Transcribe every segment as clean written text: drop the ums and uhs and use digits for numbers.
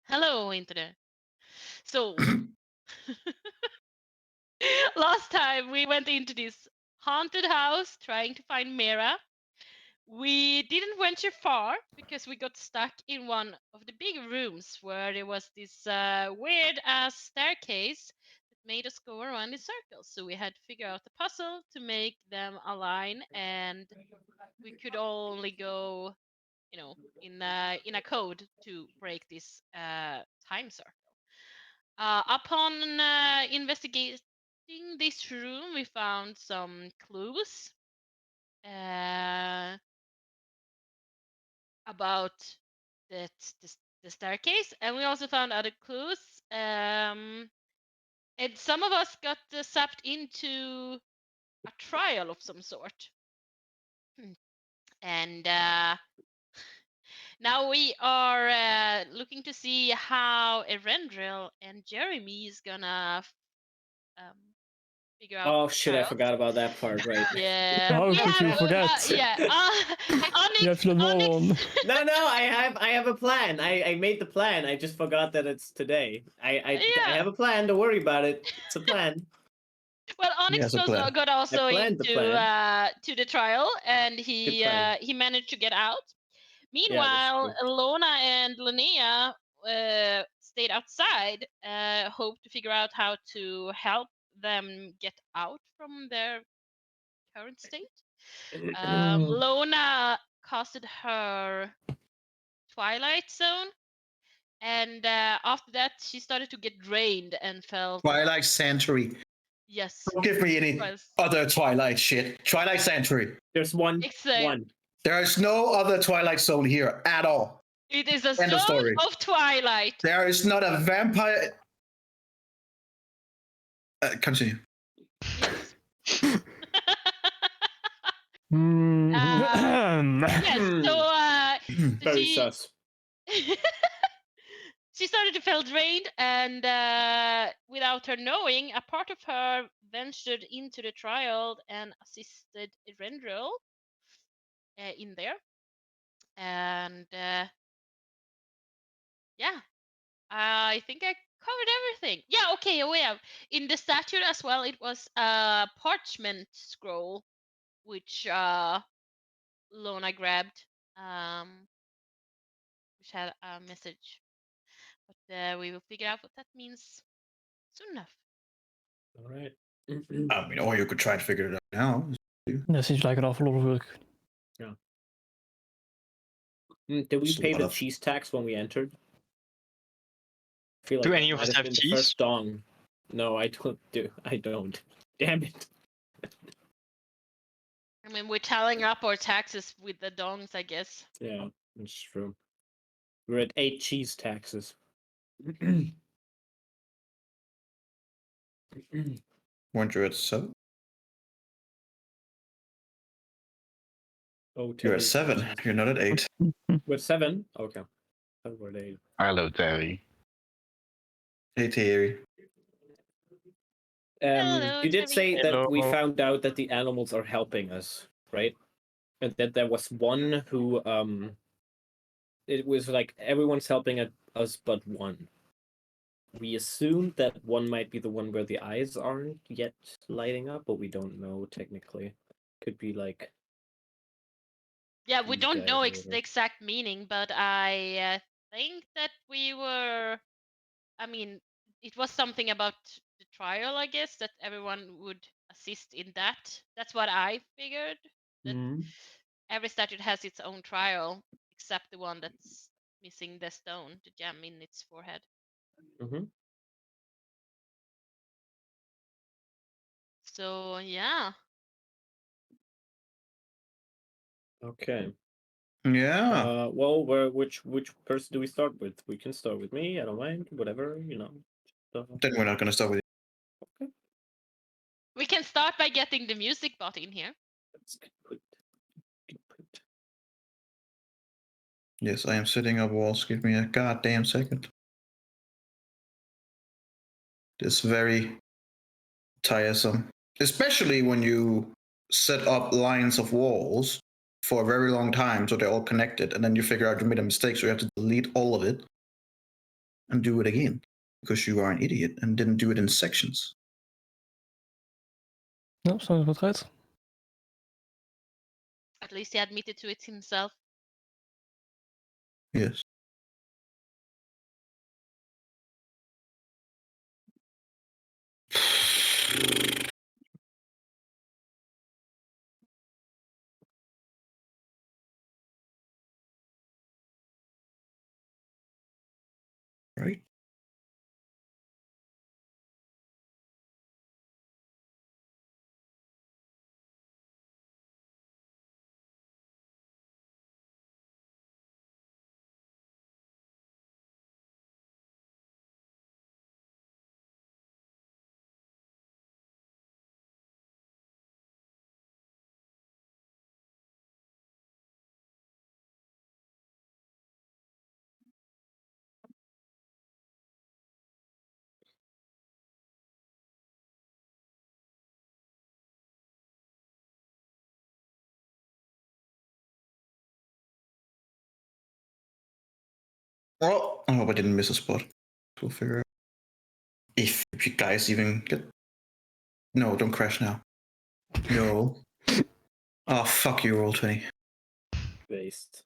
Hello, Internet. So, last time we went into this haunted house trying to find Mira. We didn't venture far because we got stuck in one of the big rooms where there was this weird ass staircase that made us go around in circles. So we had to figure out the puzzle to make them align, and we could only go, in a code to break this time circle. Upon investigating this room, we found some clues uh, about the, the staircase, and we also found other clues. And some of us got sucked into a trial of some sort. And now we are looking to see how Erendril and Jeremy is gonna um, figure out Oh the shit! I trials. forgot about that part. Right. Yeah, How we could have. you forget? Yeah, You have Onyx. to know on. No. I have a plan. I made the plan. I just forgot that it's today. I Yeah. have a plan. Don't worry about it. It's a plan. Well, Onyx has a plan. got also planned the into plan. to the trial, and Good plan. he managed to get out. Yeah, that's Meanwhile, true. Lona and Linnea stayed outside, hope to figure out how to help them get out from their current state. Lona casted her Twilight Zone, and after that, she started to get drained and felt Twilight Century. yes. Don't give me any was- other Twilight shit. Twilight Century. There's one. Exact- One. There is no other Twilight Zone here at all. It is a End of zone story. of Twilight. There is not a vampire. Continue. Yes. Yes. So Very she sus. she started to feel drained, and without her knowing, a part of her ventured into the trial and assisted Erendril in there. And yeah, I think I covered everything. Yeah, okay, oh yeah. In the statue as well, it was a parchment scroll, which Lona grabbed, which had a message. But we will figure out what that means soon enough. All right. I mean, or you could try to figure it out now. That seems like an awful lot of work. Yeah. Did we It's a pay lot the of- cheese tax when we entered? I feel like Do that any of might us have have been cheese? The first dong. No, I don't do. I don't. Damn it. I mean, we're tallying up our taxes with the dongs, I guess. Yeah, that's true. We're at 8 cheese taxes. Weren't you at 7? Oh, You're at 7. You're not at 8. We're 7? Okay. We're at 8. Hello, Terry. Hey, Terry. Hello, You did say Hello. that we found out that the animals are helping us, right? And that there was one who it was like everyone's helping us but one. We assumed that one might be the one where the eyes aren't yet lighting up, but we don't know technically. Could be like Yeah, we these don't guys know or the whatever. exact meaning, but I think that we were. I mean, it was something about the trial, I guess, that everyone would assist in that. That's what I figured. That every statue has its own trial, except the one that's missing the stone, the gem in its forehead. Mm-hmm. So yeah. Okay. Yeah. Well, which person do we start with? We can start with me. I don't mind. Whatever, you know. Then we're not going to start with Okay. We can start by getting the music bot in here. That's good point. Good point. Yes, I am setting up walls. Give me a goddamn second. It's very tiresome. Especially when you set up lines of walls for a very long time so they're all connected, and then you figure out you made a mistake, so you have to delete all of it. and do it again because you are an idiot and didn't do it in sections. No, sounds about right. At least he admitted to it himself. Yes. Right. Well, I hope I didn't miss a spot. We'll figure out if you guys even get. No, don't crash now. No. Oh, fuck you, roll 20. Based.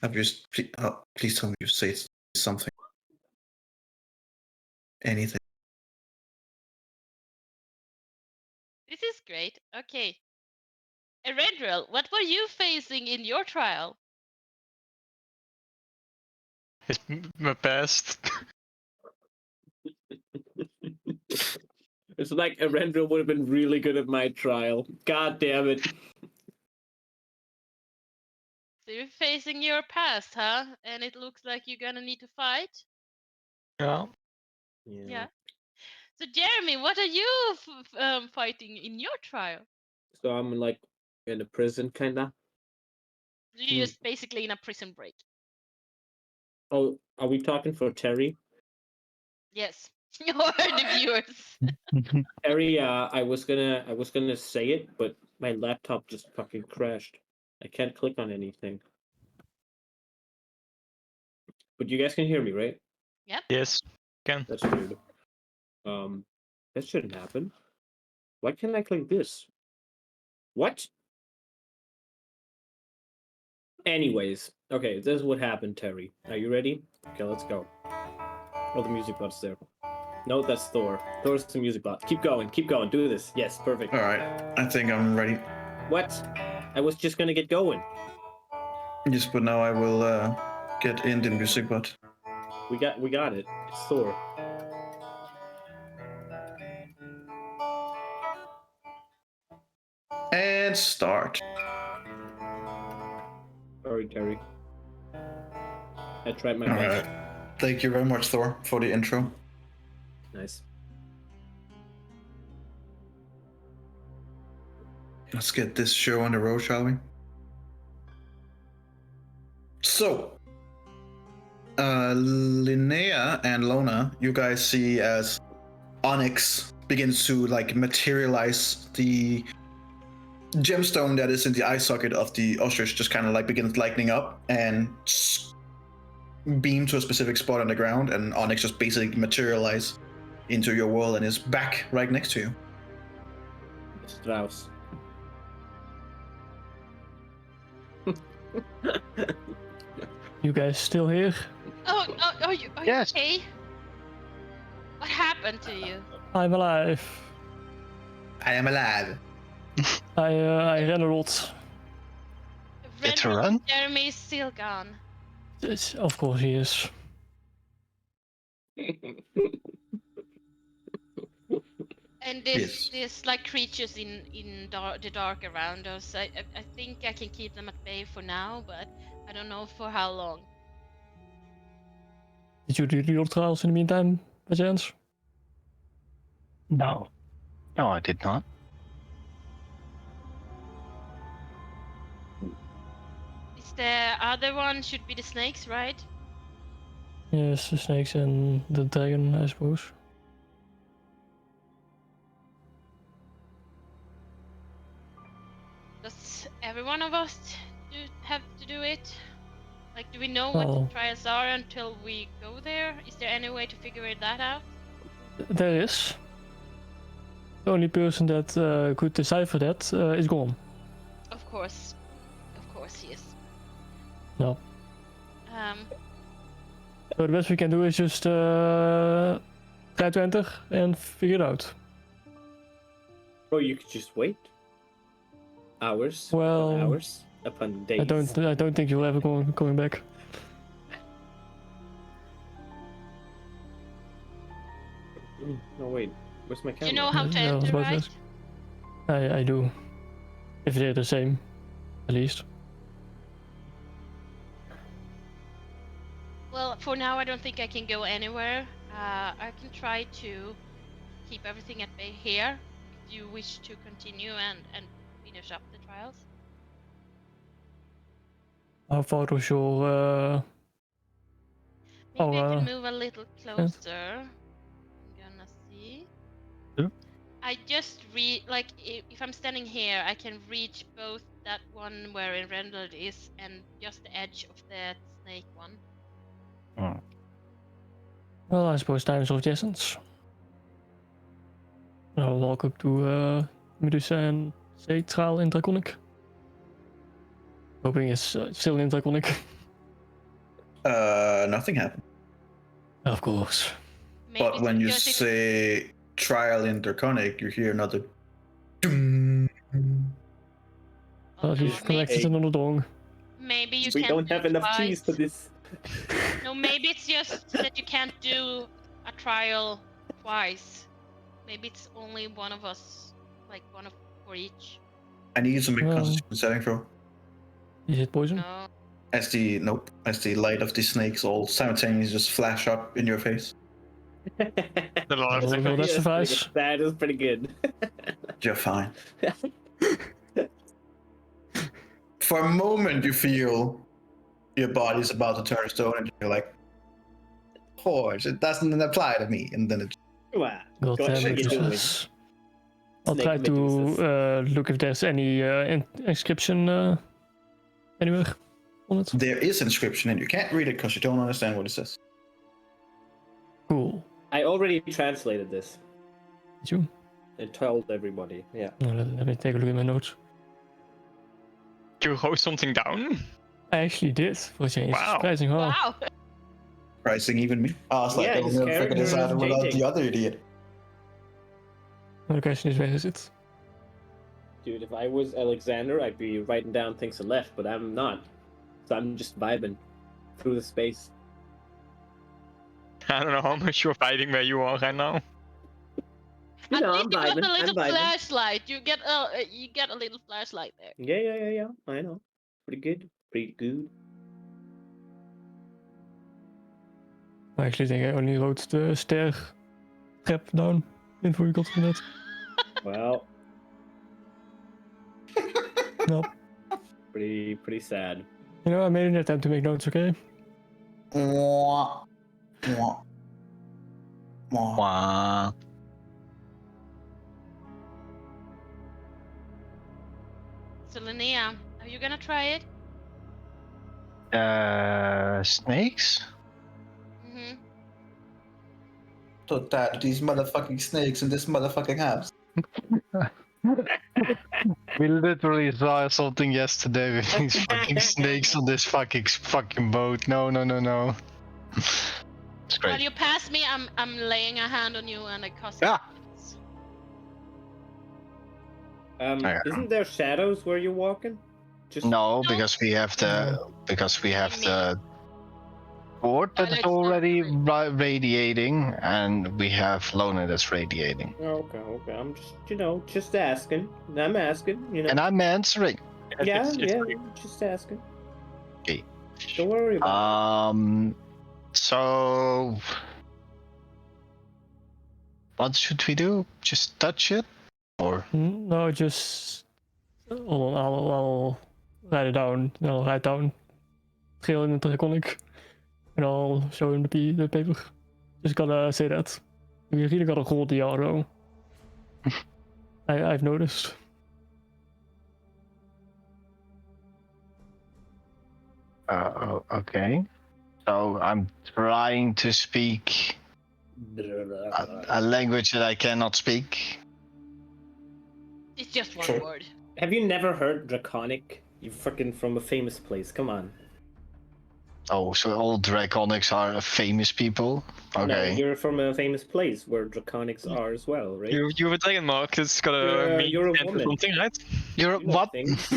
Have you? Please tell me you say something. Anything. This is great. Okay. Eredril, what were you facing in your trial? It's my best. It's like Eredril would have been really good at my trial. God damn it. So you're facing your past, huh? And it looks like you're gonna need to fight? Yeah. Yeah. So Jeremy, what are you fighting in your trial? So I'm like in a prison, kinda. You're just basically in a prison break. Oh, are we talking for Terry? Yes. Or the viewers. Terry, I was gonna say it, but my laptop just fucking crashed. I can't click on anything. But you guys can hear me, right? Yep. Yes. Can. That's weird. That shouldn't happen. Why can't I click this? What? Anyways, okay, this is what happened, Terry. Are you ready? Okay, let's go. Oh, the music bot's there. No, that's Thor. Thor's the music bot. Keep going, do this. Yes, perfect. All right, I think I'm ready. What? I was just gonna get going. Yes, but now I will get in the music, but We got it. It's Thor. and start. Sorry, Terry. I tried my All best. right. Thank you very much, Thor, for the intro. Nice. Let's get this show on the road, shall we? So, Linnea and Lona, you guys see as Onyx begins to like materialize the gemstone that is in the eye socket of the ostrich, just kind of like begins lightening up and beam to a specific spot on the ground, and Onyx just basically materialize into your world and is back right next to you. Strauss. You guys still here? Oh, are you Yes. okay? What happened to you? I'm alive. I am alive. I ran a lot. Get to Renril, run? Jeremy is still gone. Of course he is. And Yes. this like creatures in the dark around us. I think I can keep them at bay for now, but I don't know for how long. Did you do your trials in the meantime, by chance? No. No, I did not. Is the other one should be the snakes, right? Yes, the snakes and the dragon, I suppose. every one of us have to do it? Like, do we know what Well- the trials are until we go there? Is there any way to figure that out? There is. The only person that could decipher that is gone. Of course, he is. No. Um, So the best we can do is just try to enter and figure it out. Or you could just wait. Hours. Well, upon hours upon days. I don't think you'll ever going back. No wait. Where's my do camera? you know how to Yeah, I was enter, about to right? ask. I do. If they're the same, at least. Well, for now, I don't think I can go anywhere. I can try to keep everything at bay here. If you wish to continue and finish up the trials. How far was your Maybe I Oh, can move a little closer. I'm gonna see. Yeah. I just if I'm standing here, I can reach both that one where rendered is and just the edge of that snake one. Well, I suppose time is of the essence. I'll walk up to Medusa and say trial intraconic. Hoping it's still intraconic. Nothing happened. Of course. Maybe But it's when you because it's- say trial interconic, you hear another. Doom. oh, Well, no, you've connected maybe, another dong. maybe you We can't don't do have it enough twice. cheese for this. No, maybe it's just that you can't do a trial twice. Maybe it's only one of us, like one for each. I need to make Well. constitution saving throw. Is it poison? No. As the light of the snakes all simultaneously just flash up in your face. The Lord Well, of well, the that's suffice. That is pretty good. You're fine. For a moment, you feel your body's about to turn stone, and you're like, "Of course, it doesn't apply to me." And then it Wow. God Go damn ahead, it, you do it. Medusas. I'll Snake try to Medusas. look if there's any inscription anywhere on it. there is inscription, and you can't read it because you don't understand what it says. Cool. I already translated this Did you? and told everybody. Yeah. Let me take a look at my notes. You wrote something down? I actually did for a change. Wow. Surprising, huh? Wow. Pricing even me. I was like, Yeah, I will his never figure this character out is without changing. the other idiot. The question is, where is it? Dude, if I was Alexander, I'd be writing down things to left, but I'm not. So I'm just vibing through the space. I don't know how much you're fighting where you are right now. You At know, least I'm you got vibing. a I'm little vibing. flashlight. You get a little flashlight there. Yeah. I know. Pretty good. Pretty good. I actually think I only wrote the stair trap down before we got to that. Well, No. pretty sad. You know, I made an attempt to make notes, okay? Mwah. Mwah. Mwah. Wow. So Linnea, are you gonna try it? Snakes? Mm-hmm. So tired of these motherfucking snakes in this motherfucking house. We literally saw something yesterday with these fucking snakes on this fucking boat. No. It's While great. you pass me, I'm laying a hand on you and I cast. Yeah. Yeah. Isn't there shadows where you're walking? Just No, No. because we have the board that's Twilight already Sparkle. radiating, and we have Lona that's radiating. Okay. I'm just asking. I'm asking. And I'm answering. Yeah, It's yeah. great. Just asking. Okay. Don't worry about it. So what should we do? Just touch it, or No, just... Hold on, I'll write it down. I'll write down Geel in the draconic. And I'll show him the paper. Just gotta say that. We really gotta roll the R though. I've noticed. Okay. So I'm trying to speak a language that I cannot speak. It's just one Sure. word. Have you never heard Draconic? You fucking from a famous place. Come on. Oh, so all Draconics are famous people? No, Okay. you're from a famous place where Draconics are as well, right? You were saying, Mark, it's got You're, a you're a mean or woman. something, right? You're You know what? things.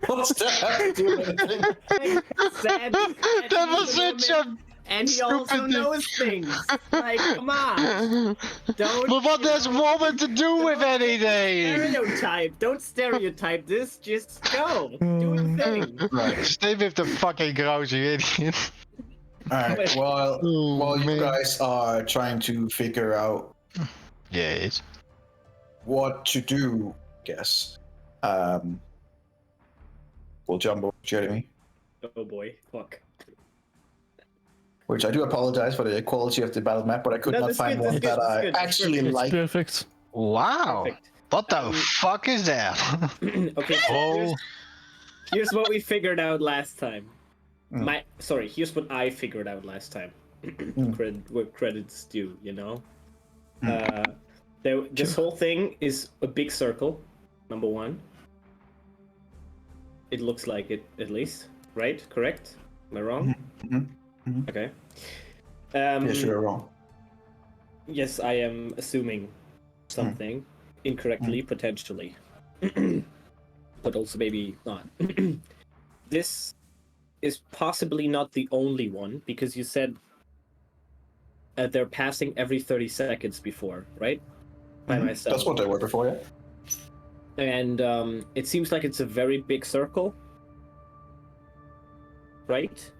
What's that have to do with anything? Sad That was such a and he also stupid thing. knows things. Like, come on. Don't. But what you does know, woman to do with anything? Stereotype. Don't stereotype this. Just go. Do the thing. Right. Stay with the fucking grouse, you idiot. Alright, while Oh, you man. guys are trying to figure out Yes. what to do, I guess. We'll jump over to Jeremy. Oh boy. Fuck. Which I do apologize for the quality of the battle map, but I could No, not that's find good, one that's good, that that's I good, that's actually It's like. perfect. Wow. Perfect. What the fuck is that? Okay. So Oh. here's what we figured out last time. Mm. Here's what I figured out last time. Where credits due, you know. This whole thing is a big circle. Number one. It looks like it, at least, right? Correct? Am I wrong? Okay. Yes, you're wrong. Yes, I am assuming something incorrectly, potentially, but also maybe not. This is possibly not the only one, because you said they're passing every 30 seconds before, right? By myself. That's what they were before, yeah. And it seems like it's a very big circle, right?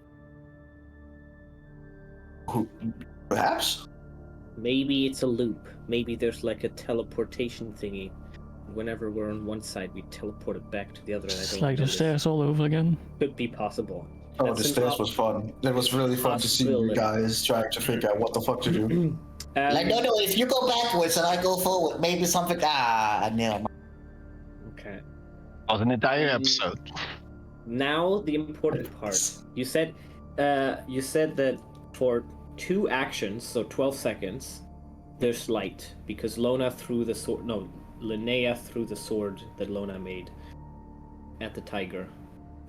Perhaps? Maybe it's a loop. Maybe there's like a teleportation thingy. Whenever we're on one side, we teleport it back to the other. And I It's don't like the notice. stairs all over again. Could be possible. Oh, That's the an stairs was fun. It was really fun to see you possibility. guys trying to figure out what the fuck to do. Like, no, if you go backwards and I go forward, maybe something. No. Okay. Was an entire episode. Now the important part. You said that for 2 actions, so 12 seconds, there's light because Lona threw the sword. No, Linnea threw the sword that Lona made at the tiger.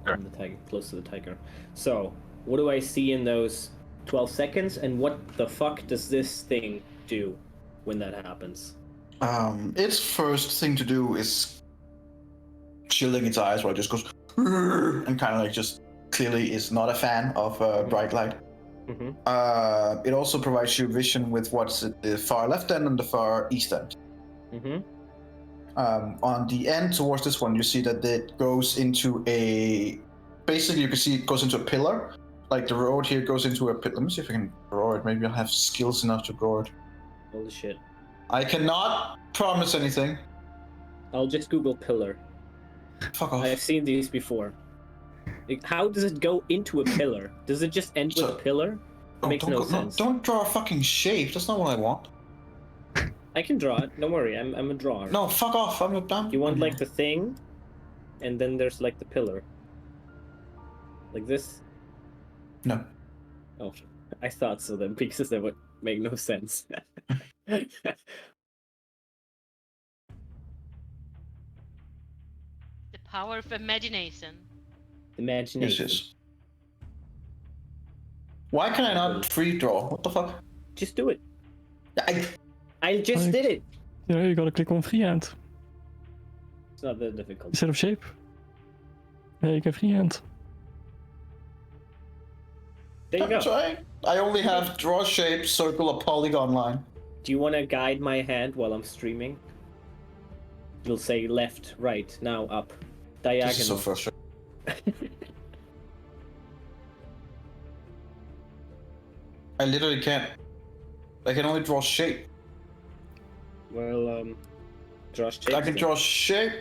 Sure. On the tiger, close to the tiger. So, what do I see in those 12 seconds, and what the fuck does this thing do when that happens? Its first thing to do is shielding its eyes while it just goes and kind of like just clearly is not a fan of bright light. It also provides you vision with what's at the far left end and the far east end. On the end towards this one, you see that it goes into basically you can see it goes into a pillar. Like the road here goes into a pillar. Let me see if I can draw it. Maybe I'll have skills enough to draw it. Holy shit. I cannot promise anything. I'll just Google pillar. Fuck off. I've seen these before. Like, how does it go into a pillar? Does it just end with a pillar? It makes no sense. Don't draw a fucking shape. That's not what I want. I can draw it. Don't worry. I'm a drawer. No, fuck off. I'm done. You want like the thing, and then there's like the pillar. Like this? No. Oh, I thought so then, because that would make no sense. The power of imagination. Imagination. Yes. Why can I not free draw? What the fuck? Just do it. I just did it. You know, you gotta click on freehand It's not that difficult. instead of shape. Yeah, you can freehand. There you I'm go. trying. I only have draw shape, circle, or polygon line. Do you want to guide my hand while I'm streaming? It'll say left, right, now up, diagonal. This is so frustrating. I literally can't. I can only draw shape. Well, draw shape. I can draw shape,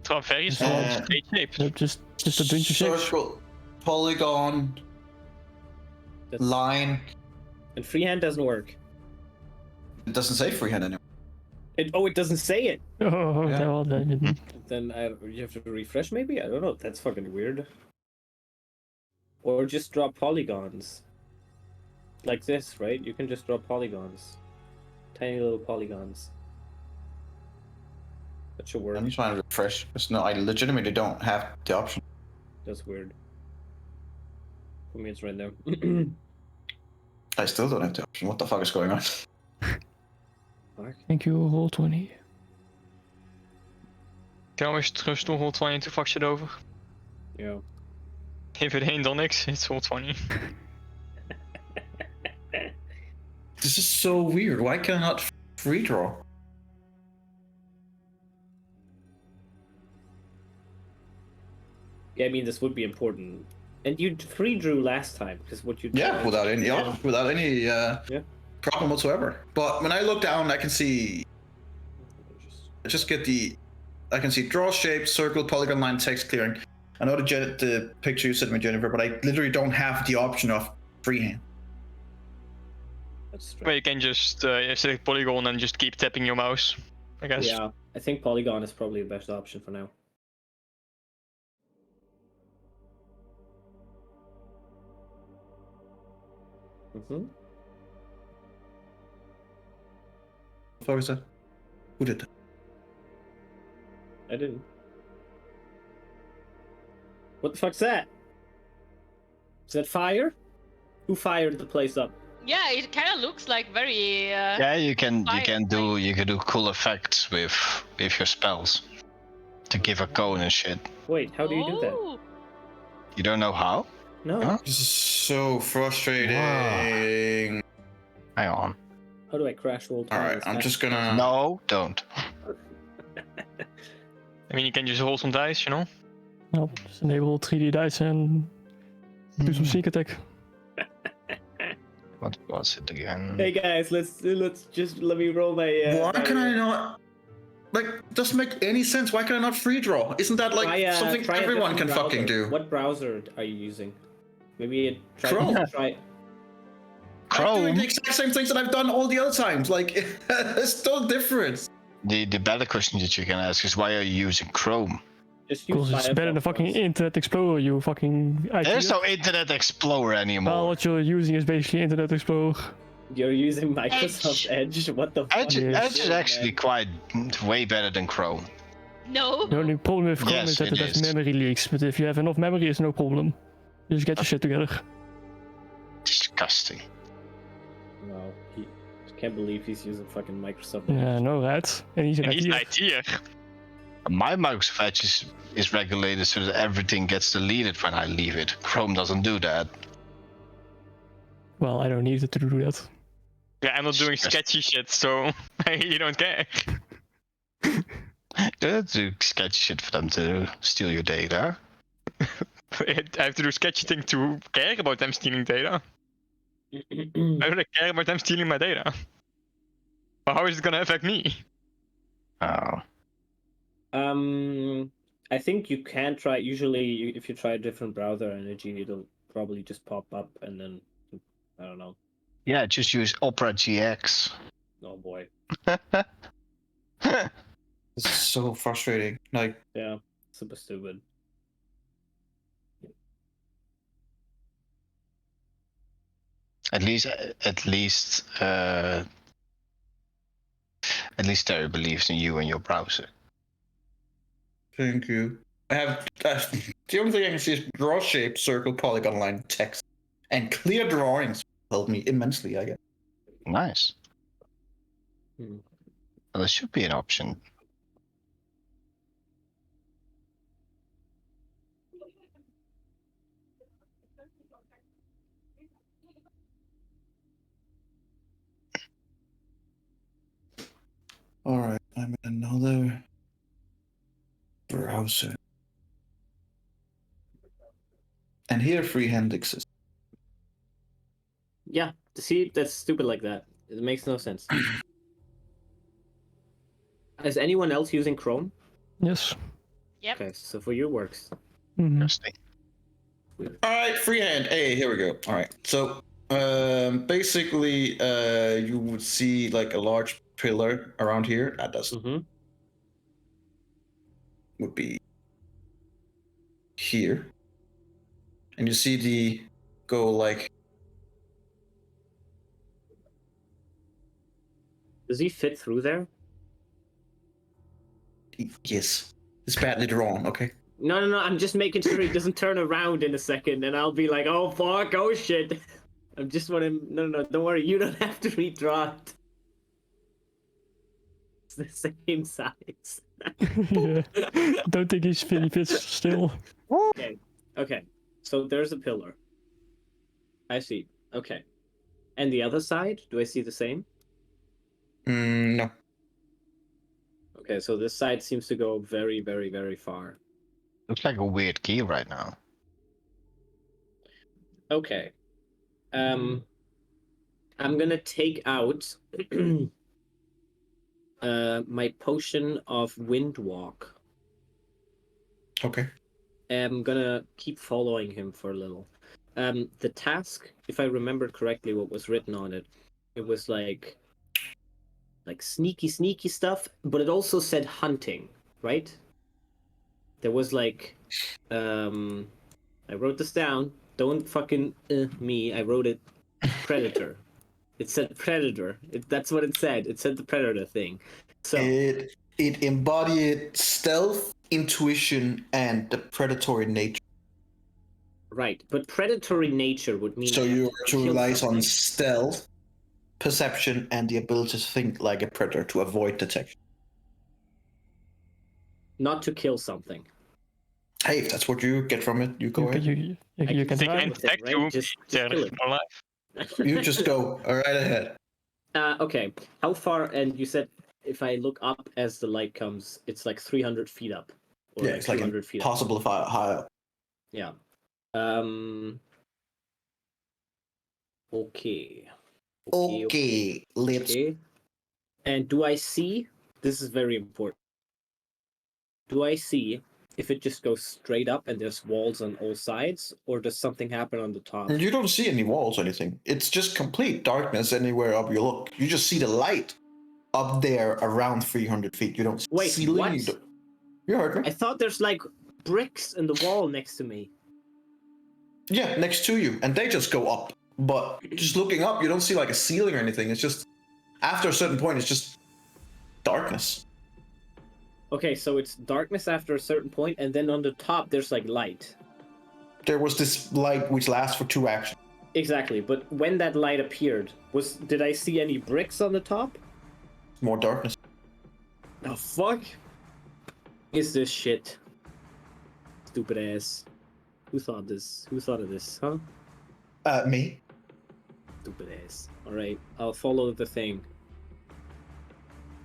It's not very Uh, straight shape. Yep, just a bunch of shapes. circle, polygon, That's- line. And freehand doesn't work. It doesn't say freehand anymore. It doesn't say it. Oh, Yeah. well, then Then you have to refresh maybe? I don't know. That's fucking weird. Or just draw polygons. Like this, right? You can just draw polygons. Tiny little polygons. That should work. I'm trying to refresh. Because no, I legitimately don't have the option. That's weird. For me, it's right there. I still don't have the option. What the fuck is going on? Thank you, Roll20. Kan always terug door Roll 20 en toen fuck shit over. Yeah. If it ain't dan niks, it's Roll 20. This is so weird. Why can I not free draw? Yeah, I mean, this would be important. And you free drew last time, because what you Yeah, without any problem whatsoever. But when I look down, I can see. I just get I can see draw shape, circle, polygon line, text clearing. I know the picture you sent me, Jennifer, but I literally don't have the option of freehand. That's strange. But you can just select polygon and just keep tapping your mouse, I guess. Yeah, I think polygon is probably the best option for now. Mm-hmm. What the fuck is that? Who did that? I didn't. What the fuck's that? Is that fire? Who fired the place up? Yeah, it kind of looks like very. Yeah, you can fire. do cool effects with your spells to give a cone and shit. Wait, how do you do that? Oh, You don't know how? No. Huh? This is so frustrating. Hang on. How do I crash roll? All right, I'm just gonna. No, don't. I mean, you can just roll some dice, you know? Nou, just enable 3D dice and do some sneak attack. What was it again? Hey guys, let's just let me roll my. Why can I not? Like, doesn't make any sense. Why can I not free draw? Isn't that like something try a everyone can different fucking browser. do? What browser are you using? Maybe Chrome. Try. I'm doing Chrome. the exact same things that I've done all the other times. Like, it's no difference. The better question that you can ask is why are you using Chrome? Just use Because it's better than Firefox. fucking Internet Explorer, you fucking IT. There's no Internet Explorer Well, anymore. what you're using is basically Internet Explorer. You're using Microsoft Edge. What the fuck? Edge, Yes. Edge is actually quite way better than Chrome. no. The only problem with Chrome Yes, is that it it has is. memory leaks, but if you have enough memory, it's no problem. You just get your shit together. Disgusting. Wow, I can't believe he's using fucking Microsoft Edge. Yeah, no, right. And he's an And he's IT. an IT'er. My Microsoft Edge is regulated so that everything gets deleted when I leave it. Chrome doesn't do that. Well, I don't need it to do that. Yeah, I'm not doing sketchy shit, so you don't care. You don't do sketchy shit for them to steal your data. I have to do sketchy thing to care about them stealing data. I don't care about them stealing my data. But how is it gonna affect me? Oh. I think you can try. Usually, if you try a different browser energy, it'll probably just pop up, and then I don't know. Yeah, just use Opera GX. Oh boy. This is so frustrating. Like, Yeah, super stupid. At least Terry believes in you and your browser. thank you. I have the only thing I can see is draw shape, circle, polygon line, text, and clear drawings help me immensely. I guess. Nice. Hmm. Well, there should be an option. All right, I'm in another browser, and here freehand exists. Yeah, see, that's stupid like that. It makes no sense. Is anyone else using Chrome? Yes. Yep. Okay, so for you works. Mhm. Interesting. All right, freehand. Hey, here we go. All right, so basically, you would see like a large pillar around here. That does Mm-hmm. would be here, And you see the go like. Does he fit through there? Yes. It's badly drawn, okay? No, I'm just making sure he doesn't turn around in a second and I'll be like, oh fuck, oh shit. I'm just want him. No, don't worry, you don't have to redraw it. It's the same size. Yeah. Don't think he's really fits still. Okay. So there's a pillar. I see. Okay. And the other side, do I see the same? No. Okay, so this side seems to go very, very, very far. Looks like a weird key right now. Okay. I'm gonna take out my potion of wind walk. Okay. I'm gonna keep following him for a little. The task, if I remember correctly, what was written on it, it was like sneaky stuff, but it also said hunting, right? There was like, I wrote this down. Don't fucking me. I wrote it. Predator. It said predator. That's what it said. It said the predator thing. So it embodied stealth, intuition, and the predatory nature. right, but predatory nature would mean So I have you to kill rely on something. stealth, perception, and the ability to think like a predator to avoid detection. Not to kill something. Hey, if that's what you get from it, you go ahead. You can They try. can detect right? you, Just they're kill it. alive. You just go right ahead. Okay. How far? And you said if I look up as the light comes, it's like 300 feet up. Or Yeah, it's like 200 feet up. impossible to high up. Yeah. Okay. Okay, let's. Okay. And do I see? This is very important. Do I see if it just goes straight up and there's walls on all sides, or does something happen on the top? You don't see any walls or anything. It's just complete darkness anywhere up you look. You just see the light up there around 300 feet. You don't see Wait, ceiling. what? You heard me. I thought there's like bricks in the wall next to me. Yeah, next to you, and they just go up. But just looking up, you don't see like a ceiling or anything. It's just after a certain point, it's just darkness. Okay, so it's darkness after a certain point, and then on the top there's like light. There was this light which lasts for 2 actions. Exactly, but when that light appeared, did I see any bricks on the top? More darkness. The fuck is this shit? Stupid ass. Who thought of this, huh? Me. Stupid ass. Alright, I'll follow the thing.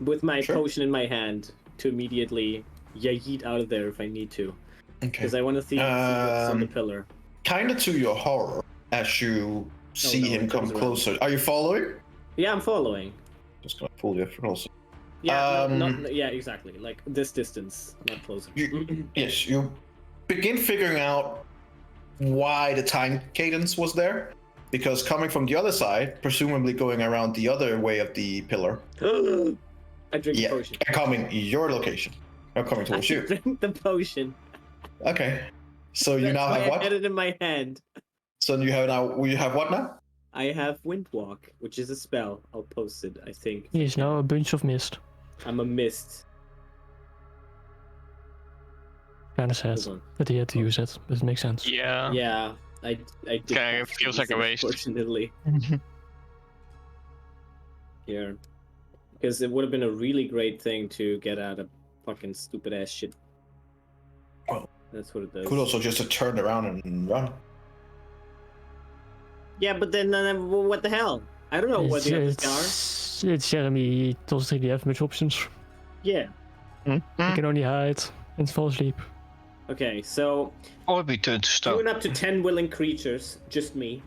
With my Sure. potion in my hand to immediately yeet out of there if I need to. Okay. Because I want to see what's on the pillar. Kind of to your horror, as you see no, him it come comes around. closer. Are you following? Yeah, I'm following. Just gonna pull you closer. Yeah, yeah, exactly. Like this distance, not closer. Yes, you begin figuring out why the time cadence was there. Because coming from the other side, presumably going around the other way of the pillar. I drink the Yeah, potion. coming your location. Not coming towards I you. drink the potion. Okay. So you That's now why have I what? had it in my hand. So you have what now? I have Windwalk, which is a spell. I'll post it, I think. He is now a bunch of mist. I'm a mist. Kinda sad Hold on. that he had to use it, but it makes sense. Yeah. Yeah, I did. Kinda have to feels use like a it, waste. Unfortunately. Here. Because it would have been a really great thing to get out of fucking stupid ass shit. Well, that's what it does. Could also just to turn around and run. Yeah, but then what the hell? I don't know what the others are. It's Jeremy, he doesn't really have much options. Yeah. He can only hide and fall asleep. Okay, so Or be turned to stone. going up to 10 willing creatures, just me,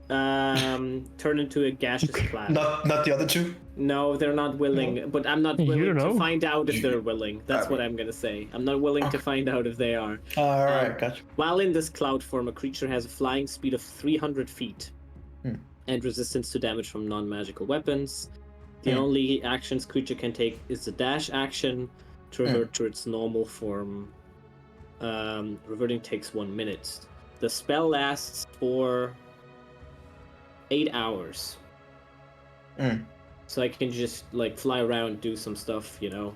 turn into a gaseous cloud. Not the other two. No, they're not willing, but I'm not You willing don't to know. find out if they're willing. That's what I'm gonna say. I'm not willing to find out if they are. All right, gotcha. While in this cloud form, a creature has a flying speed of 300 feet and resistance to damage from non-magical weapons. The only actions creature can take is the dash action to revert to its normal form. Reverting takes 1 minute. the spell lasts for 8 hours. So I can just like fly around, do some stuff, you know.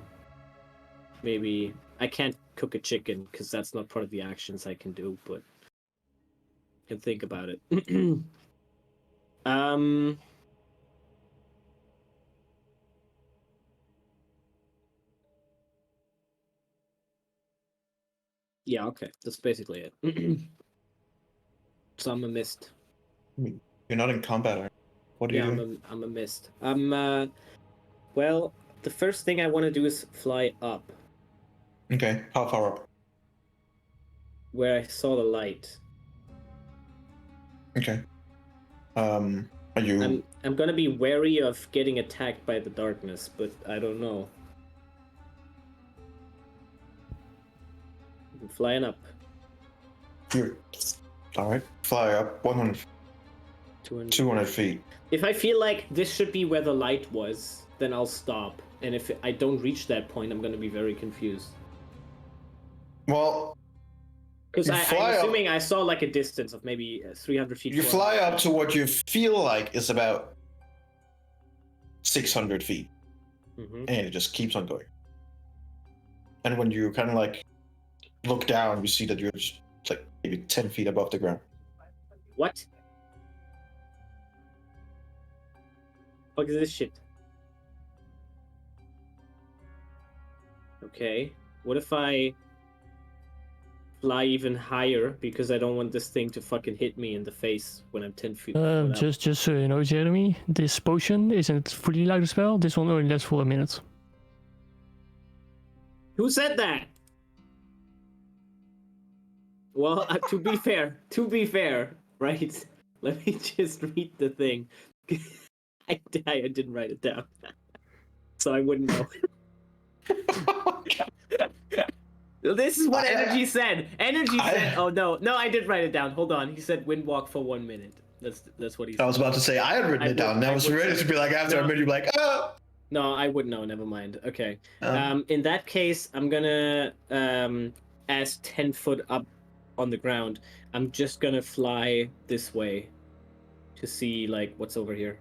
Maybe I can't cook a chicken because that's not part of the actions I can do, but I can think about it. Yeah, okay. That's basically it. So I'm a mist. You're not in combat, are you? What are you doing? I'm a mist. Well, the first thing I want to do is fly up Okay, how far up? where I saw the light. Okay. Are you... I'm gonna be wary of getting attacked by the darkness, but I don't know. I'm flying up. You're... Alright, fly up 100... 200 feet. If I feel like this should be where the light was, then I'll stop. And if I don't reach that point, I'm gonna be very confused. Well... Because I'm fly up- assuming I saw like a distance of maybe 300 feet. You 400 fly up feet. to what you feel like is about 600 feet. Mhm. And it just keeps on going. And when you kind of like look down, you see that you're just like maybe 10 feet above the ground. What? Fuck is this shit? Okay. What if I fly even higher because I don't want this thing to fucking hit me in the face when I'm 10 feet? Just so you know, Jeremy, this potion isn't fully like a spell. This one only lasts for a minute. Who said that? Well, to be fair, right? Let me just read the thing. I didn't write it down, so I wouldn't know. This is what Energy said. Energy said, "Oh no, I did write it down. Hold on." He said, "Wind walk for 1 minute." That's what he said. I was about to say I had written it down. And I was ready to be like after a minute, you'd be like, oh. No, I would know. Never mind. Okay. In that case, I'm gonna as 10 foot up on the ground. I'm just gonna fly this way to see like what's over here.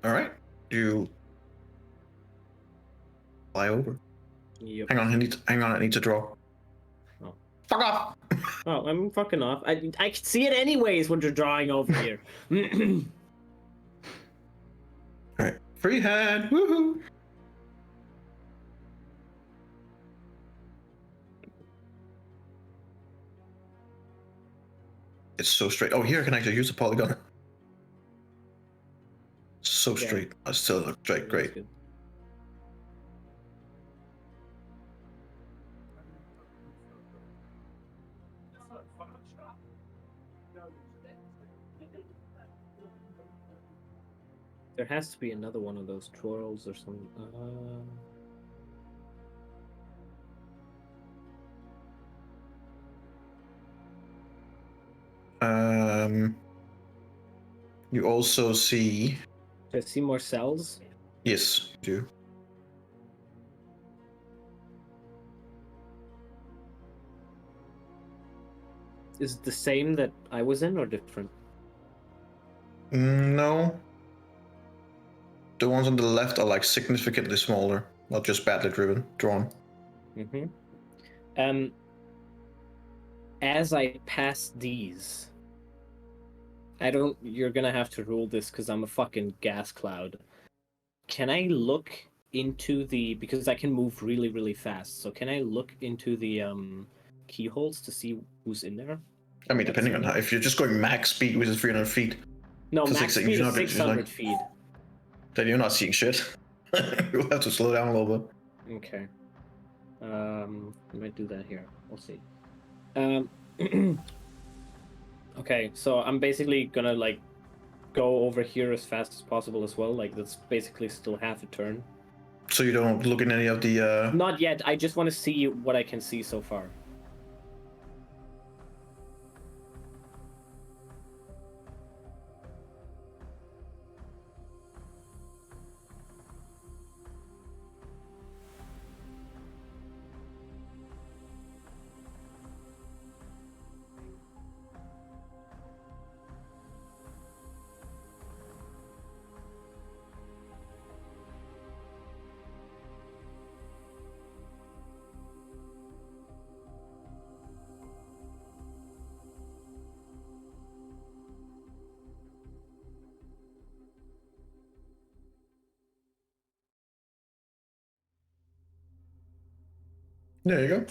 All right, you fly over. Yep. Hang on. I need to draw. Oh. Fuck off. Oh, I'm fucking off. I can see it anyways when you're drawing over here. All right, free hand. Woohoo! It's so straight. Oh, here I can actually use a polygon. So Yeah. straight. I still look straight. That's Great. good. There has to be another one of those twirls or something. You also see. Do I see more cells? Yes, you do. Is it the same that I was in or different? No. The ones on the left are like significantly smaller, not just badly drawn. Mm-hmm. As I pass these, you're gonna have to rule this because I'm a fucking gas cloud. Can I look into because I can move really, really fast, so can I look into the keyholes to see who's in there? I mean, depending on how, if you're just going max speed, which is 300 feet. No, Physics, max you're speed is not- 600 feet. Then you're not seeing shit. You'll have to slow down a little bit. Okay. I might do that here. We'll see. Okay, so I'm basically gonna like go over here as fast as possible as well. Like that's basically still half a turn. So you don't look in any of the. Not yet. I just want to see what I can see so far. There you go.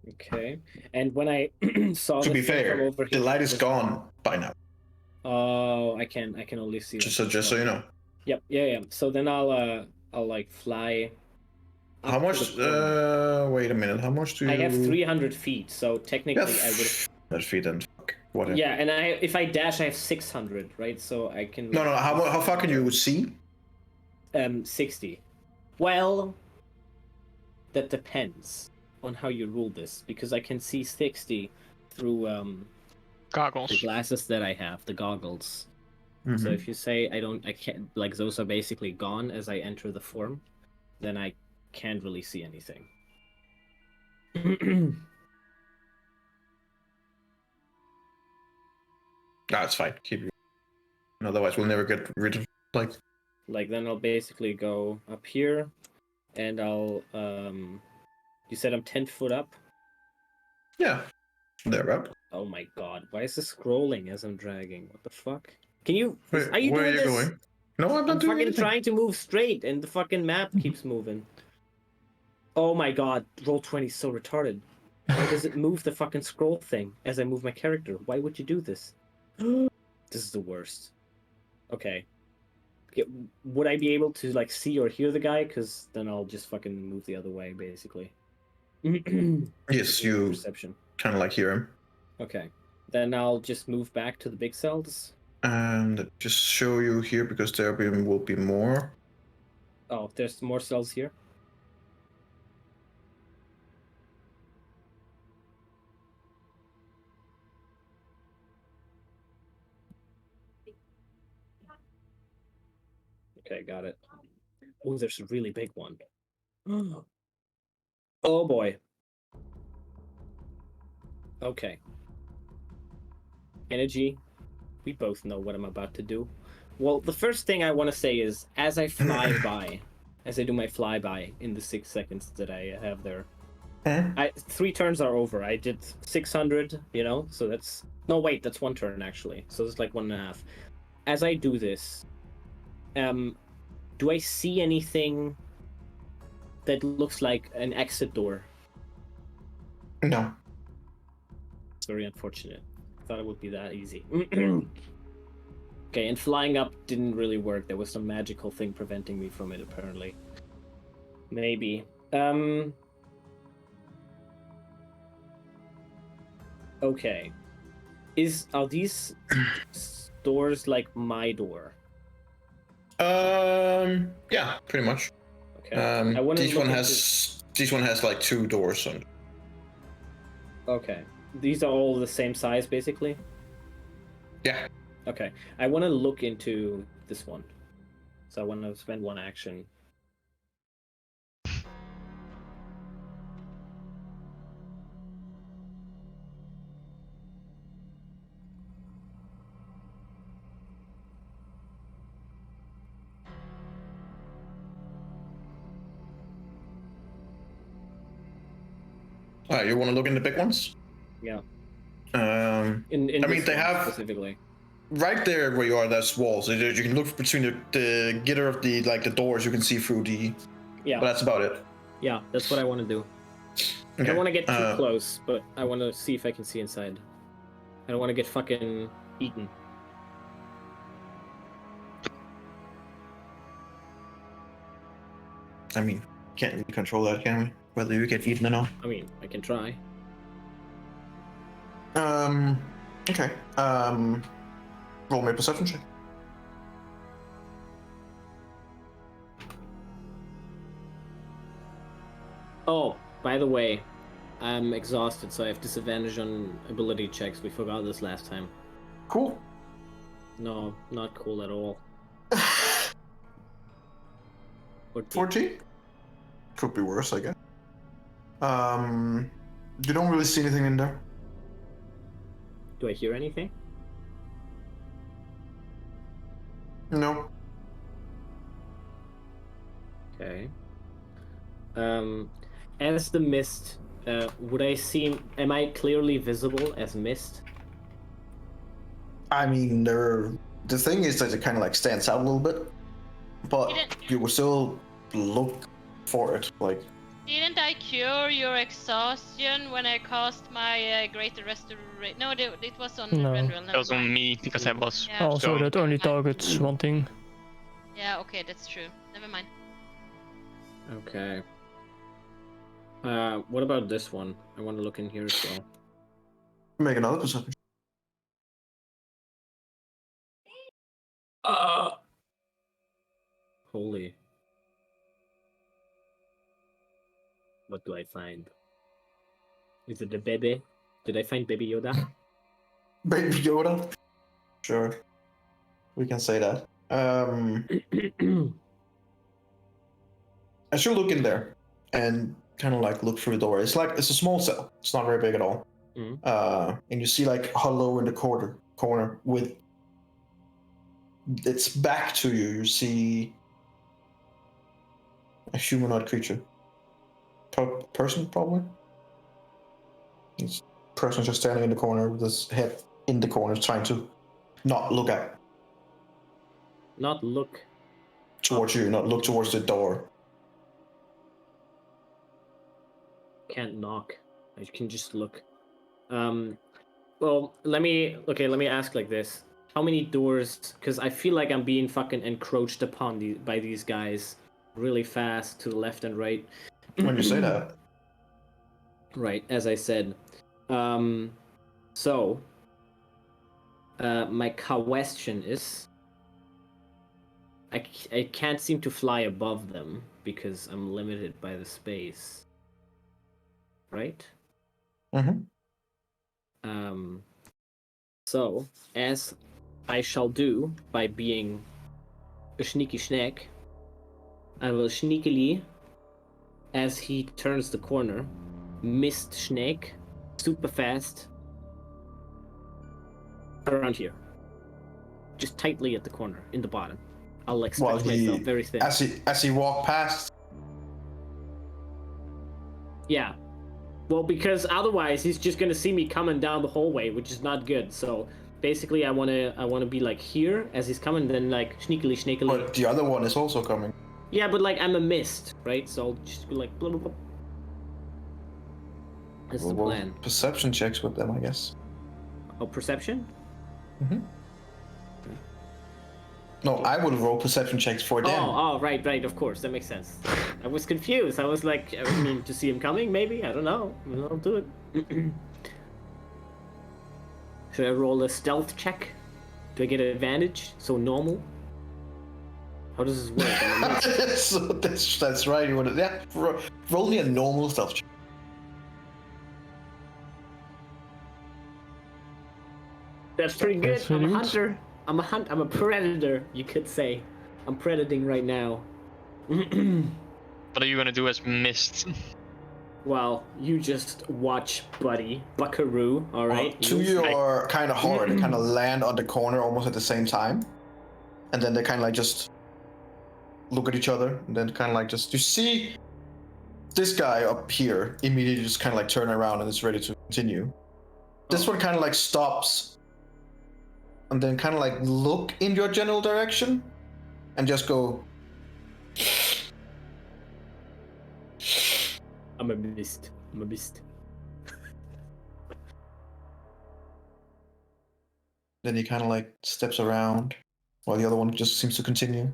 Okay. And when I saw To the be thing from fair, over the here, light is gone by now. Oh, I can only see. Just like, so you know. Yep. Yeah. So then I'll like fly. up How to much? the corner. Wait a minute. How much do you? I have 300 feet, so technically Yeah, I would. 300 feet and fuck. Whatever. Yeah, and if I dash, I have 600, right? So I can. No. How far can you see? 60. Well, that depends on how you rule this, because I can see 60 through the Goggles. glasses that I have, the goggles. Mm-hmm. So if you say I can't, like those are basically gone as I enter the form, then I can't really see anything. It's fine. Keep it. Otherwise, we'll never get rid of Like then I'll basically go up here, and I'll You said I'm 10 foot up. Yeah, they're up. Oh my god! Why is this scrolling as I'm dragging? What the fuck? Can you? Wait, are you where doing are you this? going? No, I'm not I'm doing fucking anything. trying to move straight, and the fucking map keeps moving. Oh my god! Roll20 is so retarded. Why does it move the fucking scroll thing as I move my character? Why would you do this? This is the worst. Okay. Would I be able to like see or hear the guy? Because then I'll just fucking move the other way, basically. Yes, you Perception. kind of like hear him. Okay. Then I'll just move back to the big cells. And just show you here because there will be more. Oh, there's more cells here. Okay, got it. Oh, there's a really big one. Oh boy. Okay. Energy. We both know what I'm about to do. Well, the first thing I want to say is, as I fly by, as I do my flyby in the 6 seconds that I have there, 3 turns are over. I did 600, so that's... No, wait, that's 1 turn, actually. So it's like 1.5. As I do this, do I see anything that looks like an exit door? No. It's very unfortunate. I thought it would be that easy. Okay, and flying up didn't really work. There was some magical thing preventing me from it, apparently. Maybe. Okay. Are these doors like my door? Yeah, pretty much. Okay. I wanna Each look one into- has like 2 doors on. Okay. These are all the same size, basically? Yeah. Okay. I want to look into this one. So I want to spend 1 action. Alright, you want to look in the big ones? Yeah. I mean, this they one have specifically. right there where you are. There's walls. You can look between the gitter of the doors. You can see through the. Yeah. But that's about it. Yeah, that's what I want to do. I Okay. don't want to get too close, but I want to see if I can see inside. I don't want to get fucking eaten. I mean, can't really control that, can we? Whether you get eaten or not. I mean, I can try. Okay. Roll me a perception check. Oh, by the way, I'm exhausted, so I have disadvantage on ability checks. We forgot this last time. Cool. No, not cool at all. 14? Could be worse, I guess. You don't really see anything in there. Do I hear anything? No. Okay. As the mist, would I seem? Am I clearly visible as mist? I mean, the thing is that it kind of like stands out a little bit, but you would still look for it. Like, Didn't I cure your exhaustion when I cast my greater restoration? No, it was on No. Rendrell. That Never was on mind. me because I was. Yeah. Also, So- that only Never mind. targets one thing. Yeah, okay, that's true. Never mind. Okay. What about this one? I want to look in here as well. Make another perception. Holy. What do I find? Is it the baby? Did I find Baby Yoda? Baby Yoda. Sure. We can say that. As you look in there and kind of like look through the door, it's a small cell. It's not very big at all. Mhm. And you see like hollow in the corner with its back to you. You see a humanoid creature. Person probably. This person just standing in the corner with his head in the corner, trying to not look at Not look. towards you, not look towards the door. Can't knock. I can just look. Well, let me ask like this. How many doors? Because I feel like I'm being fucking encroached upon by these guys really fast to the left and right. When you say that, Right, as I said. So, my question is, I can't seem to fly above them because I'm limited by the space. Right? So, as I shall do by being a sneaky snack, I will sneakily, as he turns the corner, mist snake, super fast, around here. Just tightly at the corner, in the bottom. I'll like while stretch myself very thin. as he walked past, Yeah. Well, because otherwise he's just gonna see me coming down the hallway, which is not good. So basically, I wanna be like here as he's coming, then like sneakily. but the other one is also coming. Yeah, but like I'm a mist, right? So I'll just be like blah blah blah. That's the We'll plan. perception checks with them, I guess. Oh, perception? No, I will roll perception checks for them. Oh, right, of course, that makes sense. I was confused. I was like, I mean, to see him coming, maybe? I don't know. I'll do it. Should I roll a stealth check? Do I get an advantage? So normal? How does this work? So that's right. You want to, yeah, roll me a normal stealth check. That's pretty good. That's I'm a pretty good. hunter. I'm a predator, you could say. I'm predating right now. What are you gonna do as mist? Well, you just watch, buddy. Buckaroo, alright? To your kind of horror, they kind of land on the corner almost at the same time. And then they kind of like just look at each other. And then kind of like just, you see this guy up here immediately just kind of like turn around and is ready to continue. This one kind of like stops and then kind of like look in your general direction and just go. I'm a mist. Then he kind of like steps around while the other one just seems to continue.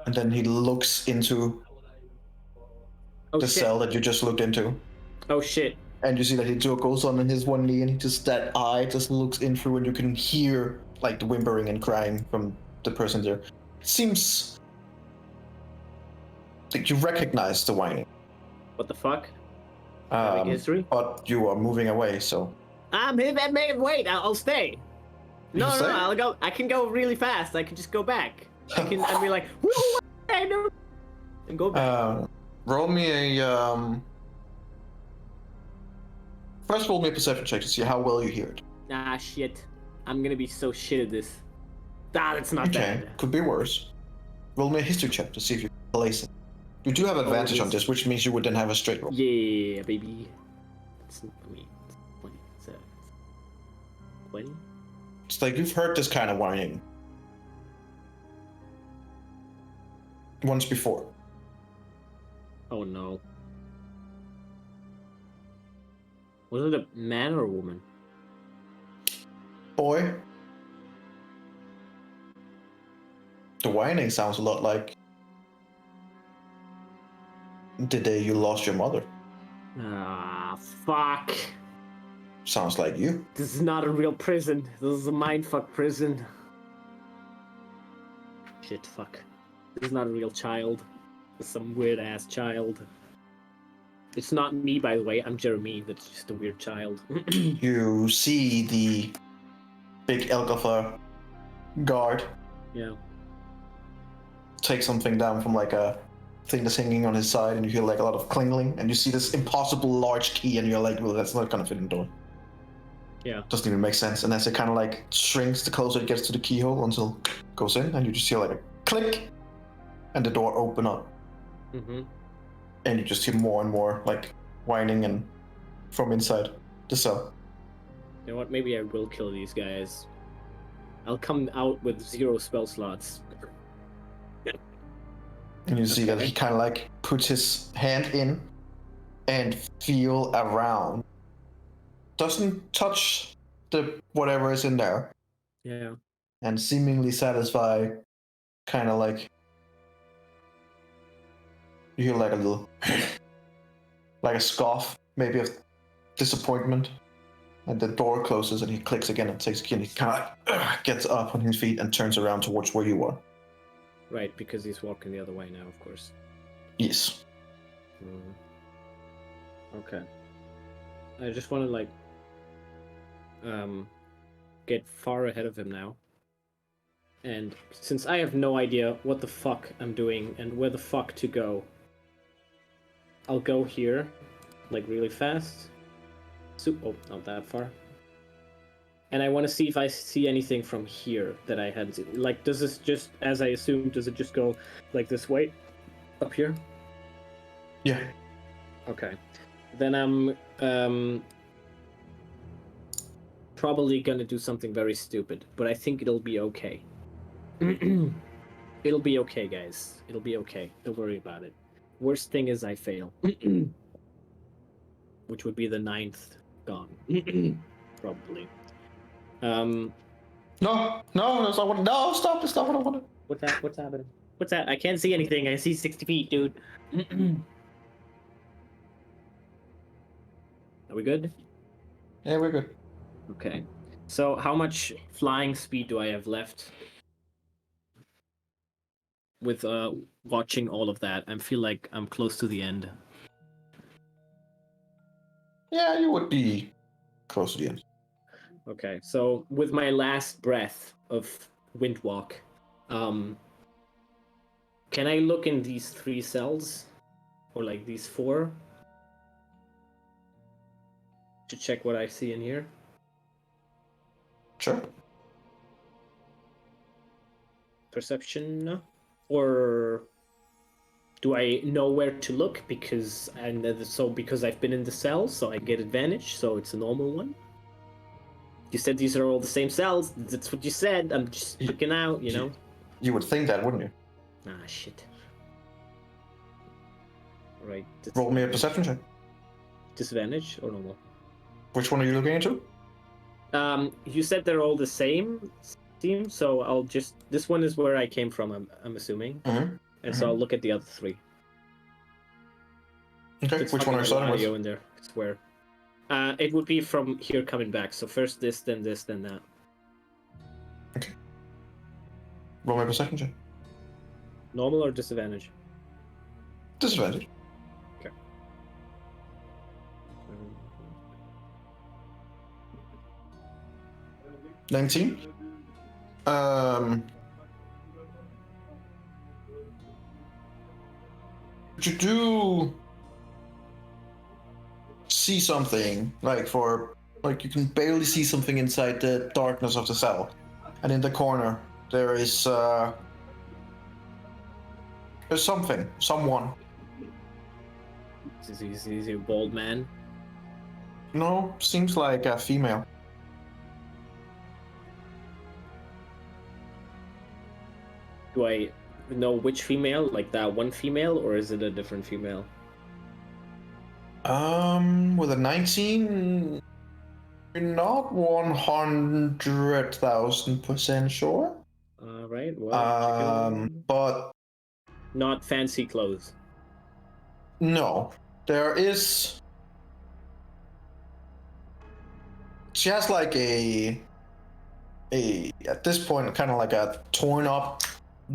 And then he looks into Oh the shit. cell that you just looked into. Oh shit. And you see that he goes on his one knee and he just, that eye just looks in through and you can hear like the whimpering and crying from the person there. It seems like you recognize the whining. What the fuck? Make history? But you are moving away, so. I'm here. Wait, I'll stay. You No, can stay? I'll go. I can go really fast. I can just go back. I'd be like, woo, and go back. Roll me a First, roll me a perception check to see how well you hear it. Ah, shit. I'm gonna be so shit at this. Ah, that's not Okay, bad. could be worse. Roll me a history check to see if you can place it. You do have advantage on this, which means you would then have a straight roll. Yeah, baby. It's 20. 20? It's like you've heard this kind of whining once before. Oh no. Was it a man or a woman? Boy. The whining sounds a lot like the day you lost your mother. Ah, fuck. Sounds like you. This is not a real prison. This is a mindfuck prison. Shit, fuck. This is not a real child. It's some weird ass child. It's not me, by the way. I'm Jeremy. That's just a weird child. You see the big Elgotha guard Yeah. take something down from like a thing that's hanging on his side, and you hear like a lot of clinging, and you see this impossible large key, and you're like, well, that's not gonna fit in the door. Yeah. Doesn't even make sense. And as it kind of like shrinks the closer it gets to the keyhole until it goes in, and you just hear like a click, and the door open up. Mm-hmm. And you just hear more and more like whining and from inside the cell. You know what? Maybe I will kill these guys. I'll come out with 0 spell slots. And you see that Okay. he kind of like puts his hand in and feel around. Doesn't touch the whatever is in there, Yeah. and seemingly satisfied, kind of like you hear like a little, like a scoff, maybe of disappointment, and the door closes and he clicks again and takes a key and he kind of gets up on his feet and turns around towards where you are. Right, because he's walking the other way now, of course. Yes. Okay. I just want to like get far ahead of him now. And since I have no idea what the fuck I'm doing and where the fuck to go, I'll go here, like really fast. Oh, not that far. And I want to see if I see anything from here that I hadn't seen. Like, does this just, as I assumed, does it just go like this way? Up here? Yeah. Okay. Then I'm probably gonna do something very stupid, but I think it'll be okay. It'll be okay, guys. It'll be okay. Don't worry about it. Worst thing is I fail. Which would be the 9th gone. Probably. No, that's not what. No, stop! That's not what I wanted. What's that? What's happening? What's that? I can't see anything. I see 60 feet, dude. Are we good? Yeah, we're good. Okay. So how much flying speed do I have left? With watching all of that, I feel like I'm close to the end. Yeah, you would be close to the end. Okay, so with my last breath of Windwalk, can I look in these 3 cells? Or like these 4? To check what I see in here? Sure. Perception? Or do I know where to look because because I've been in the cells, so I get advantage, so it's a normal one? You said these are all the same cells. That's what you said. I'm just looking out, you know? You would think that, wouldn't you? Ah, shit. Right. Roll me a perception check. Disadvantage or normal? Which one are you looking into? You said they're all the same, seems, so I'll just... This one is where I came from, I'm assuming. Mm-hmm. And so I'll look at the other 3. Okay, It's which one are you fucking starting audio with? in there, I swear. It would be from here coming back. So first this, then that. Okay. Roll me a perception check. Normal or disadvantage? Disadvantage. Okay. 19. You do see something, like you can barely see something inside the darkness of the cell, and in the corner there is there's someone. Is he a bald man? No, seems like a female. Do I know which female? Like that one female, or is it a different female? With a 19, you're not 100,000% sure. Right. Well, But not fancy clothes. no, there is. She has like a at this point kind of like a torn up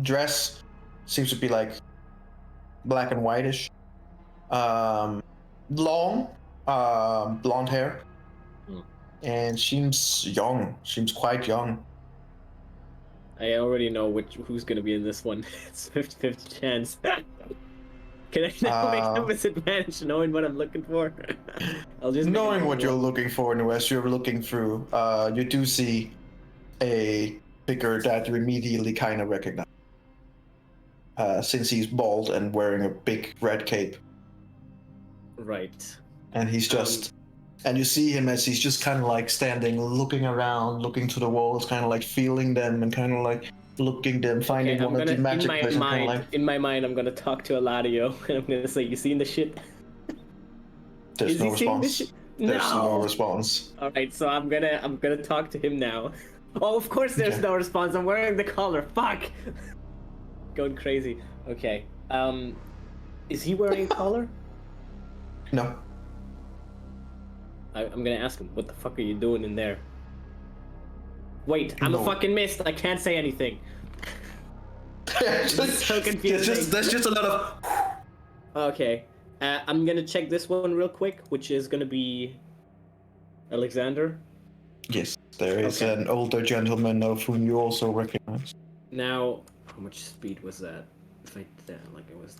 dress. Seems to be like black and whitish. Long, blonde hair, and seems young. Seems quite young. I already know who's gonna be in this one. It's 50-50 chance. Can I now make a disadvantage knowing what I'm looking for? I'll just knowing what you're looking for, and as you're looking through, you do see a figure that you immediately kind of recognize, since he's bald and wearing a big red cape. Right. And he's just, and you see him as he's just kind of like standing, looking around, looking to the walls, kind of like feeling them and kind of like looking them, finding one of the magic places. In my mind, I'm gonna talk to Eladio and I'm gonna say, "You seen the shit?" There's no response. There's no response. All right, so I'm gonna talk to him now. Oh, of course there's no response. I'm wearing the collar. Fuck. Going crazy. Okay. Is he wearing a collar? No. I'm gonna ask him, what the fuck are you doing in there? Wait, I'm a fucking mist. I can't say anything. So confusing. There's just a lot of. Okay. I'm gonna check this one real quick, which is gonna be Alexander. Yes, there is an older gentleman of whom you also recognize. Now, how much speed was that? If I did that, like it was,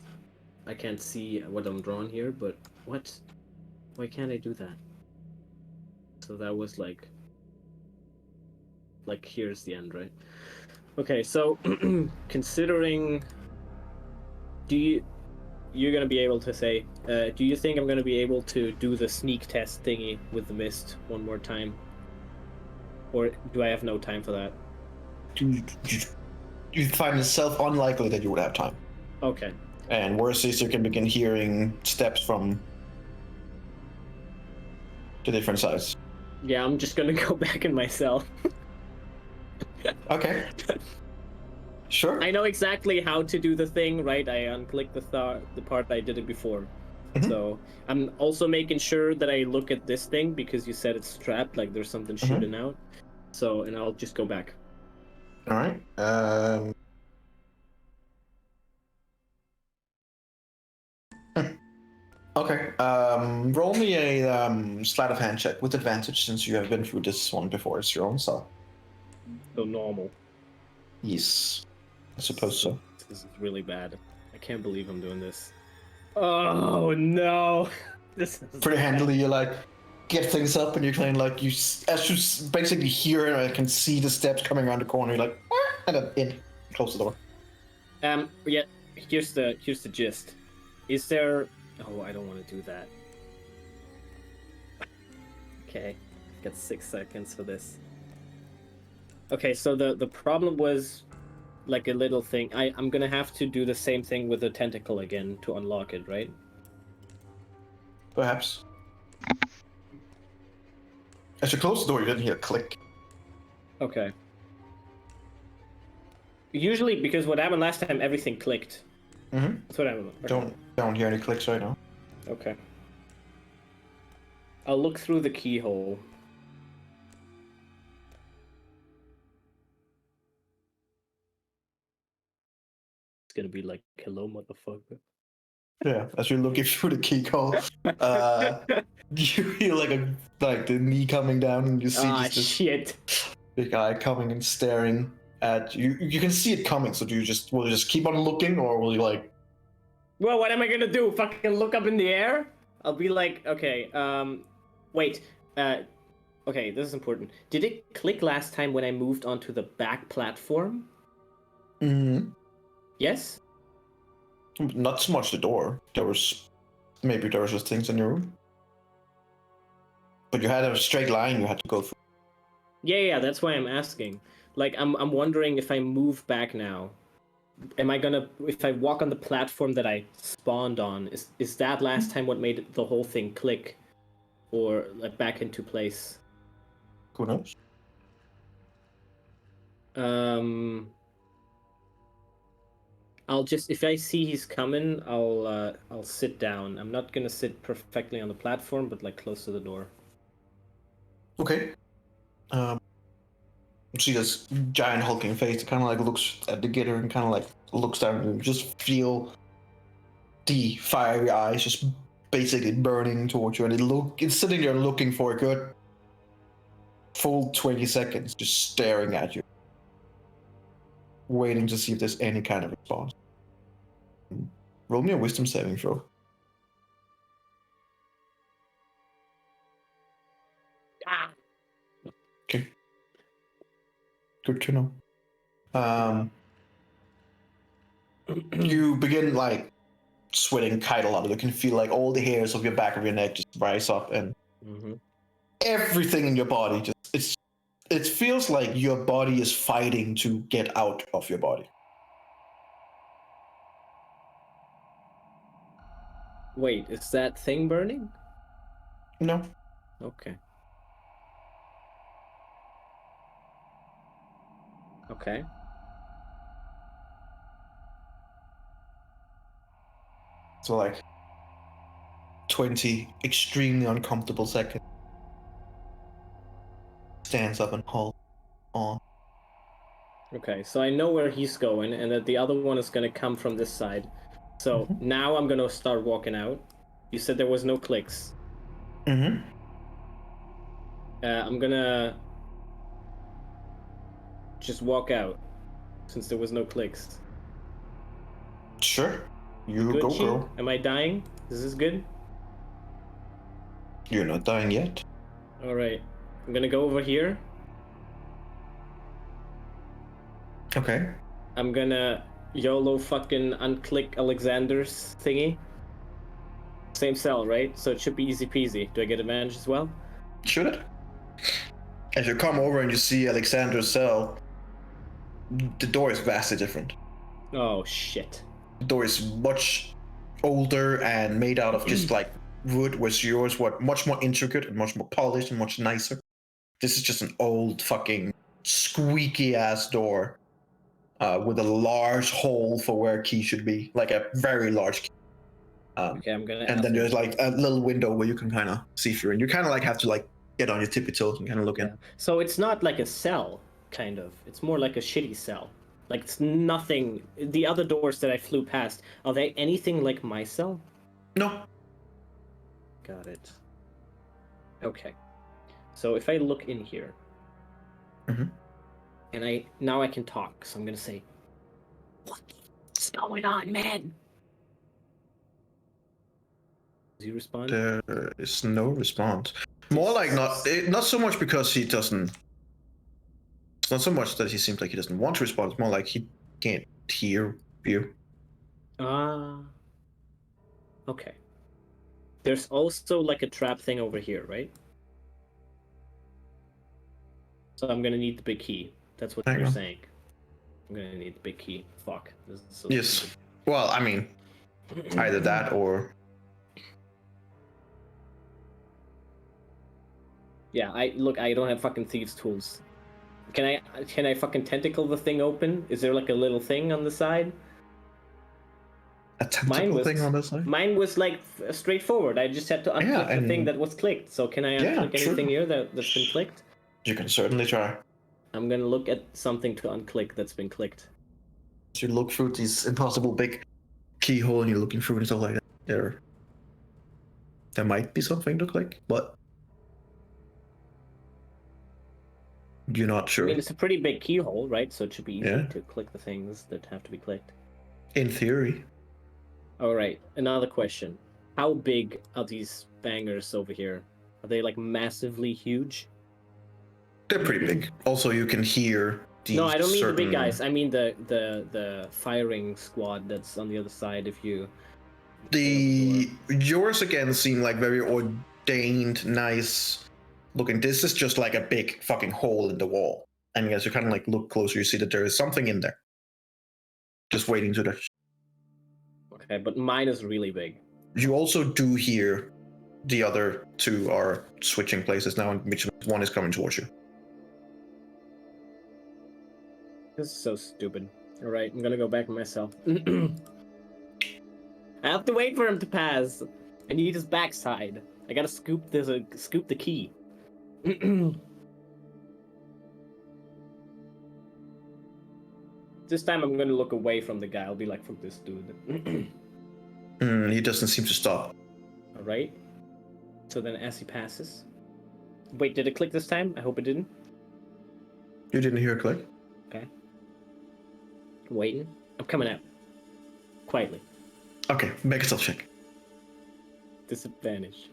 I can't see what I'm drawing here, but what? Why can't I do that? So that was like here's the end, right? Okay, so considering, you're gonna be able to say, do you think I'm gonna be able to do the sneak test thingy with the mist one more time? Or do I have no time for that? You find itself unlikely that you would have time. Okay. And worse is you can begin hearing steps from the different sides. Yeah, I'm just gonna go back in my cell. Okay. Sure. I know exactly how to do the thing, right? I unclick the part I did it before. Mhm. So I'm also making sure that I look at this thing because you said it's trapped, like there's something shooting out. So, and I'll just go back. All right. Okay. Roll me a sleight of hand check with advantage since you have been through this one before. It's your own cell. So normal. Yes. I suppose so. This is really bad. I can't believe I'm doing this. Oh no! This is Pretty handily, you like get things up, and you're kind of like as you basically hear it, I can see the steps coming around the corner. You're like, and then in, close the door. Yeah. Here's the gist. Is there? Oh, I don't want to do that. Okay, got 6 seconds for this. Okay, so the problem was like a little thing. I'm gonna have to do the same thing with the tentacle again to unlock it, right? Perhaps. As you close the door, you didn't hear a click. Okay. Usually, because what happened last time, everything clicked. Mm-hmm. That's what I remember. Don't hear any clicks right now. Okay. I'll look through the keyhole. It's gonna be like, hello, motherfucker. Yeah, as you're looking through the keyhole, you feel like the knee coming down, and you see this big guy coming and staring at you. You can see it coming, so will you just keep on looking, or will you like? Well, what am I gonna do? Fucking look up in the air? I'll be like, okay, wait, okay, this is important. Did it click last time when I moved onto the back platform? Mm-hmm. Yes? Not so much the door. There was just things in your room. But you had a straight line you had to go through. Yeah, that's why I'm asking. Like, I'm wondering if I move back now, am I gonna, if I walk on the platform that I spawned on, is that last time what made the whole thing click, or like back into place? Who knows? I'll just, if I see he's coming, I'll sit down. I'm not gonna sit perfectly on the platform, but like close to the door. Okay. You see this giant hulking face that kind of like looks at the Gitter and kind of like looks down and just feel the fiery eyes just basically burning towards you, and it's sitting there looking for a good full 20 seconds, just staring at you, waiting to see if there's any kind of response. Roll me a wisdom saving throw. Okay. Good to know. You begin like sweating quite a lot. You can feel like all the hairs of your back of your neck just rise up, and everything in your body just it feels like your body is fighting to get out of your body. Wait, is that thing burning? No. Okay. Okay. So like 20 extremely uncomfortable seconds. Stands up and holds on. Okay, so I know where he's going, and that the other one is gonna come from this side. So now I'm gonna start walking out. You said there was no clicks. Mm-hmm. I'm gonna just walk out, since there was no clicks. Sure. You Good, go, Chi? girl. Am I dying? Is this good? You're not dying yet. Alright. I'm gonna go over here. Okay. I'm gonna YOLO fucking unclick Alexander's thingy. Same cell, right? So it should be easy peasy. Do I get advantage as well? Should it? As you come over and you see Alexander's cell, the door is vastly different. Oh, shit. The door is much older and made out of just like wood, whereas yours was much more intricate and much more polished and much nicer. This is just an old fucking squeaky ass door with a large hole for where a key should be, like a very large key. Okay, I'm gonna. And then there's like a little window where you can kind of see through, and you kind of like have to like get on your tippy toes and kind of look in. So it's not like a cell, kind of. It's more like a shitty cell. Like it's nothing. The other doors that I flew past, are they anything like my cell? No. Got it. Okay. So if I look in here, and I can talk, so I'm gonna say, "What's going on, man?" Does he respond? There is no response. More like not so much because he doesn't. It's not so much that he seems like he doesn't want to respond. It's more like he can't hear you. Okay. There's also like a trap thing over here, right? So I'm gonna need the big key. That's what you're saying. I'm gonna need the big key. Fuck. This is so yes. stupid. Well, I mean, either that or. Yeah, I don't have fucking thieves' tools. Can I fucking tentacle the thing open? Is there like a little thing on the side? A tentacle thing on the side? Mine was like straightforward. I just had to unclick the thing that was clicked. So can I unclick anything here that's been clicked? You can certainly try. I'm gonna look at something to unclick that's been clicked. You look through these impossible big keyhole and you're looking through and stuff like that. There might be something to click, but you're not sure. I mean, it's a pretty big keyhole, right? So it should be easy to click the things that have to be clicked. In theory. All right, another question. How big are these bangers over here? Are they like massively huge? They're pretty big. Also, you can hear the No, I don't mean the big guys. I mean the firing squad that's on the other side. If you yours again seem like very ordained, nice looking. This is just like a big fucking hole in the wall. And as you kind of like look closer, you see that there is something in there. just waiting to the. Okay, but mine is really big. You also do hear the other two are switching places now, and which one is coming towards you. This is so stupid. Alright, I'm gonna go back myself. I have to wait for him to pass. I need his backside. I gotta scoop the key. This time I'm gonna look away from the guy. I'll be like, from this dude. He doesn't seem to stop. Alright. So then as he passes... Wait, did it click this time? I hope it didn't. You didn't hear a click? Okay. I'm waiting. I'm coming out. Quietly. Okay, make a stealth check. Disadvantage.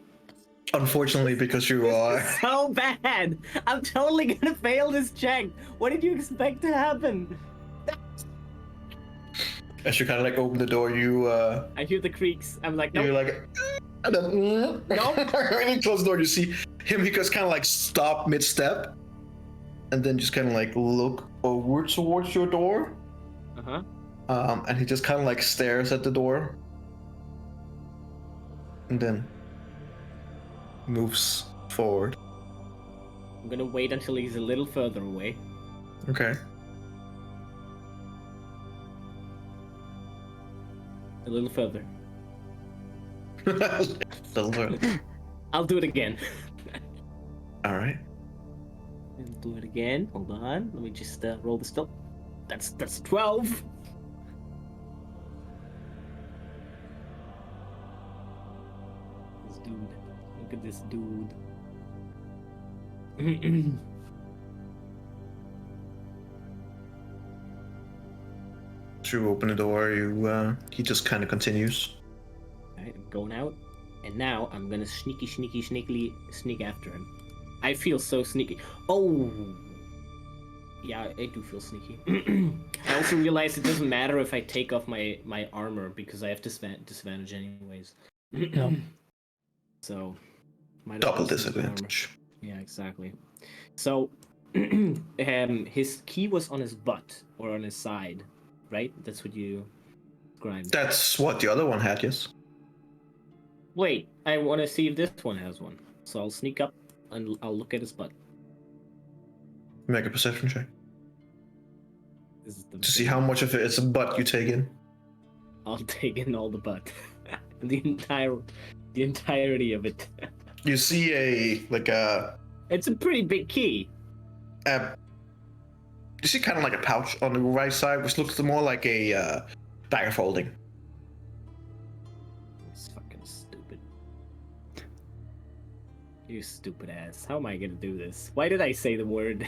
Unfortunately, because you are... This is so bad! I'm totally gonna fail this check! What did you expect to happen? As you kind of like open the door, you I hear the creaks. I'm like, nope. you're like, and then when you close the door, you see him. He just kind of like stop mid-step, and then just kind of like look over towards your door. And he just kind of like stares at the door, and then moves forward. I'm gonna wait until he's a little further away. Okay. A little further. Little further. I'll do it again. All right. I'll do it again. Hold on. Let me just roll the stuff. That's 12. This dude. Look at this dude. You open the door. He just kind of continues. Alright, I'm going out. And now I'm gonna sneakily sneak after him. I feel so sneaky. Oh! Yeah, I do feel sneaky. I also realize it doesn't matter if I take off my armor because I have disadvantage anyways. Yeah. So... Double disadvantage. Yeah, exactly. So, his key was on his butt or on his side, right? That's what you described. That's what the other one had, yes. Wait, I want to see if this one has one. So I'll sneak up and I'll look at his butt. Make a perception check. This is the To see how much of it's a butt you take in. I'll take in all the butt, the entirety of it. You see It's a pretty big key. you see kind of like a pouch on the right side, which looks more like a bag of holding. It's fucking stupid. You stupid ass. How am I gonna do this? Why did I say the word?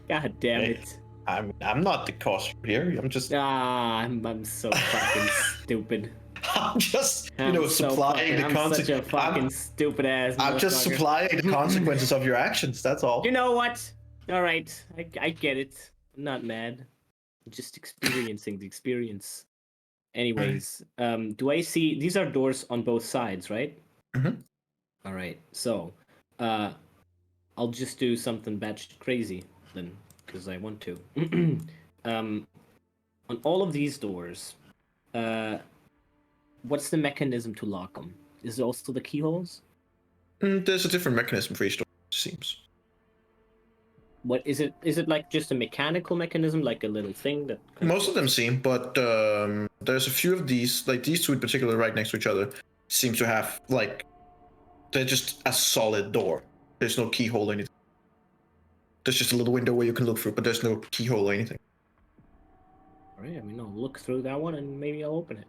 God damn Hey. it. I'm not the cause here. I'm just I'm so fucking stupid. I'm just I'm supplying the I'm such a consequences. fucking stupid ass. I'm just motherfucker. supplying the consequences of your actions. That's all. You know what? All right, I get it. I'm not mad. I'm just experiencing the experience. Anyways, do I see these are doors on both sides, right? Mhm. All right, so I'll just do something batshit crazy then, because I want to. On all of these doors, what's the mechanism to lock them? Is it also the keyholes? There's a different mechanism for each door, it seems. What is it? Is it like just a mechanical mechanism, like a little thing that? Most of them seem, but there's a few of these, like these two in particular, right next to each other, seem to have like they're just a solid door. There's no keyhole or anything. There's just a little window where you can look through, but there's no keyhole or anything. All right, I mean, I'll look through that one and maybe I'll open it.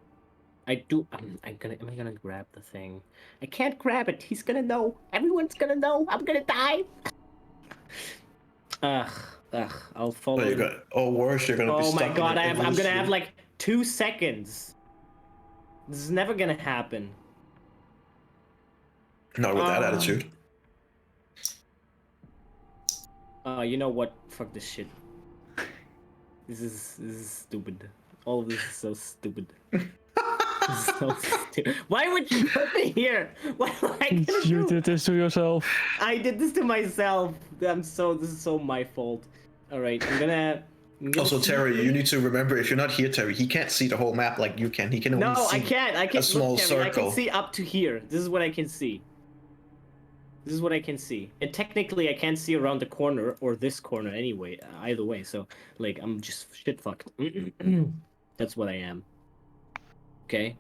I do. Am I gonna grab the thing? I can't grab it. He's gonna know. Everyone's gonna know. I'm gonna die. Ugh. I'll follow. Or worse, you're gonna be Oh stuck. my god! in I'm gonna have illusion. like 2 seconds. This is never gonna happen. Not with that attitude. You know what? Fuck this shit. This is stupid. All of this is so stupid. This is so stupid. Why would you put me here? What am I gonna You do? did this to yourself. I did this to myself. This is so my fault. All right, I'm I'm gonna Also, see Terry, him. you need to remember, if you're not here, Terry, he can't see the whole map like you can. He can only No, see I can't. I can a small look, Terry, I circle. can see up to here. This is what I can see. This is what I can see. And technically, I can't see around the corner or this corner anyway. Either way, so like I'm just shit fucked. That's what I am. Okay.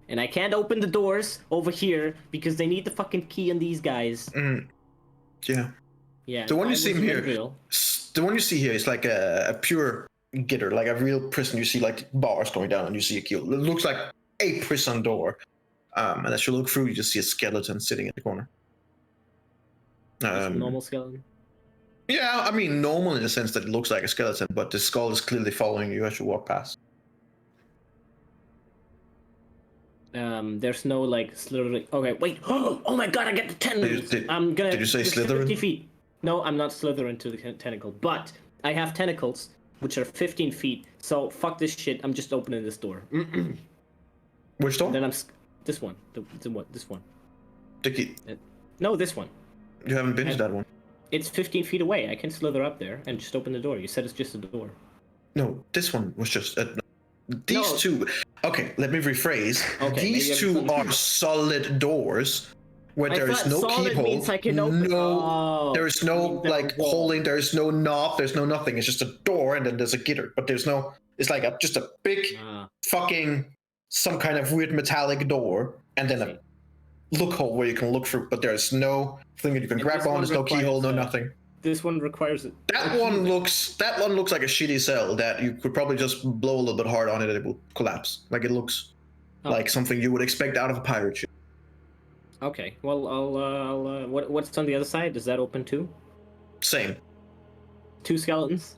And I can't open the doors over here because they need the fucking key on these guys. Yeah. Yeah. The one I you see was here, real. the one you see here is like a pure getter, like a real prison. You see like bars going down, and you see a key. It looks like a prison door. And as you look through, you just see a skeleton sitting in the corner. Just a normal skeleton. Yeah, I mean normal in the sense that it looks like a skeleton, but the skull is clearly following you as you walk past. There's no like slithering. Okay, wait. Oh my god, I get the tentacles. I'm gonna. Did you say just Slytherin? 50 feet. No, I'm not slithering to the tentacle, but I have tentacles which are 15 feet. So fuck this shit. I'm just opening this door. Which door? Then this one. This one. The key. No, this one. You haven't been to that one. It's 15 feet away. I can slither up there and just open the door. You said it's just a door. No, this one was just these No. two. Okay, let me rephrase. Okay, These maybe two I'm are confused. solid doors where I there is thought no solid keyhole, means I can open- no, Oh, there is I no mean, they're like wall. holding, there is no knob, there's no nothing. It's just a door, and then there's a gitter, but there's no. It's like just a big Ah, fucking some kind of weird metallic door, and then a loophole where you can look through, but there's no thing that you can And grab this on. one There's no keyhole, no requires, nothing. this one requires it. That one looks like a shitty cell that you could probably just blow a little bit hard on it and it will collapse. Like it looks Oh. like something you would expect out of a pirate ship. Okay, well, I'll what's on the other side? Does that open too? Same. 2 skeletons?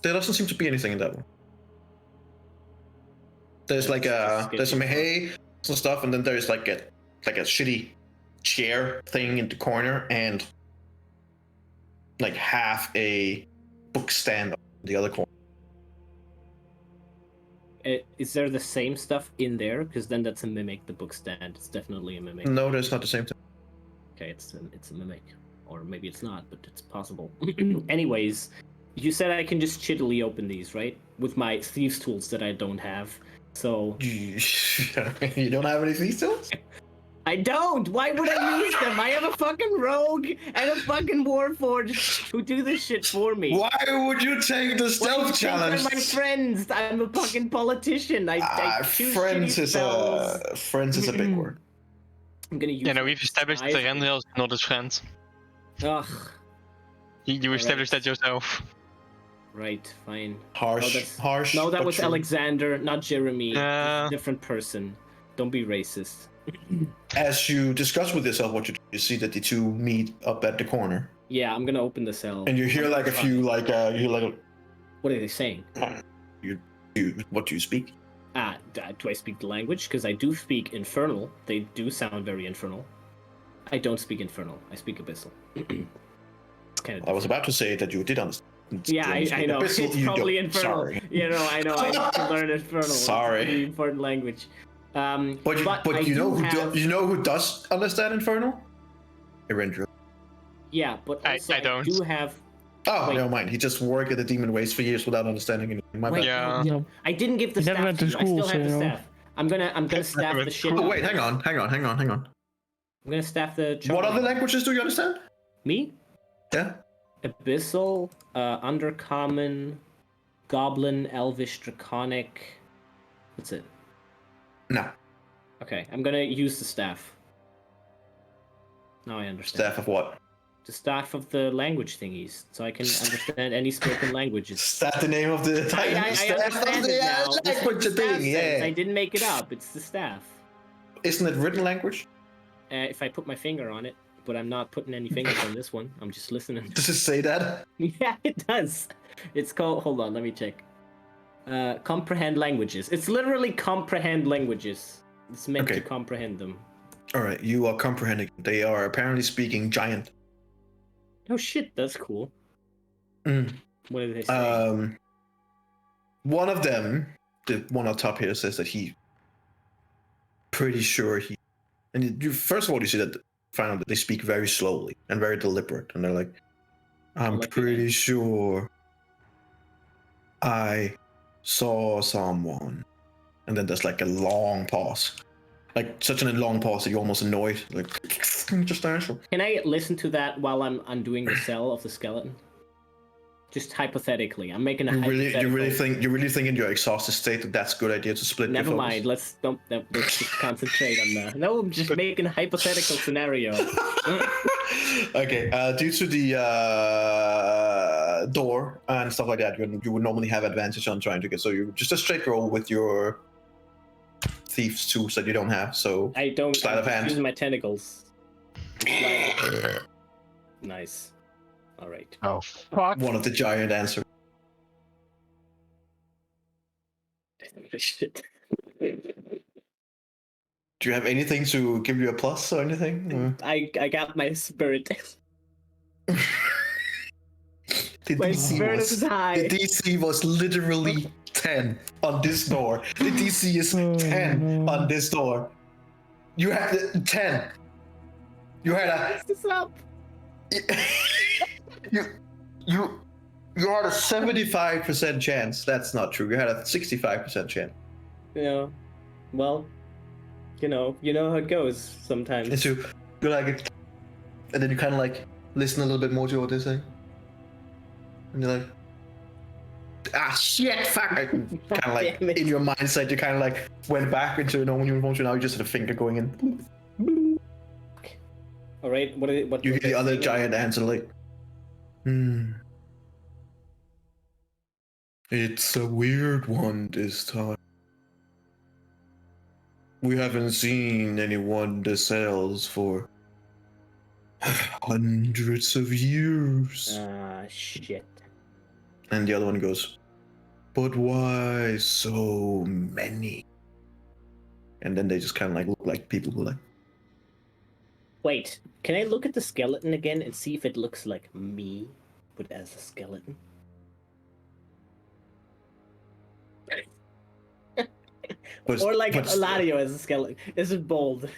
There doesn't seem to be anything in that one. There's like there's some hay, some stuff, and then there's like a shitty chair thing in the corner and like half a book stand on the other corner. Is there the same stuff in there? Because then that's a mimic, the book stand. It's definitely a mimic. No, that's not the same thing. Okay, it's a mimic. Or maybe it's not, but it's possible. Anyways, you said I can just shittily open these, right? With my thieves tools that I don't have. So... You don't have any thieves tools? I don't! Why would I use them? I have a fucking rogue and a fucking warforged who do this shit for me. Why would you take the Why do you stealth think challenge? they're my friends. I'm a fucking politician. I choose Friends shitty is spells. friends is a big word. I'm gonna use. Yeah, no, we've established that Randall is not his friend. Ugh. You established that yourself. Right. Fine. Harsh, that's- harsh. No, that but was true. Alexander, not Jeremy. Yeah. Different person. Don't be racist. As you discuss with yourself what you see that the two meet up at the corner, Yeah, I'm gonna open the cell. and you hear like a few like you hear like What are they saying? what do you speak? Do I speak the language? Because I do speak Infernal. They do sound very infernal. I don't speak Infernal. I speak Abyssal. It's kind of. I was about to say that you did understand. Yeah, I know. Abyssal, It's you probably don't. Infernal. Sorry. You know, I know. I need to learn Infernal. Sorry. It's a pretty important language. But I you know do who have... you know who does understand Infernal? Erendril. Yeah, but also I don't. do have. Oh, Wait. never mind. He just worked at the demon ways for years without understanding anything. My Wait, bad. Yeah. Yeah. I didn't give the You never staff. went to you. school, I still so have the you know. staff. I'm gonna staff went the to shit. Oh out wait, of hang it. on. I'm gonna staff the. What other charm. languages do you understand? Me? Yeah. Abyssal, Undercommon, Goblin, Elvish, Draconic. That's it. No. Okay, I'm gonna use the staff. Now I understand. Staff of what? The staff of the language thingies, so I can understand any spoken languages. Is that the name of the I staff understand of it the now. That's what language the staff thing? says. Yeah. I didn't make it up. It's the staff. Isn't it written language? If I put my finger on it, but I'm not putting any fingers on this one. I'm just listening. Does it say that? Yeah, it does. It's called. Hold on, let me check. Comprehend languages. It's literally comprehend languages. It's meant to Okay. comprehend them. All right, you are comprehending. They are apparently speaking giant. Oh shit, that's cool. Mm. What did they say? One of them, the one on top here, says that he pretty sure he. And you, first of all, you see that find out that they speak very slowly and very deliberate, and they're like, "I'm like pretty sure I saw someone. And then there's like a long pause. Like such a long pause that you're almost annoyed. Like, just answer. Can I listen to that while I'm undoing the cell of the skeleton? Just hypothetically, I'm making a hypothetical. You really think in your exhausted state that that's a good idea to split? Never your mind. Let's just concentrate on that. No, I'm just making a hypothetical scenario. Okay. Due to the door and stuff like that, you would normally have advantage on trying to get. So you just a straight roll with your thieves tools that you don't have. So I don't. sleight of hand. Using my tentacles. Nice. All right. Oh fuck! One of the giant answers. Shit. Do you have anything to give you a plus or anything? I got my spirit. The My spirit is high. The DC was literally 10 on this door. The DC is 10 on this door. You had 10. You had a. Fix this up. You had a 75% chance. That's not true. You had a 65% chance. Yeah. Well, you know how it goes sometimes. And so you're like, and then you kind of like listen a little bit more to what they say, and you're like, ah shit, fuck. Kind of like Damn it. in your mindset, you kind of like went back into a normal uniform. So now you just had a finger going in. All right. What? You hear the other giant answer like, It's a weird one this time. We haven't seen anyone that sells for hundreds of years. Ah, shit. And the other one goes, but why so many? And then they just kind of like look like people who like. Wait, can I look at the skeleton again and see if it looks like me, but as a skeleton? Or like Eladio as a skeleton. Is it bold?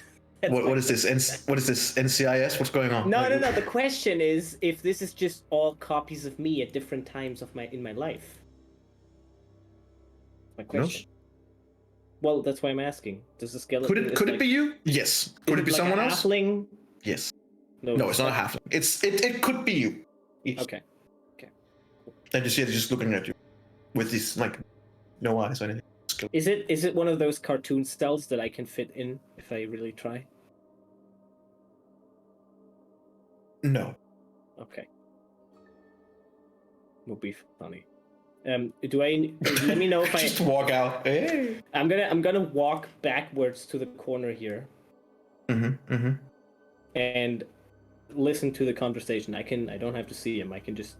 What is this? What is this? NCIS? What's going on? No. The question is if this is just all copies of me at different times of in my life. My question. Well, that's why I'm asking. Does the skeleton? Could it be you? Yes. Could it be like someone a else? Halfling? Yes. No, it's not a halfling. It could be you. Yes. Okay. And you see it just looking at you with these like no eyes or anything. Is it one of those cartoon cells that I can fit in if I really try? No. Okay. Would be funny. Do I let me know if I just walk out? Hey. I'm gonna walk backwards to the corner here. And listen to the conversation. I don't have to see him. I just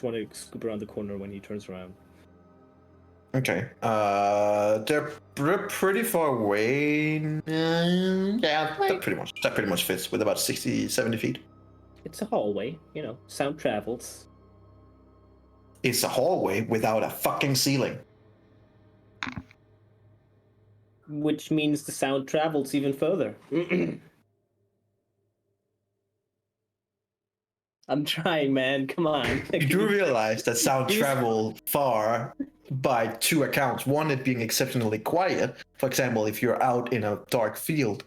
want to scoop around the corner when he turns around. Okay. They're pretty far away. Yeah, that pretty much fits with about 60, 70 feet. It's a hallway, sound travels. It's a hallway without a fucking ceiling. Which means the sound travels even further. I'm trying, man. Come on. You do realize that sound travel far by two accounts. One, it being exceptionally quiet. For example, if you're out in a dark field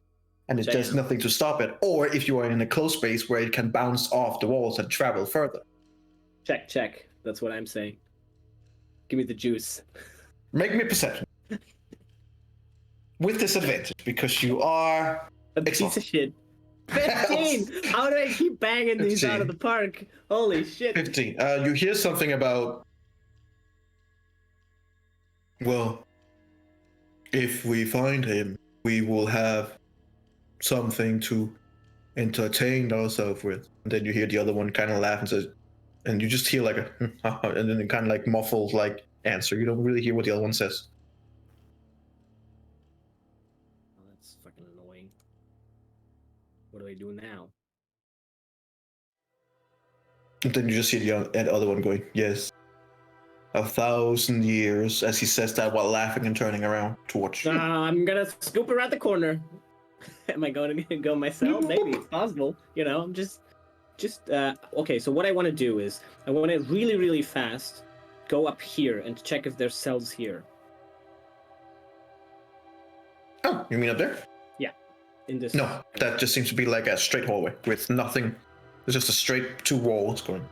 and there's nothing to stop it, or if you are in a closed space where it can bounce off the walls and travel further. Check. That's what I'm saying. Give me the juice. Make me perception. With disadvantage, because you are a piece of shit. 15! How do I keep banging 15. These out of the park? Holy shit. 15. You hear something about... Well, if we find him, we will have something to entertain ourselves with. And then you hear the other one kind of laugh and says... And you just hear like a... and then it kind of like muffled like answer. You don't really hear what the other one says. What do I do now? And then you just see the other one going, yes. 1,000 years, as he says that while laughing and turning around towards you. I'm gonna scoop around the corner. Am I going to go myself? Maybe it's possible. I'm just okay, so what I want to do is I want to really, really fast go up here and check if there's cells here. Oh, you mean up there? In this. No, that just seems to be like a straight hallway with nothing. It's just a straight two walls going.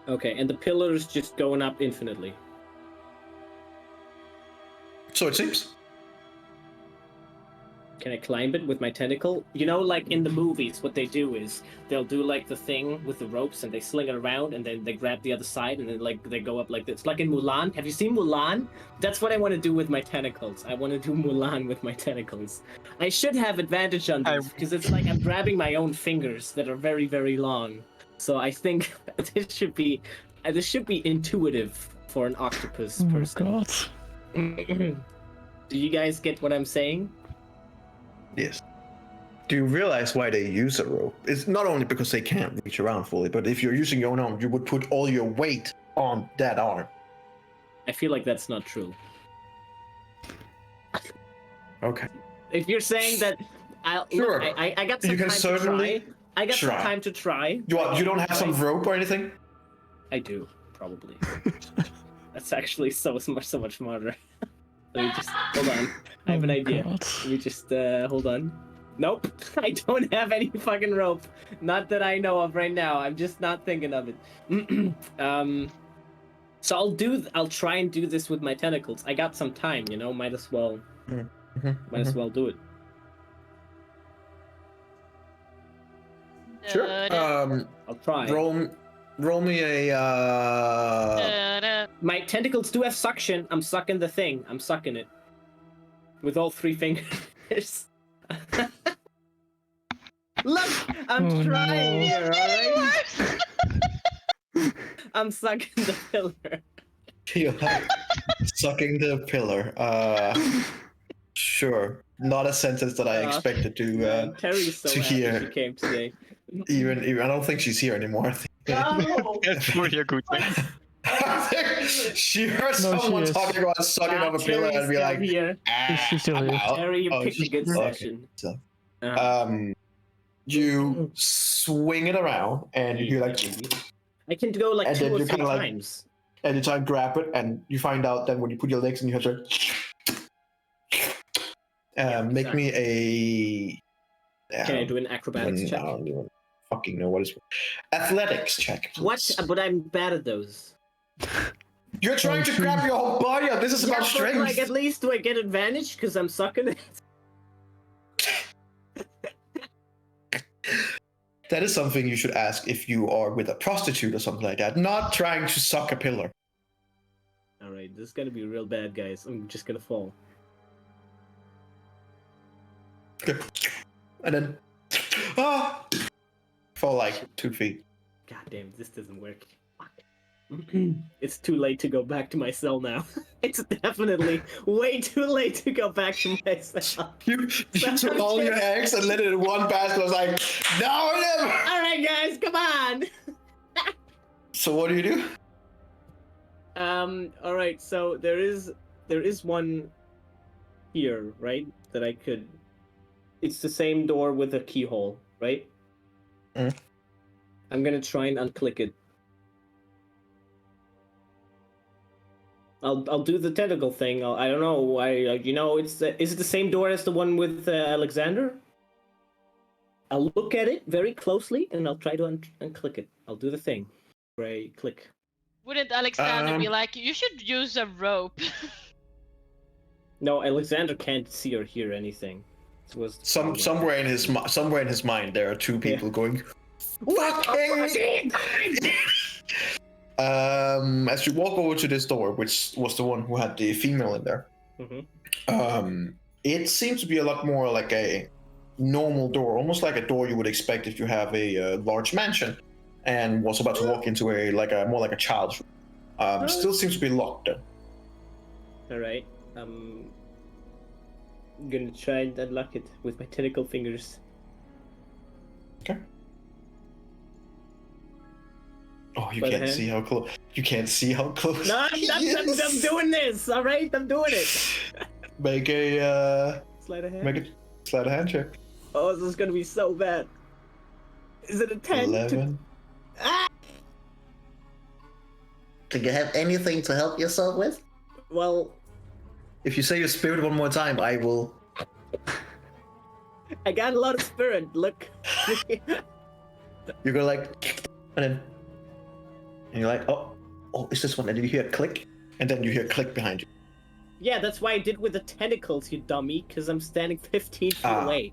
Okay, and the pillars just going up infinitely. So it seems. Can I climb it with my tentacle? You know, like in the movies, what they do is they'll do like the thing with the ropes and they sling it around and then they grab the other side and then like they go up like this. Like in Mulan. Have you seen Mulan? That's what I want to do with my tentacles. I want to do Mulan with my tentacles. I should have advantage on this because it's like I'm grabbing my own fingers that are very, very long. So I think this should be intuitive for an octopus person. Oh god. Do you guys get what I'm saying? Yes. Do you realize why they use a rope? It's not only because they can't reach around fully, but if you're using your own arm, you would put all your weight on that arm. I feel like that's not true. Okay. If you're saying that, Sure. look, I got some You can time certainly to try. I got some try. time to try. You don't have some rope or anything? I do, probably. That's actually so much smarter. Let me just hold on. I have an idea. God. Let me just hold on. Nope, I don't have any fucking rope. Not that I know of right now. I'm just not thinking of it. So I'll try and do this with my tentacles. I got some time, you know. Might as well do it. Sure. I'll try. Roll me a. My tentacles do have suction. I'm sucking the thing. I'm sucking it. With all three fingers. Look! I'm trying here, alright? I'm sucking the pillar. You're sucking the pillar. Sure. Not a sentence that I expected to Terry's so to happy hear. she came today. Even I don't think she's here anymore. I think. No! That's really a good thing. She heard No, she someone is. talking about sucking up a pillar and be like, here. She's still I'm here. out. Terry, you Oh, picked a good okay. session. So, Uh, you swing it around and you like, I can go like and 2 then or you 3 kinda like- times. and you try and grab it, and you find out that when you put your legs in, you have to make me a. Can I do an acrobatics I check? don't even fucking know what is athletics check. What? please. But I'm bad at those. You're trying to grab your whole body up. This is about But strength. like, at least do I get advantage because I'm sucking it? That is something you should ask if you are with a prostitute or something like that. Not trying to suck a pillar. All right, this is gonna be real bad, guys. I'm just gonna fall. And then fall like 2 feet. God damn, this doesn't work. Fuck. It's too late to go back to my cell now. It's definitely way too late to go back to my cell. You took all your eggs and let it in one basket. I was like, no, never. All right, guys, come on. So what do you do? All right. So there is one here, right? That I could. It's the same door with a keyhole, right? Mm. I'm gonna try and unclick it. I'll do the tentacle thing. I don't know. Is it the same door as the one with Alexander? I'll look at it very closely and I'll try to unclick it. I'll do the thing. Right, click. Wouldn't Alexander be like, you should use a rope? No, Alexander can't see or hear anything. This was the problem. Somewhere in his mind there are two people going. Fucking. As you walk over to this door, which was the one who had the female in there, it seems to be a lot more like a normal door, almost like a door you would expect if you have a large mansion and was about to walk into more like a child's room. Still seems to be locked though. All right. I'm gonna try and unlock it with my tentacle fingers. Okay. Oh, you By the can't hand? see how close. You can't see how close. No, I'm doing this. All right, I'm doing it. Make a Sleight of hand. make a sleight of hand check. Oh, this is gonna be so bad. Is it a 10? 11. Ah! Do you have anything to help yourself with? Well, If you say your spirit one more time, I will. I got a lot of spirit. Look. You go like, and you're like, oh, it's this one. And then you hear a click, and then you hear a click behind you. Yeah, that's why I did with the tentacles, you dummy. Because I'm standing 15 feet away,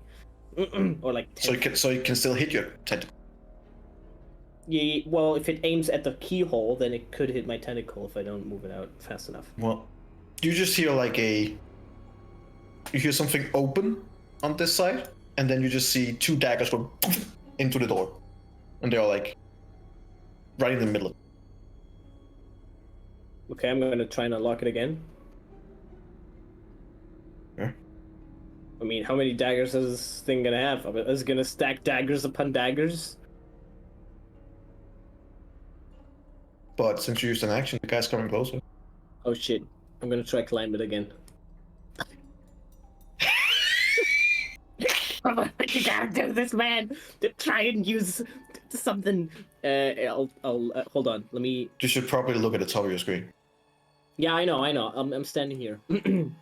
or like 10. So you can still hit your tentacle. Yeah, well, if it aims at the keyhole, then it could hit my tentacle if I don't move it out fast enough. Well, you just hear you hear something open on this side, and then you just see 2 daggers go into the door, and they're like right in the middle. Okay, I'm gonna try and unlock it again. Yeah. I mean, how many daggers is this thing gonna have? Is it gonna stack daggers upon daggers? But since you used an action, the guy's coming closer. Oh shit! I'm gonna try climb it again. You gotta do this, man. Try and use something. I'll hold on. Let me. You should probably look at the top of your screen. Yeah, I know. I'm standing here,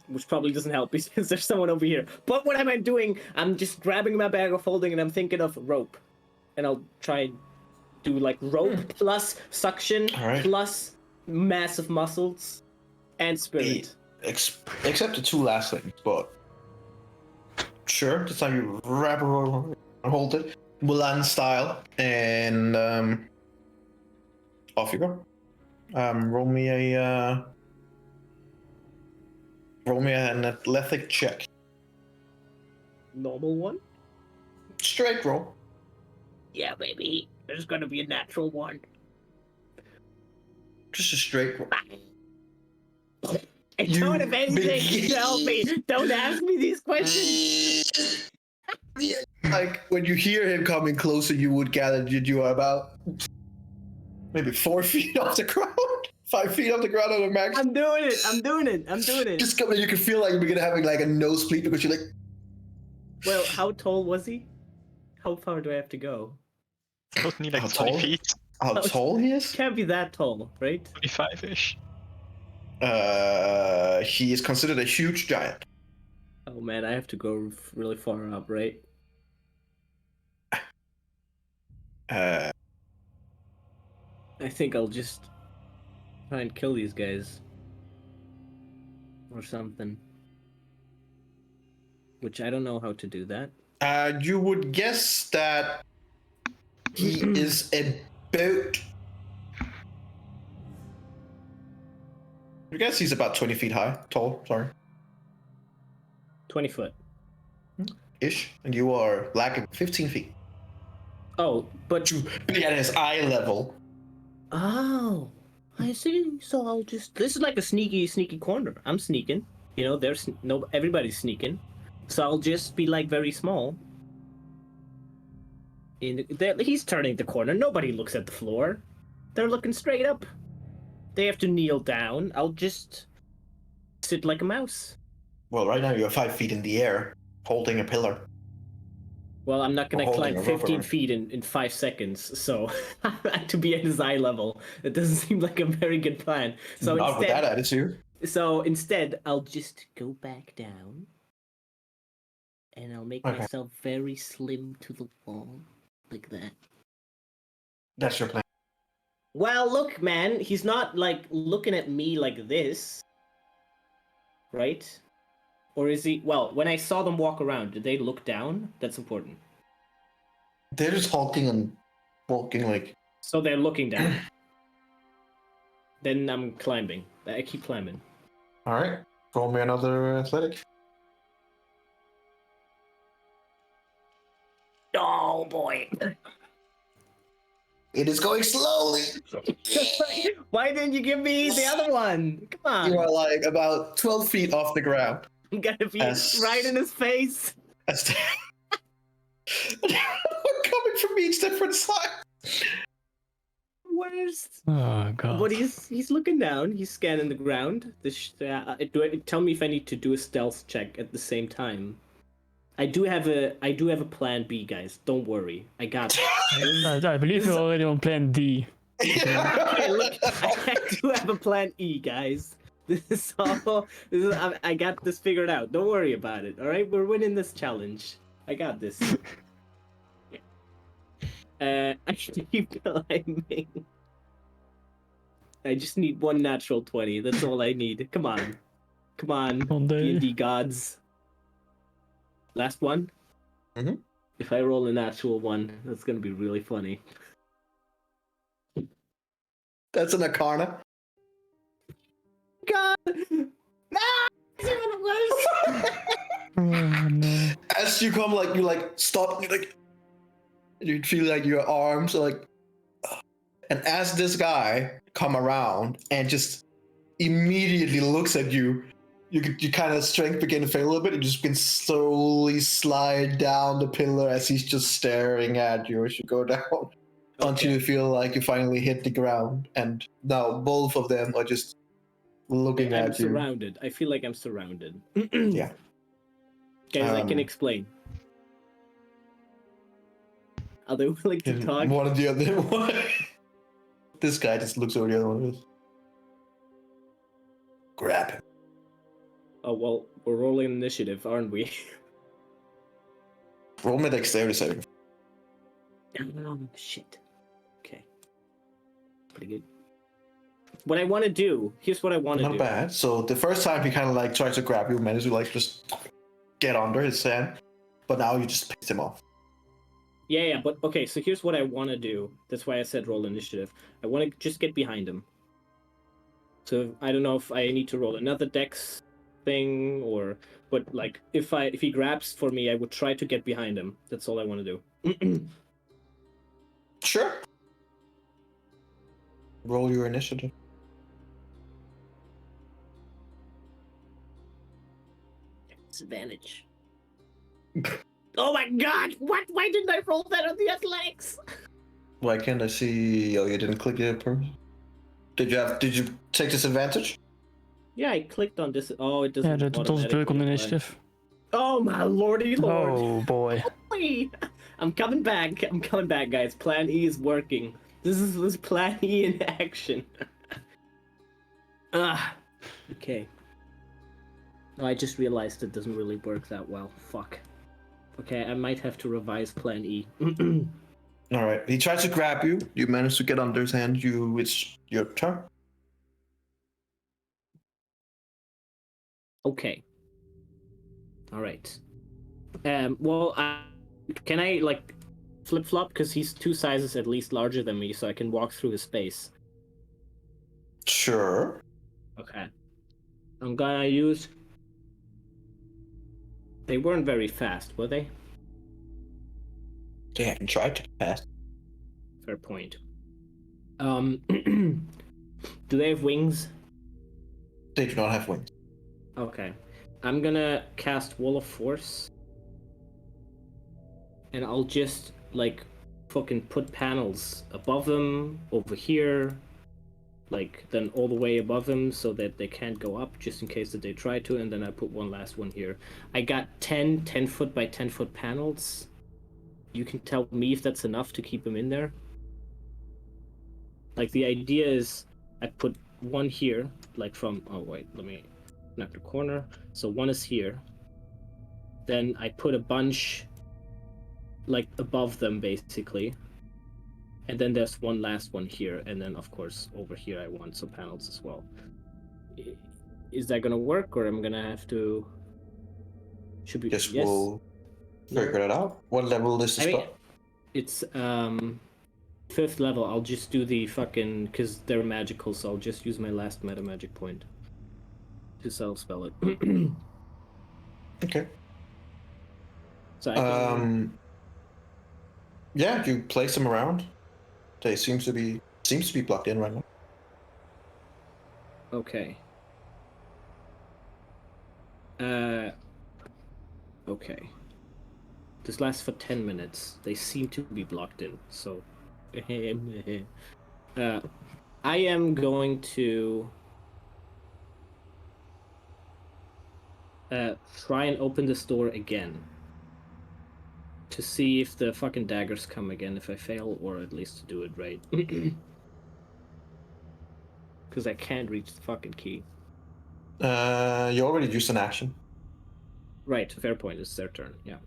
which probably doesn't help because there's someone over here. But what am I doing? I'm just grabbing my bag of holding and I'm thinking of rope, and I'll try and do like rope plus suction plus massive muscles and spirit. Except the 2 last things, but sure. This time you wrap it around and hold it, Mulan style, and off you go. Roll me an athletic check. Normal one? Straight roll. Yeah, baby. There's gonna be a natural one. Just a straight roll. I don't have anything to help me. Don't ask me these questions. Like when you hear him coming closer, you would gather that you are about maybe 4 feet off the ground, 5 feet off the ground on the max. I'm doing it. Just coming, you can feel like you're gonna have like a nosebleed because you're like. Well, how tall was he? How far do I have to go? Don't need like How 20 tall? feet, How tall he is? Can't be that tall, right? 25-ish. He is considered a huge giant. Oh man, I have to go really far up, right? Uh, I think I'll just try and kill these guys. Or something. Which I don't know how to do that. you would guess that he is about. You guess he's about 20 feet tall, sorry. 20 foot. Ish. And you are lacking 15 feet. Oh, but... To be at his eye level. Oh, I see. So I'll just... This is like a sneaky corner. I'm sneaking. You know, everybody's sneaking. So I'll just be like very small. He's turning the corner. Nobody looks at the floor. They're looking straight up. They have to kneel down. I'll just sit like a mouse. Well, right now you're 5 feet in the air, holding a pillar. Well, I'm not gonna Or climb holding a 15 rubber. feet in 5 seconds, so to be at his eye level, it doesn't seem like a very good plan. So Not with that attitude. instead, I'll just go back down, and I'll make myself very slim to the wall, like that. That's your plan. Well, look, man, he's not like looking at me like this, right? Or is he? Well, when I saw them walk around, did they look down? That's important. They're just hulking and walking like. So they're looking down. Then I'm climbing. I keep climbing. All right. Roll me another athletic. Oh boy! It is going slowly. Why didn't you give me the other one? Come on! You are like about 12 feet off the ground. I'm gonna be right in his face. Coming from each different side. Worst. Oh god. But he's looking down. He's scanning the ground. Tell me if I need to do a stealth check at the same time. I do have a plan B, guys. Don't worry. I got it. I believe you're already on plan D. Okay, look, I do have a plan E, guys. This is all. I got this figured out. Don't worry about it. All right, we're winning this challenge. I got this. I keep climbing. I just need one natural 20. That's all I need. Come on, On day. D&D gods. Last one. Mhm. If I roll a natural one, that's gonna be really funny. That's an Arcana. God! No! It's even worse! Oh no. As you come, like you like stop, and you feel like your arms are like, and as this guy come around and just immediately looks at you, you kind of strength begin to fail a little bit. You just can slowly slide down the pillar as he's just staring at you as you go down. Until you feel like you finally hit the ground, and now both of them are just looking I'm at you. surrounded. I feel like I'm surrounded. Yeah. Guys, I can explain. Are they willing to talk? One of the other one. This guy just looks over the other one. Grab him. Oh, well, we're rolling initiative, aren't we? Roll me dexterity saving. Oh, shit. Okay. Pretty good. What I want to do, here's what I want to do. Not bad. So the first time he kind of like tries to grab you, managed to like just get under his hand, but now you just picked him off. Yeah, but okay, so here's what I want to do. That's why I said roll initiative. I want to just get behind him. So I don't know if I need to roll another dex thing or, but like if he grabs for me, I would try to get behind him. That's all I want to do. Sure. Roll your initiative. Disadvantage. Oh my god! What? Why didn't I roll that on the athletics? Why can't I see? Oh, you didn't click it. Did you take disadvantage? Yeah, I clicked on this. Oh, it doesn't. Ja, dat was druk on the automatically apply. initiative. Oh my lordy lord! Oh boy. I'm coming back. I'm coming back, guys. Plan E is working. This is Plan E in action. Okay. Oh, I just realized it doesn't really work that well. Fuck. Okay, I might have to revise Plan E. All right. He tries to grab you. You manage to get under his hand. It's your turn. Okay. All right. Well, can I like flip flop because he's 2 sizes at least larger than me, so I can walk through his space. Sure. Okay. I'm gonna use. They weren't very fast, were they? They haven't tried to pass. Fair point. Do they have wings? They do not have wings. Okay. I'm gonna cast Wall of Force. And I'll just, like, fucking put panels above them, over here, like, then all the way above them so that they can't go up, just in case that they try to, and then I put one last one here. I got 10 10-foot by 10-foot panels. You can tell me if that's enough to keep them in there. Like, the idea is I put one here, like from, oh wait, let me knock the corner. So one is here. Then I put a bunch, like, above them, basically. And then there's one last one here, and then, of course, over here I want some panels as well. Is that gonna work, or I'm gonna have to... Should be... Guess yes. we'll figure it out. What level is the I mean, spell? it's 5th level. I'll just do the fucking, because they're magical, so I'll just use my last meta magic point to self-spell it. Okay. So I can... Yeah, you place them around. They seems to be plugged in right now. Okay. Okay. This lasts for 10 minutes. They seem to be blocked in, so... I am going to... try and open this door again. To see if the fucking daggers come again if I fail, or at least to do it right. Because I can't reach the fucking key. You already used an action. Right, fair point. It's their turn. Yeah.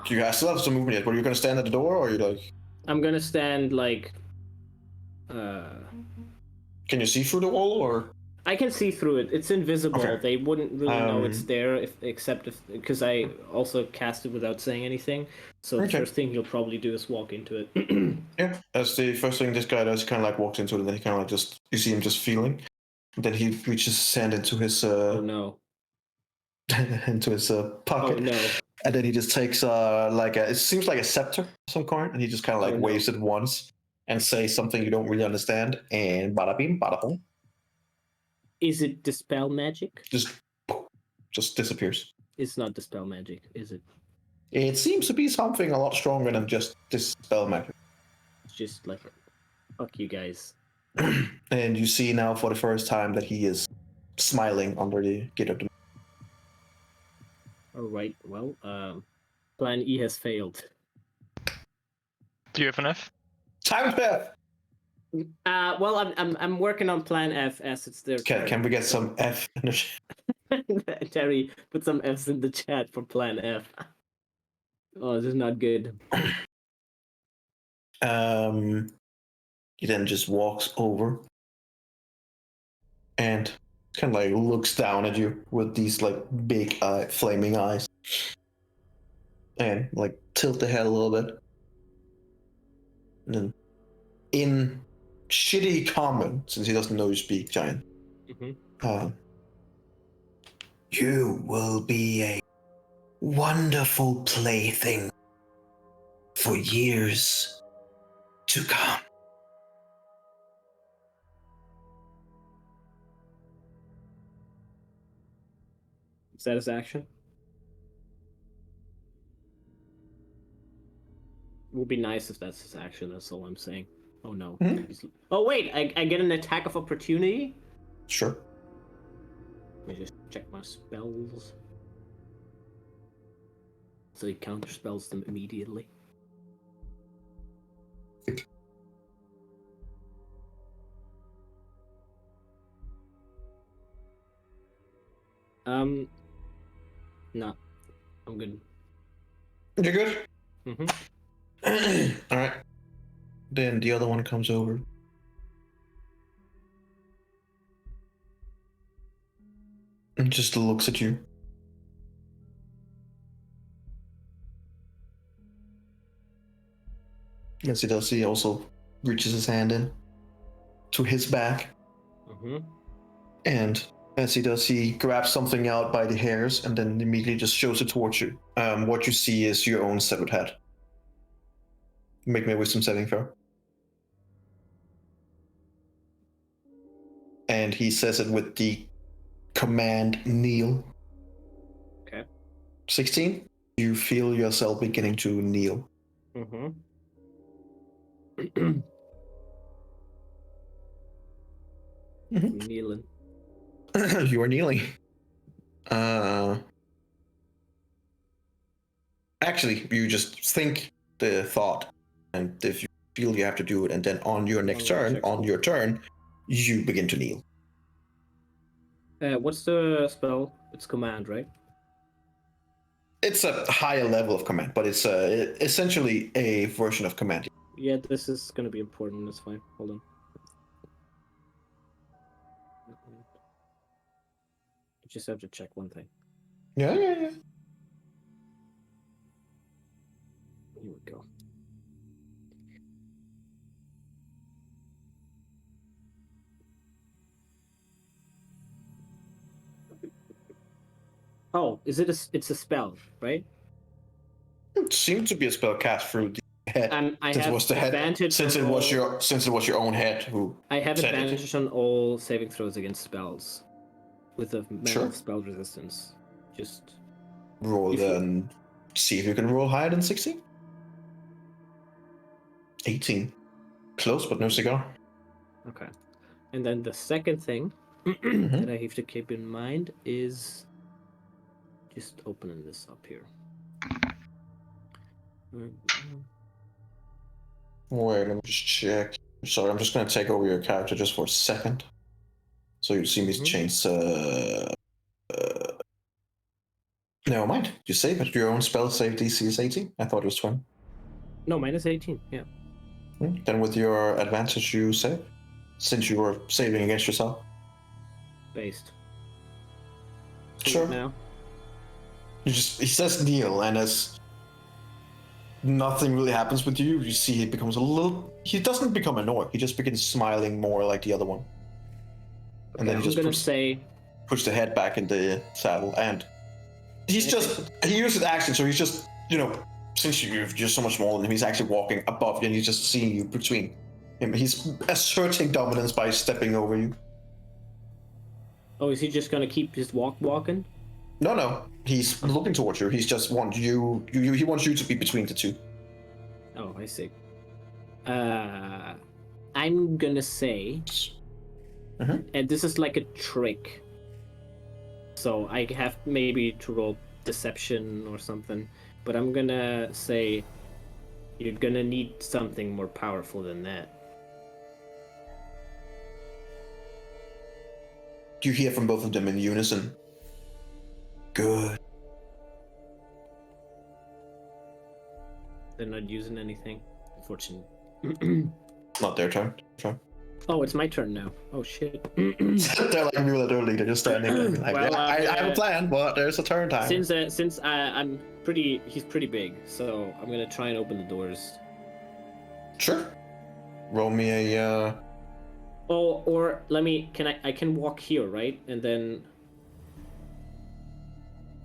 You guys still have some movement yet, but you're gonna stand at the door, or you like? I'm gonna stand like. Can you see through the wall, or? I can see through it. It's invisible. Okay. They wouldn't really know it's there except if because I also cast it without saying anything. So the first thing he'll probably do is walk into it. Yeah, that's the first thing this guy does. He kind of like walks into it, and then he kind of like just you see him just feeling. And then he reaches his hand into his Oh no. into his pocket. Oh no. And then he just takes it seems like a scepter of some kind, and he just kind of like waves it once and says something you don't really understand, and bada bing, bada boom. Is it dispel magic? Just disappears. It's not dispel magic, is it? It seems to be something a lot stronger than just dispel magic. It's just like, fuck you guys. And you see now for the first time that he is smiling under the gate of the. All right. Well, Plan E has failed. Do you have an F? Time F. Well, I'm working on Plan F as it's their. Can we get some F in the chat? Terry, put some Fs in the chat for Plan F. Oh, this is not good. He then just walks over and kind of like looks down at you with these like big flaming eyes, and like tilt the head a little bit, and then in shitty common, since he doesn't know you speak giant, you will be a wonderful plaything for years to come. Is that his action? It would be nice if that's his action, that's all I'm saying. Oh no. Oh wait, I get an attack of opportunity? Sure. Let me just check my spells. So he counterspells them immediately. No. I'm good. You're good? Mm-hmm. Alright. Then the other one comes over. And just looks at you. Yes, he does. He also reaches his hand in to his back. And as he does, he grabs something out by the hairs and then immediately just shows it towards you. What you see is your own severed head. Make me a wisdom saving throw. And he says it with the command kneel. Okay. 16. You feel yourself beginning to kneel. Kneeling. You are kneeling. Actually, you just think the thought, and if you feel you have to do it, and then on your next turn, you begin to kneel. What's the spell? It's command, right? It's a higher level of command, but it's essentially a version of command. Yeah, this is gonna be important. That's fine. Hold on. I just have to check one thing. Yeah. Here we go. Oh, is it it's a spell, right? It seems to be a spell cast through the head. I since have it was the head, advantage since it on was all- your own head who. I have said advantage on all saving throws against spells, with a metal Sure. spell resistance. Just Roll then. See if you can roll higher than 16. 18. Close, but no cigar. okay. And then the second thing that I have to keep in mind is just opening this up here. Wait, let me just check. Sorry, I'm just gonna take over your character just for a second. So you see me change. Never mind. You save it. Your own spell save DC is 18. I thought it was 20. No, minus 18. Yeah. Then with your advantage, you save. Since you were saving against yourself. Based. Sure. Now. He says kneel, and as nothing really happens with you, you see he becomes a little. He doesn't become annoyed. He just begins smiling more like the other one. And then he just puts the head back in the saddle, and he uses action, so he's just, since you're so much smaller than him, he's actually walking above you, and he's just seeing you between him. He's asserting dominance by stepping over you. Oh, is he just gonna keep his walking? No. He's looking towards you. He's just wants you. He wants you to be between the two. Oh, I see. I'm gonna say, and this is like a trick. So I have maybe to roll deception or something, but I'm gonna say you're gonna need something more powerful than that. You hear from both of them in unison. Good. They're not using anything, unfortunately. Not their turn. Oh, it's my turn now. Oh shit. They're like really early. They're just standing there. Like, Well, I have a plan, but there's a turn time. Since he's pretty big, so I'm gonna try and open the doors. Sure. Roll me a. Oh, or I can walk here, right? And then,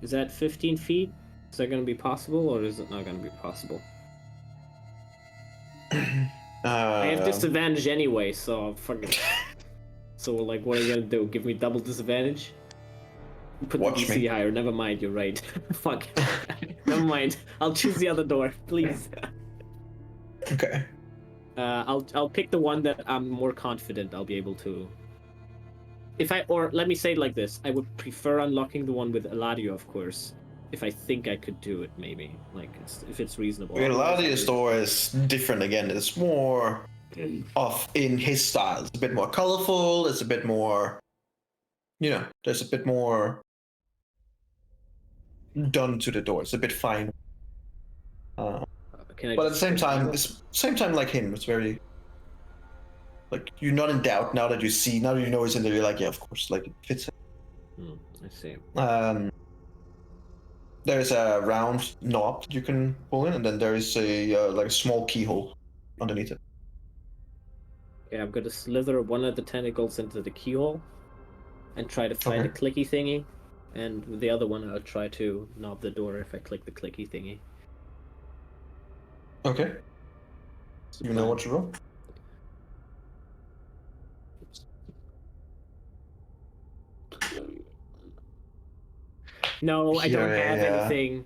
is that 15 feet? Is that gonna be possible, or is it not gonna be possible? I have disadvantage anyway, so fucking. So like, what are you gonna do? Give me double disadvantage? Put the DC higher. Never mind. You're right. Fuck. Never mind. I'll choose the other door, please. Okay. I'll pick the one that I'm more confident I'll be able to. Or let me say it like this: I would prefer unlocking the one with Eladio, of course. If I think I could do it, maybe if it's reasonable. Eladio's door is different again. It's more of in his style. It's a bit more colorful. It's a bit more, there's a bit more done to the door. It's a bit fine. But at the same time, like him, it's very like you're not in doubt now that you know he's in there. You're like, yeah, of course, like it fits. I see. There's a round knob you can pull in, and then there is a small keyhole underneath it. Okay, I'm gonna slither one of the tentacles into the keyhole and try to find a clicky thingy, and with the other one I'll try to knob the door if I click the clicky thingy. Okay. You know what to roll? No, I don't have anything.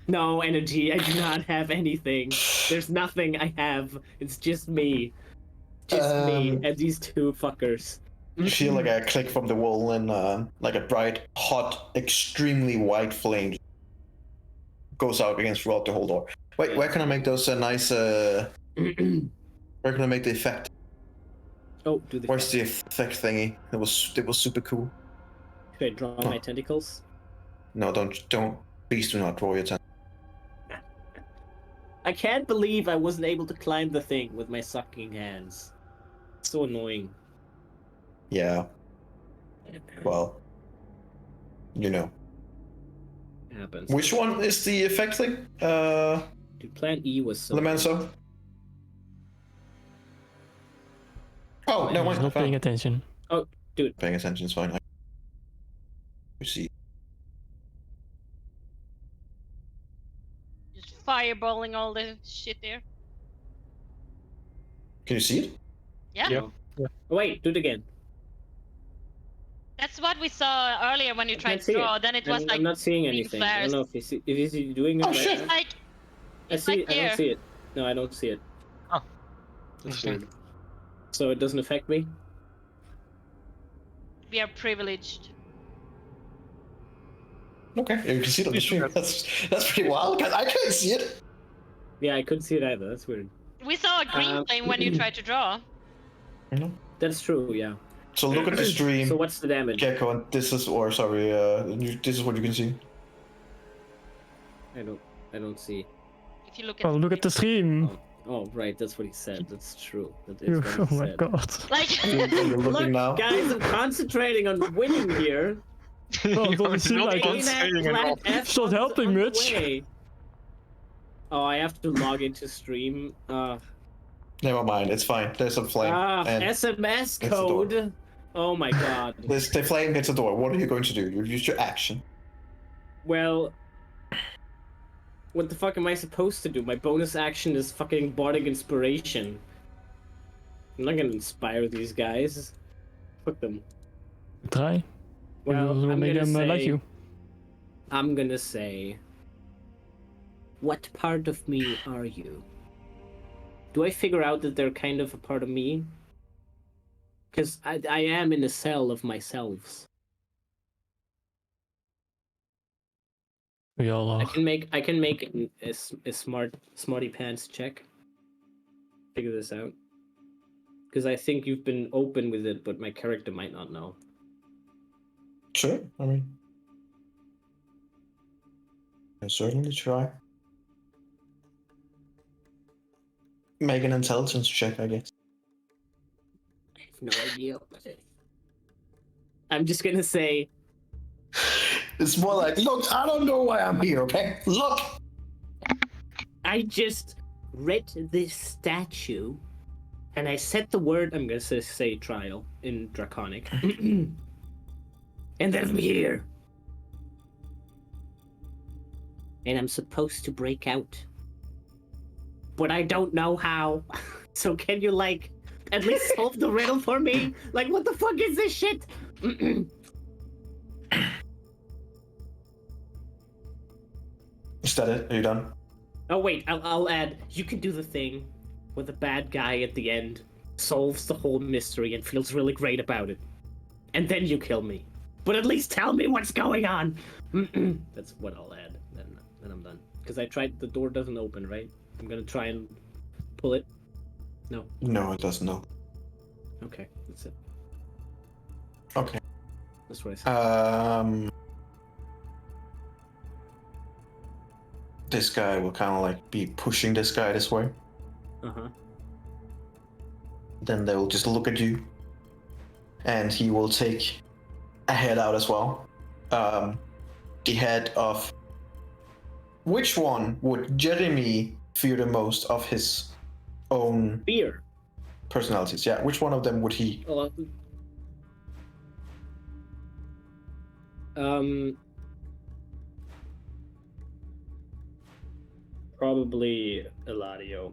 No energy, I do not have anything. There's nothing I have. It's just me. Just me and these two fuckers. You feel like a click from the wall, and like a bright, hot, extremely white flame goes out against throughout the whole door. Wait, where can I make those nice? Where can I make the effect? Oh, where's the effect thingy? It was super cool. Should I draw my tentacles? No, don't. Please do not draw your tentacles. I can't believe I wasn't able to climb the thing with my sucking hands. So annoying. Yeah. Well, It happens. Which one is the effect thing? Dude, Plan E was so. Lamenso. Oh no, I'm not paying attention. Oh, dude. Paying attention is fine. You see. Just fireballing all the shit there. Can you see it? Yeah. Yeah. Oh, wait, do it again. That's what we saw earlier when you tried to draw. Then it was like I'm not seeing anything. I don't know if he's doing it. Oh shit! It's like I see. I don't see it. No, I don't see it. Oh, interesting. So it doesn't affect me? We are privileged. Okay, yeah, you can see it on the stream. That's pretty wild. I can't see it. Yeah, I couldn't see it either. That's weird. We saw a green flame when you tried to draw. That's true, yeah. So look at the stream, So what's the damage? Gecko, and this is, or sorry, this is what you can see. I don't see. If you look at Oh, look at the stream. Oh, right, that's what he said. That's true. That is You- what oh he my said. god. like You're looking Look, now. guys, I'm concentrating on winning here. Oh, it doesn't It's seem not like it. concentrating at all. It's not helping much. Oh, I have to log into stream. Never mind, it's fine. There's a flame. and SMS the door. code. Oh my god. the flame hits the door. What are you going to do? You use your action. Well, what the fuck am I supposed to do? My bonus action is fucking bardic inspiration. I'm not gonna inspire these guys. Fuck them. Try. Well, We'll I'm make gonna them say, like you. I'm gonna say, what part of me are you? Do I figure out that they're kind of a part of me? Because I am in a cell of myself. We all I are. can make a smarty pants check. Figure this out. Because I think you've been open with it, but my character might not know. Sure, I mean, I certainly try. Make an intelligence check, I guess. I have no idea. I'm just gonna say, It's more like, look, I don't know why I'm here, okay? Look! I just read this statue, and I said the word. I'm gonna say trial in Draconic, and then I'm here, and I'm supposed to break out, but I don't know how. So can you at least solve the riddle for me? Like, what the fuck is this shit? Is that it? Are you done? Oh wait, I'll add. You can do the thing where the bad guy at the end solves the whole mystery and feels really great about it, and then you kill me. But at least tell me what's going on. That's what I'll add. Then I'm done. Because I tried. The door doesn't open, right? I'm gonna try and pull it. No. No, it doesn't, no. Okay, that's it. Okay. That's what I said. This guy will kind of be pushing this guy this way. Uh-huh. Then they will just look at you. And he will take a head out as well. The head of... Which one would Jeremy fear the most of his own Fear. personalities? Yeah, which one of them would he? Probably Eladio.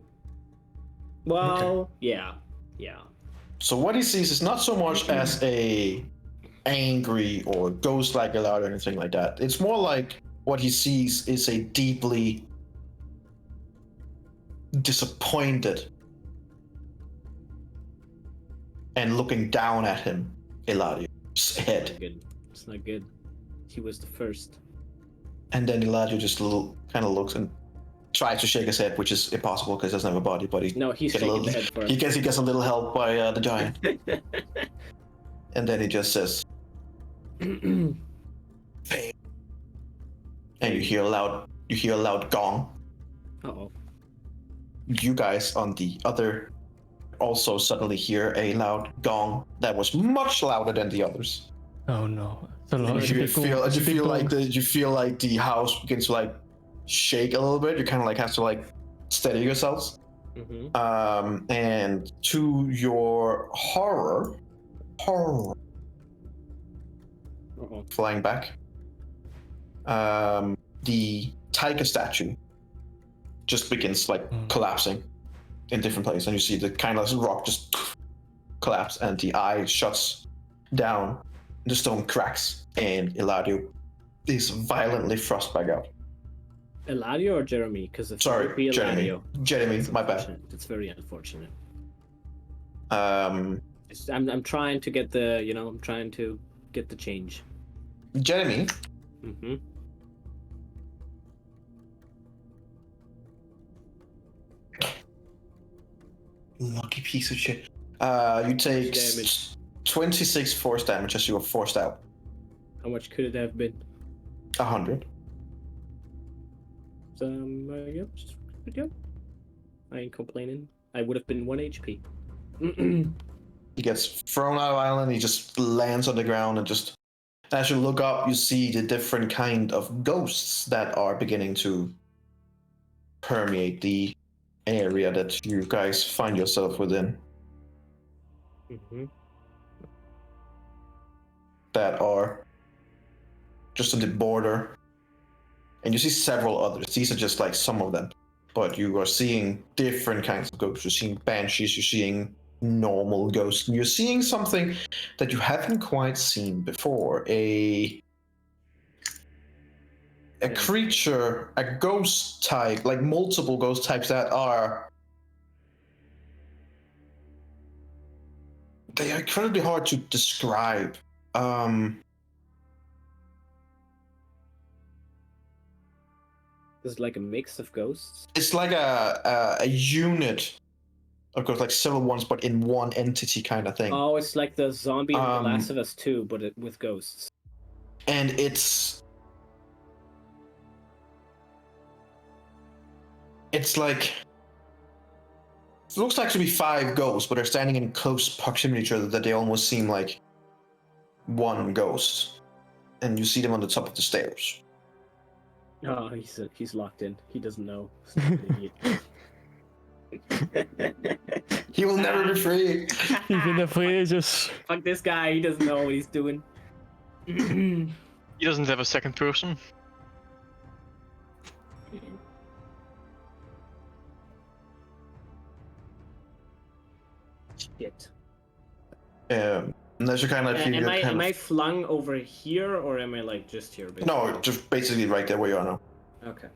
Well, Okay. yeah. So what he sees is not so much as a angry or ghost-like Eladio or anything like that. It's more like what he sees is a deeply disappointed and looking down at him, Eladio's head. Good. It's not good. He was the first. And then Eladio just kind of looks and tries to shake his head, which is impossible because he doesn't have a body. But No, he's gets a shaking little, the head first. he gets a little help by the giant, and then he just says, "Pain." And you hear a loud gong. Uh-oh. You guys on the other also suddenly hear a loud gong that was much louder than the others. Oh no. So You feel like the house begins to shake a little bit. You kind of have to steady yourselves. Mm-hmm. And to your horror, Uh-oh. flying back, the tiger statue just begins collapsing in different places, and you see the kind of rock just collapse, and the eye shuts down. The stone cracks, and Eladio is violently thrust back out. Eladio or Jeremy? Because Sorry, Jeremy. Jeremy, my bad. It's very unfortunate. I'm trying to get the I'm trying to get the change. Jeremy, Mm-hmm. lucky piece of shit. You take Damage. 26 force damage as you are forced out. How much could it have been? 100. Yeah, just pretty good. I ain't complaining. I would have been 1 HP. He gets thrown out of island. He just lands on the ground and just. As you look up, you see the different kind of ghosts that are beginning to permeate the area that you guys find yourself within. Mm-hmm. That are just on the border. And you see several others. These are just like some of them. But you are seeing different kinds of ghosts. You're seeing banshees, you're seeing normal ghosts, and you're seeing something that you haven't quite seen before. A creature, a ghost type, like multiple ghost types that are. They are incredibly hard to describe. It's like a mix of ghosts. It's like a unit of ghosts, like several ones, but in one entity kind of thing. Oh, it's like the zombie in The Last of Us 2, but with ghosts. And it's like it looks like to be 5 ghosts, but they're standing in close proximity to each other that they almost seem like one ghost. And you see them on the top of the stairs. Oh, he's locked in. He doesn't know. He will never be free. He's been there for ages. Fuck this guy. He doesn't know what he's doing. He doesn't have a second person. Shit. Unless you kind of like am I flung over here or am I like just here? Basically? No, just basically right there where you are now. Okay.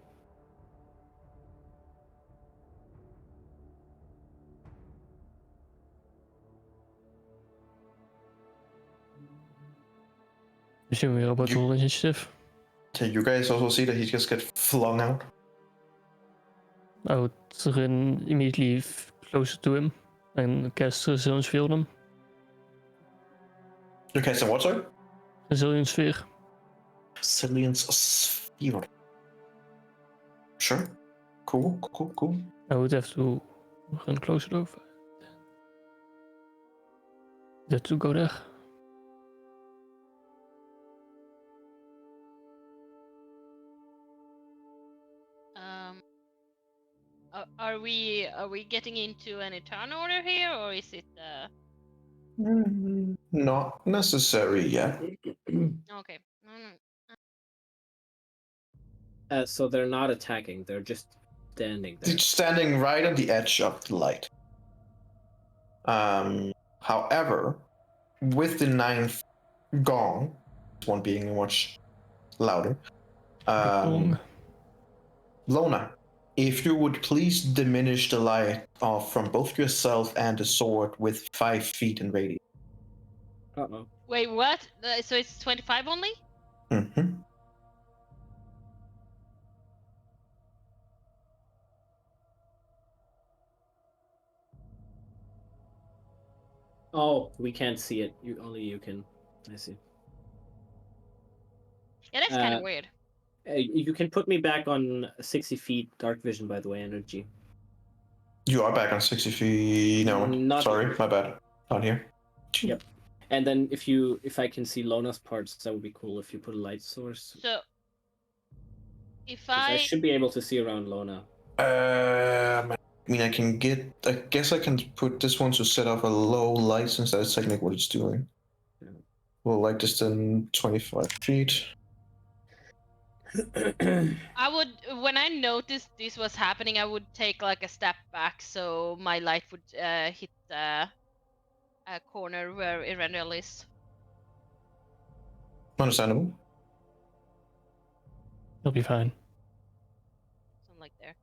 Assume we're about to roll initiative. So you guys also see that he just gets flung out. I would run immediately closer to him and cast Resilience Sphere on him. You cast a what, sorry? Resilience Sphere. Resilience Sphere. Sure. Cool. I would have to run closer over. That to go there. Are we getting into any turn order here, or is it? Not necessary yet. Okay. So they're not attacking. They're just standing there. It's standing right on the edge of the light. However, with the 9th gong, this one being much louder, Lona, if you would please diminish the light from both yourself and the sword with 5 feet in radius. Uh-oh. Wait, what? So it's 25 only? Mm-hmm. Oh, we can't see it. Only you can. I see. Yeah, that's kind of weird. You can put me back on 60 feet dark vision, by the way, energy. You are back on 60 feet. No, sorry, my bad. Not here. Yep. And then if I can see Lona's parts, that would be cool if you put a light source. So if I should be able to see around Lona. I mean, I guess I can put this one to set off a low light since that's technically what it's doing. Yeah. Low light distance 25 feet. I would, when I noticed this was happening, I would take like a step back so my light would hit a corner where Eberron is. Understandable. He'll be fine. Something like there.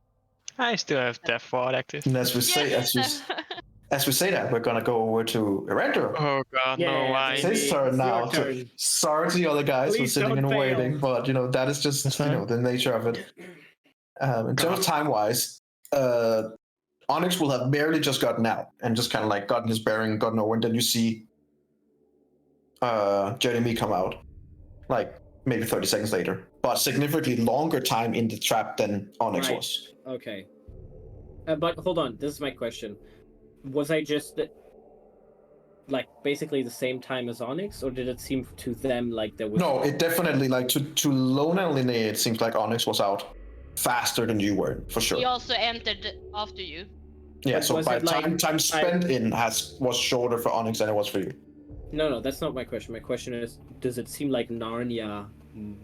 I still have Death Ward active. And as we say, as we say that, we're gonna go over to Eberron. Oh god, no, why? It's his turn It's now. your So turn. sorry to the other guys for Please sitting don't and fail. waiting, but that is just That's fine. the nature of it. In terms of time wise, Onyx will have barely just gotten out and just kind of like gotten his bearing, gotten over, and then you see Jeremy come out, like maybe 30 seconds later, but significantly longer time in the trap than Onyx Right. was. Okay. But hold on, this is my question. Was I just like basically the same time as Onyx, or did it seem to them like there was No, it definitely like to Lona and Linnea, it seems like Onyx was out faster than you were, for sure. He also entered after you. Yeah, But so was by it like- time spent in was shorter for Onyx than it was for you. No, that's not my question. My question is, does it seem like Narnia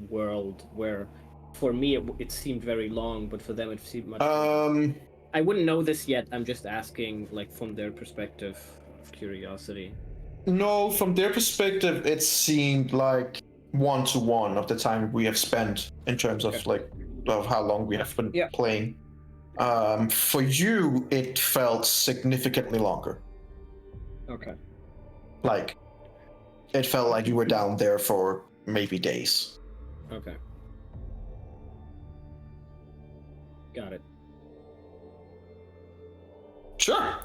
world where for me it seemed very long, but for them it seemed much I wouldn't know this yet. I'm just asking like from their perspective of curiosity. No, from their perspective, it seemed like 1-to-1 of the time we have spent in terms of like of how long we have been playing. For you, it felt significantly longer. Okay. Like, it felt like you were down there for maybe days. Okay. Got it. Sure.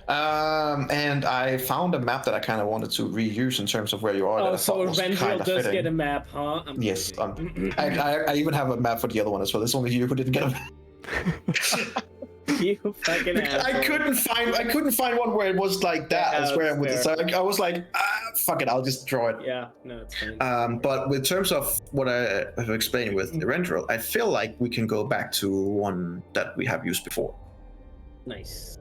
And I found a map that I kind of wanted to reuse in terms of where you are. that Oh, I so thought was Vendrill kinda does fitting. get a map, huh? Yes, kidding. I even have a map for the other one as well. It's only you who didn't get a map. You fucking asshole. I couldn't find one where it was like that. Yeah, I swear that's with it. So I was like, fuck it, I'll just draw it. Yeah, no, it's fine. But in terms of what I have explained with the renderer, I feel like we can go back to one that we have used before. Nice.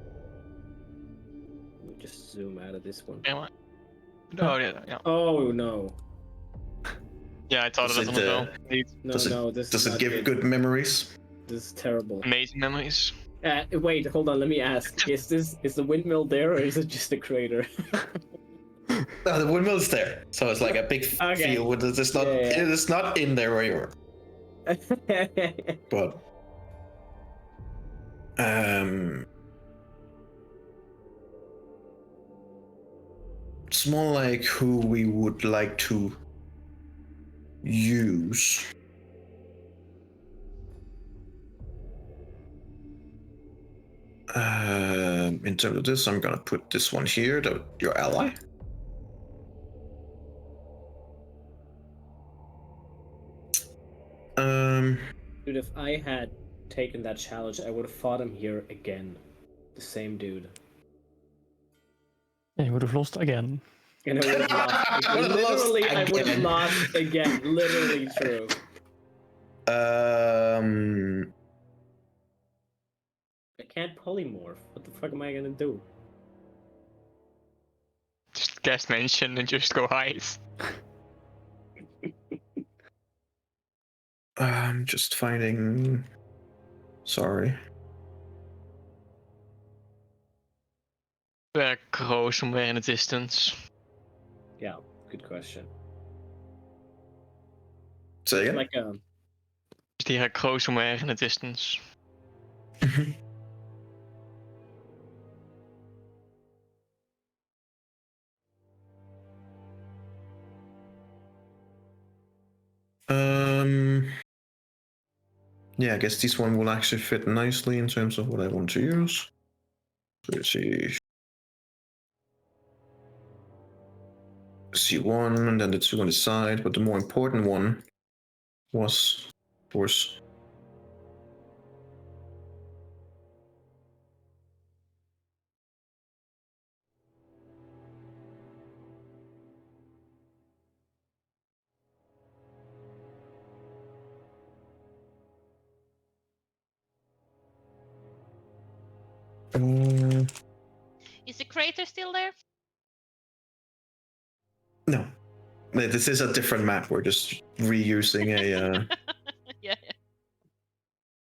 Let me just zoom out of this one. Yeah, oh, yeah. Oh no. Yeah, I thought Does of that it, one as well. No, this Does is it not give good memories? This is terrible. Amazing memories. Wait, hold on, let me ask. Is the windmill there or is it just a crater? No, the windmill is there, so it's like a big field. With it's not. Yeah. It's not in there where you are. But it's more like who we would like to use. In terms of this, I'm gonna put this one here, your ally. Dude, if I had taken that challenge, I would have fought him here again. The same dude. And you would have lost again. And I would have lost. Literally, I would have lost again. Literally true. I can't polymorph. What the fuck am I gonna do? Just guest mention and just go hide. I'm just finding. Sorry. Where grow somewhere in the distance. Yeah, good question. Say again? Like Die ga grow somewhere in the distance. Yeah, I guess this one will actually fit nicely in terms of what I want to use. Let's see. C1 and then the two on the side, but the more important one was, of course, Is the crater still there? no. This is a different map. We're just reusing a. Yeah.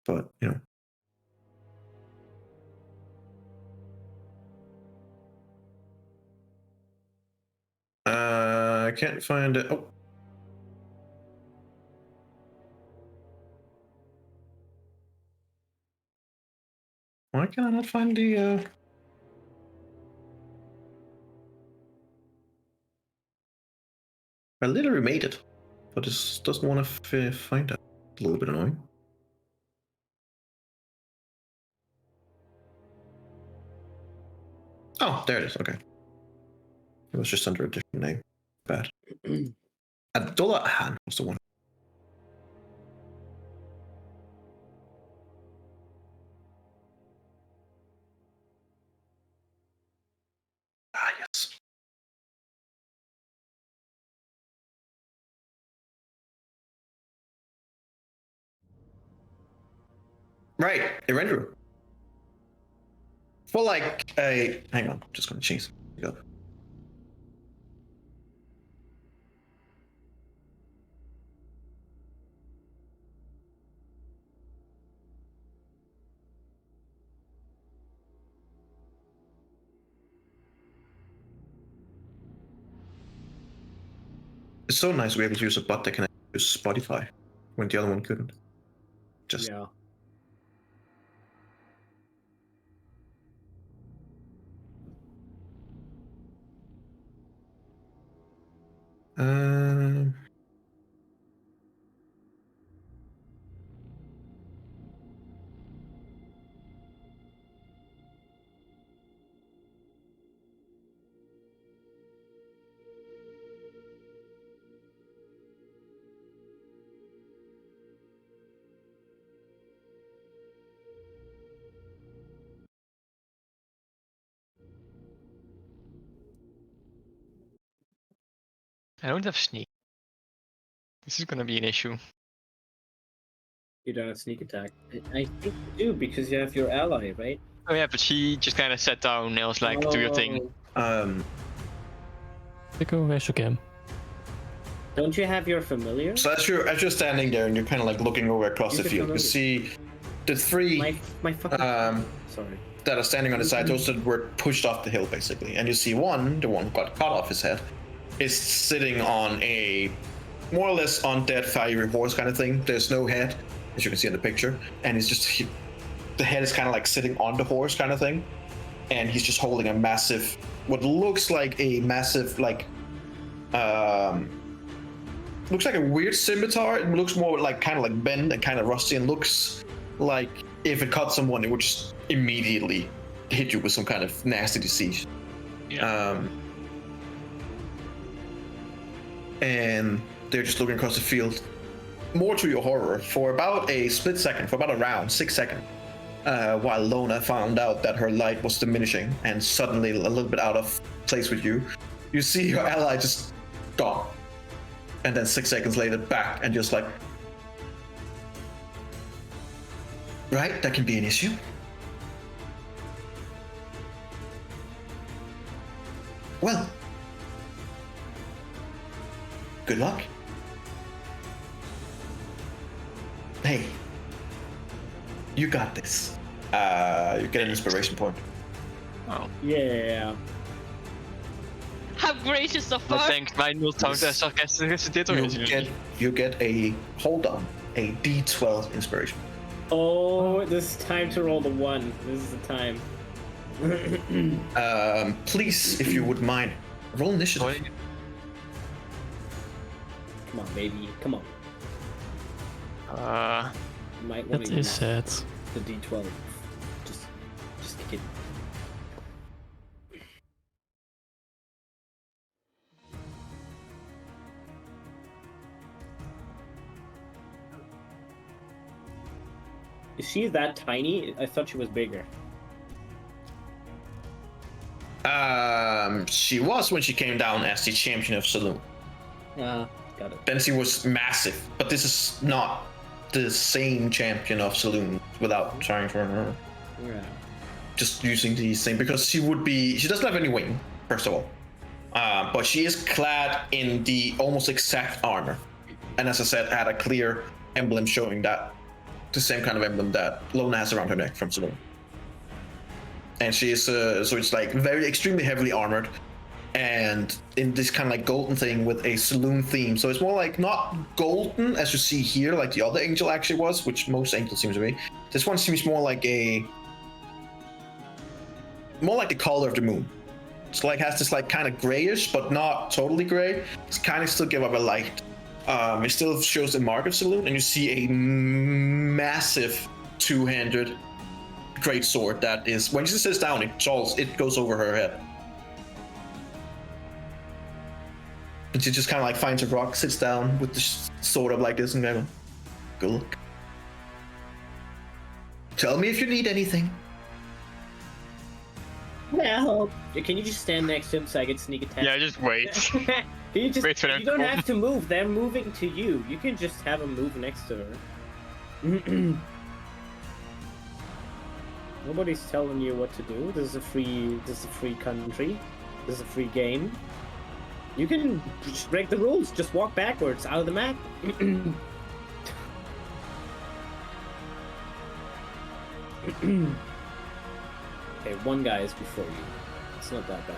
But you know. I can't find it. Oh. Why can I not find the? I literally made it, but this doesn't want to find that. A little bit annoying. Oh, there it is. Okay. It was just under a different name. Bad. Abdullah Han was the one. Ah, yes. Right, Eberron. For like a... Hang on, just gonna change something up. It's so nice to be able to use a bot that can use Spotify when the other one couldn't. Just Yeah. I don't have sneak. This is gonna be an issue. You don't have sneak attack. I think you do because you have your ally, right? Oh yeah, but she just kind of sat down and I was like, do your thing. Take away your cam. Don't you have your familiar? so as you're standing there and you're kind of like looking over across Use the the field, you familiar. see the three My fucking. Sorry. that are standing on the side, those that were pushed off the hill basically, and you see the one who got cut off his head, is sitting on a more or less undead fiery horse kind of thing. There's no head, as you can see in the picture, and it's just the head is kind of like sitting on the horse kind of thing, and he's just holding a massive, what looks like a massive like looks like a weird scimitar. It looks more like kind of like bent and kind of rusty, and looks like if it cut someone, it would just immediately hit you with some kind of nasty disease. Yeah. And they're just looking across the field. More to your horror, for about a split second, for about a round, 6 seconds, while Lona found out that her light was diminishing and suddenly a little bit out of place with you, you see your ally just gone. And then 6 seconds later, back, and just like, right, that can be an issue. Well, good luck. Hey, you got this. You get an inspiration point. Oh. Yeah. How gracious of Maar her. thanks, mijn nultoon sarcastic is dit hoor. You get a, hold on, a D12 inspiration. Oh, this is time to roll the 1. This is the time. Please, if you would mind, roll initiative. Come on, baby. Come on. You might want That to is use sad. the D12. Just kick it. Is she that tiny? I thought she was bigger. She was when she came down as the champion of Saloon. Got it. Then she was massive, but this is not the same champion of Saloon without trying for her. Yeah. Just using the same, because she doesn't have any wing, first of all. But she is clad in the almost exact armor. And as I said, had a clear emblem showing that, the same kind of emblem that Lona has around her neck from Saloon. And she is, so it's like very extremely heavily armored, and in this kind of like golden thing with a Saloon theme. So it's more like not golden as you see here, like the other angel actually was, which most angels seem to be. This one seems more like the color of the moon. It's like has this like kind of grayish, but not totally gray. It's kind of still give up a light. It still shows the mark of Saloon, and you see a massive two-handed great sword that is, when she sits down, it goes over her head. And she just kind of like finds a rock, sits down with the sword up like this, and kind of, good luck. Tell me if you need anything. Well, can you just stand next to him so I can sneak attack? Yeah, just wait. Can you just? Wait for them You to don't move. have to move. They're moving to you. You can just have them move next to her. Nobody's telling you what to do. This is a free country. This is a free game. You can just break the rules. Just walk backwards out of the map. Okay, one guy is before you. It's not that bad.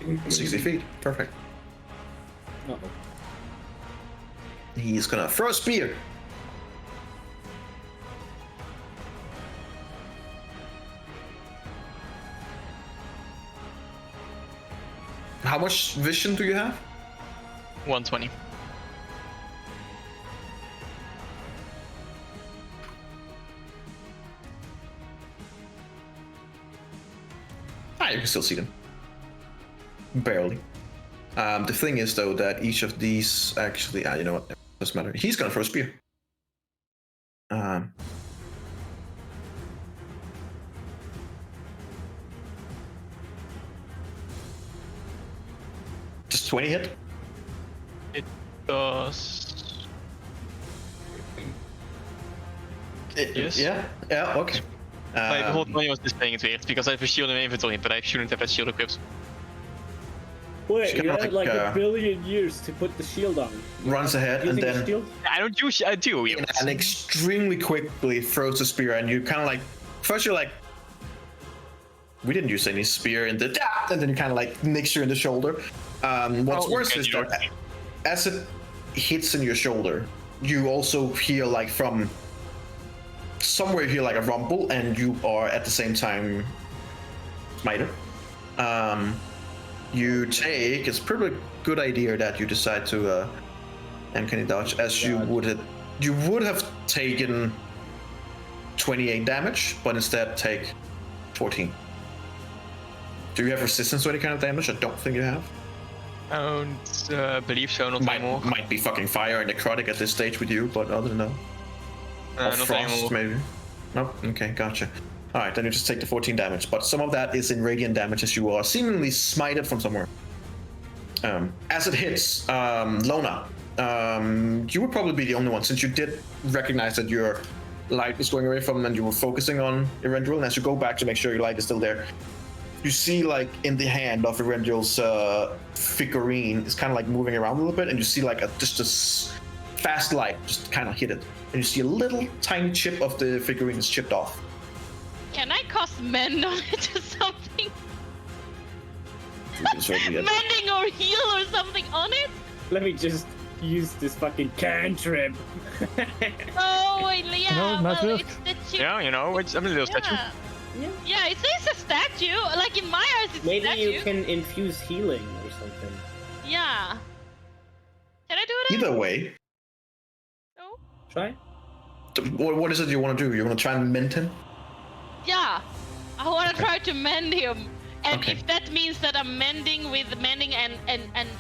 Mm-hmm. 60 feet. Perfect. Uh-oh. He's gonna throw a spear. How much vision do you have? 120. Ah, you can still see them. Barely. The thing is, though, that each of these actually... you know what? It doesn't matter. He's gonna throw a spear. Just 20 hit? It does. Yes. Yeah? Yeah, okay. My whole point was displaying it weird because I have a shield in my inventory, but I shouldn't have that shield equipped. Wait, Kinda you had like like, a billion years to put the shield on. Runs ahead and Using then... the shield? I don't use. I do. Yeah. And extremely quickly throws the spear, and you kind of like... First you're like... We didn't use any spear in the... And then you kind of like nicks you in the shoulder. What's worse is that as it hits in your shoulder, you also hear like from... Somewhere you hear like a rumble, and you are at the same time... Smiter. You take... It's probably a good idea that you decide to... uncanny dodge, as you would have taken 28 damage, but instead take 14. Do you have resistance to any kind of damage? I don't think you have. I don't believe so. Not anymore. Might be fucking fire and necrotic at this stage with you, but other than that. Or Not frost, anymore. maybe. Nope. Okay, gotcha. Alright, then you just take the 14 damage, but some of that is in radiant damage as you are seemingly smited from somewhere. As it hits, Lona, you would probably be the only one, since you did recognize that your light was going away from and you were focusing on Erendril, and as you go back to make sure your light is still there, you see like in the hand of Erendril's figurine is kind of like moving around a little bit, and you see like just a fast light just kind of hit it, and you see a little tiny chip of the figurine is chipped off. Can I cast mend on it or something? Mending or heal or something on it? Let me just use this fucking cantrip. Oh, yeah, No, not well, really. it's the chip. Yeah, you know, it's a little statue. Yeah, it says a statue. Like in my eyes, it's Maybe a statue. you can infuse healing or something. Yeah. Can I do that? Either way, No? Try. what is it you want to do? You want to try and mend him? Yeah. I want to try to mend him. And Okay. if that means that I'm mending with mending and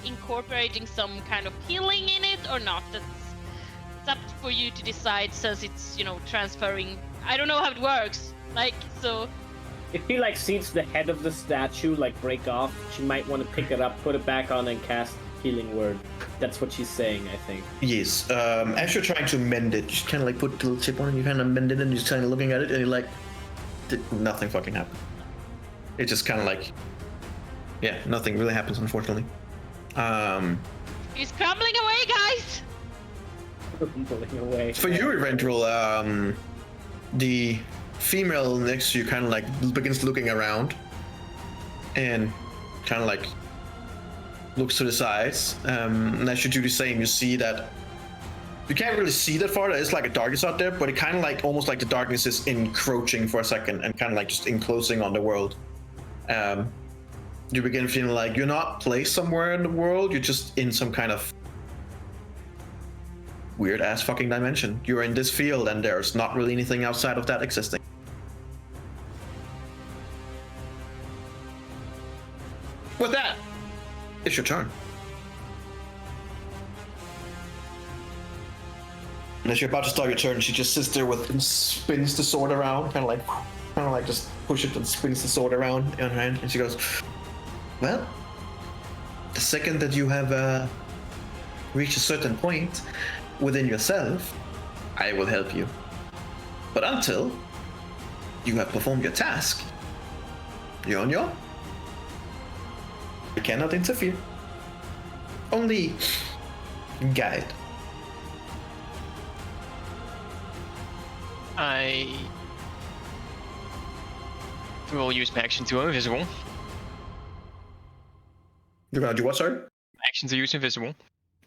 incorporating some kind of healing in it or not, it's up for you to decide, since it's, you know, transferring. I don't know how it works. Like, so. If he like sees the head of the statue like break off, she might want to pick it up, put it back on, and cast healing word. That's what she's saying, I think. Yes. As you're trying to mend it, you just kind of like put the little chip on it, you kind of mend it, and you're just kind of looking at it, and you're like, nothing fucking happened. It just kind of like, yeah, nothing really happens, unfortunately. He's crumbling away, guys! Pulling away. For you, Erendril, the female next to you kind of like begins looking around, and kind of like looks to the sides. And as you do the same, you see that You can't really see that far. There's like a darkness out there, but it kind of like almost like the darkness is encroaching for a second and kind of like just enclosing on the world. You begin feeling like you're not placed somewhere in the world. You're just in some kind of weird ass fucking dimension. You're in this field, and there's not really anything outside of that existing. With that, it's your turn. And as you're about to start your turn, she just sits there and spins the sword around, kind of like just push it and spins the sword around in her hand, and she goes, "Well, the second that you have reached a certain point within yourself, I will help you. But until you have performed your task, you're on your own. You cannot interfere. Only guide." I will use my action to go invisible. You're gonna do what, sorry? Action to use invisible.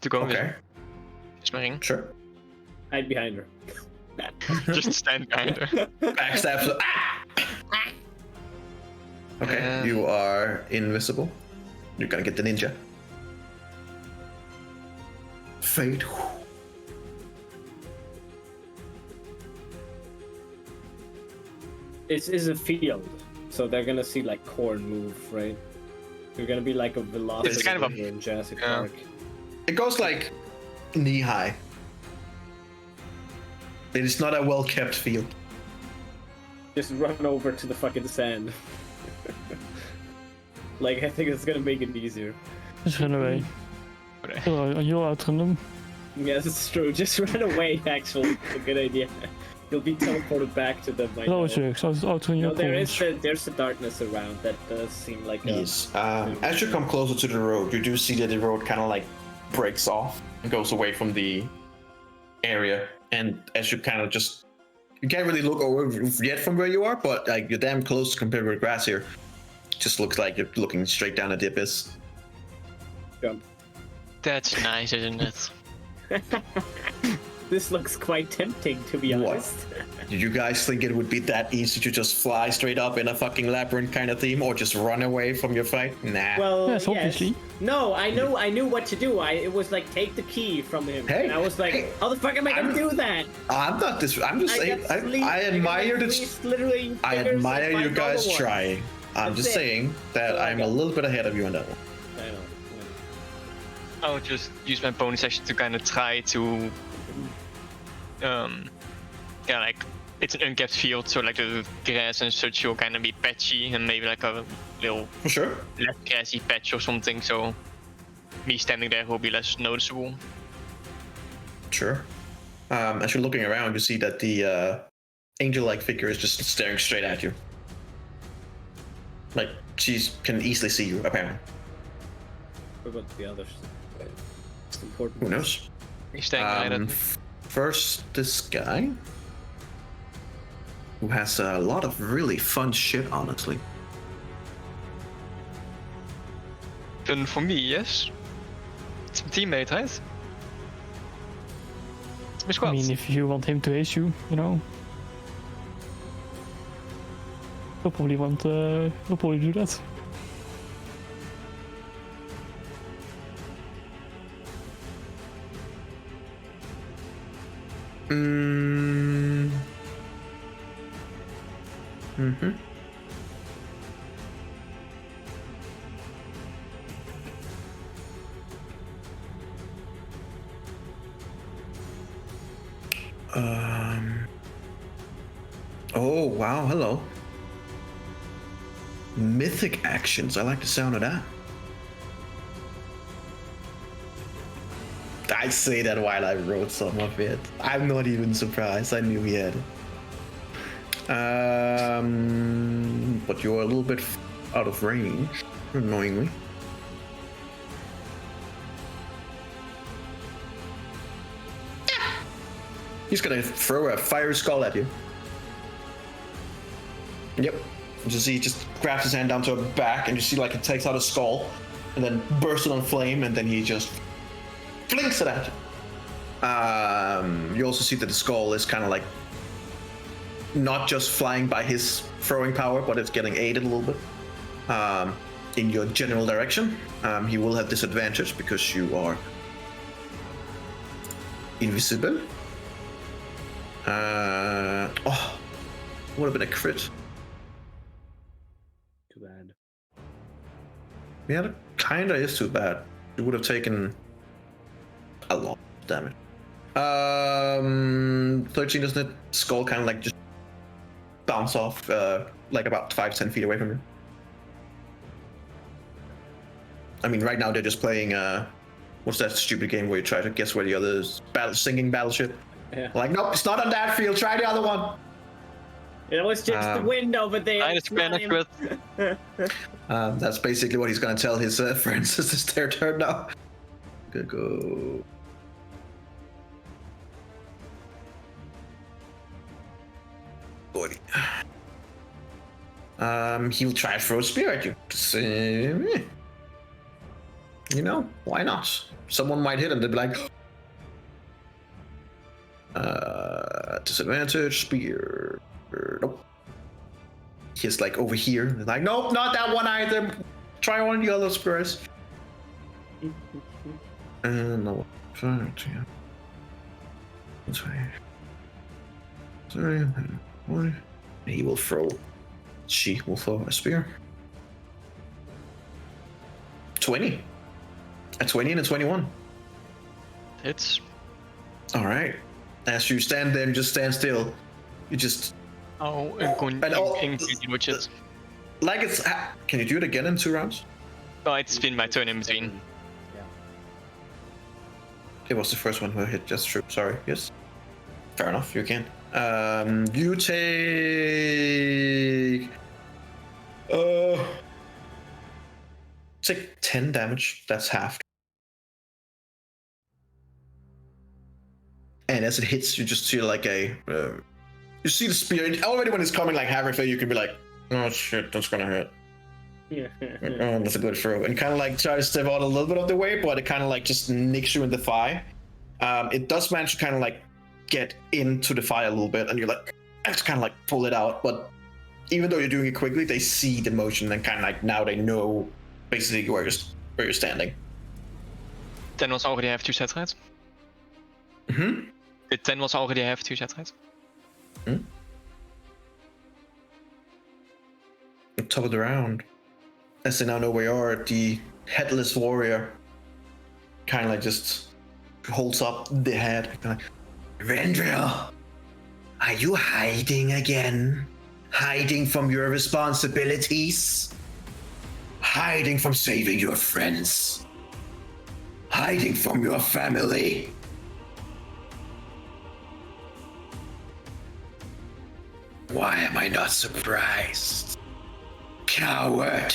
To go invisible. Okay, Just my ring. sure. Hide behind her. Just stand behind her. Backstabs. Okay, you are invisible. You're gonna get the ninja. Fade. It is a field, so they're gonna see like corn move, right? You're gonna be like a velocity It's kind of a- in Jurassic yeah. Park. It goes like knee high. It is not a well kept field. Just run over to the fucking sand. Like, I think it's gonna make it easier. Just run away. You'll outrun them. Yes, it's true. Just run away, actually. It's a good idea. You'll be teleported back to them by now. No, jokes. I'll outrun your No, there's opponents. the darkness around that does seem like a... Yes. As you come closer to the road, you do see that the road kind of like breaks off and goes away from the area. And as you kind of just, you can't really look over yet from where you are, but like you're damn close compared with the grass here. Just looks like you're looking straight down at the abyss. Jump. That's nice, isn't it? This looks quite tempting, to be What? honest. Did you guys think it would be that easy to just fly straight up in a fucking labyrinth kind of theme, or just run away from your fight? Nah. Well, Yes, obviously. No, I knew what to do. It was like, take the key from him. Hey, and I was like, hey, how the fuck am I gonna do that? I'm not this. I'm just saying. I admire this. I admire you guys trying. I'm That's just it. saying that So I I'm a got- little bit ahead of you on that one. I know. I'll just use my bonus action to kind of try to, like, it's an unkept field, so like the grass and such will kind of be patchy, and maybe like a little For sure. less grassy patch or something, so me standing there will be less noticeable. Sure. As you're looking around, you see that the angel-like figure is just staring straight at you. Like, she can easily see you, apparently. What about the others? It's important. Who knows? He's staying behind it. First, this guy, who has a lot of really fun shit, honestly. Then for me, yes. It's my teammate, right? It's my squad. I mean, if you want him to ace you, you know. He'll probably do that. Mm-hmm. Oh, wow, hello. Mythic actions. I like the sound of that. I say that while I wrote some of it. I'm not even surprised. I knew he had it. But you're a little bit out of range, annoyingly. He's gonna throw a fire skull at you. Yep. You see, he just grabs his hand down to her back, and you see like it takes out a skull, and then bursts it on flame, and then he just flinks it at you. You also see that the skull is kind of like not just flying by his throwing power, but it's getting aided a little bit in your general direction. He will have disadvantage because you are invisible. Oh, would have been a crit. Too bad. Yeah, that kinda is too bad. You would have taken a lot of damage. 13, isn't it? Skull kind of like just bounce off like about 5-10 feet away from you. I mean, right now they're just playing what's that stupid game where you try to guess where the other is? Sinking battleship. Yeah. Like, nope, it's not on that field. Try the other one. It was just the wind over there. I It's not him. That's basically what he's gonna tell his friends. It's their turn now. Good go. Buddy. He'll try to throw a spear at you. Just, you know, why not? Someone might hit him. They'd be like, disadvantage, spear. Nope. He's like over here. They're like, nope, not that one either. Try one of the other spears. And no. Sorry. He will throw. She will throw a spear. 20. A 20 and a 21. Hits. All right. As you stand there and just stand still, you just. Oh, which is. Like it's. Can you do it again in 2 rounds? Oh, it's been my turn in between. It was the first one who hit. Just true. Sorry. Yes. Fair enough. You can. You take. Take 10 damage. That's half. And as it hits, you just see like a. You see the spear. Already when it's coming like halfway through, you can be like, oh shit, that's gonna hurt. Yeah. Oh, that's a good throw. And kind of like try to step out a little bit of the way, but it kind of like just nicks you in the thigh. It does manage to kind of like get into the thigh a little bit, and you're like, I just kind of like pull it out. But even though you're doing it quickly, they see the motion and kind of like now they know basically where you're standing. 10 was already have 2 set right? Mm-hmm. The 10 was already have 2 set right? Top of the round. As they now know where you are, the headless warrior kind of like just holds up the head. Like, Vendriel, are you hiding again? Hiding from your responsibilities? Hiding from saving your friends? Hiding from your family? Why am I not surprised? Coward!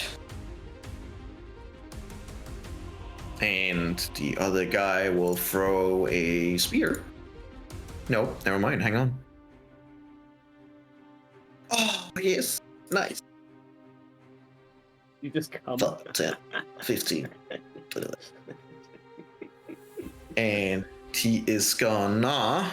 And the other guy will throw a spear. No, never mind, hang on. Oh, yes. Nice. You just come. 10, 15. And he is gonna...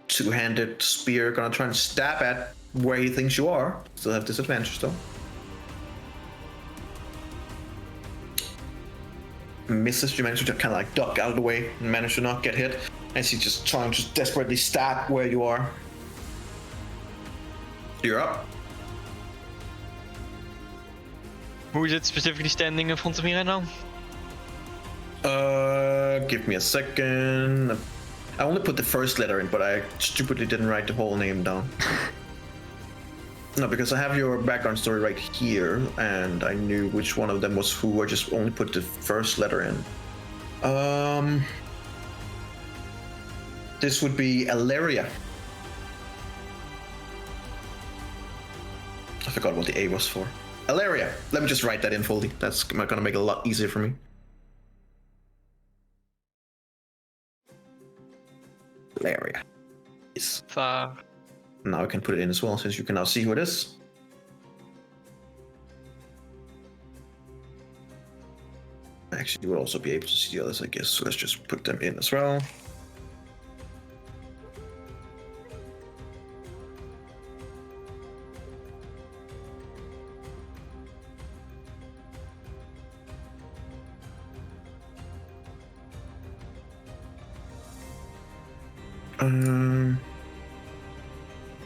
two-handed spear, gonna try and stab at where he thinks you are. Still have disadvantage though. Misses. You manage to kind of like duck out of the way and manage to not get hit. As he's just trying to desperately stab where you are. You're up. Who is it specifically standing in front of me right now? Give me a second. I only put the first letter in, but I stupidly didn't write the whole name down. No, because I have your background story right here, and I knew which one of them was who. I just only put the first letter in. This would be Aleria. I forgot what the A was for. Aleria. Let me just write that in fully. That's gonna make it a lot easier for me. Aleria. Yes. Far. Now I can put it in as well, since you can now see who it is. Actually, you will also be able to see the others, I guess. So let's just put them in as well.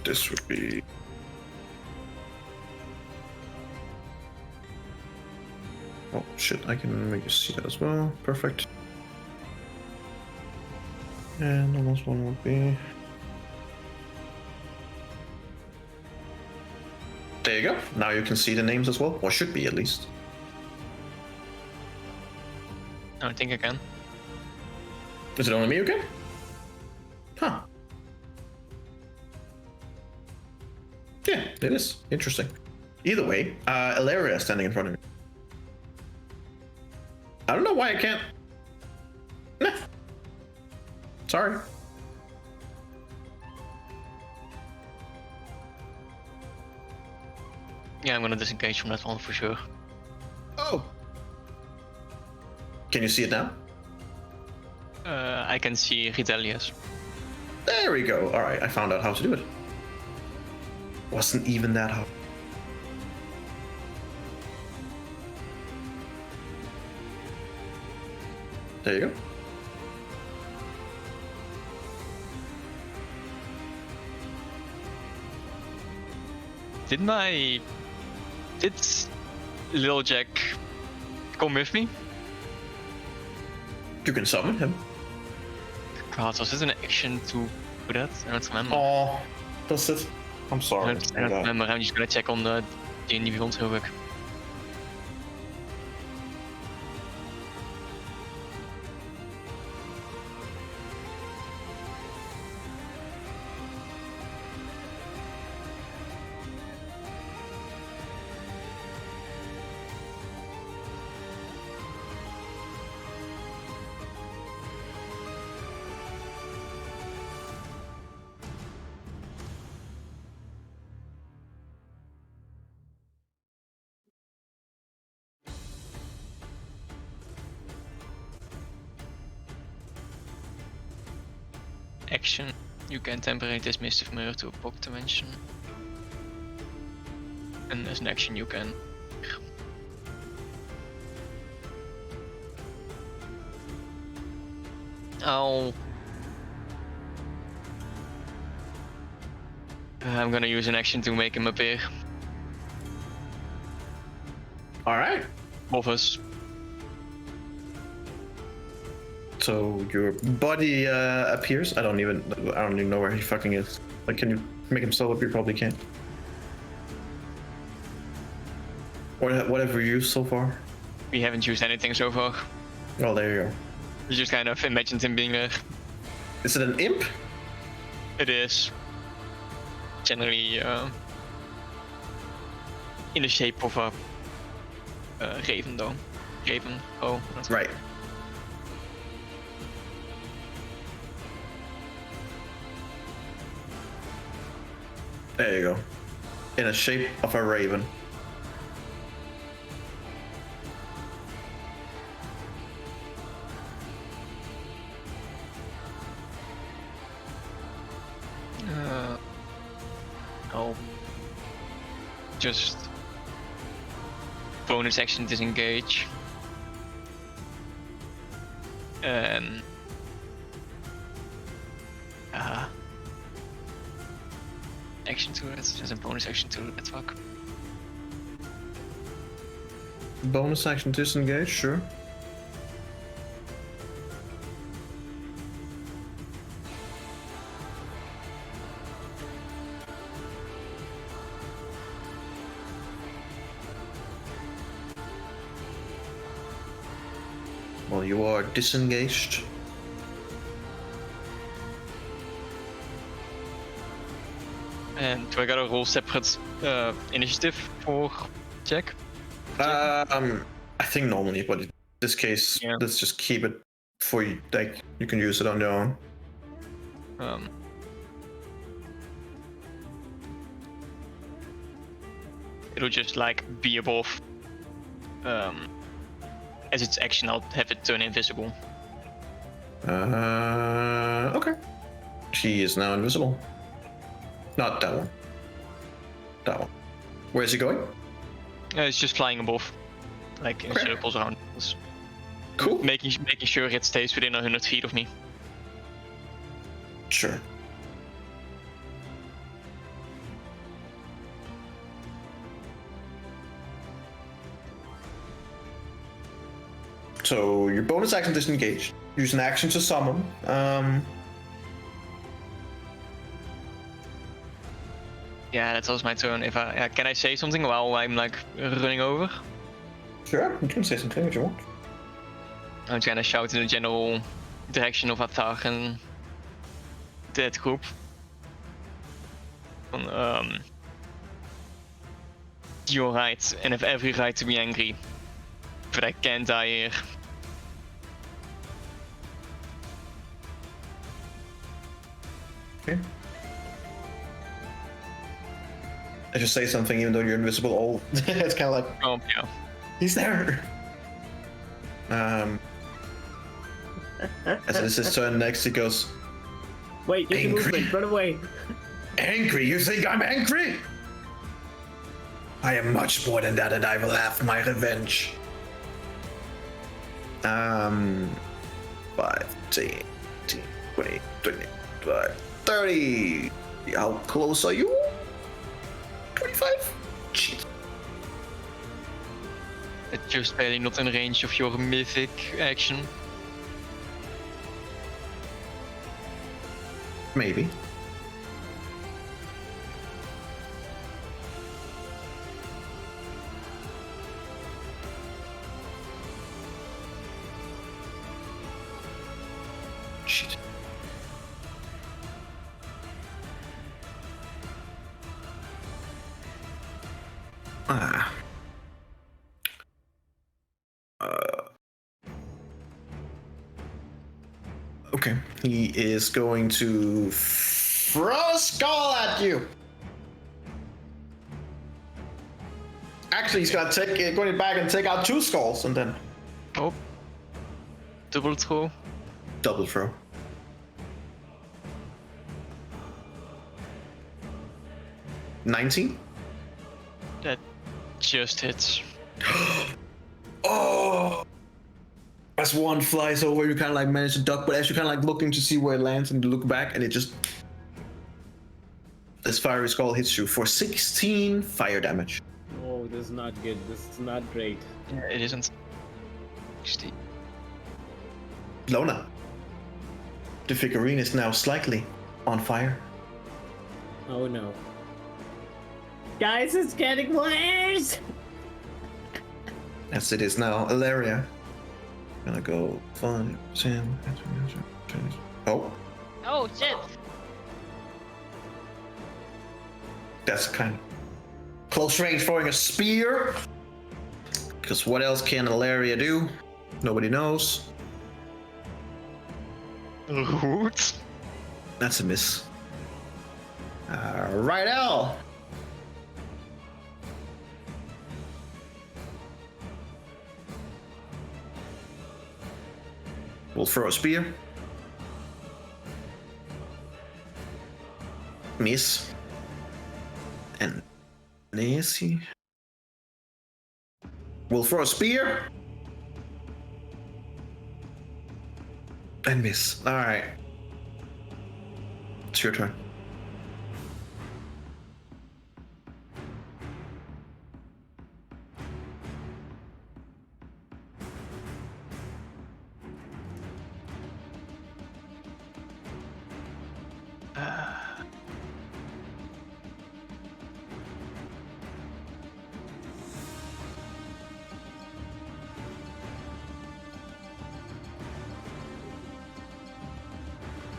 This would be. Oh shit! I can make you see that as well. Perfect. And almost one would be. There you go. Now you can see the names as well, or should be at least. I don't think I can. Is it only me again? Huh. Yeah, it is. Interesting. Either way, Ilaria is standing in front of me. I don't know why I can't. Nah. Sorry. Yeah, I'm gonna disengage from that one for sure. Oh. Can you see it now? I can see Ritelius. There we go. All right, I found out how to do it. Wasn't even that hard. There you go. Did Lil Jack come with me? You can summon him. God, was this an action to do that? I don't remember. Oh, does it? I'm I sorry. don't remember. I'm just gonna check on the D&D Beyond real quick. Action. You can temporarily dismiss the familiar to a pocket dimension. And as an action you can... Oh. I'm gonna use an action to make him appear. All right. Both of us. So your body appears. I don't even know where he fucking is. Like, can you make himself appear? Probably can't. Whatever you used so far. We haven't used anything so far. Oh, there you go. We just kind of imagined him being there. Is it an imp? It is. Generally in the shape of a raven though. Raven, oh. That's Right. There you go. In the shape of a raven. Oh. Just bonus action disengage. Action to it, just a bonus action to attack. Bonus action disengage, sure. Well, you are disengaged. And do I gotta roll separate initiative for check? I think normally, but in this case, Yeah. let's just keep it for you. Like, you can use it on your own. It'll just like be above as its action, I'll have it turn invisible. Okay. She is now invisible. Not that one. That one. Where's he going? It's just flying above, like in Okay. circles around us. Cool. Making sure it stays within 100 feet of me. Sure. So your bonus action disengage. Use an action to summon. Yeah, that's also my turn. If I can I say something while I'm like running over? Sure, you can say something if you want. I'm just gonna shout in the general direction of Atar and that group. You're right, and have every right to be angry, but I can't die here. Okay. I just say something even though you're invisible. Oh, it's kind of like Oh yeah. he's there. As it is his turn next, he goes, Wait, use your Angry. movement, run away. "Angry? You think I'm angry? I am much more than that, and I will have my revenge." 5, 10, 20, 25, 30. How close are you? 25? Jeez. It's just barely not in range of your mythic action. Maybe. Shit. Ah. Okay, he is going to throw a skull at you. Actually, he's gonna going back and take out 2 skulls and then Oh. Double throw. double throw. $19. That just hits. Oh! As one flies over, you kind of like manage to duck, but as you're kind of like looking to see where it lands and you look back, and it just. This fiery skull hits you for 16 fire damage. Oh, this is not good. This is not great. Yeah, it isn't. 60. Lona. The figurine is now slightly on fire. Oh no. Guys, it's getting worse! As it is now Ilaria. Gonna go 5, 10. Oh, Oh shit! that's kind of close range throwing a spear. Because what else can Ilaria do? Nobody knows. Root. That's a miss. Right, Al. We'll throw a spear. Miss. And Nancy. We'll throw a spear. And miss. Alright. It's your turn.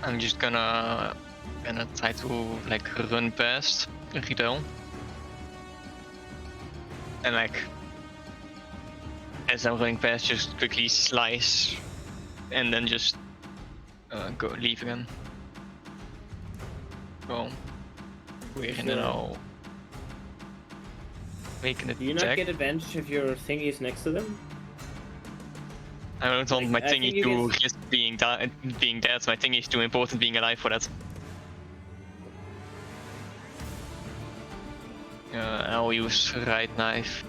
I'm just gonna try to like run past Riddell. And like as I'm running past, just quickly slice and then just go leave again. Go. Weer in I'll make an Do you not attack. get advantage if your thingy is next to them? I don't want my Like, I think thingy you to guys- risk being dead. My thingy is too important being alive for that. I'll use right knife.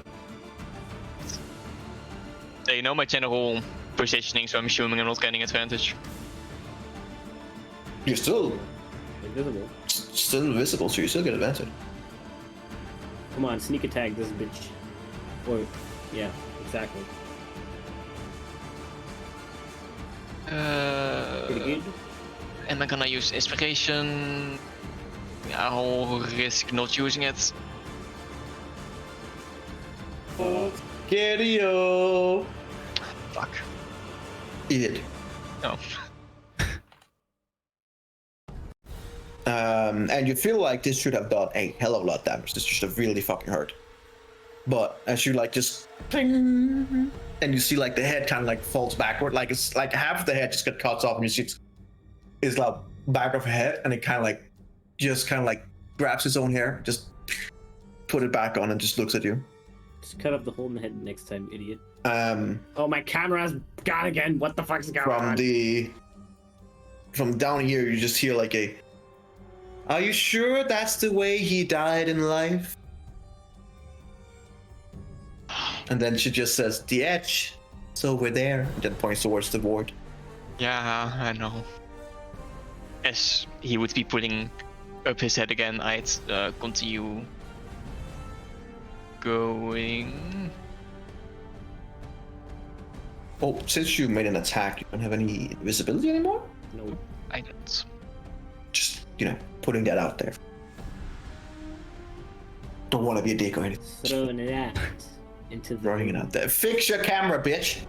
They know my general positioning, so I'm assuming I'm not getting advantage. You're still Invisible. visible, so you still get advantage. Come on, sneak attack this bitch. Or, yeah, exactly. Pretty good. Am I gonna use inspiration? I'll risk not using it. Gerio! Fuck. Idiot. No. And you feel like this should have done a hell of a lot of damage. This should have really fucking hurt. But as you like just ping, and you see like the head kind of like falls backward, like it's like half of the head just got cut off, and you see it's like back of a head, and it kind of like just grabs its own hair, just put it back on, and just looks at you. Just cut off the hole in the head next time, idiot. Um, Oh, my camera's gone again. What the fuck's going on? From down here, you just hear like a, "Are you sure that's the way he died in life?" And then she just says, "The edge. So we're there." And then points towards the board. Yeah, I know. As he would be putting up his head again, I'd continue going. Oh, since you made an attack, you don't have any invisibility anymore? No. I don't. Just, putting that out there. Don't want to be a dick or anything. Throwing it out into the... Running it out there. Fix your camera, bitch!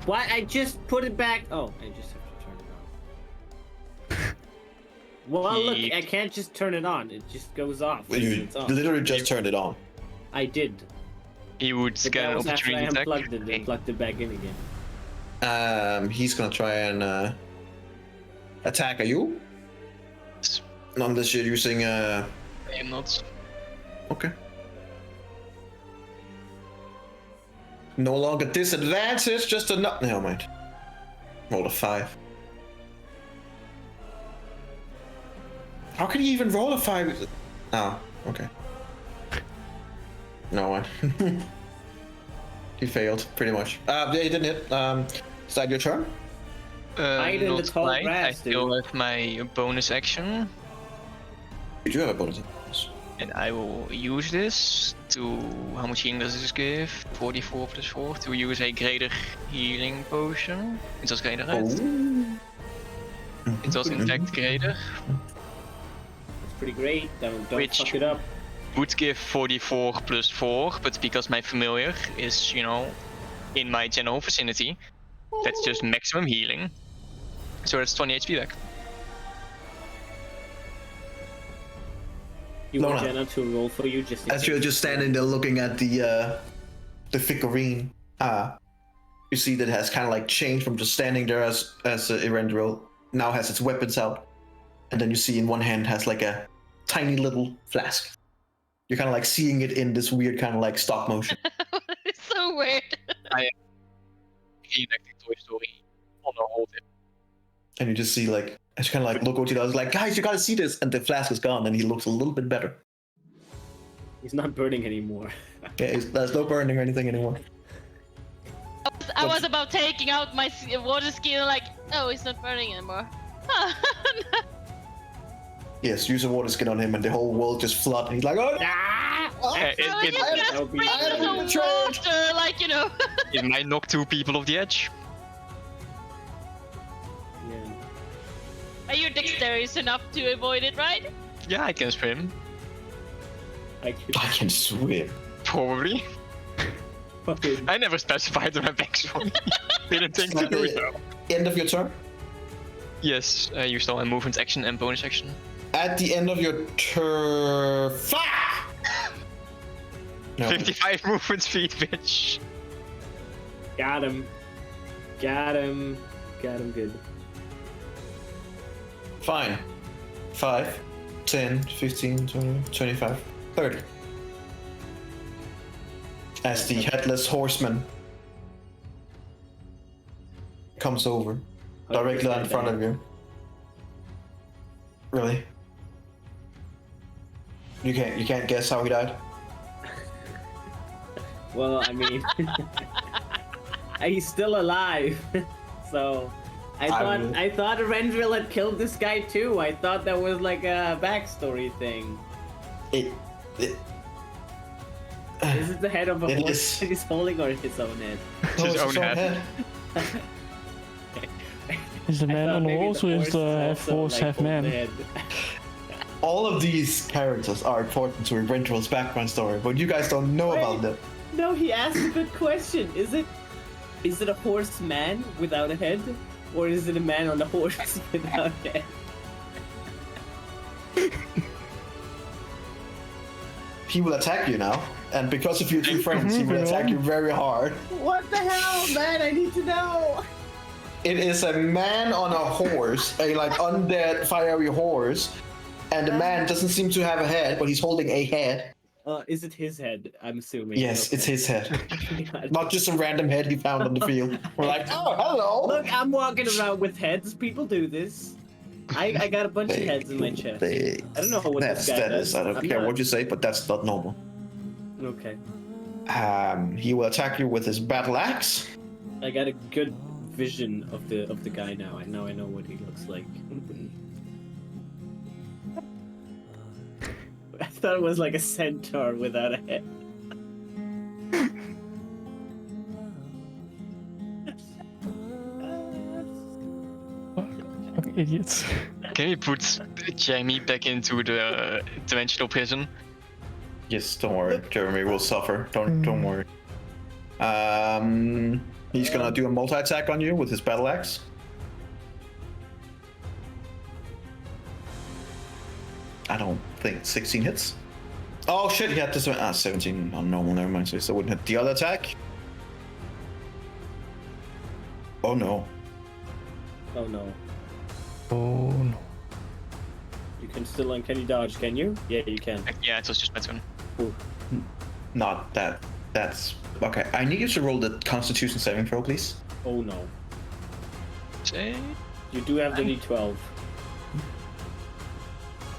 What? I just put it back. Oh, I just have to turn it on. Well, look, I can't just turn it on. It just goes off. You It's off. literally just turned it on. I did. He would But get that an was after I opportunity attack. unplugged it and plugged it back in again. He's gonna try and attack you. Unless you're using I am not. Okay. No longer disadvantage, just a nut. Never mind. Roll a 5. How can you even roll a 5? Oh, okay. No one. He failed, pretty much. Yeah, he didn't hit. Is that your turn? Hide in the Not tall quite. I grass, still dude. have my bonus action, You do have a bonus. and I will use this to. How much healing does this give? 44 plus 4 to use a greater healing potion. It was greater, right? It was in fact greater. It's pretty great. Don't Which- fuck it up. Would give 44 plus 4, but because my familiar is, in my general vicinity, that's just maximum healing. So that's 20 HP back. You want Lona. Jenna to roll for you just in As you're case. just standing there looking at the figurine, you see that it has kind of like changed from just standing there as Erendril, now has its weapons out, and then you see in one hand has like a tiny little flask. You're kind of like seeing it in this weird kind of like stop motion. It's so weird. Reenacting Toy Story on a whole tip. And you just see like, as you kind of like look what he does, like, guys, you gotta see this, and the flask is gone, and he looks a little bit better. He's not burning anymore. Yeah, there's no burning or anything anymore. I was about taking out my water skill, like, oh, it's not burning anymore. Yes, use a water skin on him, and the whole world just flood, and he's like, oh, no! Ah! Yeah, So you that just would be bring very some good. water, like, It might knock 2 people off the edge. Yeah. Are you dexterous enough to avoid it, right? Yeah, I can swim. I could I can swim. Probably. fucking... I never specified the backstory. Didn't think to do so. End of your turn? Yes, I used all my movement action and bonus action. At the end of your turn... Fuck! No. 55 movement speed, bitch. Got him. Got him. Got him good. Fine. 5, 10, 15, 20, 25, 30. As the headless horseman comes over, directly in front of you. Really? You can't guess how he died? Well, I mean, he's still alive, so I thought Rendril had killed this guy too. I thought that was like a backstory thing. It Is it the head of a It horse that he's holding, or his own head? It's his own head. Is the man on the horse or is the half horse, half man? All of these characters are important to Rendril's background story, but you guys don't know about them. No, he asked a good question. Is it a horse man without a head, or is it a man on a horse without a head? He will attack you now, and because of your two friends, he will attack you very hard. What the hell, man? I need to know. It is a man on a horse, a like undead fiery horse, and the man doesn't seem to have a head, but he's holding a head. Is it his head? I'm assuming. Yes, Okay. it's his head. Not just a random head he found on the field. We're like, oh, hello. Look, I'm walking around with heads. People do this. I got a bunch of heads in my chest. I don't know what this guy does. I don't care what you say, but that's not normal. Okay. He will attack you with his battle axe. I got a good vision of the guy now. I know what he looks like. I thought it was like a centaur without a head. Fucking idiots. Can we put Jamie back into the dimensional prison? Yes, don't worry. Jeremy will suffer. Don't worry. He's gonna do a multi-attack on you with his battle axe. I don't think 16 hits. Oh shit, he had this 17 on normal, never mind, so he still wouldn't hit the other attack. Oh no. Oh no. Oh no. You can you dodge, can you? Yeah, you can. Yeah, it was just my turn. Ooh. Not that. That's... Okay, I need you to roll the Constitution saving throw, please. Oh no. Say. You do have the D12.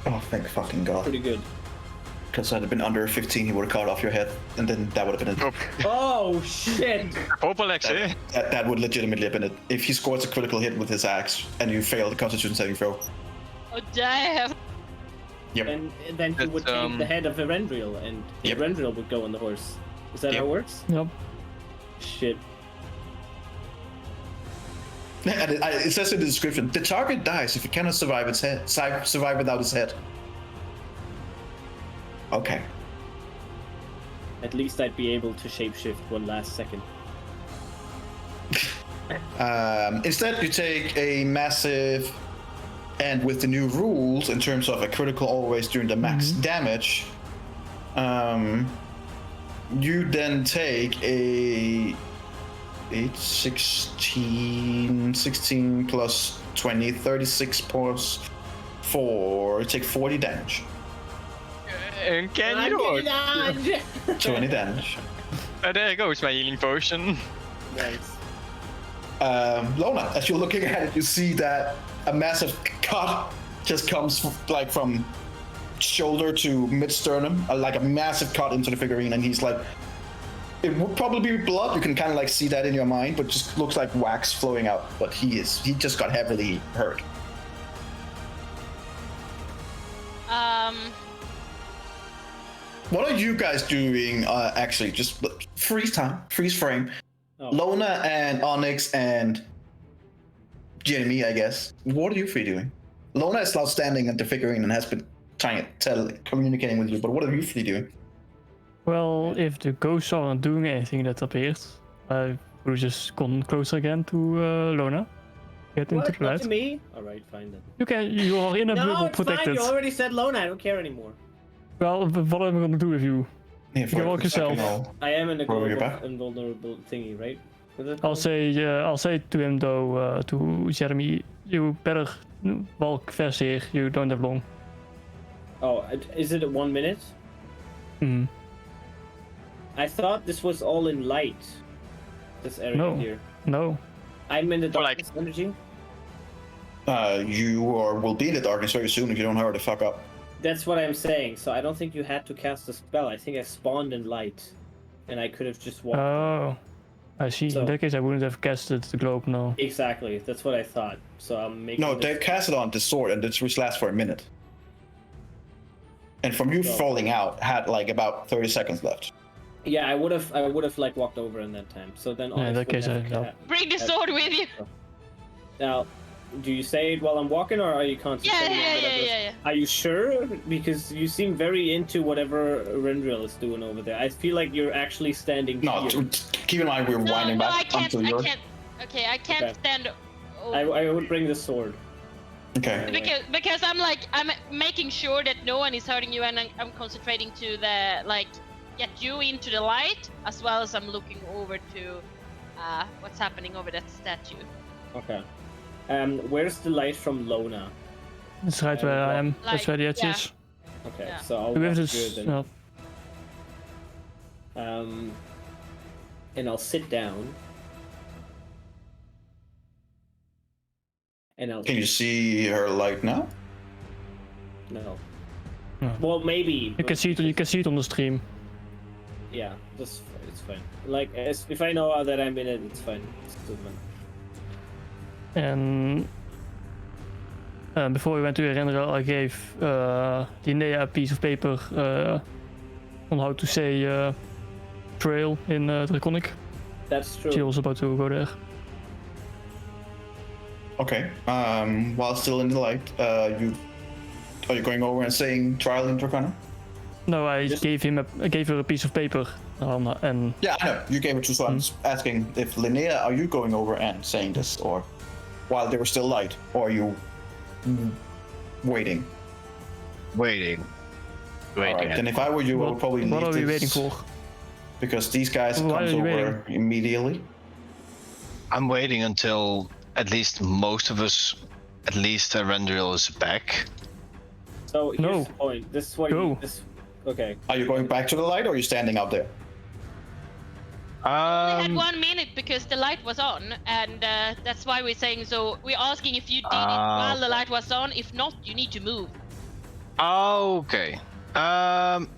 Oh, thank fucking god. Pretty good. Because had it been under 15, he would have cut off your head, and then that would have been it. Oh shit! Purple axe, eh? That would legitimately have been it. If he scores a critical hit with his axe, and you fail the Constitution saving throw. Oh damn! Yep. And then he would take the head of Erendril, and Yep. Erendril would go on the horse. Is that how it works? Yep. Shit. And it says in the description, the target dies if it cannot survive its head. Survive without its head. Okay. At least I'd be able to shapeshift one last second. Instead, you take a massive, and with the new rules in terms of a critical always during the max damage, you then take a 8, 16 plus 20, 36 plus 4, take 40 damage. And can you dodge? 20 damage. There goes my healing potion. Nice. Lona, as you're looking at it, you see that a massive cut just comes like from shoulder to mid-sternum, like a massive cut into the figurine, and he's like, it would probably be blood, you can kind of like see that in your mind, but just looks like wax flowing out, but he just got heavily hurt. What are you guys doing, actually, just freeze frame. Oh. Lona and Onyx and Jamie, I guess. What are you three doing? Lona is now standing at the figurine and has been communicating with you, but what are you three doing? Well, if the ghosts aren't doing anything that appears, I will just come closer again to Lona. Get into the Not light. to me? Alright, fine then. You are in a No, bubble it's protected. fine, you already said Lona, I don't care anymore. Well, what am I gonna do with you? Yeah, You walk yourself. I am in a Roll your global back. invulnerable thingy, right? Is it I'll say to him though, to Jeremy, you better walk fast here. You don't have long. Oh, is it at 1 minute? Hmm. I thought this was all in light. This area No. here. No. I'm in the Or, like- darkness energy. You will be in the darkness very soon if you don't hurry the fuck up. That's what I'm saying. So I don't think you had to cast a spell. I think I spawned in light, and I could have just walked. Oh, I see. So- In that case, I wouldn't have casted the globe now. Exactly. That's what I thought. So I'm making. No, this- they cast it on the sword, and this lasts for a minute. And from you No. falling out, had like about 30 seconds left. Yeah, I would have like walked over in that time. So then. Yeah, in Onyx that would case, have I ca- help. Bring the sword with you. Now, do you say it while I'm walking, or are you Yeah, concentrating on whatever? yeah. Are you sure? Because you seem very into whatever Rendril is doing over there. I feel like you're actually standing No, here. keep in mind we're No, winding no, back I can't. until you're. I can't. Okay, I can't Okay. stand. Oh, I would bring the sword. Okay. because I'm making sure that no one is hurting you, and I'm concentrating to the like get you into the light, as well as I'm looking over to what's happening over that statue. Okay. Where's the light from Lona? It's right where I am. That's where the edge yeah. is. Okay, Yeah. so I'll We have walk this. through No. then. And I'll sit down. And I'll Can you see her light now? no. No. Well, maybe. You can see it. You can see it on the stream. Yeah, it's fine. Like, if I know that I'm in it, it's fine. It's good, man. And before we went to Eberron, I gave Linnea a piece of paper on how to say trail in Draconic. That's true. She was about to go there. Okay. While still in the light, are you going over and saying trial in Dracona? No, I Just- gave her a piece of paper, and Yeah, I know. You gave it to, so I'm just asking if Linnea, are you going over and saying this, or while they were still light, or are you waiting? Waiting. Alright, then if I were you, I would probably leave what are we this, waiting for? because these guys Why comes are you over waiting? immediately. I'm waiting until at least most of us, at least Rendril is back. So here's No. the point. This is what Go. Okay. Are you going back to the light, or are you standing up there? We had Um, 1 minute because the light was on, and that's why we're saying. So we're asking if you did it while the light was on. If not, you need to move. okay.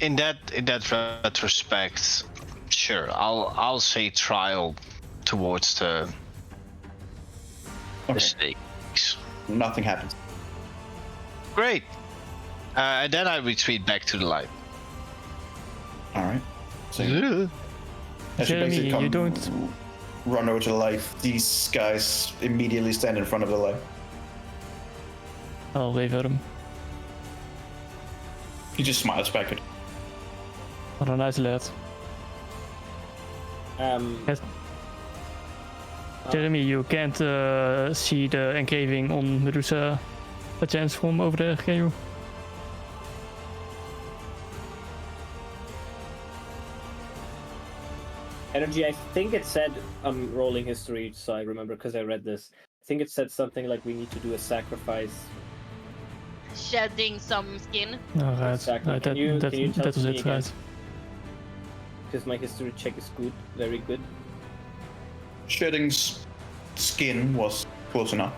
In that retrospect, sure. I'll say trial towards the Okay. stakes. Nothing happens. Great. And then I retreat back to the light. Alright. So as you Jeremy, basically you come don't. run over to the light, these guys immediately stand in front of the light. I'll wave at him. He just smiles back at you. What a nice lad. Yes. Jeremy, you can't see the engraving on Medusa chance from over there, can you? Energy. I think it said I'm rolling history, so I remember because I read this. I think it said something like we need to do a sacrifice. Shedding some skin. Alright, Exactly. right, Can you tell that was me it, again? right. Because my history check is good, very good. Shedding skin was close enough.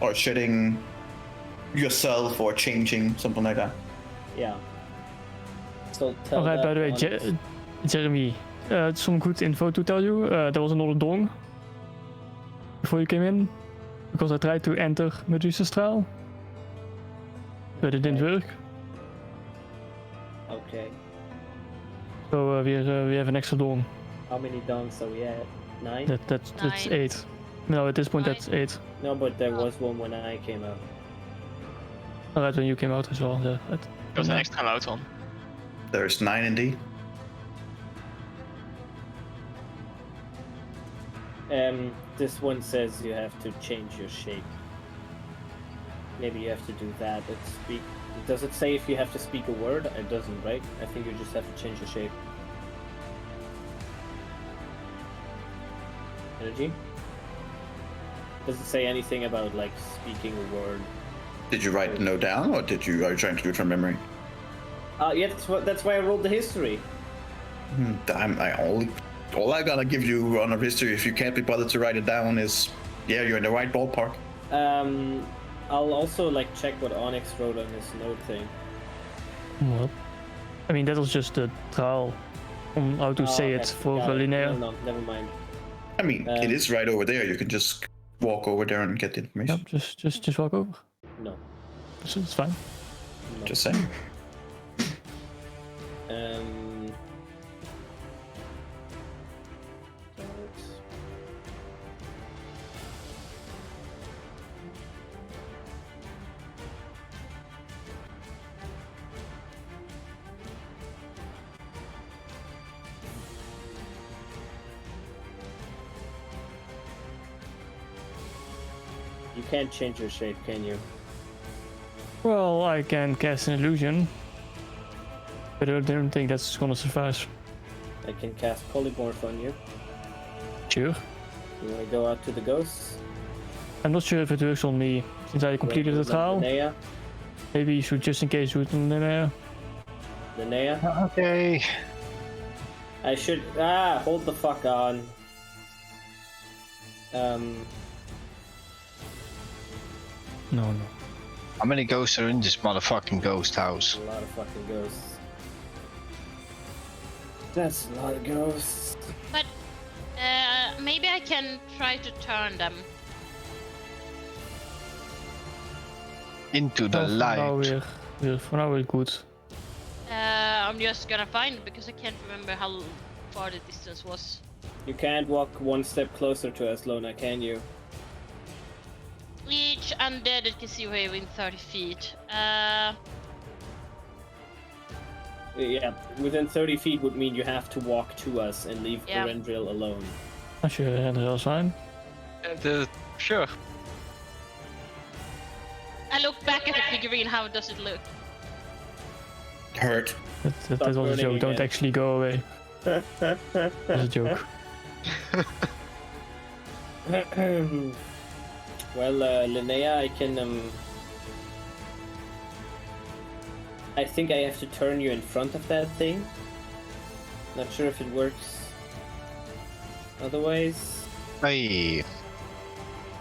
Or shedding yourself, or changing, something like that. Yeah. So tell Alright, that by the way, on- Jeremy, some good info to tell you. There was another dong before you came in, because I tried to enter Medusa's trial, but it didn't work. Okay. So we have an extra dong. How many dongs are we at? 9? That's 9. 8. No, at this point 9. that's 8. No, but there was one when I came out. Alright, when you came out as well. Yeah, right. Got een extra loud on. There's 9 indeed. This one says you have to change your shape. Maybe you have to do that and speak. Does it say if you have to speak a word? It doesn't, right? I think you just have to change your shape. Energy? Does it say anything about like speaking a word? Did you write the note down, or are you trying to do it from memory? Yeah, that's why I rolled the history. I only All I gotta give you on a history, if you can't be bothered to write it down, is yeah, you're in the right ballpark. I'll also like check what Onyx wrote on his note thing. What? I mean, that was just a trial on how to say okay. it for Got it. Linnea. No, never mind. I mean, it is right over there. You can just walk over there and get the information. Yep, just walk over. No. It's fine. No. Just saying. You can't change your shape, can you? Well, I can cast an illusion, but I don't think that's gonna suffice. I can cast polymorph on you. Sure. You wanna go out to the ghosts? I'm not sure if it works on me since I completed the trial. Linnea? Maybe you should just in case do it on Linnea. Linnea? Okay. I should. Hold the fuck on. No. How many ghosts are in this motherfucking ghost house? A lot of fucking ghosts. That's a lot of ghosts. But maybe I can try to turn them. Into the light. For now we're good. I'm just gonna find it because I can't remember how far the distance was. You can't walk one step closer to us, Lona, can you? Each undead that can see within 30 feet. Yeah, within 30 feet would mean you have to walk to us and leave Yeah. Erendril alone. I'm sure that's fine. Sure. I look back at the figurine, how does it look? Hurt. That was a burning joke, don't again. actually go away. That's a joke. Well, Linnea, I can, I think I have to turn you in front of that thing. Not sure if it works otherwise. Hey.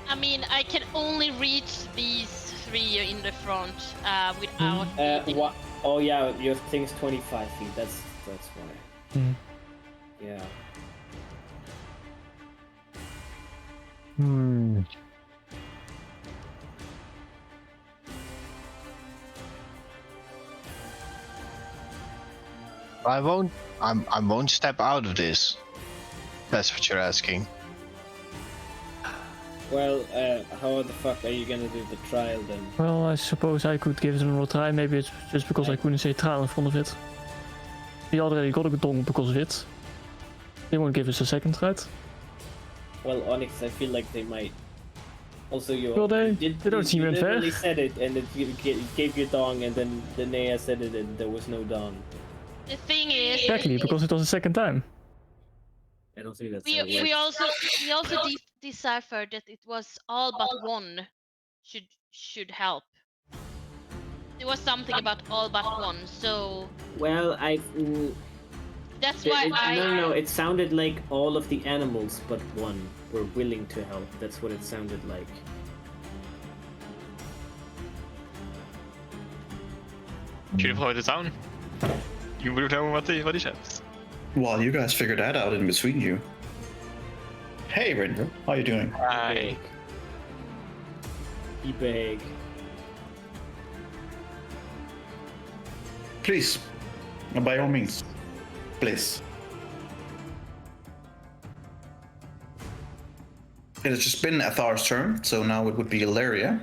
I mean, I can only reach these three in the front without. needing- Oh yeah, your thing's 25 feet. That's why. Hmm. Yeah. I won't step out of this. That's what you're asking. Well, how the fuck are you gonna do the trial then? Well, I suppose I could give it another try. Maybe it's just because I couldn't say trial in front of it. We already got a dong because of it. They won't give us a second, right? Well, Onyx, I feel like they might. Also, you. Well, they don't you seem unfair. literally said it, and it gave you dong, and then Linnea said it, and there was no dong. The thing is, Exactly, because it was the second time. I don't think that's. we also deciphered that it was all but one should help. There was something about all but one, so Well, that's why No. It sounded like all of the animals but one were willing to help. That's what it sounded like. Should have followed it down. You would have known what he said. While you guys figure that out in between you. Hey, Rindra, how you doing? Hi. Be big. Please, by all means, please. It has just been Athar's turn, so now it would be Ilaria,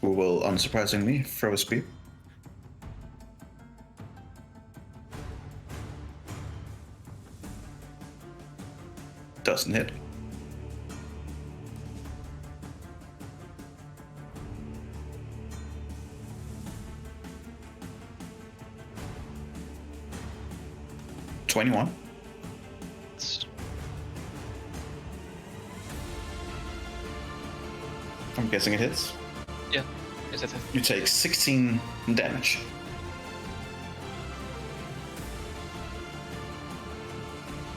who will, unsurprisingly, throw a spear. Doesn't hit. $21. I'm guessing it hits. Yeah. Is that it? You take 16 damage.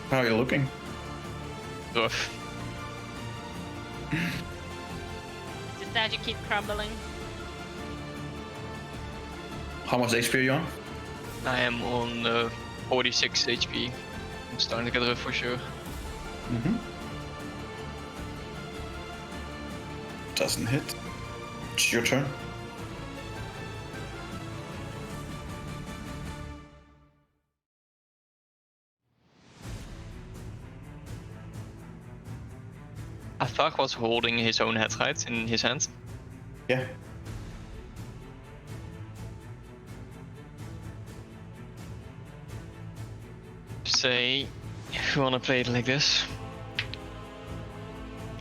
How are you looking? Rough. Just that you keep crumbling. How much HP are you on? I am on 46 HP. I'm starting to get rough for sure. Mm-hmm. Doesn't hit. It's your turn. Athag was holding his own head, right, in his hand. Yeah. Say, if you wanna play it like this,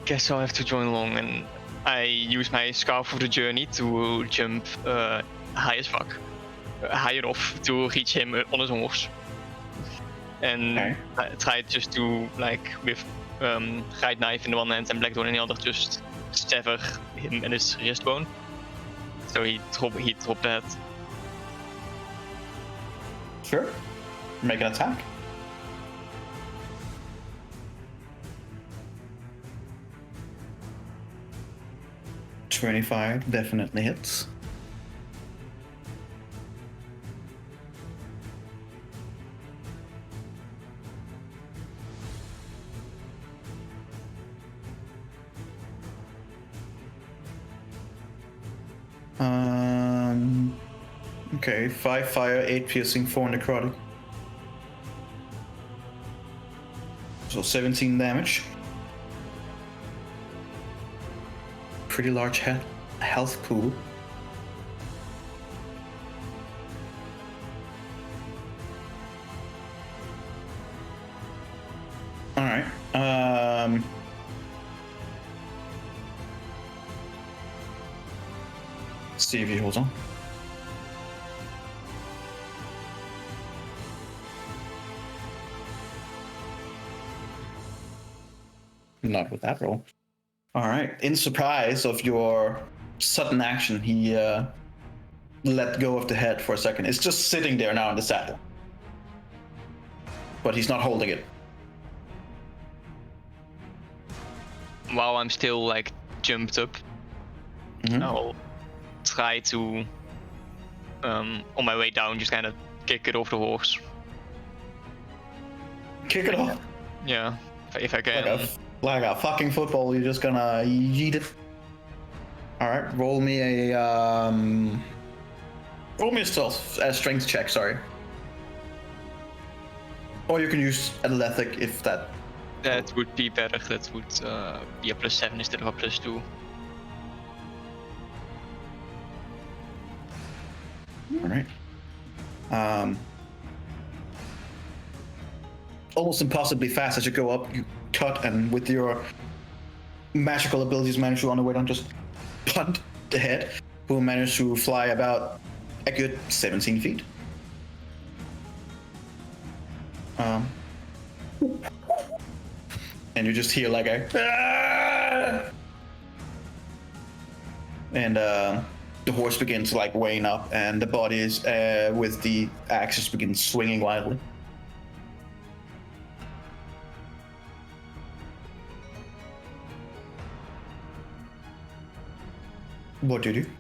guess I'll have to join along, and I use my Scarf of the Journey to jump high as fuck, higher off to reach him on his horse, and Okay. I tried just to like with right knife in the one hand and black dawn in the other, just sever him and his wrist bone. So he dropped that. Sure. Make an attack. $25 definitely hits. Okay, 5 fire, 8 piercing, 4 necrotic. So 17 damage. Pretty large health pool. Alright. See if he holds on. Not with that roll. All right. In surprise of your sudden action, he let go of the head for a second. It's just sitting there now in the saddle, but he's not holding it. While I'm still like jumped up, I'll try to on my way down just kind of kick it off the horse. Kick it off. Yeah, if I can. Like a fucking football, you're just gonna yeet it. All right, roll me a strength check. Sorry. Or you can use athletic if that. That would be better. That would be a +7 instead of a +2. All right. Almost impossibly fast as you go up, you cut, and with your magical abilities manage to on the way down just punt the head, who will manage to fly about a good 17 feet. And you just hear like a "Ah!" And the horse begins like weighing up, and the body is with the axis begins swinging wildly. What do you do?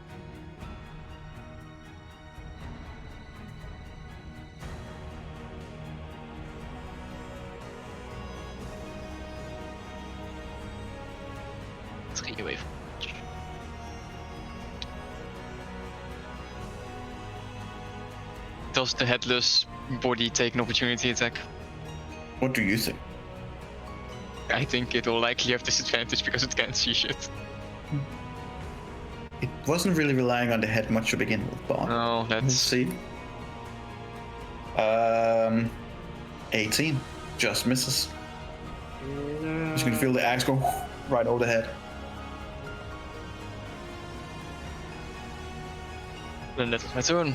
Three away from. Does the headless body take an opportunity attack? What do you think? I think it will likely have disadvantage because it can't see shit. It wasn't really relying on the head much to begin with, but No, let's that's see. 18 just misses. Just gonna feel the axe go right over the head. then that was my turn.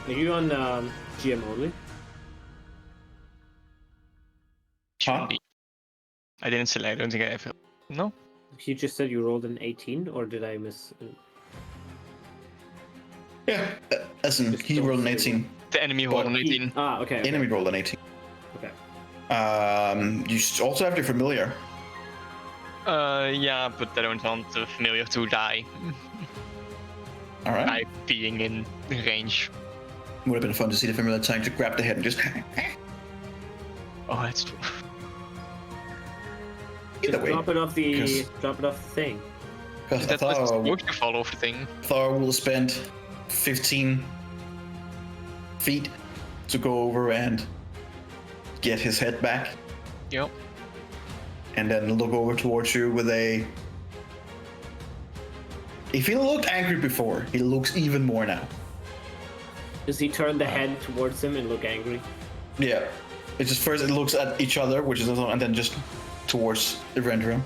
Are you on GM only? Huh? I didn't select. I don't think I ever. No. You just said you rolled an 18, or did I miss? Yeah, as in Just he don't rolled an say 18. The enemy rolled an 18. Okay. Enemy rolled an 18. Okay. You also have your familiar. Yeah, but I don't want the familiar to die. All right. By being in range. Would have been fun to see the familiar trying to grab the head and just. Oh, that's true. Either way. Drop it off the thing. Because That's supposed to fall off the thing. Thor will spend 15 feet to go over and get his head back, Yep. and then look over towards you with a. If he looked angry before, he looks even more now. Does he turn the head towards him and look angry? Yeah. It's just first it looks at each other, which is and then just towards the rendering.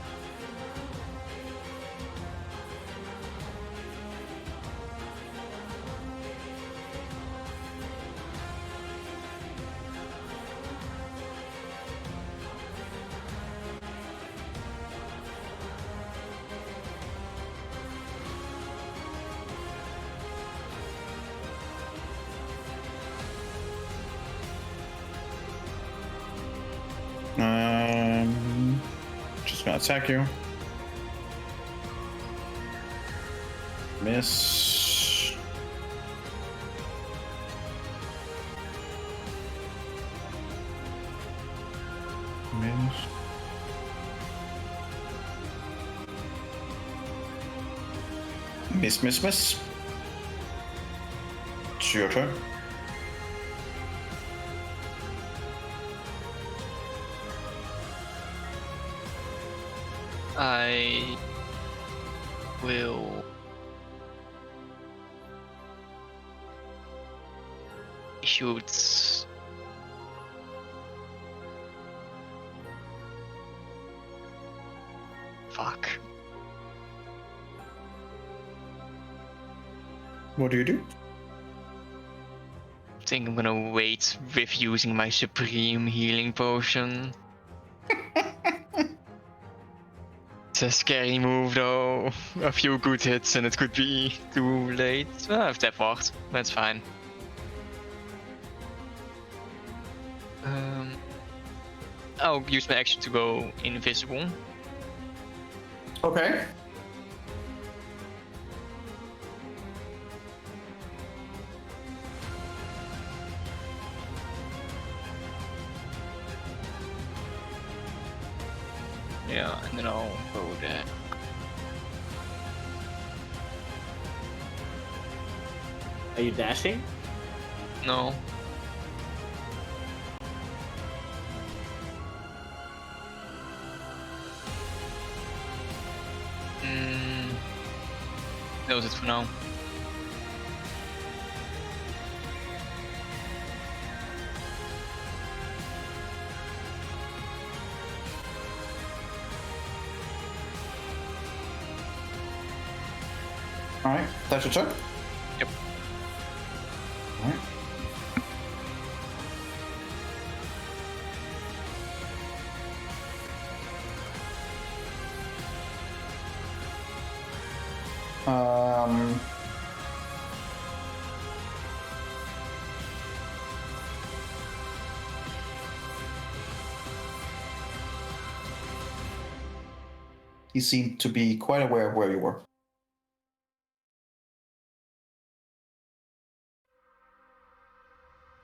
Just gonna attack you. Miss. Miss. Miss. It's your turn. I will shoot fuck. What do you do? I think I'm gonna wait with using my supreme healing potion. It's a scary move though. A few good hits and it could be too late. If that worked, that's fine. I'll use my action to go invisible. Okay. Yeah, and then I'll go there. Are you dashing? No. That was it for now. Alright, that's your turn? Yep. Alright. He seemed to be quite aware of where you were.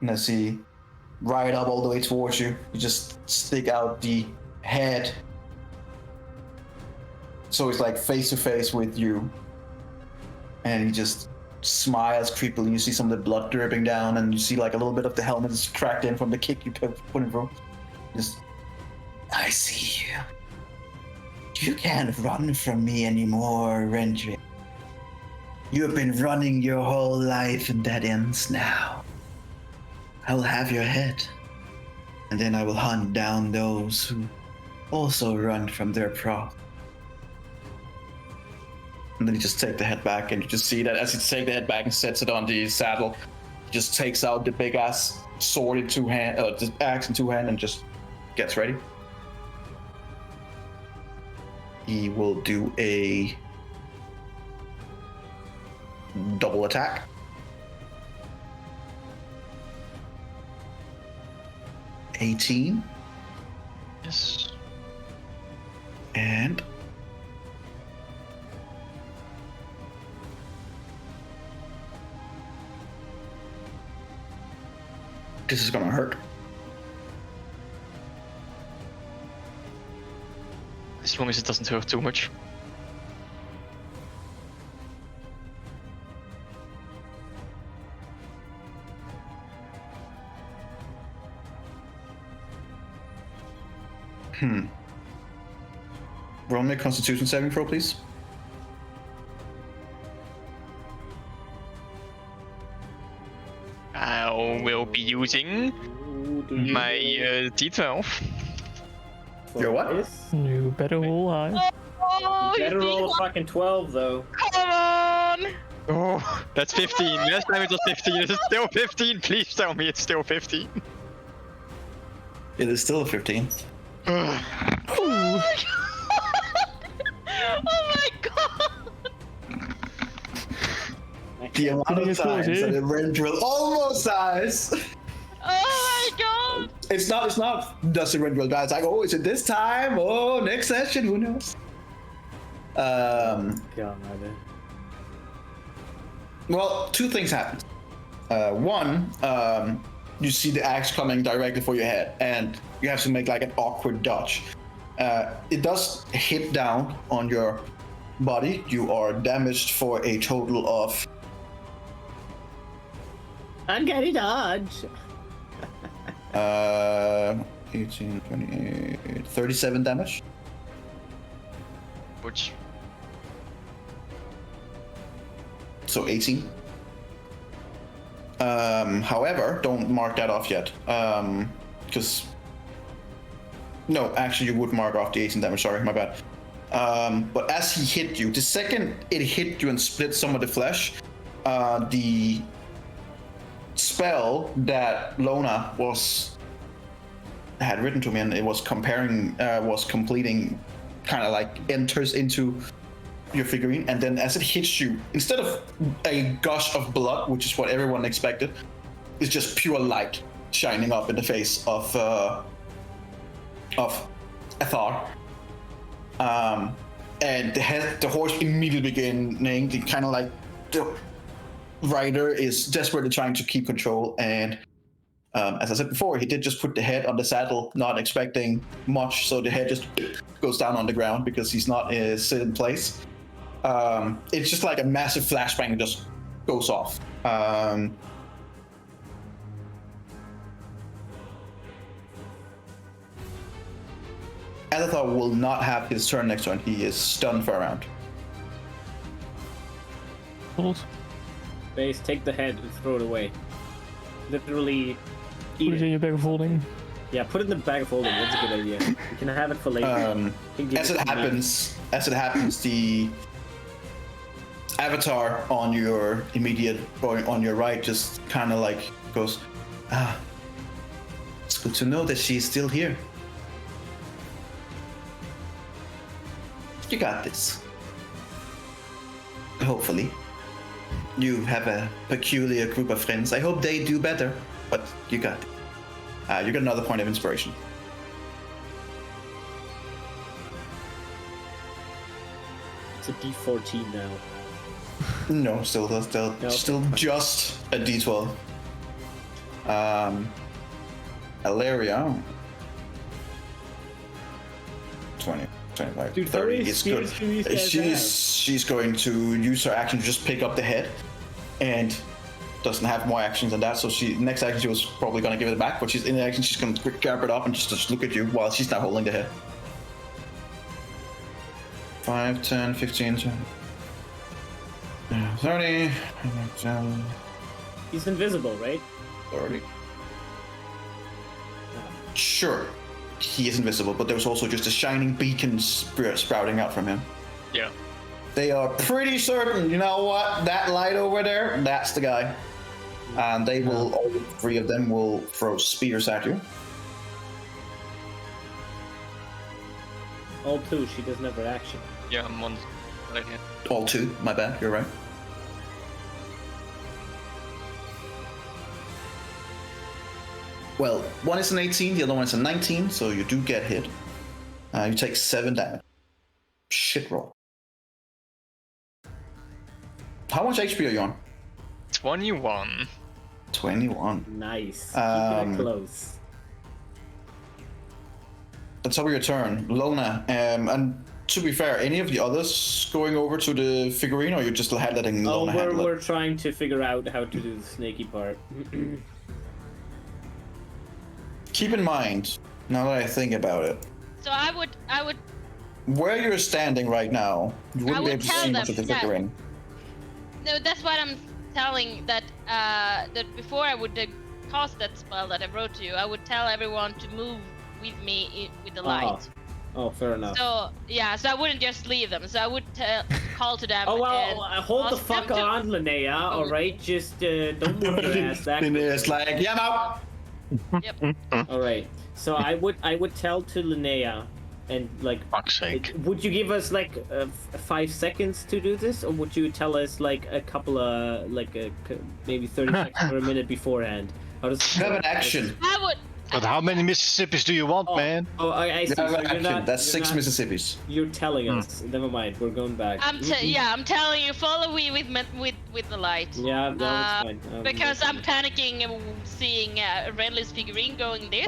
And as he ride up all the way towards you, you just stick out the head. So it's like face to face with you. And he just smiles creepily. You see some of the blood dripping down, and you see like a little bit of the helmet is cracked in from the kick you put him through. Just, I see you. You can't run from me anymore, Rendry. You have been running your whole life, and that ends now. I will have your head, and then I will hunt down those who also run from their prop. And then you just take the head back, and you just see that as he takes the head back and sets it on the saddle, he just takes out the big ass sword in two hand, the axe in two hand, and just gets ready. He will do a double attack. 18. Yes. And this is gonna hurt. As long as it doesn't hurt too much. Roll me a Constitution saving throw, please. I will be using my D12. Your what? You better roll high. Oh, Better you roll a fucking 12 though. Come on! Oh, that's 15. Last time it was 15. Is it still 15? Please tell me it's still 15. It is still a 15. Oh my god! The amount Putting of it close, times eh? that it Rendrill almost dies. Oh my god! It's not Dusty Rendrill dies. Like, oh, is it this time? Oh, next session, who knows? God. Well, two things happen. One, you see the axe coming directly for your head, and you have to make like an awkward dodge. It does hit down on your body. You are damaged for a total of Uncanny dodge. 18, 28, 37 damage. Which So 18. However, don't mark that off yet. Because no, actually you would mark off the 18 damage, sorry, my bad. But as he hit you, the second it hit you and split some of the flesh, the spell that Lona had written to me, and it was completing, kind of like enters into your figurine, and then as it hits you, instead of a gush of blood, which is what everyone expected, it's just pure light shining up in the face of Athar. And the horse immediately beginning to kind of like the rider is desperately trying to keep control, and as I said before, he did just put the head on the saddle, not expecting much, so the head just goes down on the ground because he's not sit in place. It's just like a massive flashbang and just goes off. Adathar will not have his turn next turn. He is stunned for a round. Base, take the head and throw it away. Literally eat Put it in it. your bag of holding. Yeah, put it in the bag of holding. That's a good idea. You can have it for later. You can give As it it to me. happens, the avatar on your on your right just kind of like goes, it's good to know that she's still here. You got this. Hopefully. You have a peculiar group of friends. I hope they do better, but you got it. You got another point of inspiration. It's a D14 now. No, still Nope. just a D12. Alaria. 20, 25, Dude, 30 how many is good. spears do these guys have? She's going to use her action to just pick up the head, and doesn't have more actions than that. So next action she was probably going to give it back, but she's in action. She's going to grab it up and just look at you while she's not holding the head. 5, 10, 15, 20. 30, 10, He's invisible, right? 30. Sure, he is invisible, but there's also just a shining beacon sprouting out from him. yeah. They are pretty certain, you know what? That light over there, that's the guy. And they will, all three of them will throw spears at you. All two, she doesn't have her action. Yeah, I'm on right here. All two, my bad, you're right. Well, one is an 18, the other one is a 19, so you do get hit. You take 7 damage. Shit roll. How much HP are you on? 21. 21. Nice. Keep Um, it close. At the top of your turn, Lona, and to be fair, any of the others going over to the figurine, or you just letting Oh, Lona handle it? we're trying to figure out how to do the snaky part. Keep in mind, now that I think about it, So I would where you're standing right now, you wouldn't be would able to tell see much them, of the yeah. figurine. no. That's what I'm telling. That that before I would cast that spell that I wrote to you, I would tell everyone to move with me with the light. Oh, fair enough. So yeah, so I wouldn't just leave them. So I would call to them. Oh well, and hold the ask them fuck to- on, Linnea. All right, just don't move your ass back. And it's like, yeah, no. Yep. All right. So I would tell to Linnea, and like, Fuck's sake. would you give us like 5 seconds to do this, or would you tell us like a couple of maybe 30 seconds or a minute beforehand? How does You have an action. I would. But how many Mississippis do you want, man? Oh, I see. You have So an you're action. not, That's you're 6 not- Mississippis. You're telling us. Never mind. We're going back. I'm telling you, follow me with the light. Yeah, no, it's fine. Because I'm panicking seeing a Renly's figurine going this.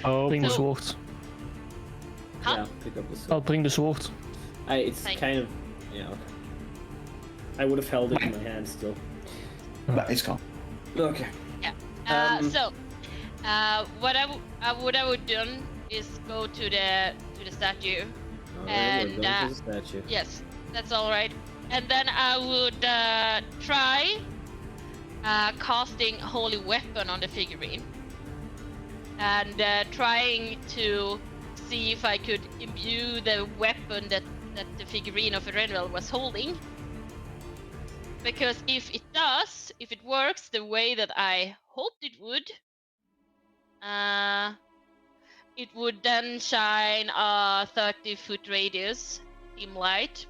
I'll bring the So- sword. Huh? Yeah, pick up the sword. I'll bring the sword. It's Thank kind of okay. I would have held it in my hand still. No, it's gone. Okay. So, what I would done is go to the statue. And, we're going to the statue. Yes, that's all right. And then I would try casting Holy Weapon on the figurine, and trying to see if I could imbue the weapon that the figurine of Erenvel was holding. Because if it works the way that I hoped it would, it would then shine a 30-foot radius dim light,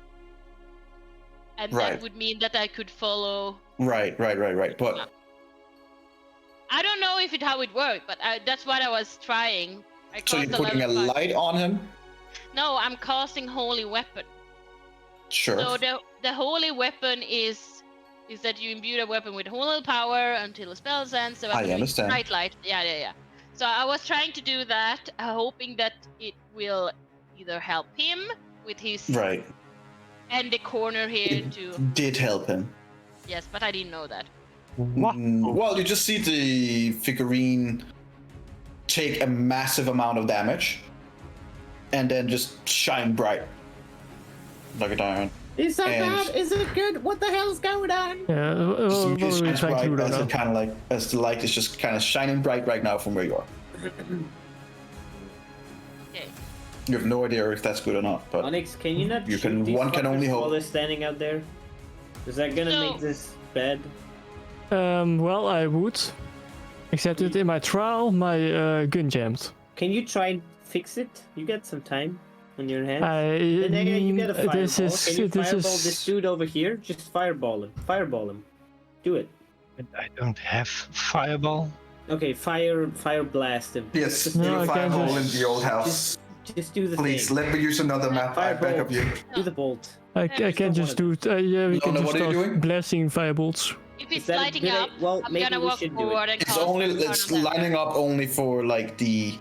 and Right. that would mean that I could follow. Right. But I don't know how it worked, but that's what I was trying. so you're putting a level 5. light on him? No, I'm casting Holy Weapon. Sure. So the Holy Weapon is that you imbue the weapon with holy power until the spell ends. So I can understand. Bright light. Yeah. So I was trying to do that, hoping that it will either help him with his Right. and the corner here It too. did help him. Yes, but I didn't know that. Well, you just see the figurine take a massive amount of damage and then just shine bright like a diamond. Is that And- bad? Is it good? What the hell's going on? Yeah, Just what are we shines trying to do bright right as now? it kind of like as the light is just kind of shining bright right now from where you are. Okay. You have no idea if that's good or not, but Onyx, can you not You shoot can- these one can fuckers only while hope. they're standing out there? Is that gonna So- make this bad? Well, I would. Except that in my trial, my gun jammed. Can you try and fix it? You got some time on your hands. I, And then you get a fireball. this is, Can you this fireball is, this dude over here? Just fireball him. Fireball him. Do it. I don't have fireball. Okay, fire blast him. yes, Just, No, you I can't fireball in just- the old house. just do the Please thing. let me use another map. I back up you. Do the bolt. I just can don't just wanna do. Yeah, we can Lona, just what are you start doing? blasting firebolts. If Is it's that a lighting good up, well, I'm maybe gonna we walk should do it. forward and It's cast only Eberron it's on them. lining up only for like the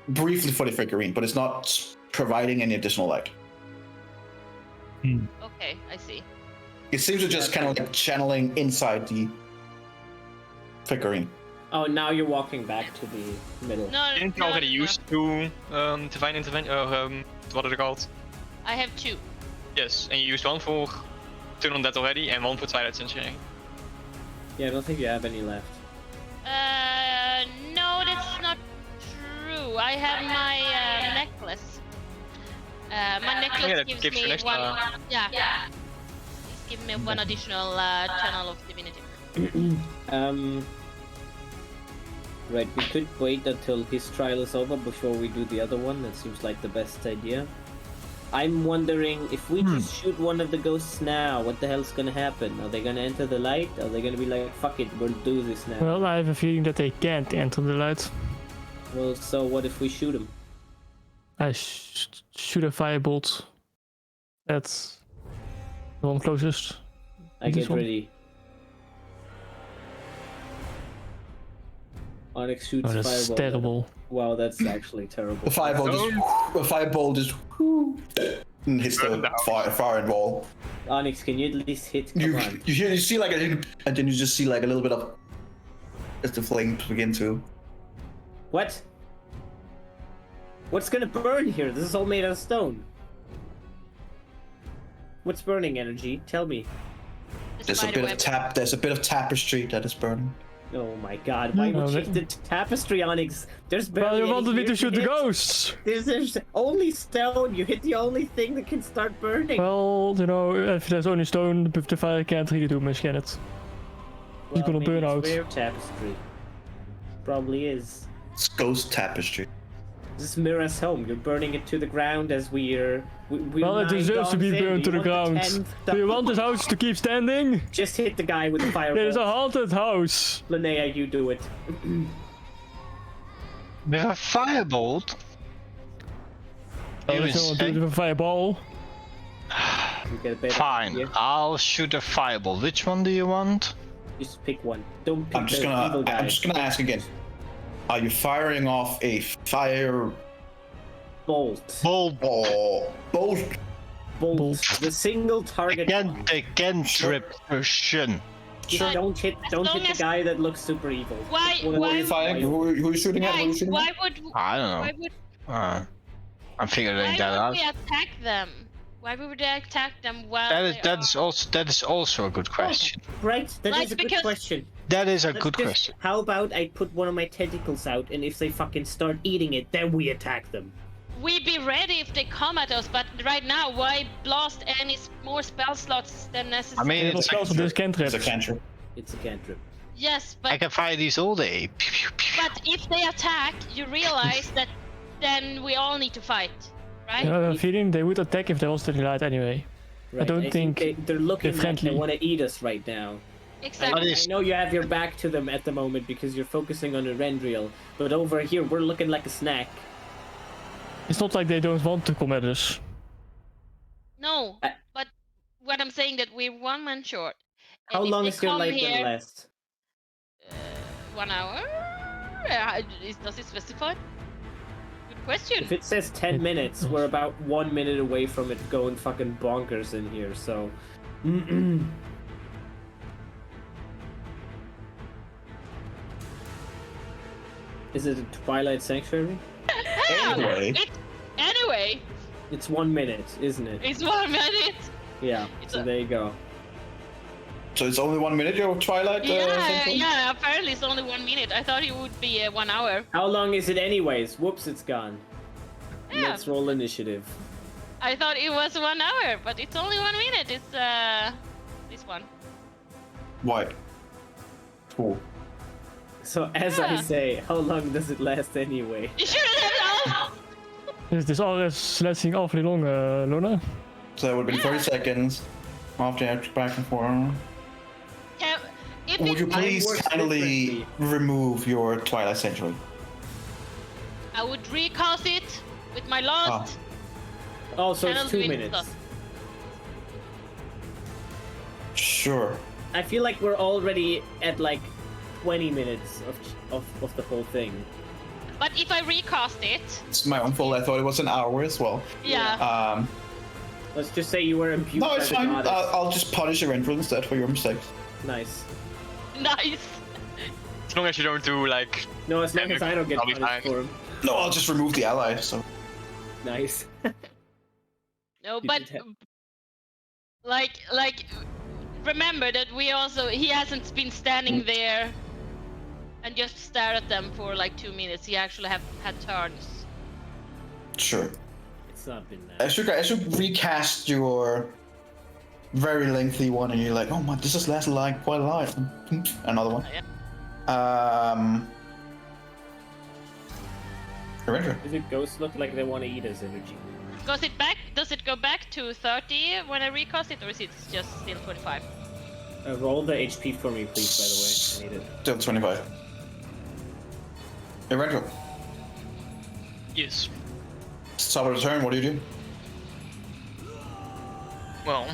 briefly for the figurine, but it's not providing any additional light. Okay, I see. It seems to just kind of like channeling inside the figurine. Oh, now you're walking back to the middle. No, Didn't you no, already no. use two divine intervention? What are they called? I have 2. Yes, and you used one for Turn on That already, and one for Twilight Century. Yeah, I don't think you have any left. No, that's not true. I have my necklace. My necklace yeah, that gives gives you me an extra- one. Yeah. It's giving me one additional channel of divinity. Right, we could wait until his trial is over before we do the other one. That seems like the best idea. I'm wondering if we just shoot one of the ghosts now, what the hell's gonna happen? Are they gonna enter the light? Are they gonna be like, fuck it, we'll do this now? Well, I have a feeling that they can't enter the light. Well, so what if we shoot them? I shoot a firebolt at the one closest. I This get one? ready. Onyx shoots Oh, that's fireball. terrible. Wow, that's actually terrible. The fireball just and hits the fireball. Onyx, can you at least hit? Come You on. you see like and then you just see like a little bit of as the flames begin to. What? What's gonna burn here? This is all made out of stone. What's burning energy? Tell me. There's a bit of tapestry that is burning. Oh my god, why would you the tapestry, Onyx? There's barely Well, you any wanted me here to shoot the hit. ghosts! There's only stone. You hit the only thing that can start burning. Well, you know, if there's only stone, the fire can't really do much, can it? It's gonna burn out. Rare tapestry. Probably is. It's ghost tapestry. This is Mira's home. You're burning it to the ground as we're Well, it 9 deserves to be dawns in. burned to Do you the want ground. 10th Do you want this house to keep standing? Just hit the guy with the fireball. It is a haunted house. Linnea, you do it. With a firebolt? Well, You if you want to do it insane? with a fireball. You get a better Fine, idea. I'll shoot a fireball. Which one do you want? Just pick one. Don't pick I'm just the evil guy. ask again. Are you firing off a fire Bolt. Bulb. or bolt? Bolt. The single target. The cantrip version. Just don't hit long the as- guy that looks super evil. Why? Who are you firing? Who are you shooting at? Who are you Guys, shooting why at? would I don't why know. would I'm figuring that why out. would we attack them? Why would we attack them while That is also a good question. Right, that is Right, a good because- question. That is a Let's good just- question. How about I put one of my tentacles out, and if they fucking start eating it, then we attack them. we be ready if they come at us? But right now, why blast any more spell slots than necessary? I mean, It was it's also this cantrip. It's a cantrip. It's a cantrip. yes, I but can fire these all day. Pew, pew, pew. but if they attack, you realize that then we all need to fight, right? I have a feeling they would attack if there was the light anyway. Right. don't think they're looking they're like they friendly. want to eat us right now. Exactly. I know you have your back to them at the moment because you're focusing on the Rendriel, but over here we're looking like a snack. It's not like they don't want to come at us. No, but what I'm saying that we're one man short. How and if long they is your come light here, gonna last? 1 hour? Does it specify? Good question. If it says 10 minutes, we're about 1 minute away from it going fucking bonkers in here, so... Is it a Twilight Sanctuary? Anyway. Anyway, It's 1 minute, isn't it? it's 1 minute. Yeah, It's so a- there you go. So it's only 1 minute, your Twilight? Central? Yeah. Apparently, it's only 1 minute. I thought it would be 1 hour. How long is it anyways? Whoops, it's gone. Yeah. Let's roll initiative. I thought it was 1 hour, but it's only 1 minute. It's this one. Why? Cool. So as I Yeah. say, how long does it last anyway? You should have Dit is alles lasting awfully long, Lona. So that would be 30 seconds. After you back and forth. If Would you it, please works kindly differently. remove your Twilight Sanctuary? I would recast it with my last. Oh, so Channel it's 2 doing minutes. stuff. Sure. I feel like we're already at like 20 minutes of the whole thing. But if I recast it, It's my own fault. I thought it was an hour as well. yeah. Let's just say you were imbued No, by it's the fine. goddess. I'll just punish your entrance instead for your mistakes. Nice. Nice. As long as you don't do like. No, as long as I don't get I'll be punished fine. for him. No, I'll just remove the ally. So Nice. No, You but did like remember that he hasn't been standing there and just stare at them for like 2 minutes. He actually had turns. sure. It's not been that. As you recast your very lengthy one, and you're like, oh my, this has lasted like quite a lot. Another one. Ranger. Does the ghosts look like they want to eat us, energy? Does it go back to 30 when I recast it, or is it just still 25? Roll the HP for me, please. By the way, I need it. Still 25. Eventual. Yes. Top of the turn, what do you do? Well.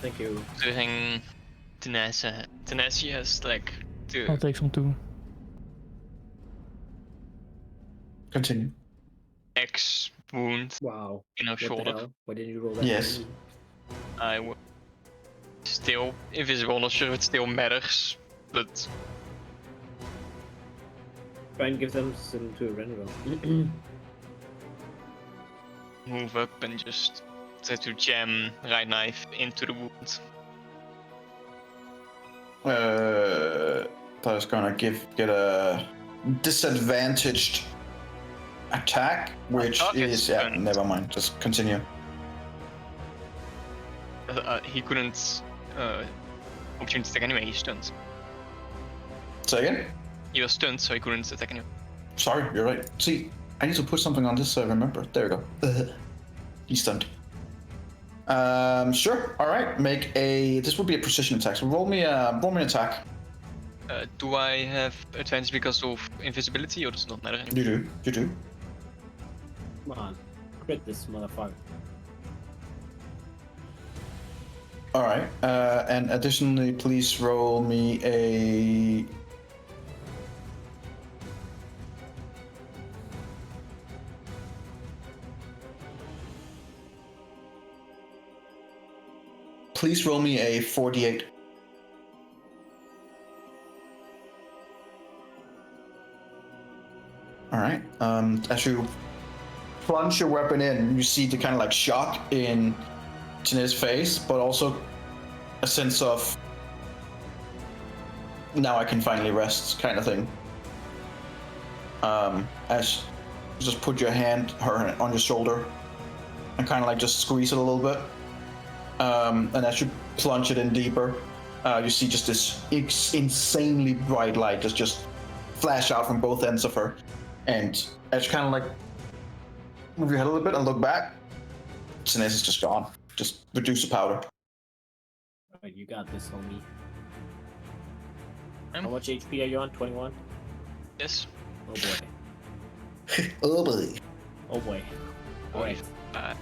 Thank you. Doing Tenacia has like I'll the take some too. Continue. X wound Wow. in her What the shoulder. hell? Why didn't you roll that? Yes. I was still invisible, not sure if it still matters, but Try and give them some to Renro. move up and just try to jam right knife into the wound. That is gonna get a disadvantaged attack, which is never mind. Just continue. He couldn't opportunity attack anyway. He's stunned. Say again? He was stunned, so he couldn't attack anyway. Sorry, you're right. See, I need to put something on this so I remember. There we go. He's stunned. Sure. All right. Make a. This would be a precision attack. So roll me an attack. Do I have advantage because of invisibility, or does it not matter anymore? You do. You do. Come on, crit this motherfucker. All right. And additionally, please roll me a. Please roll me a 4d8. All right. As you plunge your weapon in, you see the kind of like shock in Tina's face, but also a sense of now I can finally rest kind of thing. As you just put your hand on your shoulder and kind of like just squeeze it a little bit. And as you plunge it in deeper, you see just this insanely bright light just flash out from both ends of her. And as you kind of like move your head a little bit and look back, Sinez is just gone. Just reduce the powder. Alright, you got this, homie. Um. How much HP are you on? 21? Yes. Oh boy. Oh boy. Oh boy. Alright.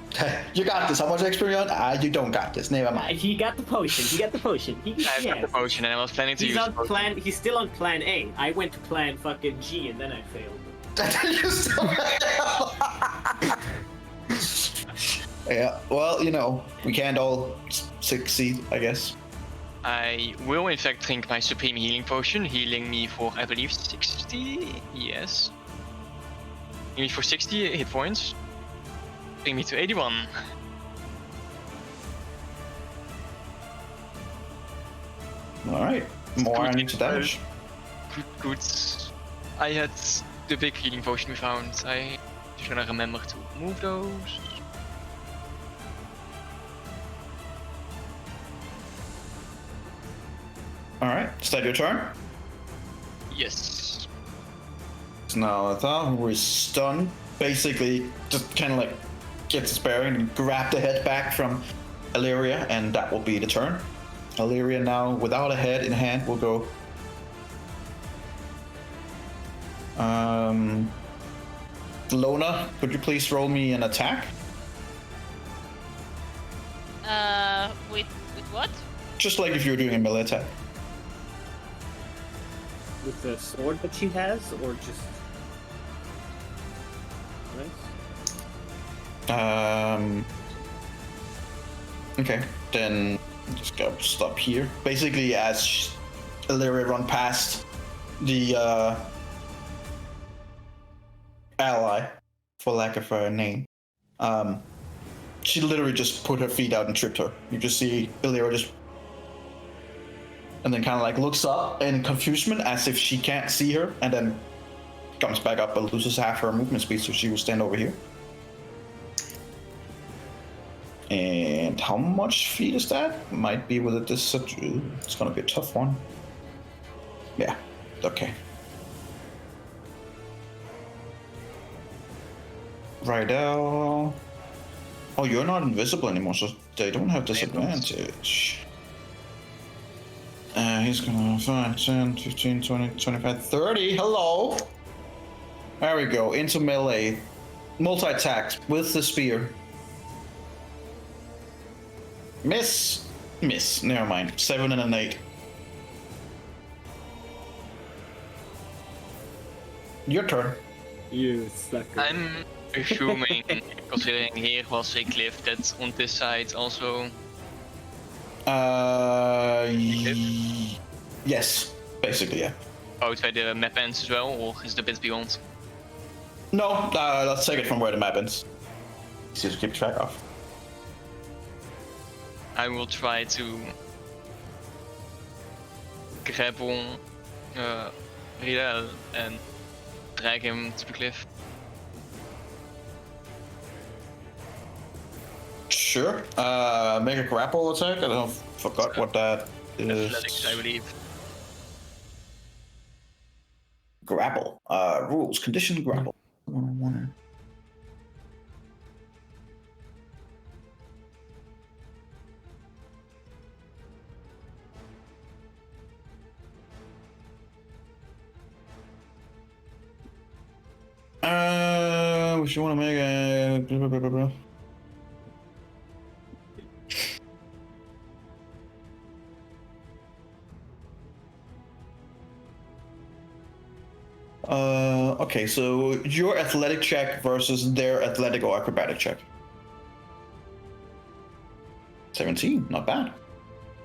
You got this. How much experience? You don't got this. Never mind. He got the potion. He got the potion. I've got the potion, and I was planning to He's use on the potion. plan. He's still on plan A. I went to plan fucking G, and then I failed. You still- Yeah. Well, you know, we can't all succeed, I guess. I will in fact drink my supreme healing potion, healing me for I believe 60. Yes. Healing me for 60 hit points. Bring me to 81. All right. More into damage. Good. I had the big healing potion we found. I just gonna remember to move those. All right. Is that your turn? Yes. Now Athar, who is stunned, basically just kind of like gets his bearing and grab the head back from Illyria, and that will be the turn. Illyria now, without a head in hand, will go. Lona, could you please roll me an attack? With what? Just like if you were doing a melee attack. With the sword that she has, or just... Nice. Okay, then just go stop here. Basically, as Illyria run past the ally, for lack of a name, she literally just put her feet out and tripped her. You just see Illyria just, and then kind of like looks up in confusion as if she can't see her, and then comes back up but loses half her movement speed, so she will stand over here. And how much feet is that? Might be with a disadvantage. It's gonna be a tough one. Yeah, okay. Rydell. Oh, you're not invisible anymore, so they don't have disadvantage. He's gonna 5, 10, 15, 20, 25, 30. Hello! There we go, into melee. Multi-attack with the spear. Miss. Miss. Never mind. 7 and an 8. Your turn. You sucker. I'm assuming, considering here was a cliff, that on this side also. Yes. Basically, yeah. Outside the map ends as well, or is it a bit beyond? No, let's take it from where the map ends. Easy to keep track of. I will try to grapple Riel and drag him to the cliff. Sure. Make a grapple attack. I forgot what that is. Athletics, I believe. Grapple. Rules. Condition grapple. We should want to make a. Okay, so your athletic check versus their athletic or acrobatic check. 17, not bad.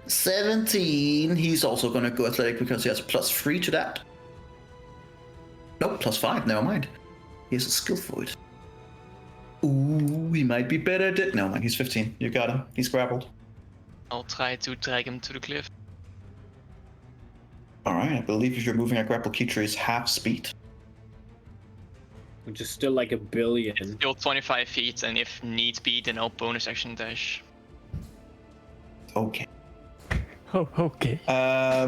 17, he's also gonna go athletic because he has +3 to that. Nope, +5, never mind. He has a skill for it. Ooh, he might be better at it. Never mind, he's 15. You got him. He's grappled. I'll try to drag him to the cliff. Alright, I believe if you're moving a grapple creature is half speed. Which is still like a billion. It's still 25 feet, and if need be, then I'll bonus action dash. Okay. Oh, okay.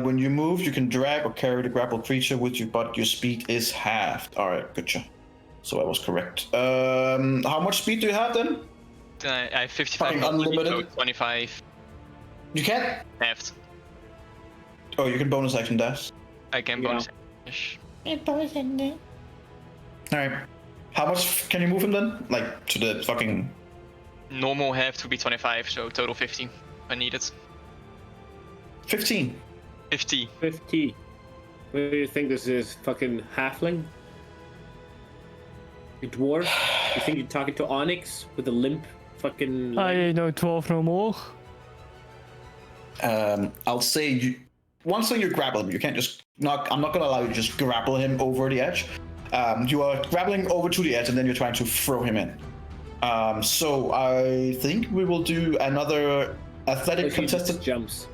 When you move, you can drag or carry the grapple creature with you, but your speed is halved. Alright, gotcha. So I was correct. How much speed do you have then? I have 55 Fucking unlimited. so 25 You can't? left. Oh, you can bonus action dash. I can Yeah. bonus dash. Alright. How much can you move him then? Like, to the fucking... Normal have to be 25, so total 50 if I need it. 15. 50. 50. What do you think this is? Fucking halfling? A dwarf? You think you're talking to Onyx with a limp fucking... I ain't no 12 no more. I'll say you... One thing you grapple him, you can't just... I'm not gonna allow you to just grapple him over the edge. You are grappling over to the edge and then you're trying to throw him in. So I think we will do another athletic contestant. Jumps.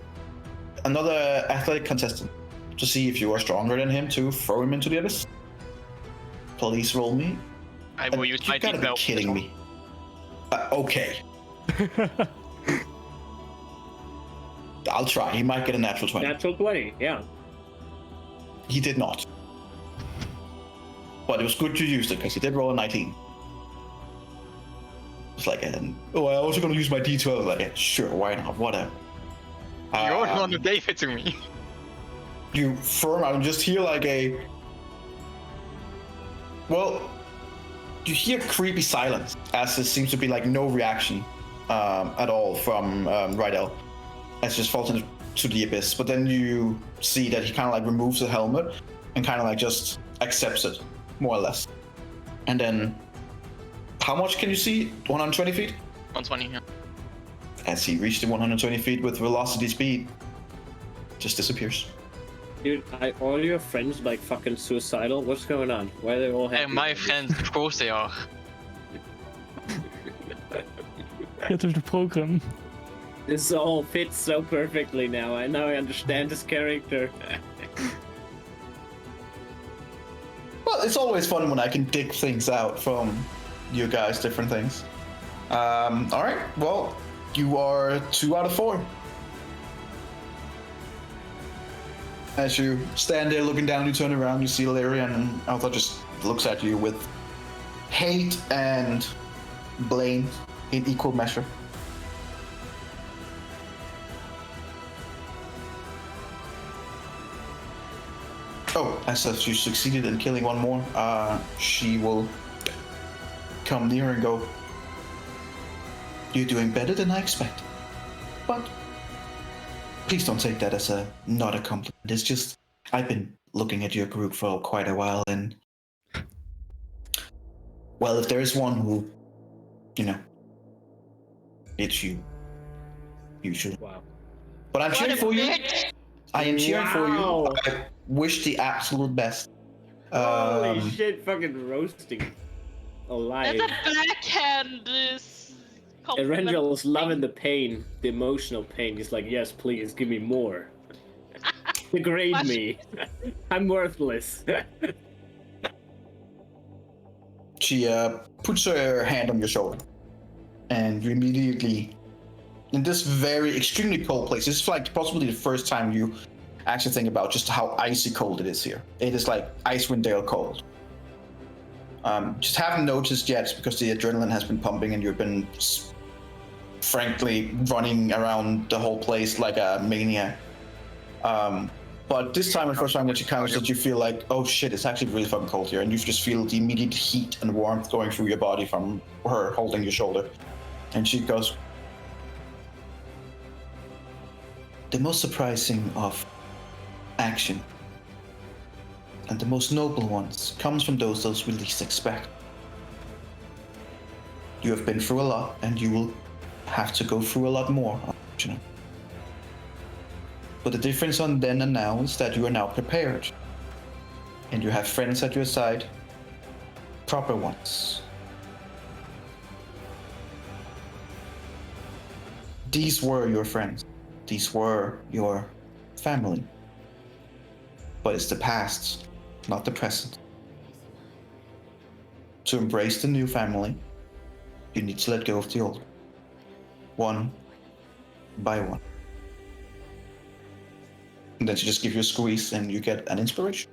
Another athletic contestant to see if you are stronger than him to throw him into the abyss. Please roll me. I will use my You gotta be D12. kidding me. Okay. I'll try. He might get a natural 20. Natural 20, yeah. He did not. But it was good you used it because he did roll a 19. It's like, oh, I also gonna use my D12. Like, yeah, sure, why not? Whatever. You're the one who gave it to me. You firm out and just hear like a. Well, you hear creepy silence as there seems to be like no reaction at all from Rydell as just falls into the abyss. But then you see that he kind of like removes the helmet and kind of like just accepts it, more or less. And then, how much can you see? 120 feet? 120, yeah. As he reached the 120 feet with velocity speed, just disappears. Dude, all your friends like fucking suicidal? What's going on? Why are they all happy? They're my friends, of course they are. Get to the program. This all fits so perfectly now. I understand this character. Well, it's always fun when I can dig things out from you guys, different things. All right. Well, you are 2 out of 4. As you stand there looking down, you turn around, you see Larry, and Alpha just looks at you with hate and blame in equal measure. Oh, as if you succeeded in killing one more, she will come near and go, "You're doing better than I expected. But please don't take that as not a compliment. It's just, I've been looking at your group for quite a while, and well, if there is one who, it's you. Usually. Wow. But I'm cheering for you. I am cheering for you. Wow. I wish the absolute best. Holy shit, fucking roasting. Alive. That's a backhand compliment. Erendral's loving the pain, the emotional pain. He's like, yes, please, give me more. Degrade me. I'm worthless. She puts her hand on your shoulder, and you immediately, in this very extremely cold place, it's like possibly the first time you actually think about just how icy cold it is here. It is like Icewind Dale cold. Just haven't noticed yet because the adrenaline has been pumping and you've been frankly running around the whole place like a maniac. But this time, the first time that you count, that you feel like, oh shit, it's actually really fucking cold here, and you just feel the immediate heat and warmth going through your body from her holding your shoulder. And she goes, "The most surprising of action, and the most noble ones, comes from those we least expect. You have been through a lot, and you will have to go through a lot more, unfortunately. But the difference on then and now is that you are now prepared. And you have friends at your side, proper ones. These were your friends. These were your family. But it's the past, not the present. To embrace the new family, you need to let go of the old. One by one." And then she just gives you a squeeze and you get an inspiration.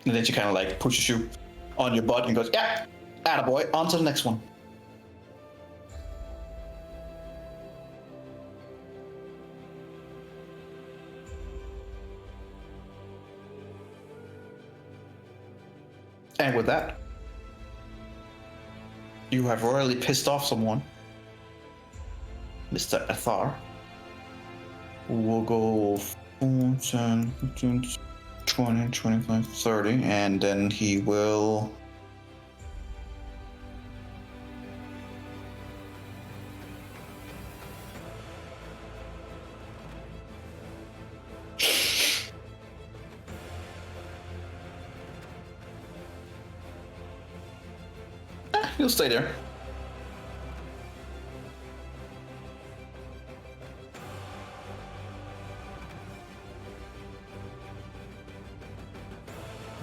And then she kind of like pushes you on your butt and goes, "Yeah, attaboy, on to the next one." And with that, you have royally pissed off someone. Mr. Athar, who will go 4, 10, 15, 20, 25, 30, and then he will... He'll stay there.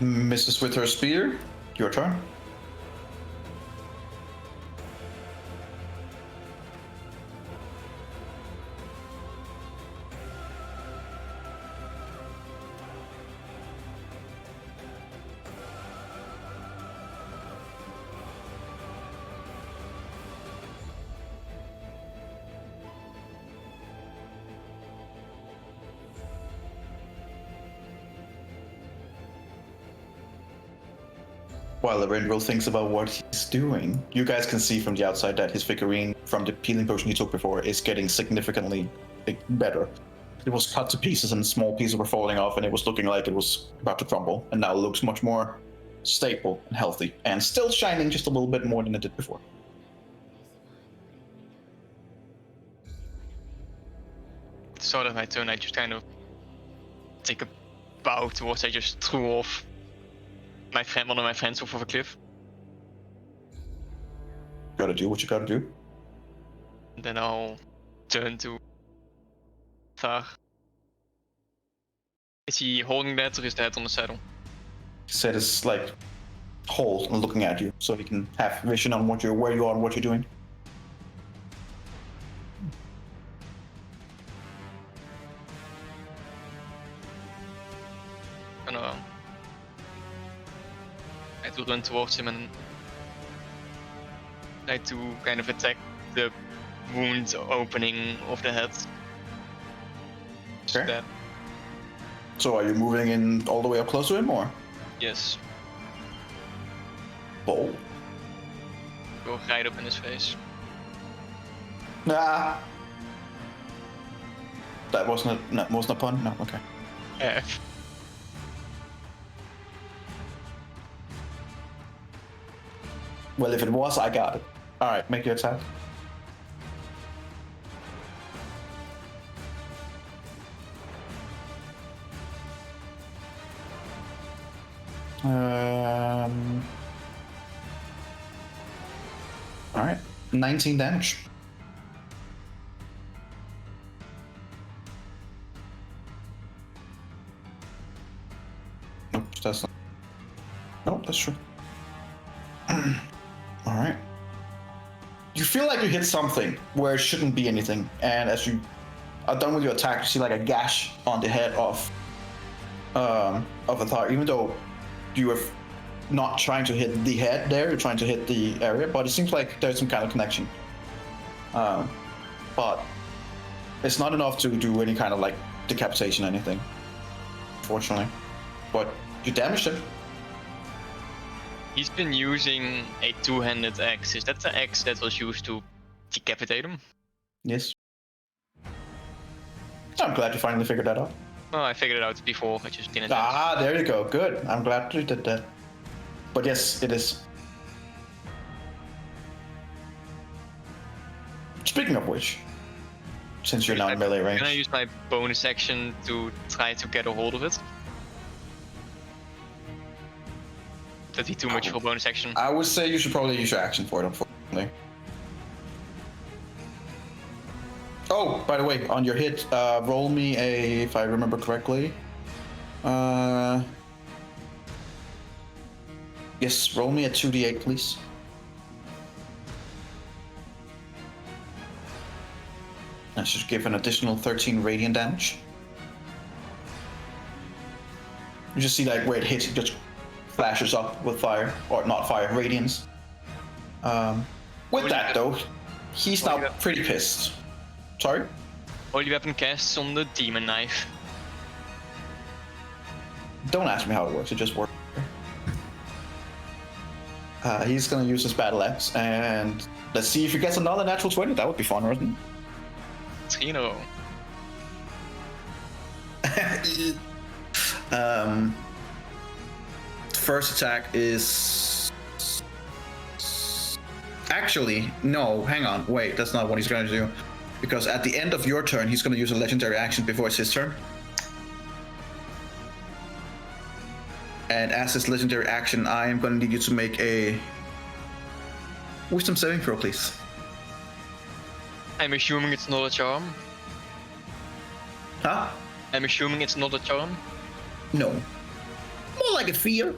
Mrs. with her spear, your turn. While Erendral thinks about what he's doing, you guys can see from the outside that his figurine from the healing potion he took before is getting significantly better. It was cut to pieces and small pieces were falling off and it was looking like it was about to crumble, and now it looks much more stable and healthy and still shining just a little bit more than it did before. At the start of my turn, I just kind of take a bow towards I just threw off one of my friends off of a cliff. Gotta do what you gotta do. And then I'll turn to Thar. Is he holding that or is the head on the saddle? His head is like hole and looking at you, so he can have vision on where you are and what you're doing. Gonna try to run towards him and try to kind of attack the wound opening of the head. Okay. That, So are you moving in all the way up close to him, or? yes, Bold. go right up in his face. Nah. That wasn't a pun? No, okay. Yeah. Well, if it was, I got it. Alright, make your attack. Alright, 19 damage. Nope, that's not. Nope, that's true. Alright. You feel like you hit something where it shouldn't be anything, and as you are done with your attack, you see like a gash on the head of Athar, even though you are not trying to hit the head there, you're trying to hit the area, but it seems like there's some kind of connection. But it's not enough to do any kind of like decapitation or anything, unfortunately. But you damaged him. He's been using a two-handed axe. Is that the axe that was used to decapitate him? Yes. I'm glad you finally figured that out. Oh, I figured it out before, I just didn't. Ah, there you go. Good. I'm glad you did that. But yes, it is. Speaking of which, since you're now in melee range, Can I use my bonus action to try to get a hold of it? Would that be too much for bonus action? I would say you should probably use your action for it, unfortunately. Oh, by the way, on your hit, roll me a, if I remember correctly. Yes, roll me a 2d8, please. That should give an additional 13 radiant damage. You just see like where it hits, it just flashes up with fire, or not fire, radiance. With that though, he's now pretty pissed. Sorry? Only weapon casts on the demon knife. Don't ask me how it works, it just works. He's gonna use his battle axe, and let's see if he gets another natural 20. That would be fun, wouldn't it? 3 in a row. First attack is... Actually, no, hang on, wait, that's not what he's going to do. Because at the end of your turn, he's going to use a legendary action before it's his turn. And as his legendary action, I am going to need you to make a wisdom saving throw, please. I'm assuming it's not a charm. Huh? I'm assuming it's not a charm. No. More like a fear.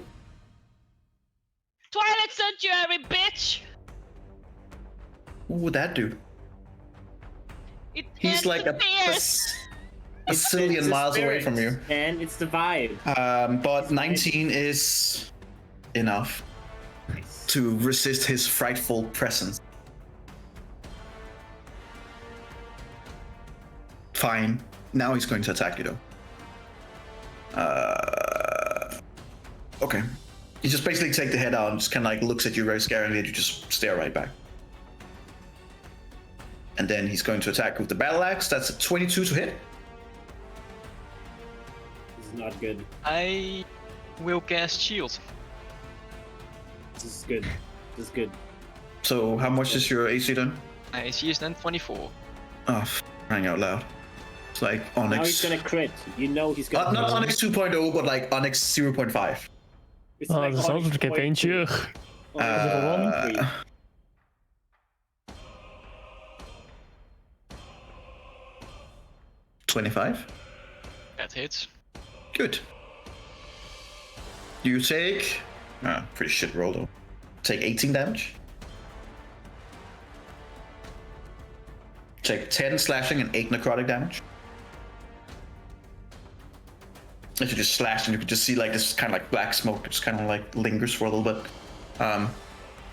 Twilight Sanctuary, bitch! What would that do? It He's ends like the a fears. zillion It's the miles away spirit, from you. And it's the vibe. But 19 is enough to resist his frightful presence. Fine. Now he's going to attack you, though. Okay. He just basically take the head out and just kind of like looks at you very scarily, and you just stare right back. And then he's going to attack with the battle axe. That's a 22 to hit. This is not good. I will cast shield. This is good. This is good. So how much is your AC then? My AC is then 24. Oh, crying out loud. It's like Onyx. Now he's gonna crit. You know he's gonna. Not Onyx 2.0, but like Onyx 0.5. It's Oh, like dat is Onyx altijd een keer 0.3. eentje. Onyx 0.3. 25. That hits. Good. You take Pretty shit roll though. Take 18 damage. Take 10 slashing and 8 necrotic damage. If you just slash, and you can just see like this kind of like black smoke that just kind of like lingers for a little bit.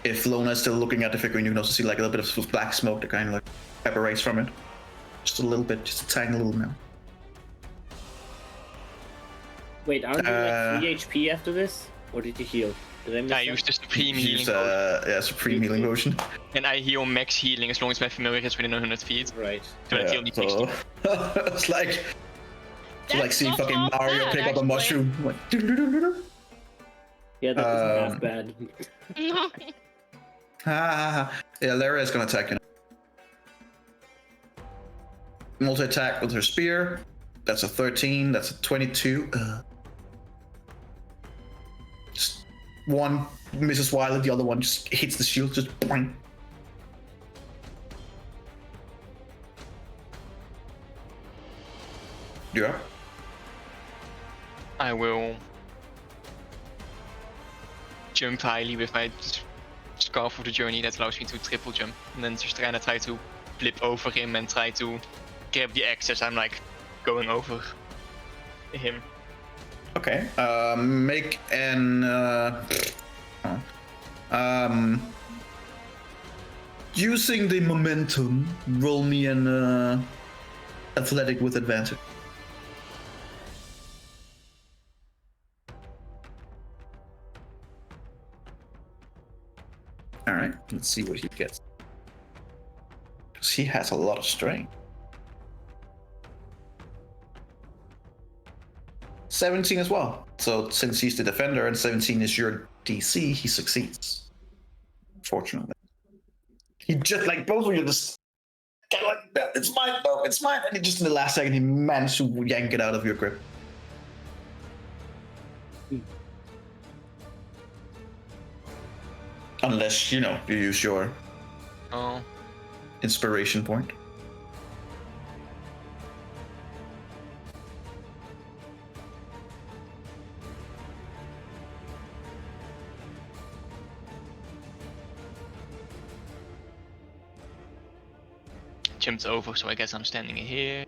If Lona is still looking at the figurine, you can also see like a little bit of black smoke that kind of like evaporates from it. Just a little bit, just a tiny little now. Wait, aren't you like 3 HP after this? Or did you heal? Did I miss I that? use the Supreme Healing Use, Potion, Supreme Healing Potion. and I heal max healing as long as my familiar is within 100 feet. Right. So I heal me 60. So it's like That's seeing not fucking half Mario bad, pick up a actually. mushroom. Like, Yeah, that isn't half bad. No. Yeah, Lara is gonna attack you. Multi-attack with her spear. That's a 13. That's a 22. Just one misses wildly, the other one just hits the shield. Just boing. Yeah. I will jump highly with my Scarf of the Journey that allows me to triple jump, and then just kind of try to flip over him and try to grab the axe as I'm like going over him. Okay. Make an using the momentum, roll me an athletic with advantage. All right, let's see what he gets. Because he has a lot of strength. 17 as well. So since he's the defender and 17 is your DC, he succeeds. Fortunately. He just like both of you just kind of like, no, it's mine, no, it's mine. And he just in the last second he managed to yank it out of your grip. Unless, you know, you use your Oh, inspiration point. jumped over, so I guess I'm standing here.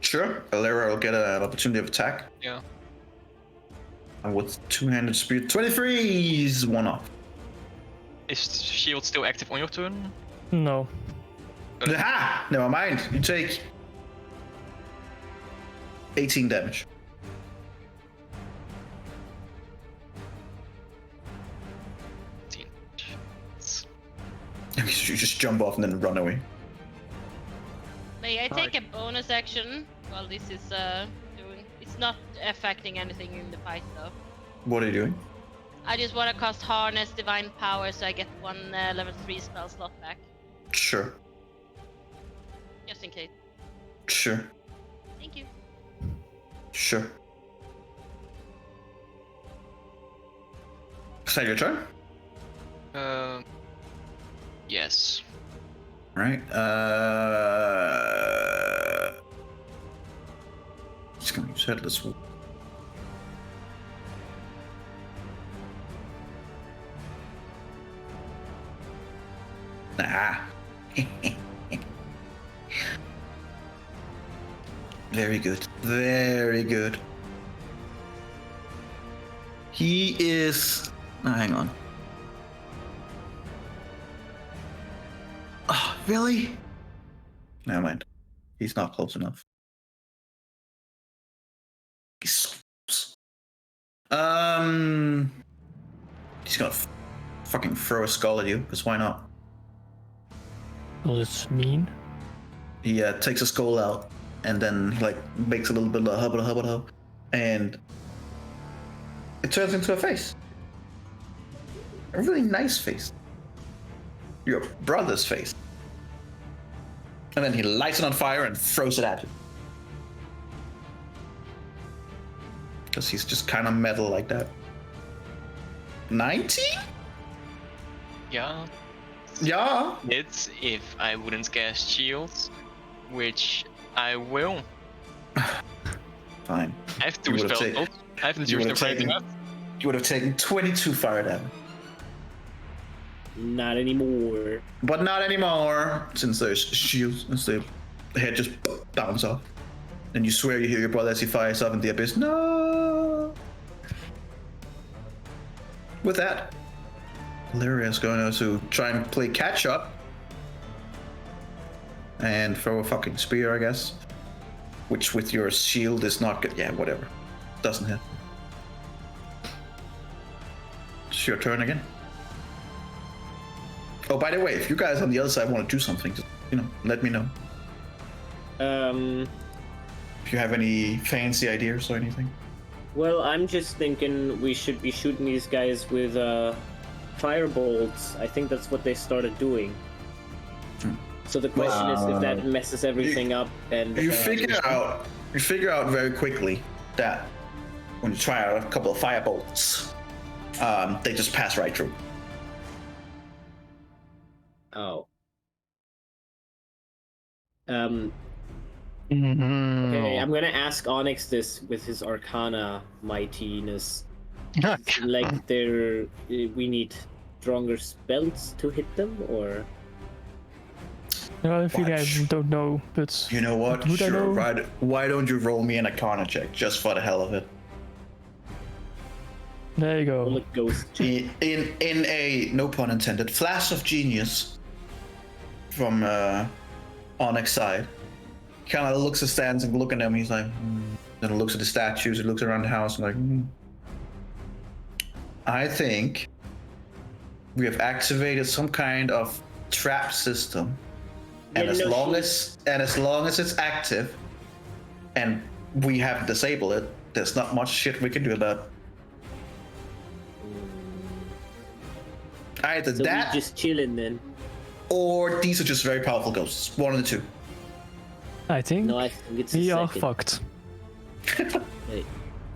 Sure, Alera will get an opportunity of attack. Yeah. And with two-handed spear, 23 is one off. Is shield still active on your turn? No. Aha! Never mind. You take 18 damage. You just jump off and then run away. May I take a bonus action while this is doing? It's not affecting anything in the fight though. What are you doing? I just want to cast Harness Divine Power so I get one level 3 spell slot back. Sure. Just in case. Sure. Thank you. Sure. Is that your turn? Yes. Right. Just gonna use Headless Wolf. Ah. Very good. Very good. He is. Oh, hang on. Oh, really? Never mind. He's not close enough. He's so close. He's gonna fucking throw a skull at you, because why not? Well, it's mean. He takes a skull out, and then he like makes a little bit of hubba, and it turns into a face. A really nice face. Your brother's face. And then he lights it on fire and throws it at you. Because he's just kind of metal like that. 19? Yeah. Yeah. It's if I wouldn't cast shields, which I will. Fine. I have 2 You would've spell taken- slots. I haven't You used would them have for anything taken, else. you would have taken 22 fire damage. Not anymore. But not anymore, since there's shields, and the head just bounces off. And you swear you hear your brother as he fires up in the abyss. No! With that, Lyria's going to try and play catch up. And throw a fucking spear, I guess. Which with your shield is not good. Yeah, whatever. Doesn't hit. It's your turn again. Oh, by the way, if you guys on the other side want to do something, just, let me know. If you have any fancy ideas or anything. Well, I'm just thinking we should be shooting these guys with firebolts. I think that's what they started doing. So the question is if that messes everything up, and you figure out very quickly that when you try out a couple of firebolts, they just pass right through. Oh. Mm-hmm. Okay, I'm gonna ask Onyx this with his Arcana mightiness. Like we need stronger spells to hit them, or? I think I don't know, but you know what? Would sure. I know? Why don't you roll me an Arcana check just for the hell of it? There you go. Roll a ghost check. In a no pun intended flash of genius from Onyx's side, kind of looks at stands and look at them. He's like, then looks at the statues. He looks around the house and like, I think we have activated some kind of trap system. And as long as it's active, and we haven't disabled it, there's not much shit we can do about it. Either So that, we just chilling then. or these are just very powerful ghosts. One of the two. I think No, I think it's we the are second. fucked. Wait,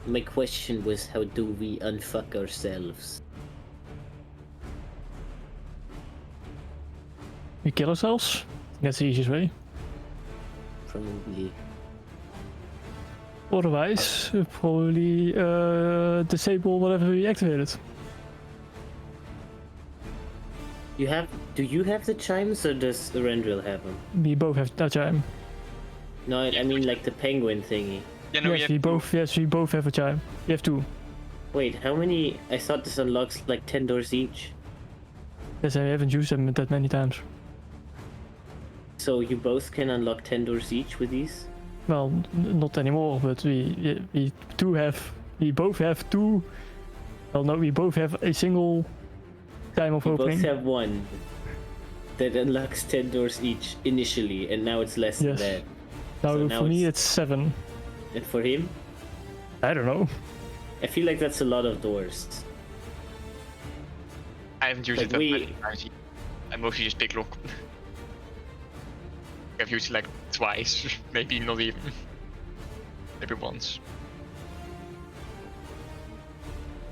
my question was, how do we unfuck ourselves? We kill ourselves? That's the easiest way. Probably. Otherwise, probably disable whatever we activated. Do you have the chimes, or does Rendril have them? We both have that chime. No, I mean like the penguin thingy. Yeah, no, Yes, we both have a chime. We have two. Wait, how many? I thought this unlocks like 10 doors each. Yes, I haven't used them that many times. So you both can unlock 10 doors each with these? Well, not anymore, but we both have two. Well, no, we both have a single time of We opening. both have one that unlocks 10 doors each initially, and now it's less Yes. than that. Now, So for now me, it's- it's 7. And for him, I don't know. I feel like that's a lot of doors. I haven't used Like it that we- many times. I mostly just pick lock. I've used it like twice, maybe not even. Maybe once.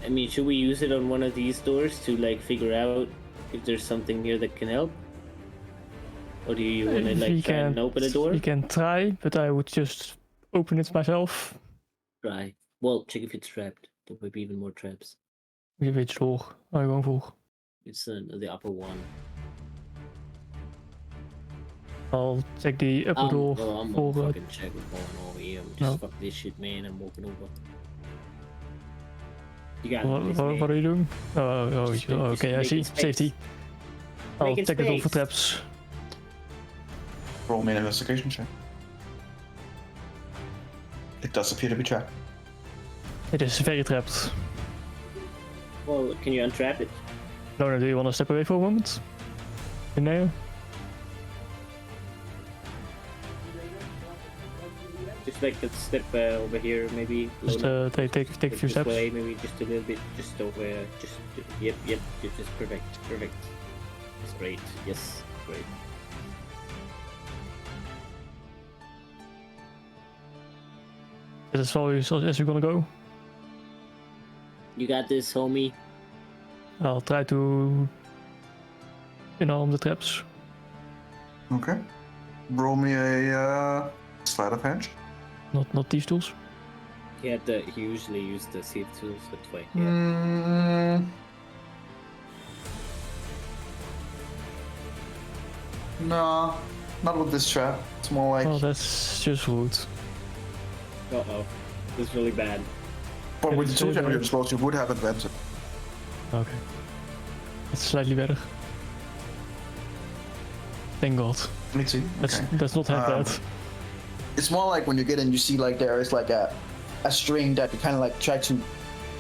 I mean, should we use it on one of these doors to like figure out if there's something here that can help? Or do you want to If like we try and open a door? We can try, but I would just open it myself. Try. Well, check if it's trapped. There might be even more traps. Which door are you going for? It's the upper one. I'll check the upper door Well, I'm for gonna fucking check what's going on here. Just No. fuck this shit, man. I'm walking over. You got what, this, what, man. what are you doing? Just Okay, I see. making space. Safety. I'll Making check the door for space. traps. Roll me an investigation check. It does appear to be trapped. It is very trapped. Well, can you untrap it? Lona, do you want to step away for a moment? In there? Just like let's step over here, maybe. Just Lona. take a few This steps. way, maybe just a little bit. Just over. Yep. Just perfect. That's great. Yes, great. Is this all as we're gonna go? You got this, homie. I'll try to arm the traps. Okay. Roll me a sleight of hand. Not these tools. He usually used the save tools that way. Yeah. No, not with this trap. It's more like. Oh, that's just rude. Uh-oh. This is really bad. But with the It's very 2 generator bad. slots, you would have advantage. Okay. That's slightly better. Thank God. Me too. That's not that bad. It's more like when you get in, you see like there is like a string that you kind of like try to,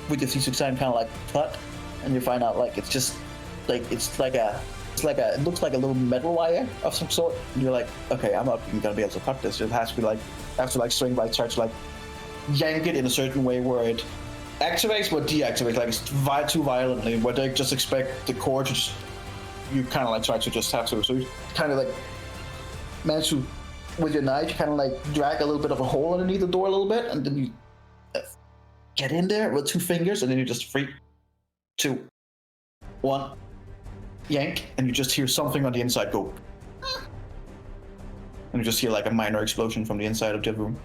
with your C6 kind of like cut, and you find out like it's just like it looks like a little metal wire of some sort, and you're like, okay, I'm not even gonna be able to cut this. It has to be like, string by try to like yank it in a certain way where it activates but deactivates, like it's too violently, where they just expect the core to just, you kind of like try to just have to, so you kind of like manage to, with your knife, you kind of like drag a little bit of a hole underneath the door a little bit, and then you get in there with 2 fingers, and then you just 3, 2, 1, yank, and you just hear something on the inside go, and you just hear like a minor explosion from the inside of the room.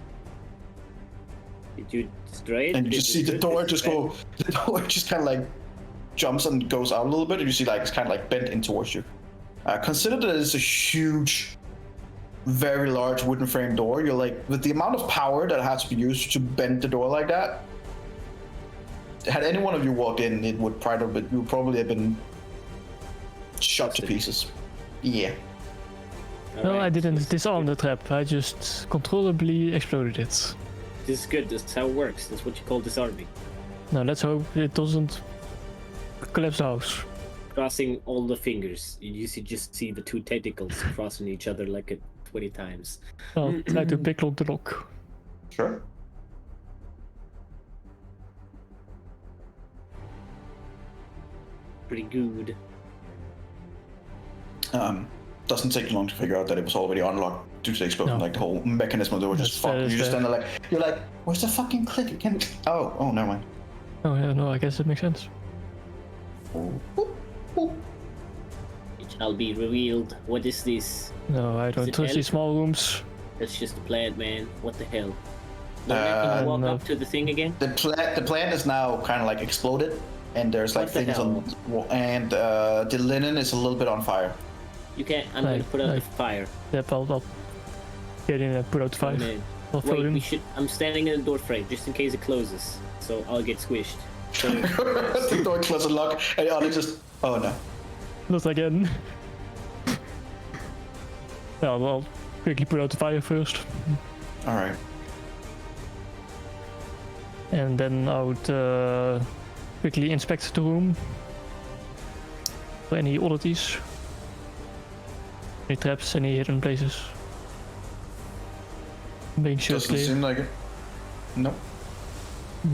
Did you destroy it? And you just see the door just go, the door just kind of like jumps and goes out a little bit, and you see like it's kind of like bent in towards you. Consider that it's a huge, very large wooden frame door. You're like, with the amount of power that has to be used to bend the door like that, had any one of you walked in, it would probably have been shot to pieces. Yeah. No, I didn't disarm the trap. I just controllably exploded it. This is good. This is how it works. That's what you call disarming. Now let's hope it doesn't collapse the house. Crossing all the fingers. You just see the 2 tentacles crossing each other like 20 times. I'll try to picklock the lock. Sure. Pretty good. Doesn't take long to figure out that it was already unlocked due to the explosion. No. Like the whole mechanism of the door just fucked. You just stand there like, you're like, where's the fucking click? It can't. Oh, never mind. Oh yeah, no, I guess that makes sense. It shall be revealed. What is this? No, I don't it trust hell? these small rooms. That's just a plant, man. What the hell? Can you walk no. up to the thing again? The plant is now kind of like exploded, and there's like What the things hell? on, and the linen is a little bit on fire. You can't. I'm gonna put out the Right. fire. Yep, I'll get in and put out the Oh, fire. man. I'll throw Wait, in. we should. I'm standing in the door frame just in case it closes, so I'll get squished. So, The door closes lock, and Onyx just, oh no. Not again. Yeah, I'll quickly put out the fire first. All right. And then I would quickly inspect the room for any oddities, any traps, any hidden places. Making sure it's Doesn't clear. seem like it. Nope.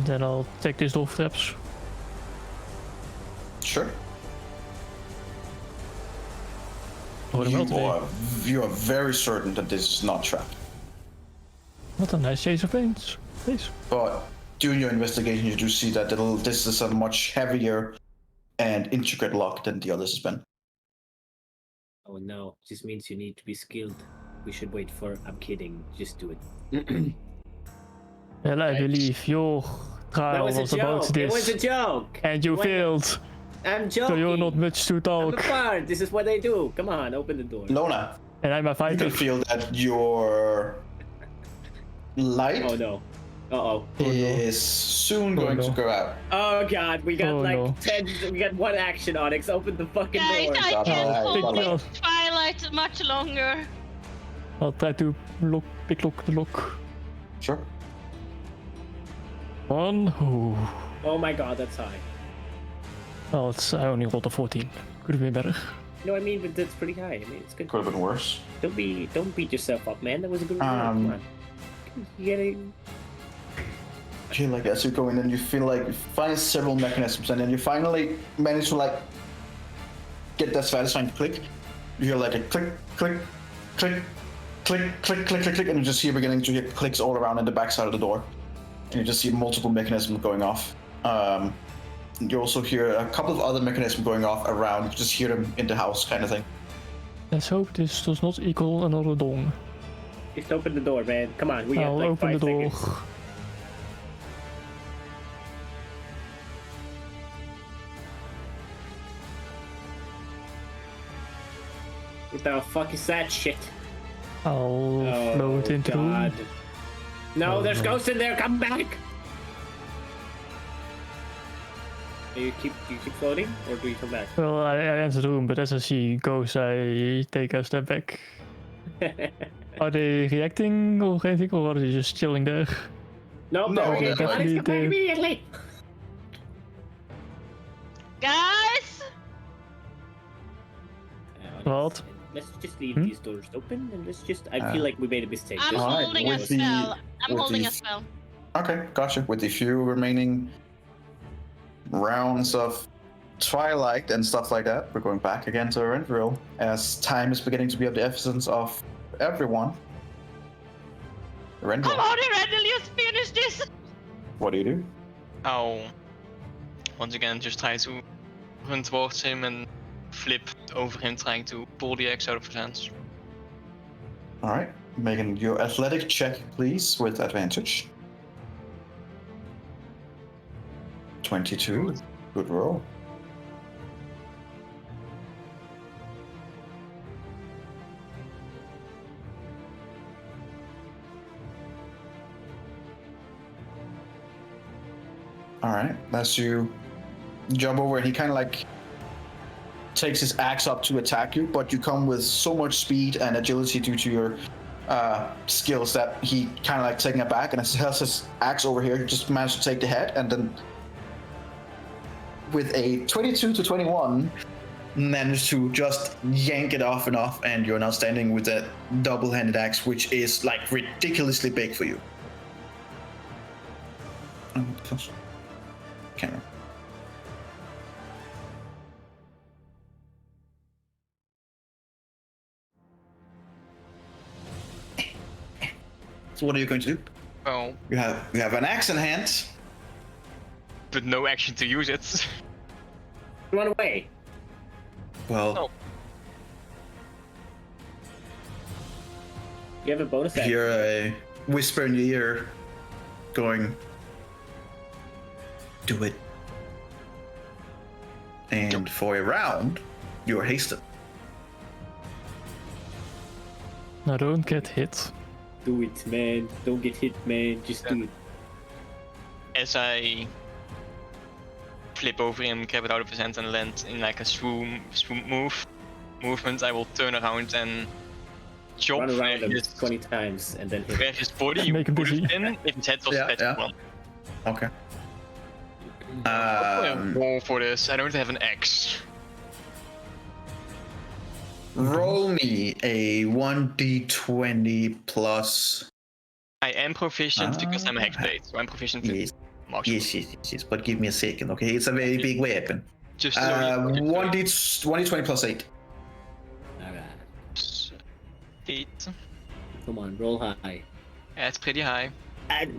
Then I'll check these door traps. Sure. What about today? You are very certain that this is not trapped. What a nice shades of paint. Please. But during your investigation, you do see that this is a much heavier and intricate lock than the others has been. oh no, this means you need to be skilled. We should wait for. I'm kidding. Just do it. Well, I believe your That trial was a was about joke. It was a this, joke. and you What? failed. I'm joking. So you're not much to I'm a talk, bard. This is what they do. Come on, open the door. Lona, and I'm a you fighter. can feel that your light Oh no. Uh-oh. is soon going to no. go out. Oh god, we got Oh, like no. 10. We got 1 action, Onyx. Open the fucking Guys, door. I Alright, can't hold alright. the Twilight much longer. I'll try to picklock the lock. Sure. One. Ooh. Oh my god, that's high. Oh, I only rolled a 14. Could have been better. No, I mean, but that's pretty high. I mean, it's good. Could have been worse. Don't beat yourself up, man. That was a good roll. Come on. You gotta. feel like as you go in and you feel like you find several mechanisms, and then you finally manage to like get that satisfying click. You hear like a click, click, click, click, click, click, click, click, and you just hear beginning to hear clicks all around in the backside of the door. And you just see multiple mechanisms going off. You also hear a couple of other mechanisms going off around. You just hear them in the house, kind of thing. Let's hope this does not equal another dawn. Just open the door, man. Come on, we got I'll like open 5 the door. seconds. What the fuck is that shit? I'll float into the room. No, Oh, there's no. ghosts in there. Come back. You keep floating, or do you come back? Well, I enter the room, but as I see ghosts, I take a step back. Are they reacting or anything, or are they just chilling there? Nope, No, okay, they're Alex, come back definitely- immediately. Guys! What? Let's just leave Hmm? these doors open, and let's just. I feel like we made a mistake. I'm Just- Alright, holding a with the- spell. I'm with holding the- a spell. Okay, gotcha. With the few remaining rounds of twilight and stuff like that, we're going back again to Renville as time is beginning to be of the essence of everyone. Come Renville, on, Randall, just finish this! what do you do? I'll once again just try to run towards him and flip over him, trying to pull the axe out of his hands. All right, Megan, your athletic check, please, with advantage. 22. Good roll. All right, as you jump over, and he kind of like takes his axe up to attack you, but you come with so much speed and agility due to your skills that he kind of like taking it back, and as he has his axe over here, he just managed to take the head, and then with a 22 to 21, managed to just yank it off and off, and you're now standing with that double-handed axe, which is like ridiculously big for you. Camera. So what are you going to do? Well, You have an axe in hand. but no action to use it. Run away. Well, No. You have a bonus you action. hear a whisper in your ear, going, "Do it." And for a round, you are hasted. Now don't get hit. Do it, man. Don't get hit, man. Just do it. As I flip over him, grab it out of his hand, and land in like a swoon movement, I will turn around and chop Run where around him his, 20 times and then hit. where his body Make him would have busy. been if his head was Yeah, better yeah. one. Okay. Roll for this. I don't have an axe. Roll me a 1d20 plus. I am proficient because I'm a hexblade, so I'm proficient in Yes, martial. yes. But give me a second, okay? It's a very big weapon. Just so you 1d20 plus 8. Alright. 8. Come on, roll high. That's pretty high. That's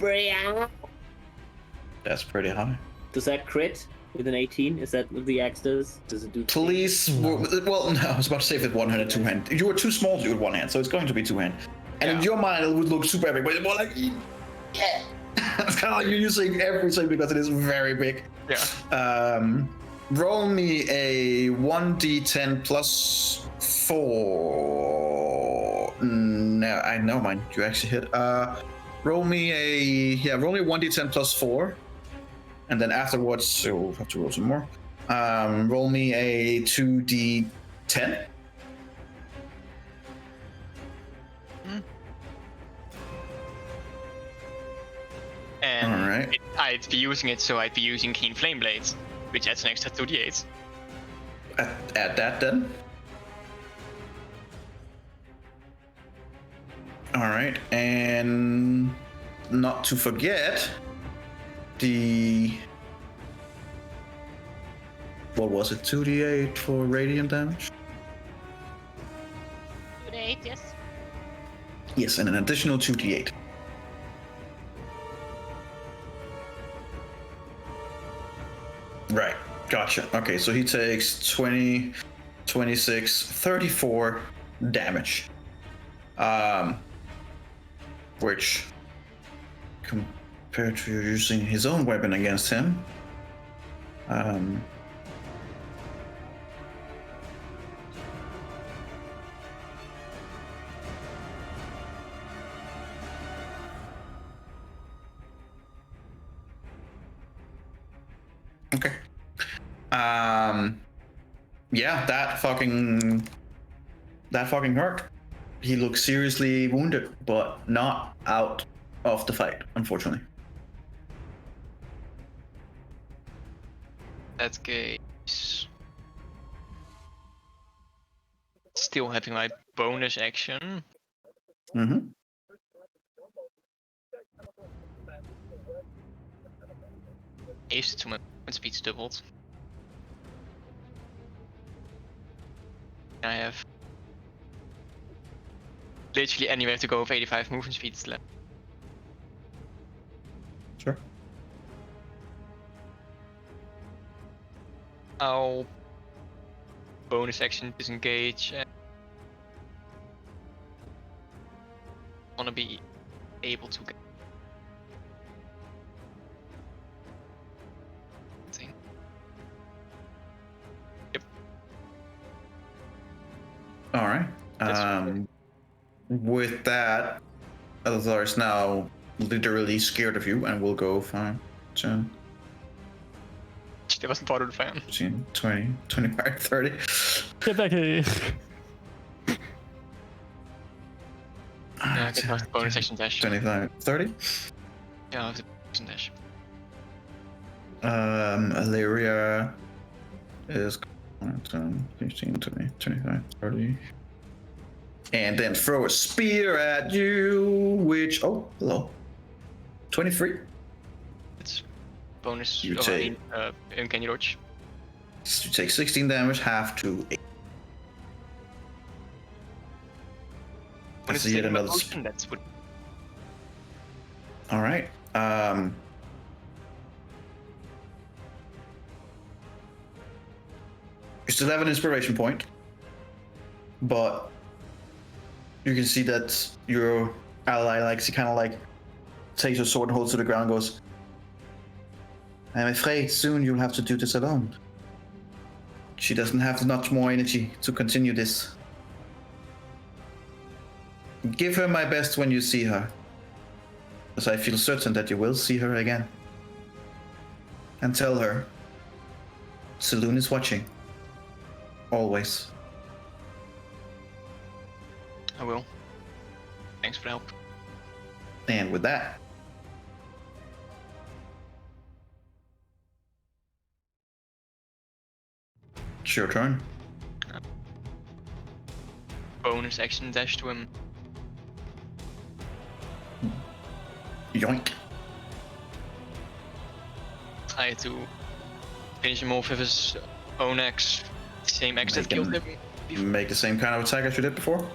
pretty high. Does that crit with an 18? Is that what the axe does? Does it do? Please. Well, no, I was about to say with one hand and two hand. You were too small to do with one hand, so it's going to be two hand. And in Yeah. your mind, it would look super epic, but it's more like, yeah. It's kind of like you're using everything because it is very big. Yeah. Roll me a 1d10 plus 4. No, I know mine. You actually hit. Roll me a 1d10 plus 4. And then afterwards, so we'll have to roll some more. Roll me a 2d10. And Alright. I'd be using it, so I'd be using Keen Flame Blade, which adds an extra 2d8. Add that then. Alright, and not to forget what was it, 2d8 for radiant damage? 2 to 8, yes. Yes, and an additional 2d8. Right, gotcha. Okay, so he takes 20, 26, 34 damage. Which, compared to using his own weapon against him, Okay. Yeah, that fucking hurt. He looks seriously wounded, but not out of the fight, unfortunately. That case, still having my bonus action. Mm-hmm. Eerst to my speed's doubled. I have literally anywhere to go with 85 movement speed left. Sure. I'll bonus action disengage. Wanna be able to get. Yep. All right. With that, Elazar is now literally scared of you and will go 5, 10, That wasn't part of the plan. 15, 20, 25, 30. Get back here. Yeah, I can have the bonus action dash. 25, 30. Yeah, I have the bonus dash. Illyria is 10, 15, 20, 25, 30. And then throw a spear at you, which, oh, hello. 23. It's bonus. You I take- mean, uncanny dodge. You take 16 damage, half to 8. When it's So you get taking my another potion, that's what. All right. You still have an inspiration point, but you can see that your ally he kind of like takes her sword and holds it to the ground and goes, I'm afraid soon you'll have to do this alone. She doesn't have much more energy to continue this. Give her my best when you see her, as I feel certain that you will see her again. And tell her, Saloon is watching. Always. I will. Thanks for the help. And with that, it's your turn. Bonus action dash to him. Yoink. Try to finish him off with his own axe. Same axe that Make killed him- him. Make the same kind of attack as you did before.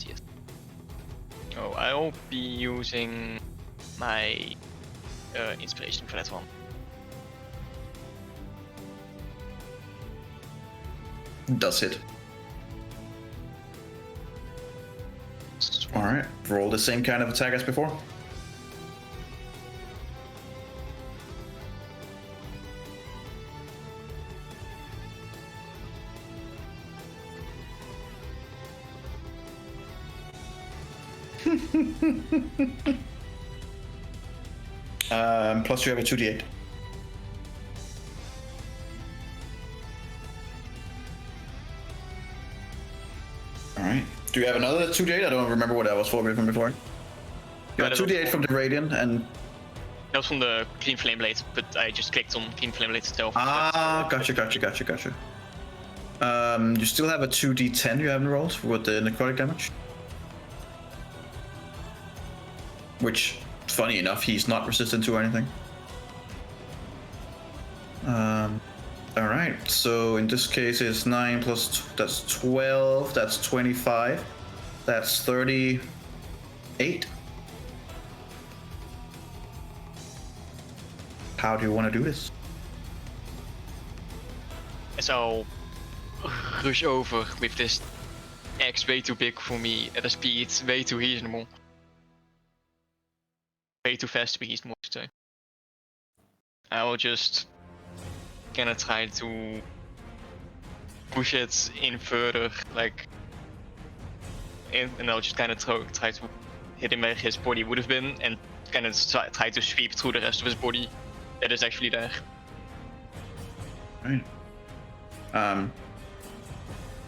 Yes. Oh, I'll be using my inspiration for that one. Does hit. Alright, roll the same kind of attack as before. Plus you have a 2d8. Alright. Do you have another 2d8? I don't remember what that was for from before. You have that was- 2d8 from the Radiant and... That was from the Clean Flame Blade, but I just clicked on Clean Flame Blade itself. Ah, gotcha. You still have a 2d10 you haven't rolled with the necrotic damage. Which, funny enough, he's not resistant to or anything. Alright, so in this case it's 9 plus, that's 12, that's 25, that's 38. How do you want to do this? So I'll rush over with this axe way too big for me at a speed way too reasonable. Way too fast to be reasonable, I should say. I will just gonna try to push it in further, like, and I'll just kind of try to hit him where his body would have been, and kind of try to sweep through the rest of his body that is actually there. Right.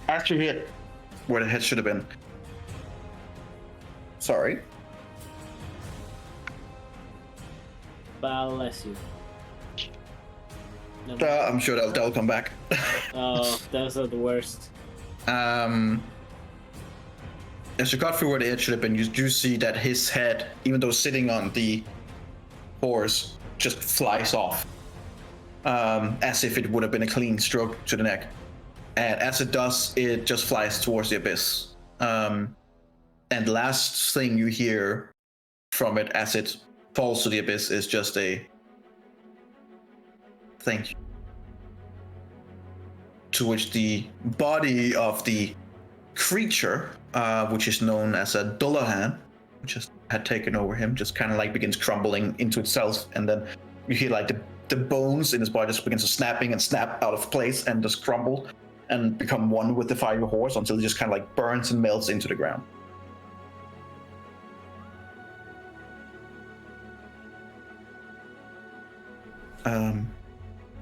After you hit where the head should have been. Sorry. Bless you. No, I'm sure that'll come back. oh, those are the worst. As you got through where the head should have been, you do see that his head, even though sitting on the horse, just flies off. As if it would have been a clean stroke to the neck. And as it does, it just flies towards the abyss. And last thing you hear from it as it falls to the abyss is just a thank you. To which the body of the creature, which is known as a Dullahan, which just had taken over him, just kind of like begins crumbling into itself, and then you hear like the bones in his body just begins to snapping and snap out of place and just crumble and become one with the fiery horse until it just kind of like burns and melts into the ground.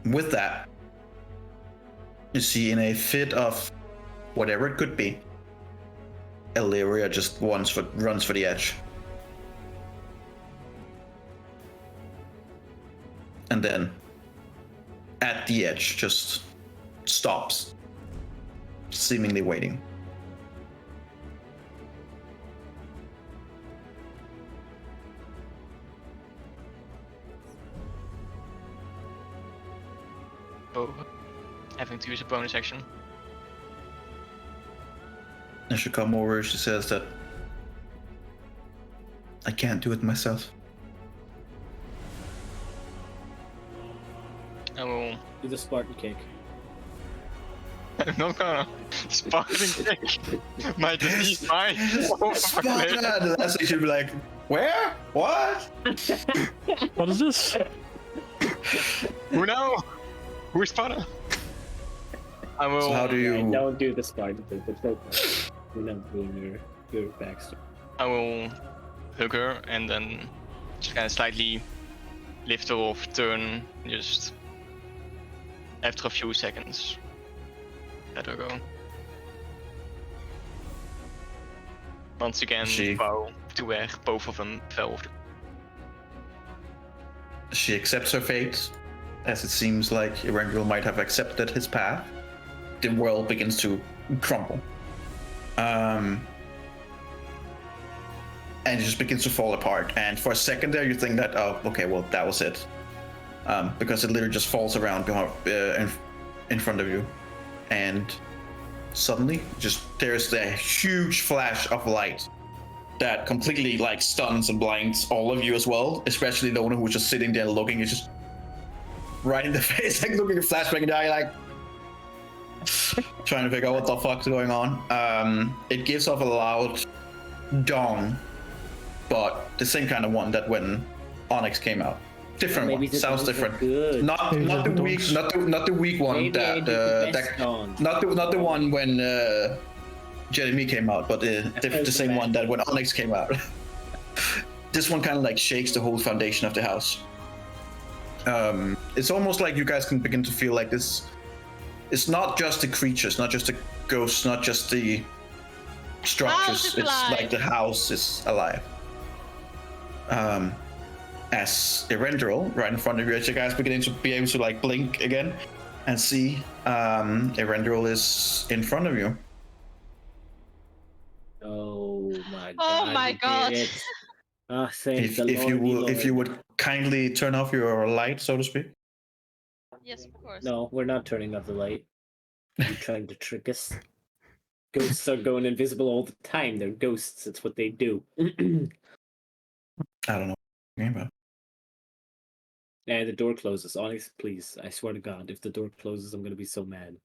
With that, you see in a fit of whatever it could be, Illyria just runs for the edge. And then at the edge just stops, seemingly waiting. Oh, having to use a bonus action. As she come over, she says that I can't do it myself. I will. Do the Spartan kick. I'm not gonna Spartan kick. Might just be fine. Spartan! And that's she'll be like, where? What? What is this? Who knows? Who's Sparta? I will. So how do you? Don't do the Spartan thing, but don't. We're not doing your backstory. I will hug her and then just kind of slightly lift her off, turn, just after a few seconds, let her go. Once again, bow to where both of them fell off. She accepts her fate, as it seems like Erendil might have accepted his path. The world begins to crumble. And it just begins to fall apart. And for a second there, you think that, oh, okay, well, that was it. Because it literally just falls around in front of you. And suddenly, there's a huge flash of light that completely, like, stuns and blinds all of you as well. Especially the one who's just sitting there looking. It's just right in the face, like, looking at a flashback and you're like... trying to figure out what the fuck's going on. It gives off a loud dong, but the same kind of one that when Onyx came out. Different one. Sounds different. Not the weak one Maybe not the one when Jeremy came out, but the same one that when Onyx came out. This one kind of like shakes the whole foundation of the house. It's almost like you guys can begin to feel like this. It's not just the creatures, not just the ghosts, not just the structures. It's like the house is alive. As Erendil, right in front of you, as you guys beginning to be able to like blink again and see, Erendil is in front of you. Oh my god. Oh my god. If you would kindly turn off your light, so to speak. Yes, of course. No, we're not turning off the light. You're trying to trick us. Ghosts are going invisible all the time. They're ghosts. It's what they do. I don't know what you're talking about. And the door closes. Onyx, please. I swear to God, if the door closes, I'm going to be so mad.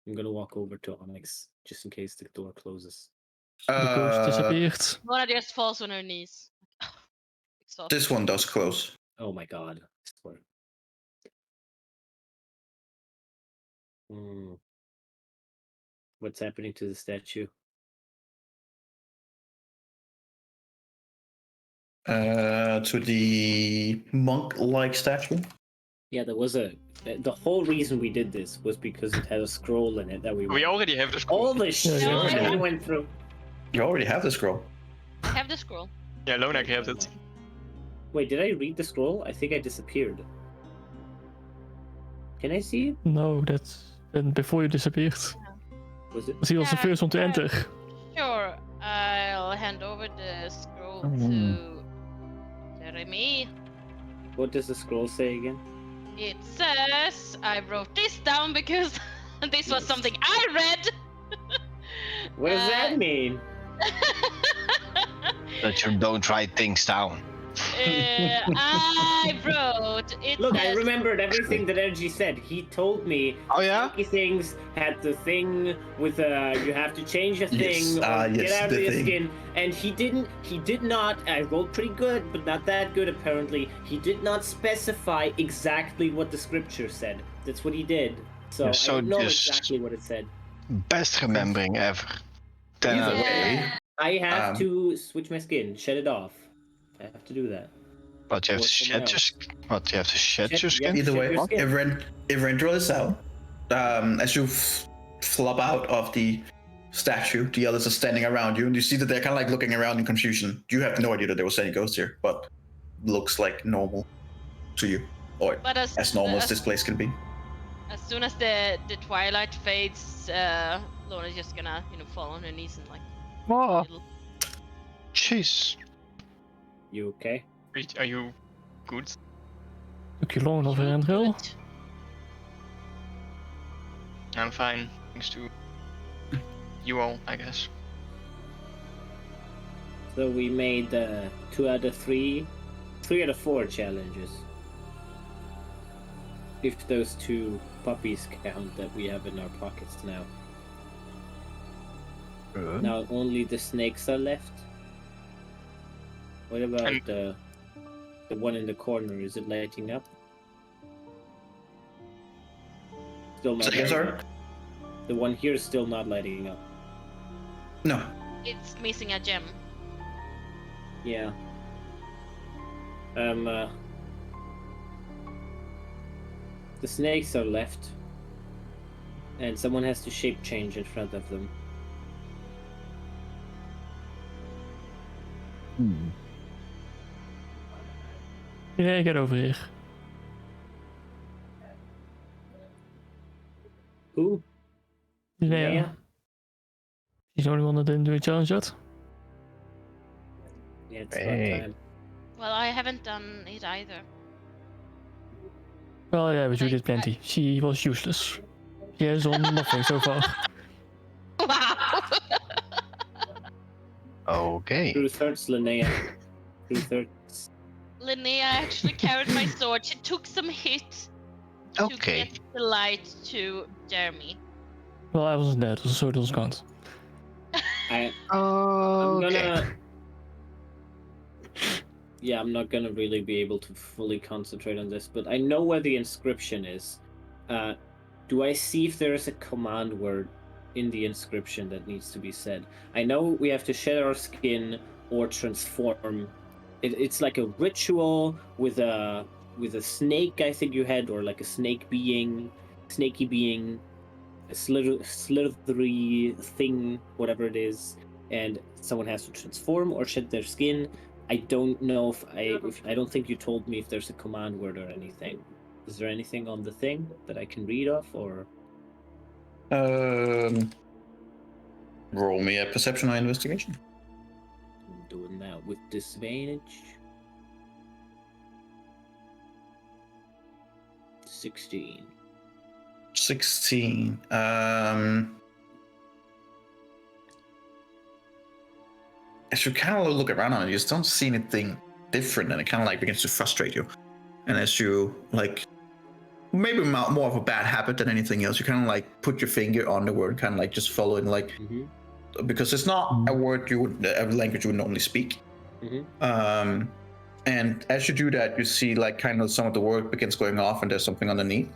I'm going to walk over to Onyx just in case the door closes. The ghost disappeared. Mona just falls on her knees. This one does close. Oh my god. I swear. What's happening to the statue? To the monk-like statue. Yeah, there was a. The whole reason we did this was because it had a scroll in it that we. We already have the scroll. All the shit yeah. that we went through. You already have the scroll. I have the scroll. Yeah, Lona heeft het. Wait, did I read the scroll? I think I disappeared. Can I see it? No, that's and before you disappeared. Was it? He was the Yeah, first one to yeah. enter. Sure, I'll hand over the scroll Mm. to Jeremy. What does the scroll say again? It says, I wrote this down because this was something I read. What does that mean? That you don't write things down. I wrote it. Look, I says, remembered everything that Energy said. He told me Oh yeah? Funky Things had the thing with you have to change a thing Yes, or get yes, out of the your thing. skin. And he did not, I rolled pretty good, but not that good apparently. He did not specify exactly what the scripture said. That's what he did. So You're I so don't know just- exactly what it said. Best remembering ever. 10 out of 10. Yeah. I have Um, to switch my skin, shed it off. I have to do that. But you have Or to someone shed your else. skin. What, you have to shed Shed- your yeah. skin? Either way, Shed your skin. Eberron draw this out. As you flop out of the statue, the others are standing around you, and you see that they're kind of like looking around in confusion. You have no idea that there was any ghosts here, but looks like normal to you, or But as normal as this place can be. As soon as the twilight fades, Lona's just gonna, fall on her knees and like. Oh, little- jeez. You okay? Are you good? Took you long enough weer in drill. Good. I'm fine, thanks to you all, I guess. So we made 2 out of 3 out of 4 challenges. If those 2 puppies count that we have in our pockets now. Now only the snakes are left. What about And- the one in the corner? Is it lighting up? Still not. Say again, lighting sorry? up. The one here is still not lighting up. No. It's missing a gem. Yeah. The snakes are left. And someone has to shape change in front of them. Yeah, get over here. Who? Yeah. He's the only one that didn't do a challenge yet. Yeah, it's Hey. about time. Well, I haven't done it either. Well, yeah, but you Like, did plenty. She was useless. She has done nothing so far. Wow. Okay. 2/3 Linnea. 2/3. Linnea actually carried my sword. She took some hit to Okay. get the light to Jeremy. Well, I wasn't there, so it doesn't count. I'm Okay. gonna. Yeah, I'm not gonna really be able to fully concentrate on this, but I know where the inscription is. Do I see if there is a command word in the inscription that needs to be said? I know we have to shed our skin or transform. It's like a ritual with a snake, I think you had, or like a snaky being, a slithery thing, whatever it is, and someone has to transform or shed their skin. I don't know if I don't think you told me if there's a command word or anything. Is there anything on the thing that I can read off, or? Roll me a perception or investigation. I'm doing that with disadvantage. 16. 16. As you kind of look around on it, you just don't see anything different, and it kind of like begins to frustrate you. And as you like, maybe more of a bad habit than anything else, you kind of like put your finger on the word, kind of like just follow it, like because it's not a word you would, a language you would normally speak. And as you do that, you see like kind of some of the word begins going off, and there's something underneath,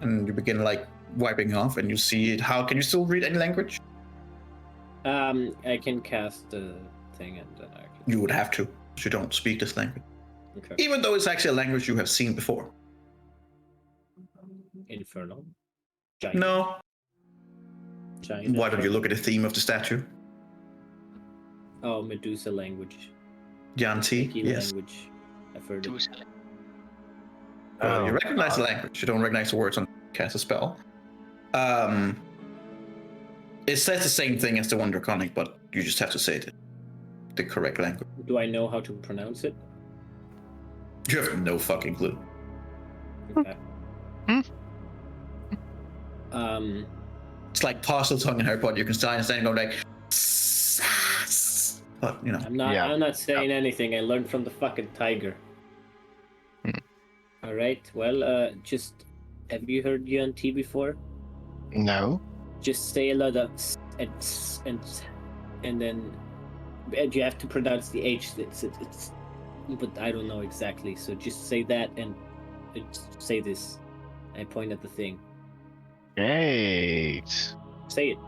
and you begin like wiping off, and you see it. How can you still read any language? I can cast the thing, and then I can. You would have to. You don't speak this language. Okay. Even though it's actually a language you have seen before. Infernal. Giant. No. Giant. Why don't you Infernal. look at the theme of the statue? Oh, Medusa language. Yanti, Snakey yes. language. I've heard it. You recognize the language. You don't recognize the words on cast a spell. It says the same thing as the one Draconic, but you just have to say it the correct language. Do I know how to pronounce it? You have no fucking clue. Okay. It's like parcel tongue in Harry Potter. You can stand and go like, but you know. I'm not saying anything. I learned from the fucking tiger. All right. Well, just have you heard Yuan-Ti before? No. Just say a lot of and then you have to pronounce the H. It's but I don't know exactly. So just say that and say this. I point at the thing. Great. Say it.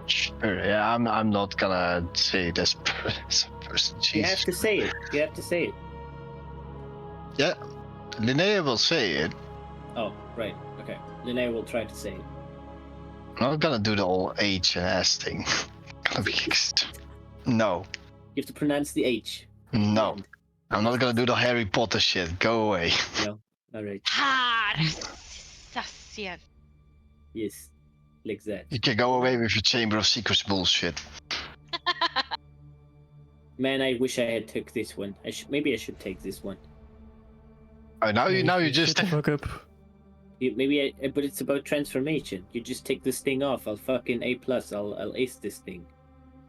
Sure. Yeah, I'm not gonna say this person. You have Jesus. to say it. You have to say it. Yeah. Linnea will say it. Oh, right. Okay. Linnea will try to say it. I'm not gonna do the whole H and S thing. Gonna be no. You have to pronounce the H. No. I'm not gonna do the Harry Potter shit. Go away. No. All right. Sassian. Yes. Like that. You can go away with your Chamber of Secrets bullshit. Man, I wish I had took this one. Maybe I should take this one. Oh, now you just. Shut the fuck up. But it's about transformation. You just take this thing off. I'll fucking A+. I'll ace this thing.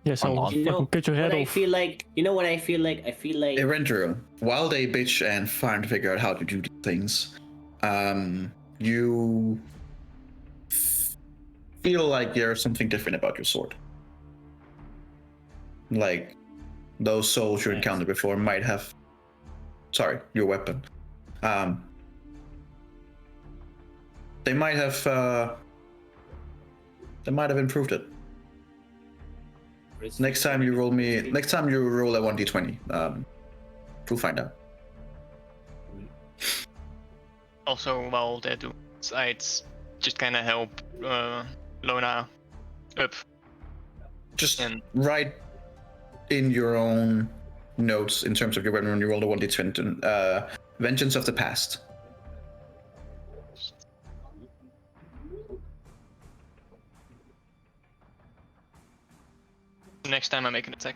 Yes, I'll You fucking cut your head What I off. feel like, you know what I feel like? I feel like Erendru, while they bitch and trying to figure out how to do these things, you feel like there's something different about your sword. Like those souls you encountered before might have. Sorry, your weapon. They might have. They might have improved it. Next time you roll a 1d20, we'll find out. Also, while they're doing this, I'd just kind of help Lona up. Just And- write in your own notes in terms of your weapon when you roll the 1d20. Vengeance of the Past. Next time I make an attack.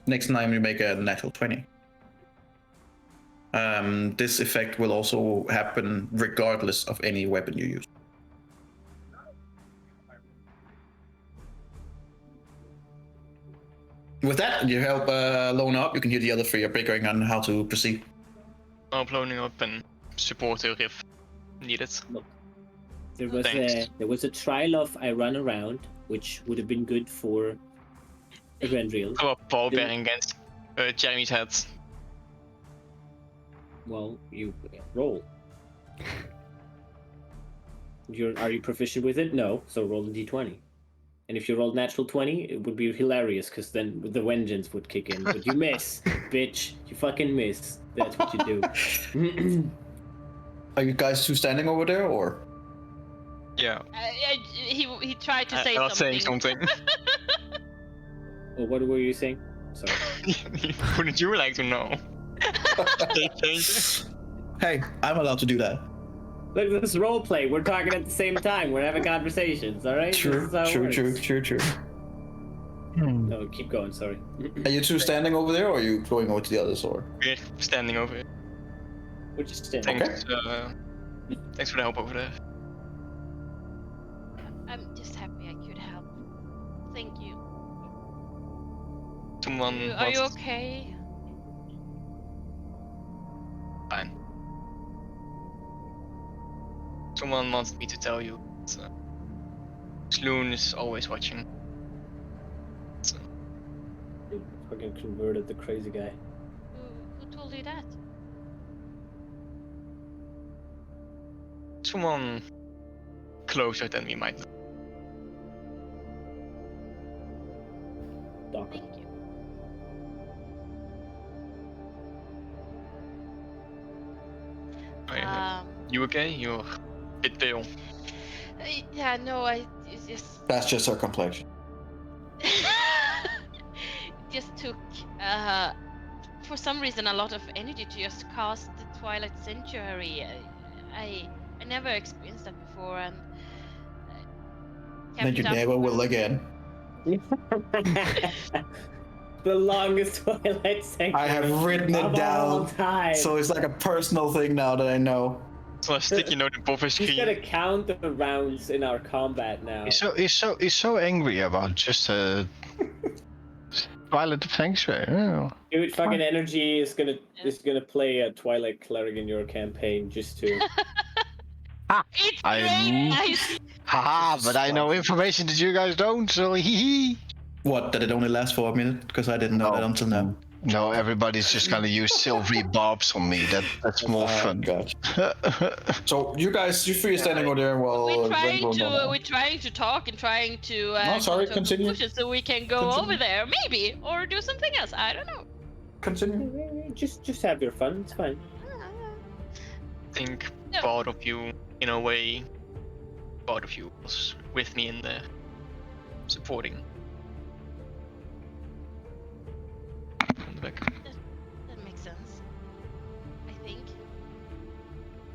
Next time you make a natural 20. This effect will also happen regardless of any weapon you use. With that, you help Lona up. You can hear the other three are bickering on how to proceed. I'm loading up and support her if needed. there was Thanks. there was a trial of I run around, which would have been good for Erendriel. Throw a ball bearing against Jeremy's head. Well, you roll. Are you proficient with it? No, so roll a d20. And if you rolled natural 20, it would be hilarious, because then the vengeance would kick in. But you miss, bitch. You fucking miss. That's what you do. Are you guys two standing over there, or? Yeah. He tried to say I was saying something. something. Oh, what were you saying? Sorry. Wouldn't you like to know? They changed it. Hey, I'm allowed to do that. Look at this role play. We're talking at the same time. We're having conversations, all right? True. No, keep going. Sorry. Are you two standing over there, or are you going over to the others, or? We're standing over here. We're just standing. Thanks, thanks for the help over there. I'm just happy I could help. Thank you. Someone Are you wants- okay? Fine. Someone wants me to tell you. Sloon is always watching. Fucking converted the crazy guy. Who told you that? Someone closer than we might know. Doc. Thank you. You okay? You're a bit pale. Yeah, no, it's just That's just her complexion. it just took for some reason a lot of energy to just cast the Twilight Sanctuary. I never experienced that before, and Then you kept up never will with- again. The longest Twilight Sanctuary. I have written it of all down, time. so it's like a personal thing now that I know. So a sticky note above his He's gonna screen. count the rounds in our combat now. He's so angry about just Twilight Sanctuary. Oh. Dude, fucking energy is gonna play a Twilight Cleric in your campaign just to. It's I great, kn- guys. Haha, but I know information that you guys don't, so hee hee. What, that it only lasts for a minute? Because I didn't know that until now. No, everybody's just gonna use silvery barbs on me. That's more fun. God. So you three are standing over there while We're trying to talk and trying to No, sorry, come to a continue. conclusion so we can go Continue. over there, maybe, or do something else. I don't know. Continue. Just have your fun. It's fine. I think No. part of you, in a way, part of you was with me in there, supporting. On the back. That makes sense. I think.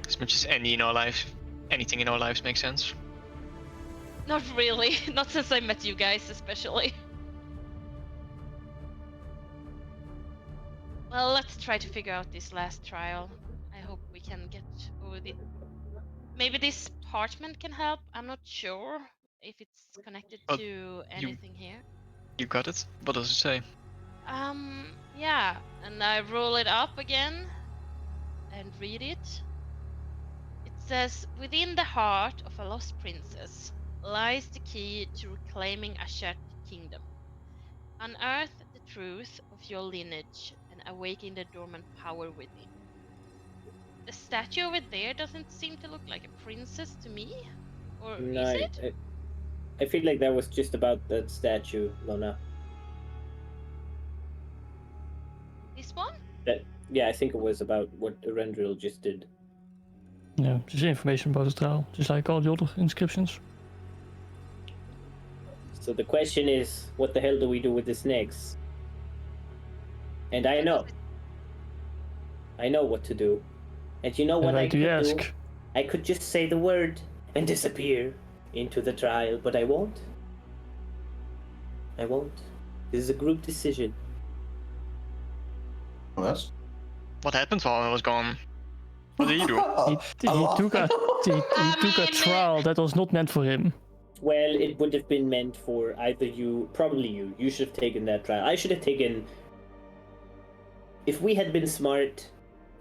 As much as anything in our lives makes sense. Not really. Not since I met you guys, especially. Well, let's try to figure out this last trial. I hope we can get over it. Maybe this parchment can help. I'm not sure if it's connected But to anything here. You got it? What does it say? Yeah, and I roll it up again and read it. It says, within the heart of a lost princess lies the key to reclaiming a shattered kingdom. Unearth the truth of your lineage and awaken the dormant power within. The statue over there doesn't seem to look like a princess to me. Or No, is it? I feel like that was just about that statue, Lona. This one? Yeah, I think it was about what Erendril just did. Yeah, just information about the trial, just like all the other inscriptions. So the question is, what the hell do we do with the snakes? And I know what to do. And you know what Why I do could you do? ask? I could just say the word and disappear into the trial, but I won't. I won't. This is a group decision. Well, that's... What happened while I was gone? What did you do? He took a trial that was not meant for him. Well, it would have been meant for either you, probably you. You should have taken that trial. I should have taken... If we had been smart,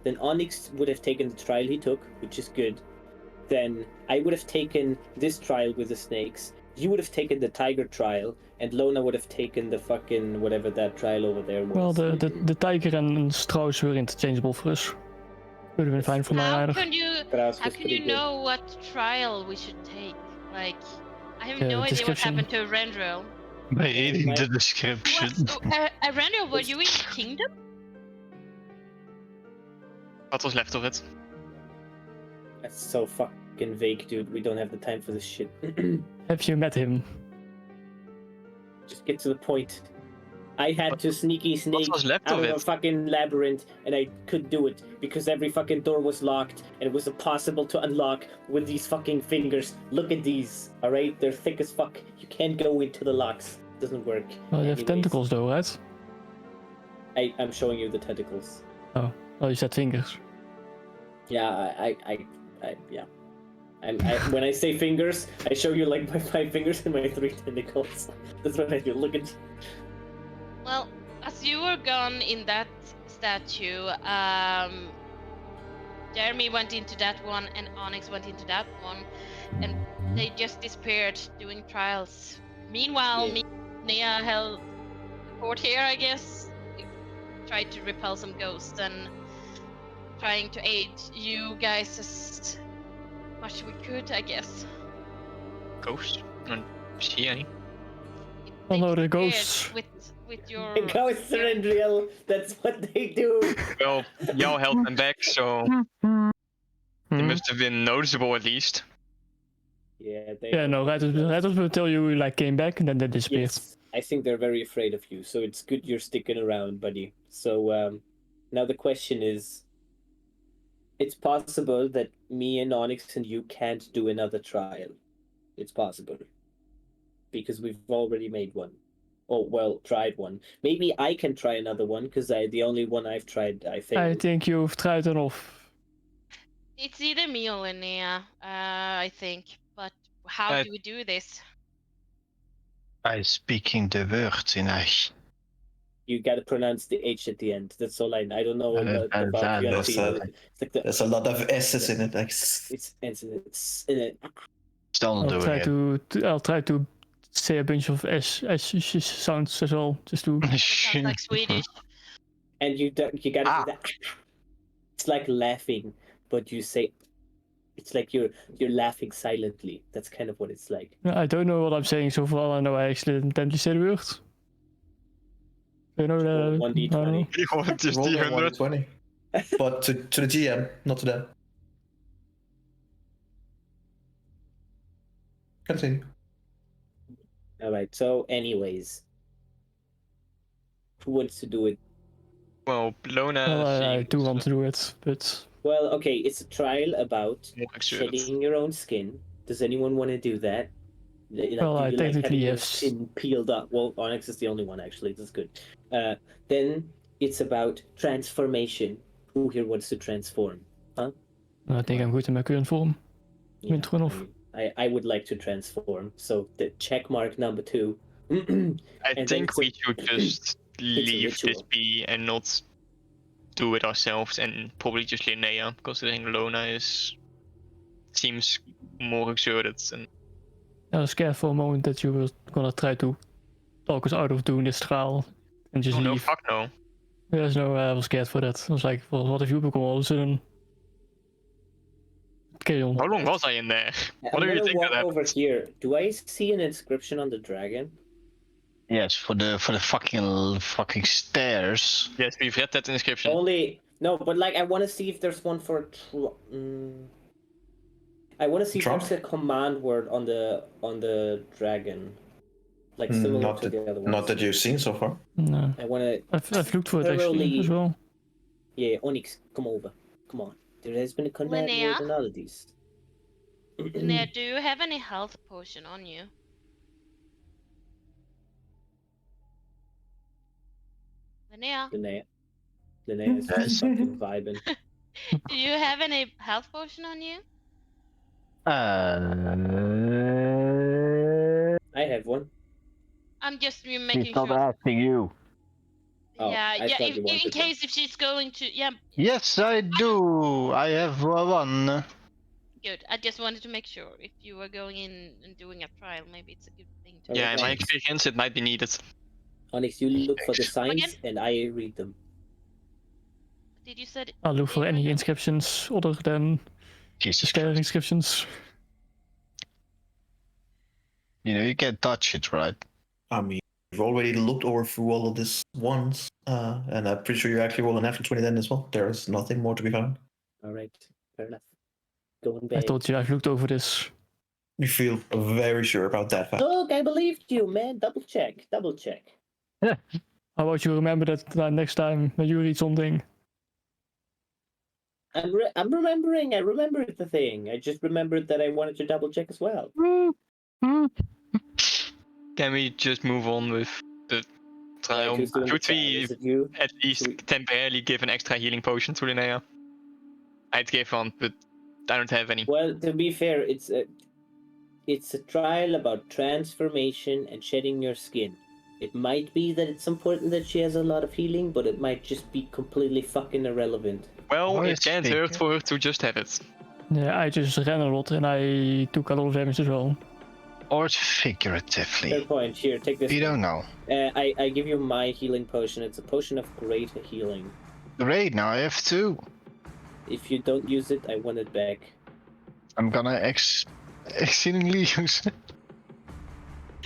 then Onyx would have taken the trial he took, which is good. Then I would have taken this trial with the snakes. You would have taken the tiger trial, and Lona would have taken the fucking whatever that trial over there was. Well, the tiger and Strauss were interchangeable for us. Would have been fine for my How either. can you Strauss how was can pretty you good. know what trial we should take? Like, I have Yeah, no idea what description. happened to Rendril. By reading the description. Rendril, were you in the kingdom? What was left of it? That's so fucking vague, dude. We don't have the time for this shit. Have you met him? Just get to the point. I had to sneaky snake was left out of of a it? fucking labyrinth, and I couldn't do it because every fucking door was locked, and it was impossible to unlock with these fucking fingers. Look at these, alright? They're thick as fuck. You can't go into the locks. It doesn't work. Well, you have Anyways, tentacles though, right? I'm showing you the tentacles. Oh, you said fingers. Yeah, yeah. When I say fingers, I show you like my 5 fingers and my 3 tentacles. That's what I do. Look at. Well, as you were gone in that statue, Jeremy went into that one and Onyx went into that one, and they just disappeared doing trials. Meanwhile, Yeah. me and Nia held the fort here, I guess. We tried to repel some ghosts and trying to aid you guys as much as we could, I guess. Ghost? I don't see any. Oh no, the disappeared ghosts. with your Ghosts are unreal. That's what they do. Well, y'all held them back, so they must have been noticeable at least. Yeah, they. Yeah, no, Rattles will tell you like came back and then they disappeared. Yes, I think they're very afraid of you, so it's good you're sticking around, buddy. So now the question is, it's possible that me and Onyx and you can't do another trial. It's possible. Because we've already made one. Oh, well, tried one. Maybe I can try another one, because the only one I've tried, I failed. I think you've tried enough. It's either me or Linnea, I think. But how do we do this? By speaking the words in Ash. You gotta pronounce the H at the end. That's all I don't know about There's UNT. It's like there's a lot of S's in it. Like, it's Still I'll doing try it. I'll try to say a bunch of S sounds as well, just to. Sounds like Swedish. and you gotta do that. It's like laughing, but you say it's like you're laughing silently. That's kind of what it's like. I don't know what I'm saying so far. I know I actually intently say the words. You know Roll the 1d20. You want just roll the a 100? 120. But to the GM, not to them. Continue. All right. So, anyways, who wants to do it? Well, Lona. Well, I seems do want to do it, but Well, okay. It's a trial about more exerted. shedding your own skin. Does anyone want to do that? Like, Well, do I you like technically having your yes. skin peeled up. Well, Onyx is the only one actually. That's good. Then it's about transformation. Who here wants to transform? I think I'm good in my current form. Yeah, Turn off. I would like to transform. So the check mark number 2. I And think then we should just leave this ritual. be and not do it ourselves, and probably just Linnea, because I think Lona seems more exerted. And I was scared for a moment that you were gonna try to talk us out of doing this trial and just oh no, leave. fuck no. Yes, no, I was scared for that. I was like, well, what if you become all of a sudden? Carry on. How long was I in there? What I'm do you gonna think of walk that? over here. Do I see an inscription on the dragon? Yes, for the fucking stairs. Yes, we've read that inscription. Only no, but like I want to see if there's one for. I want to see if Trump? there's a command word on the dragon, like similar Not to that, the other ones. not that you've seen so far. No. I want to. I've looked for it actually Thoroughly- as well. Yeah, Onyx, come over. Come on. There has been a command Linnea? word in all of these. Linnea, do you have any health potion on you? Linnea, Linnea is just fucking vibing. do you have any health potion on you? I have one. I'm just She's making not sure. asking you. Oh, Yeah, I yeah. thought you In wanted one. case if she's going to, yeah, Yes, I do. I have one. good. I just wanted to make sure if you were going in and doing a trial, maybe it's a good thing to. Okay. Yeah, in my Onyx. experience, it might be needed. Onyx, you look for the Again? signs and I read them. Did you said? I'll look for any inscriptions other than Jesus scare Christ. inscriptions. You know, you can't touch it, right? I mean, we've already looked over through all of this once, and I'm pretty sure you actually roll an natural 20 then as well. There is nothing more to be found. All right, fair enough. Go in I bed. told you I've looked over this. You feel very sure about that fact. Look, I believed you, man. Double check. Double check. How about you remember that next time when you read something? I'm remembering. I remembered the thing. I just remembered that I wanted to double check as well. Can we just move on with the trial? Who's doing the Should trial? we Is it you? at least Should we- temporarily give an extra healing potion to Linnea? I'd give one, but I don't have any. Well, to be fair, it's a trial about transformation and shedding your skin. It might be that it's important that she has a lot of healing, but it might just be completely fucking irrelevant. Well, Why it is can't she- hurt for her to just have it. Yeah, I just ran a lot and I took a lot of damage as well. Or Fair figuratively. point. Here, take this. We don't know. I give you my healing potion. It's a potion of great healing. Great, now I have two. If you don't use it, I want it back. I'm gonna exceedingly use it.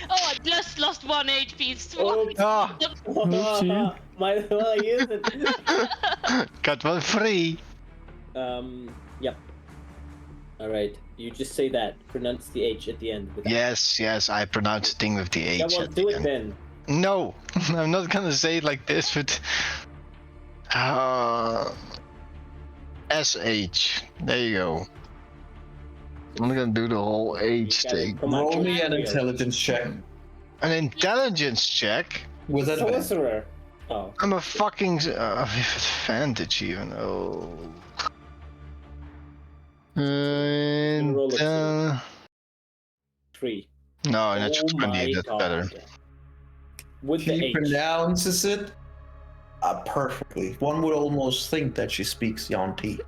Oh, I just lost 1 HP. Oh, Ah, Oopsie. Might as well use it. got one free. Yep. All right, you just say that. Pronounce the H at the end. With that. Yes, I pronounce the thing with the H. Yeah, well, at do the it end. then. No, I'm not gonna say it like this, but SH. There you go. I'm not gonna do the whole H You gotta- thing. come on, Roll me George, an real. intelligence check An intelligence check. with advantage. Sorcerer. Oh. I'm a fucking with advantage even. Oh. roll a 3. No, natural Oh 20. my That's god. better. With the She H. pronounces it perfectly. One would almost think that she speaks Yanti.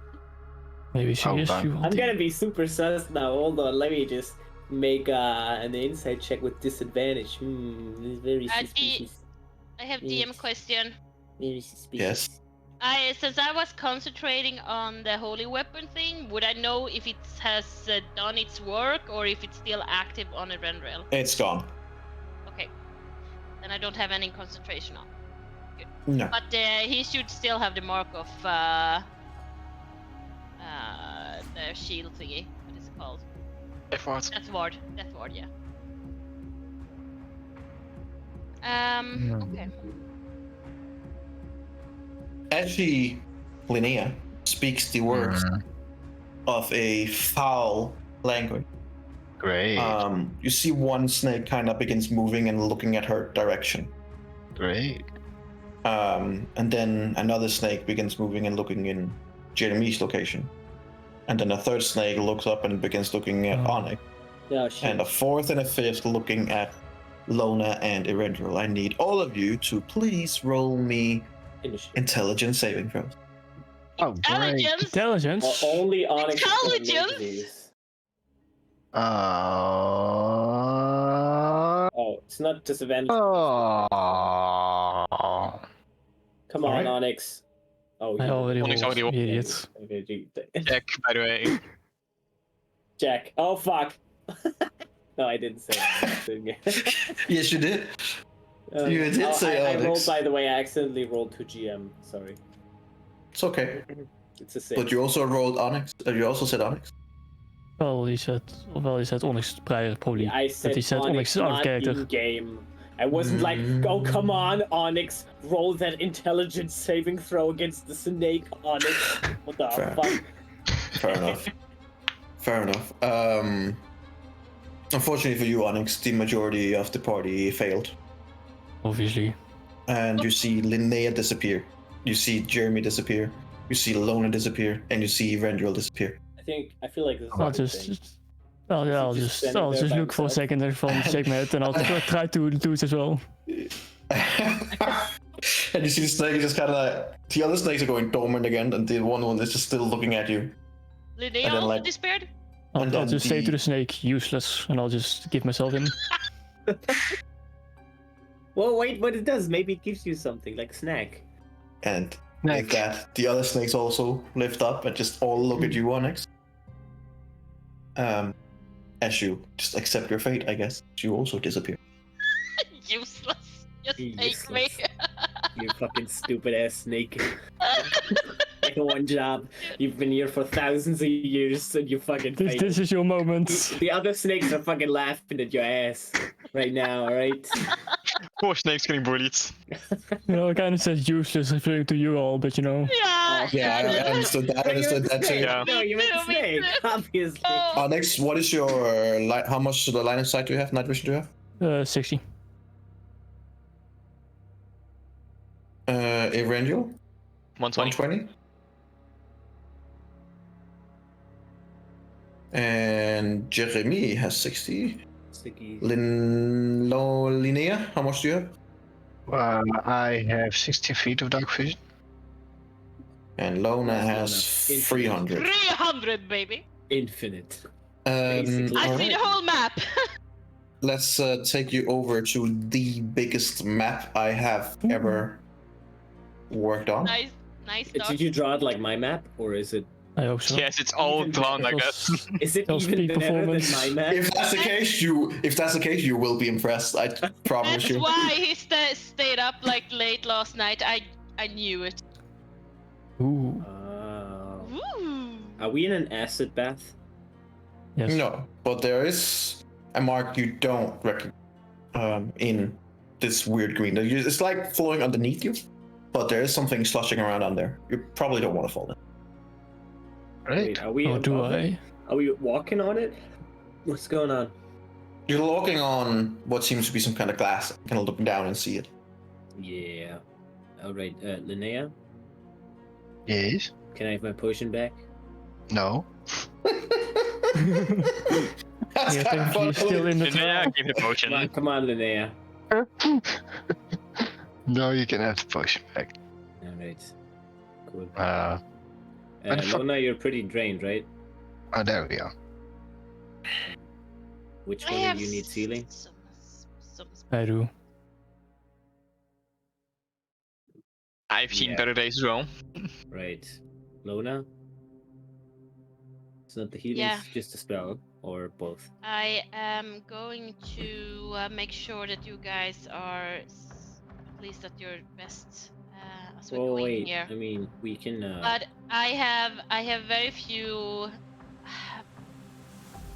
Maybe she is. Okay. I'm gonna be super sus now. Hold on, let me just make an insight check with disadvantage. This is very suspicious. I have DM question. Very suspicious. Yes. Since I was concentrating on the holy weapon thing, would I know if it has done its work or if it's still active on a Rendrel? It's gone. Okay. Then I don't have any concentration on. No. But he should still have the mark of the shield thingy. What is it called? Effort. Death ward. Death ward, yeah. Okay. As she, Linnea, speaks the words of a foul language, Great. you see one snake kind of begins moving and looking at her direction. Great. And then another snake begins moving and looking in Jeremy's location. And then a third snake looks up and begins looking at Onyx. No, shit. And a fourth and a fifth looking at Lona and Erendril. I need all of you to please roll me intelligence saving throws. Oh, great. Intelligence! Intelligence. Only Onyx. is gonna make Intelligence? these. Oh, it's not disadvantage. Oh. Come on, Alright. Onyx. Oh, I already Onyx rolled, already rolled. idiot. Okay, Check, by the way. Jack. Oh fuck. No, I didn't say that. Yes, you did. You did say I Onyx. rolled, by the way, I accidentally rolled to GM. Sorry. It's okay. It's a 6. But you also rolled Onyx. You also said Onyx. Well, he said Onyx prior, probably. I said he said Onyx out of not character. in game. I wasn't like, oh come on, Onyx, roll that intelligence saving throw against the snake, Onyx. What the Fair. fuck? Fair enough. Fair enough. Unfortunately for you, Onyx, the majority of the party failed. Obviously. And you see Linnea disappear. You see Jeremy disappear. You see Lona disappear. And you see Rendril disappear. I feel like this is a I'll good just, thing. I'll just just standing there by look for a himself. second and from shake my head and I'll try to do it as well. And you see the snake just kind of like, the other snakes are going dormant again, and the one is just still looking at you. Linnea then, also like- disappeared? I'll And then just say to the- the snake, useless, and I'll just give myself in. Well, wait, what it does, maybe it gives you something, like a snack. And Nick. with that, the other snakes also lift up and just all look at you, Onyx. As you just accept your fate, I guess. You also disappear. Useless. Just take me. Useless. You fucking stupid ass snake. Like one job. You've been here for thousands of years and you fucking failed. This is your moment. The other snakes are fucking laughing at your ass right now, alright? Poor snakes getting bullied. You know, I kind of said useless referring to you all, but you know. Yeah. Yeah, I understood that. I understood that too. Yeah. No, you meant Me too, me snake, too. obviously. Oh. Onyx, what is your how much the line of sight do you have? Night vision do you have? 60. Erendril? 120. 120. And Jeremy has 60. Sticky. Linnea, how much do you have? I have 60 feet of dark vision. And Lona has Lona. 300. 300, baby. Infinite. All Basically. I see right. the whole map. Let's take you over to the biggest map I have ever worked on. Nice Did start. you draw it like my map, or is it? I hope so. Yes, it's all Even drawn like That that. was- Is it That was even peak better than performance. my map? If that's the case, you will be impressed. I promise That's you. why he stayed up like late last night. I knew it. Ooh. Oh. Ooh. Are we in an acid bath? Yes. No, but there is a mark you don't recognize in this weird green. It's like flowing underneath you, but there is something sloshing around on there. You probably don't want to fall in. Right. Wait, are we? Or do above it? I? Are we walking on it? What's going on? You're looking on what seems to be some kind of glass, kind of looking down and see it. Yeah. All right, Linnea, Yes. can I have my potion back? No. That's Yeah, kind of thank fun. you. Still in the Yeah, trial. give the potion. Come on, Linnea. No, you can have the potion back. All right. Cool. where the fuck- Lona, you're pretty drained, right? Oh, there we are. Which I one have do you need sealing? some I do. I've seen Yeah. better days as well. Right. Lona? It's not the healing, Yeah. it's just a spell, or both. I am going to make sure that you guys are at least at your best as we Oh go in wait, here. I mean, we can. But I have very few.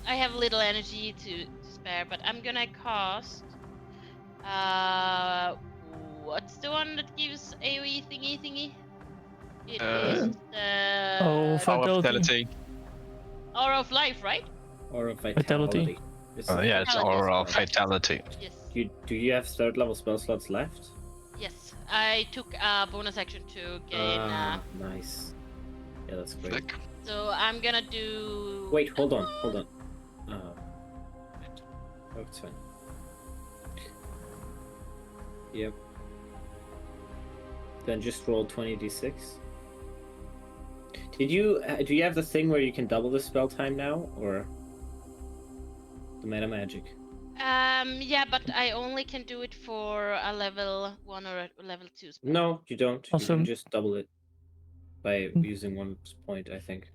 I have little energy to spare, but I'm gonna cast. What's the one that gives AOE thingy? It is the Oh, Vitality. Vitality. Aura of Life, right? Or Vitality. vitality. Oh, yeah, it's Vitality. oral vitality. Yes. Do you have third level spell slots left? Yes. I took a bonus action to gain. Nice. Yeah, that's great. Flick. So I'm gonna do. Wait, hold on. Oh, it's fine. Yep. Then just roll 20d6. Do you have the thing where you can double the spell time now, or the meta magic? Yeah, but I only can do it for a level 1 or a level 2 spell. No, you don't. You Awesome. can just double it by using 1 point, I think.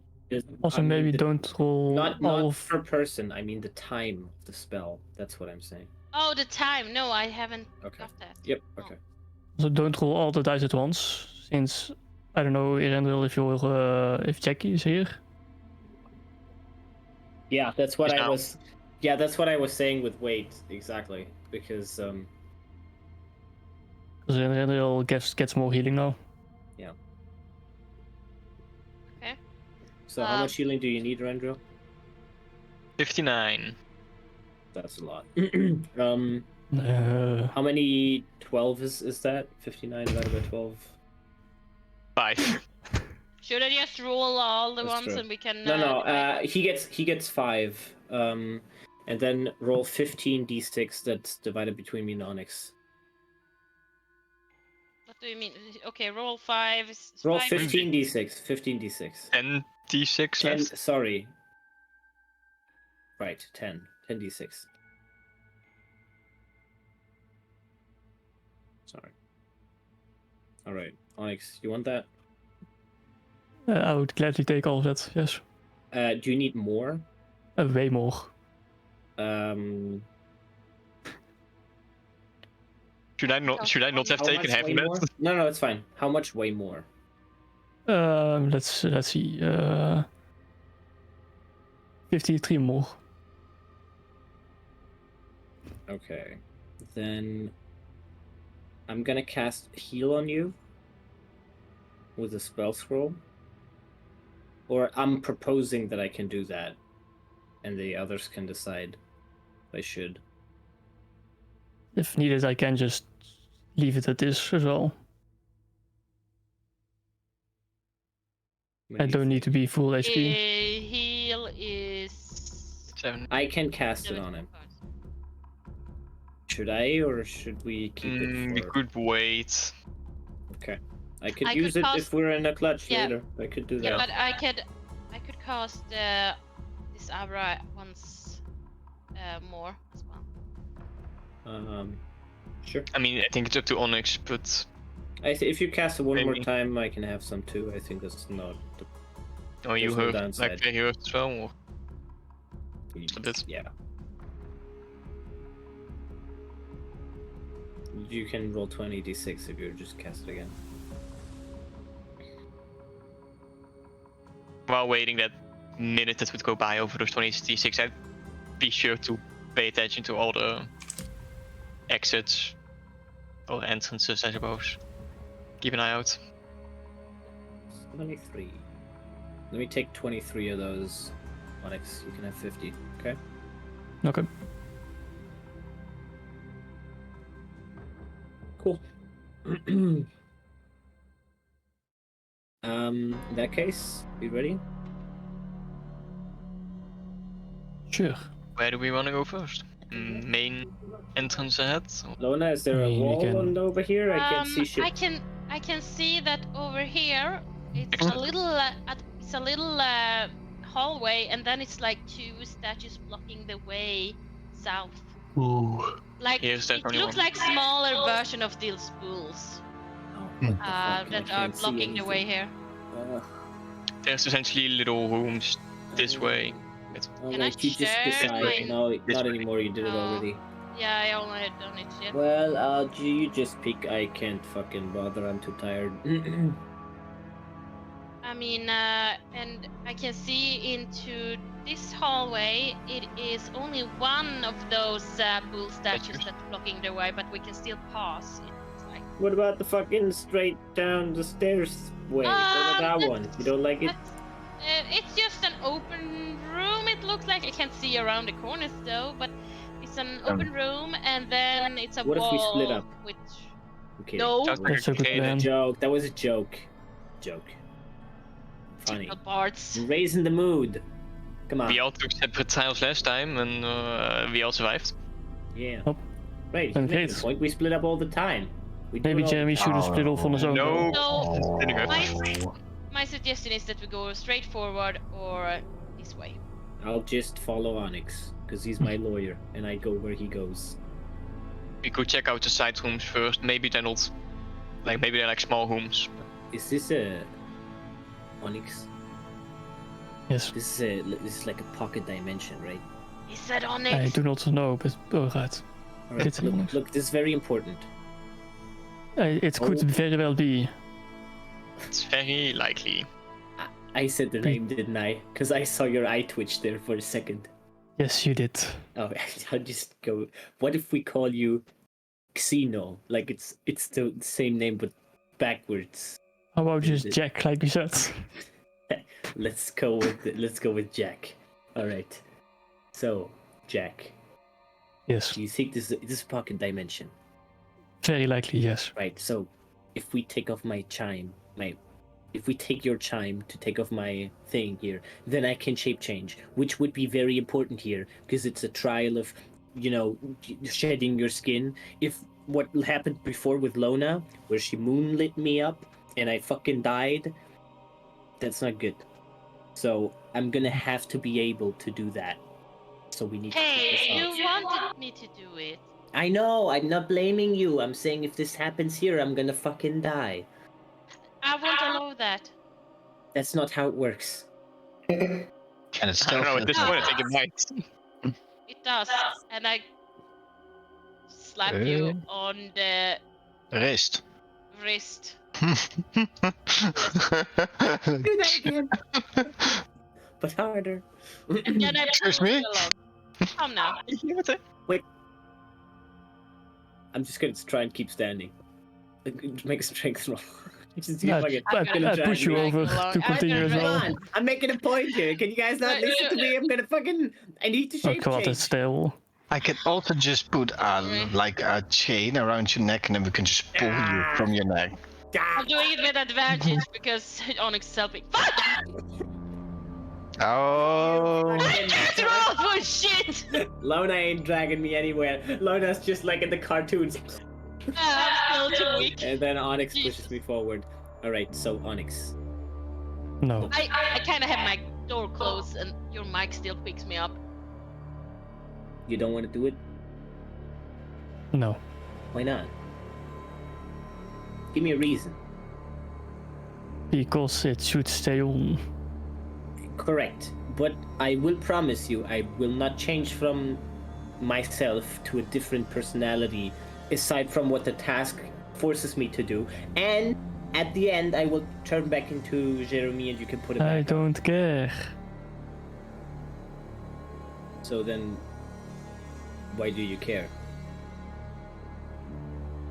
Also, I mean, maybe don't roll Not all of. per person. I mean the time of the spell. That's what I'm saying. Oh, the time. No, I haven't Okay. got that. Yep. No. Okay. Also, don't roll all the dice at once, since I don't know, Irendel, if Jackie is here. Yeah, that's what He's I down. was. Yeah, that's what I was saying with weight exactly because Because Irendel gets more healing now. Okay. So how much healing do you need, Rendro? 59. That's a lot. Uh, How many 12 is that? 59 divided by 12. 5. Should I just roll all the That's ones true. and we can? No, divide? he gets 5. And then roll 15d6. That's divided between me and Onyx. What do you mean? Okay, roll 5. Roll 5 15d6. 15d6. 10 d6 10. left. Sorry. Right, 10. 10d6. Sorry. All right, Onyx, you want that? I would gladly take all of that, yes. Do you need more? Way more. Should I not have How taken much half way of it? more? No, it's fine. How much way more? Let's see. 53 more. Okay. Then I'm gonna cast heal on you with a spell scroll. Or I'm proposing that I can do that. And the others can decide if I should. If needed, I can just leave it at this as well. I don't need to be full HP. Heal is 7. I can cast it on him. Should I, or should we keep We it for... could wait. Okay. I could I use could it cast- if we're in a clutch Yeah. later. I could do that. Yeah, but I could cast this aura once more as well. Sure. I mean, I think it's up to Onyx, but If you cast it one more Maybe. time, I can have some too. I think that's not. oh, you There's no have downside. like you have as well. Or... A bit. Yeah. You can roll 20d6 if you just cast it again. While waiting, that minute that would go by over those 26, I'd be sure to pay attention to all the exits or entrances, I suppose. Keep an eye out. 23. Let me take 23 of those. Onyx, you can have 50. Okay. Okay. Cool. In that case, you ready? Sure. Where do we want to go first? Main entrance ahead? Or- Lona, is there a We wall can- on over here? I can't see shit. I can see that over here. It's a little. It's a little hallway, and then it's like 2 statues blocking the way south. Ooh. Like Here's it definitely looks one. like smaller version of these bulls Oh, what the fuck? I that are can't see blocking the way anything. here. There's essentially little rooms this way. Can I Alright, you just share decide. my- No, This not way. anymore. You did it Oh. already. Yeah, I only had done it yet. Well, you just pick. I can't fucking bother. I'm too tired. I mean, and I can see into this hallway. It is only one of those bull statues Statues. that's blocking the way, but we can still pass. It's like What about the fucking straight down the stairs way? What about that that's- one? You don't like it? that's, it's just an open room. It looks like I can't see around the corners though, but it's an open room, and then it's a What if wall. we split up? Which Okay. no Sounds like That's a good okay, plan. Joke. That was a joke. Joke. Funny. typical parts. Raising the mood. Come on. We all took separate tiles last time and we all survived. Yeah. Oh. Right. And You make great. the point. We split up all the time. We do Maybe it all Jeremy the should have split off on his own. No. So Didn't go. my suggestion is that we go straight forward or this way. I'll just follow Onyx because he's my lawyer, and I go where he goes. We could check out the side rooms first. Maybe they're not, like maybe they're like small rooms. Is this a Onyx? Yes. This is like a pocket dimension, right? Is that on I it? do not know, but alright. All right. It's a Onyx. Look, this is very important. It could Oh. very well be. It's very likely. I said the name, didn't I? Because I saw your eye twitch there for a second. Yes, you did. Oh, I'll just go. What if we call you Xeno? Like it's the same name but backwards. How about just Jack, like we said? Let's go with Jack. All right. So, Jack, Yes. do you think this is pocket dimension? Very likely, yes. Right. So, if we take off if we take your chime to take off my thing here, then I can shape change, which would be very important here because it's a trial of, shedding your skin. If what happened before with Lona, where she moonlit me up and I fucking died, that's not good. So I'm gonna have to be able to do that. So we need to Hey, take this you off. wanted me to do it. I know, I'm not blaming you. I'm saying if this happens here, I'm gonna fucking die. I won't allow that. That's not how it works. And it's I still don't know. At this feel- point, I think it might. It does, and I slap you on the wrist. wrist. Do that again. But harder. And then I Excuse pull me? you along. Come now. I'm just gonna try and keep standing. Make a strength roll. Just see I, if I can. I'm gonna I try push and you drag over along. to I'm continue gonna as drag well. Come on, I'm making a point here. Can you guys not But listen to me? I'm gonna fucking. I need to Oh shape god, change. that's terrible. I can also just put a chain around your neck and then we can just pull you from your neck. I'm doing it with advantage because Onyx is helping. Fuck! Oh. Throw for shit! Lona ain't dragging me anywhere. Lona's just like in the cartoons. I'm still too weak. And then Onyx Jeez. pushes me forward. Alright, so Onyx. No. I kind of have my door closed and your mic still picks me up. You don't want to do it? No. Why not? Give me a reason. Because it should stay on. Correct. But I will promise you, I will not change from myself to a different personality aside from what the task forces me to do. And at the end, I will turn back into Jeremy and you can put it back I on. don't care. So then, why do you care?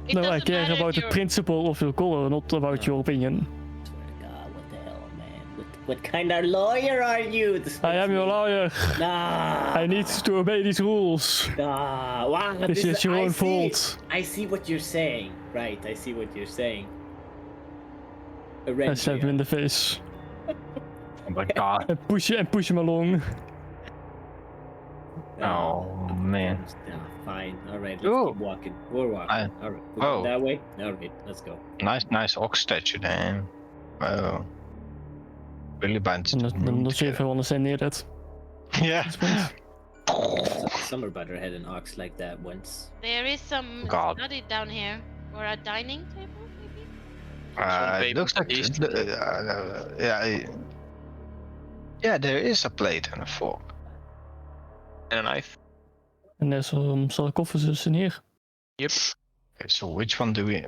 It No, I doesn't care matter if about the you're- principle of your color, not about your opinion. Swear to God, what the hell, man? What kind of lawyer are you? This I makes am your me- lawyer. Nah. I need to obey these rules. Ah, wow. This is your I own see. fault. I see what you're saying. Right, I see what you're saying. I slap him in the face Oh my god. and push him along. Oh, man. Fine. All right, let's Ooh. keep walking. We're walking. I- All right. We're Whoa. going that way. All right, let's go. Nice ox statue there. Wow. Really binds I'm the not, I'm room not sure if I together. want to stand near that. Yeah. Summer Butter had an ox like that once. There is some God. study down here, or a dining table, maybe. It looks like East. yeah, there is a plate and a fork. And a knife. And there's some sarcophagus in here. Yep. Okay, so which one do we?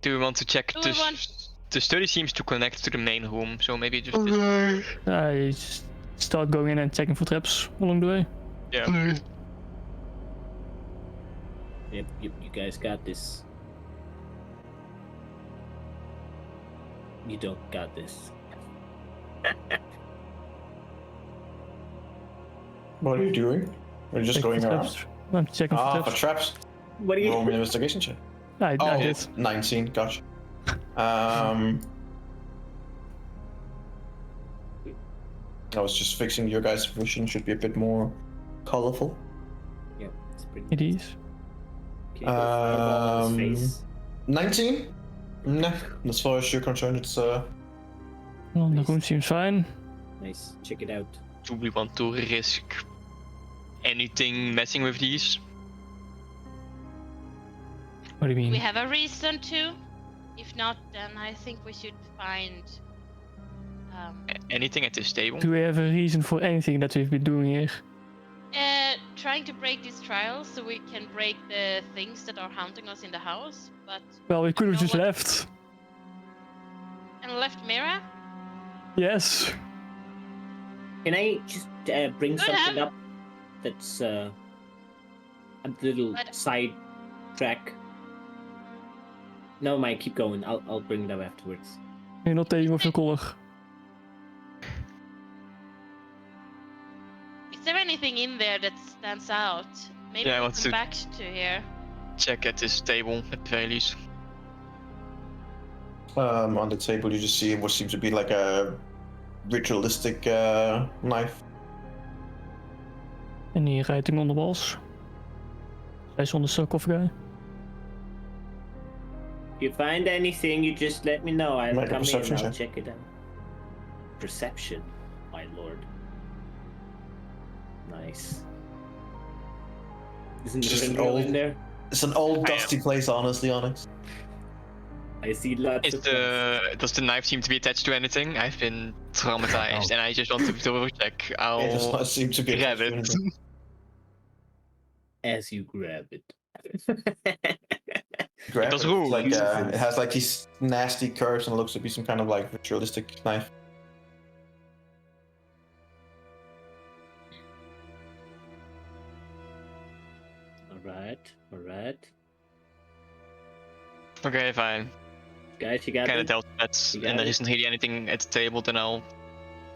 Do we want to check Do we this? want- The study seems to connect to the main room, so maybe just Okay. I just start going in and checking for traps along the way. yeah. Yep, you guys got this. You don't got this. What are you doing? We're just Checking going for around. traps. I'm checking for Ah, for traps. traps. What do Roll me you? an investigation check. I Oh, did. 19. Gotcha. I was just fixing your guys' vision should be a bit more colorful. Yeah, it's pretty. It is. Okay, fireball in his Um, face. 19? Nah, as far as you're concerned, it's Well, the Nice. room seems fine. Nice. Check it out. Do we want to risk anything messing with these? What do you We mean? have a reason to. If not, then I think we should find. Anything at this table? Do we have a reason for anything that we've been doing here? Trying to break these trials so we can break the things that are haunting us in the house, but Well, we could have know just what- left. and left Mira. Yes. Can I just bring Could something have. up that's a little But- side track? No, mind. Keep going. I'll bring it up afterwards. You're not taking off your collar. Is there anything in there that stands out? Maybe Yeah, I we'll want come to- back to here. Check at this table at the very least. on the table. You just see what seems to be like a ritualistic knife. Any writing on the walls? Guys on the sarcophagi? If you find anything, you just let me know. I'll Make a come in. perception I'll check. check it out. Perception, my lord. Nice. Isn't Just there an a girl old- in there? It's an old, I am. dusty place, honestly, Onyx. I see lots Is of. does the knife seem to be attached to anything? I've been traumatized and I just want to double check. It does I'll not seem to be. grab it. As you grab it. Grab does it. rule. It's like it has like these nasty curves and looks to be some kind of like ritualistic knife. Alright. Okay, fine. Guys, you got Kind of it? tells that, You got and there it? isn't really anything at the table. Then I'll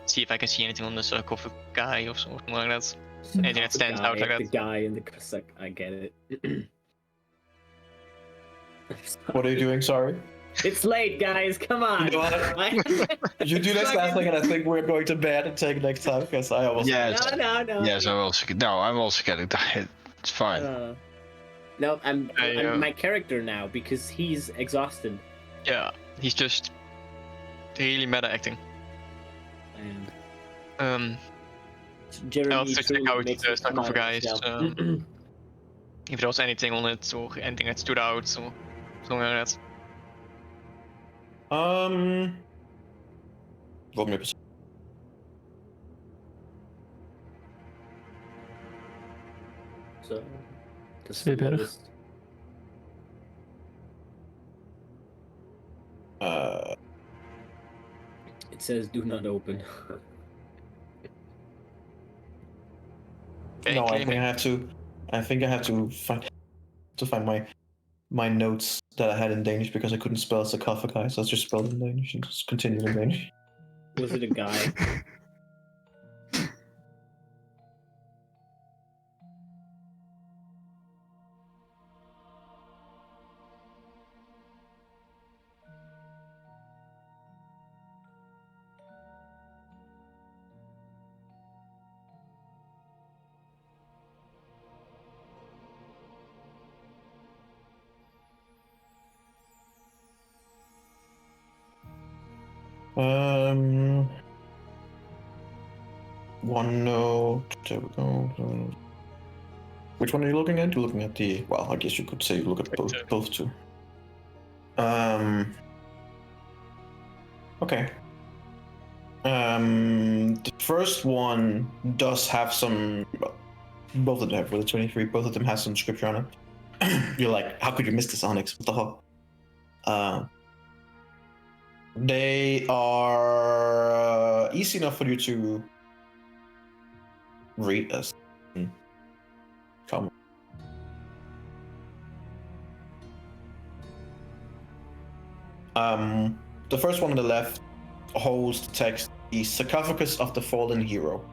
see if I can see anything on the sarcophagi or something like that. Anything that stands out like The that. guy in the cossack. I get it. What are you doing? Sorry. It's late, guys. Come on. You know what? You do this last thing, and I think we're going to bed and take next time because I almost. Yes. No. Yes, I'm also getting tired. It's fine. No, I'm I, my character now because he's exhausted. Yeah, he's just really meta acting. And I'll Jeremy also check truly out makes the me come out of sarcophagi, myself. if there was anything on it or anything that stood out or something like that. Roll me a perception. So, that's Way the better. lowest. It says do not open. Okay, No, I claim think it. I have to find my notes that I had in Danish because I couldn't spell sarcophagi, so I just spelled it in Danish and just continued in Danish. Was it a guy? One note. There we go. Which one are you looking at? You're looking at the. Well, I guess you could say you look at both two. Okay. The first one does have some. Well, both of them have with the 23. Both of them have some scripture on it. You're like, how could you miss this, Onyx? What the hell? They are easy enough for you to read as. Come. The first one on the left holds the text, "The sarcophagus of the fallen hero."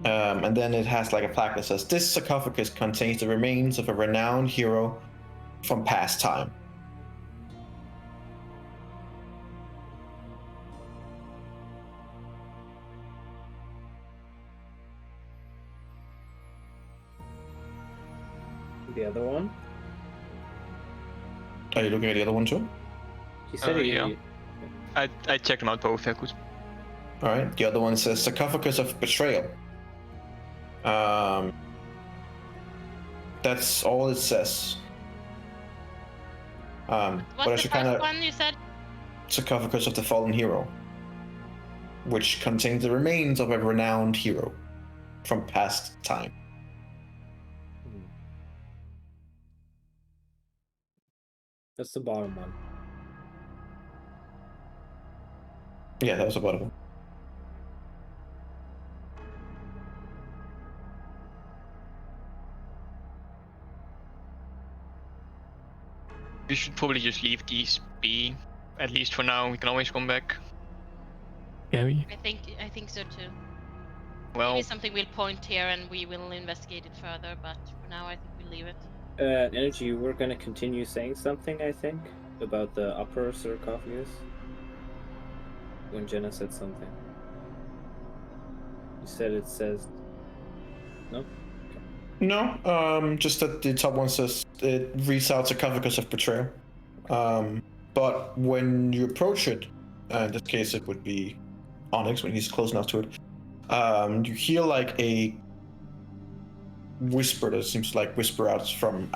And then it has like a plaque that says, "This sarcophagus contains the remains of a renowned hero from past time." The other one? Are you looking at the other one too? She said Yeah. I checked them out both, yeah, good. All right. The other one says "Sarcophagus of Betrayal." That's all it says. But I What's the should first one you said? Sarcophagus of the Fallen Hero, which contains the remains of a renowned hero from past time. That's the bottom one. Yeah, that was the bottom one. We should probably just leave these be, at least for now. We can always come back. Yeah, I think so too. Well, Maybe something we'll point here and we will investigate it further, but for now I think we'll leave it. Energy, you were gonna continue saying something, I think, about the upper sarcophagus? When Jenna said something. You said it says... No? No, just that the top one says it reads out "Sarcophagus of Betrayal." But when you approach it, in this case it would be Onyx when he's close enough to it, you hear like a whisper that seems like whisper out from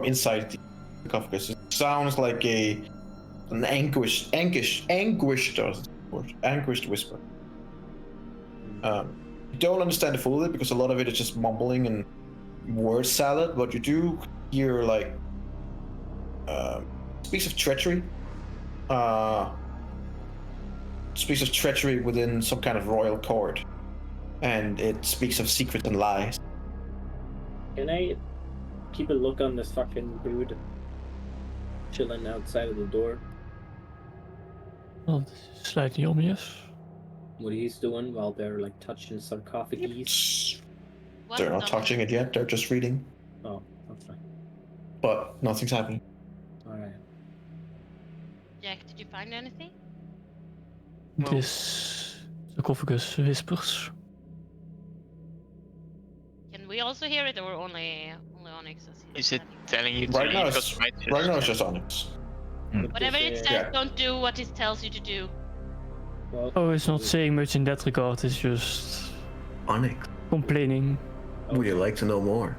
inside the sarcophagus. It sounds like an anguished whisper. You don't understand it fully because a lot of it is just mumbling and word salad, but you do hear like speaks of treachery. Speaks of treachery within some kind of royal court, and it speaks of secrets and lies. Can I keep a look on this fucking dude chilling outside of the door? well, this is slightly obvious. What he's doing while they're like touching sarcophagus? They're not touching it yet, they're just reading. Oh, that's fine. But nothing's happening. Alright. Jack, did you find anything? Well- This sarcophagus whispers. Can we also hear it, or only Onyx? Is it telling you to Right leave? now, Because right now it's just Onyx. Whatever it says, Yeah. don't do what it tells you to do. Well, Oh, it's not saying much in that regard, it's just Onyx, complaining. would you like to know more?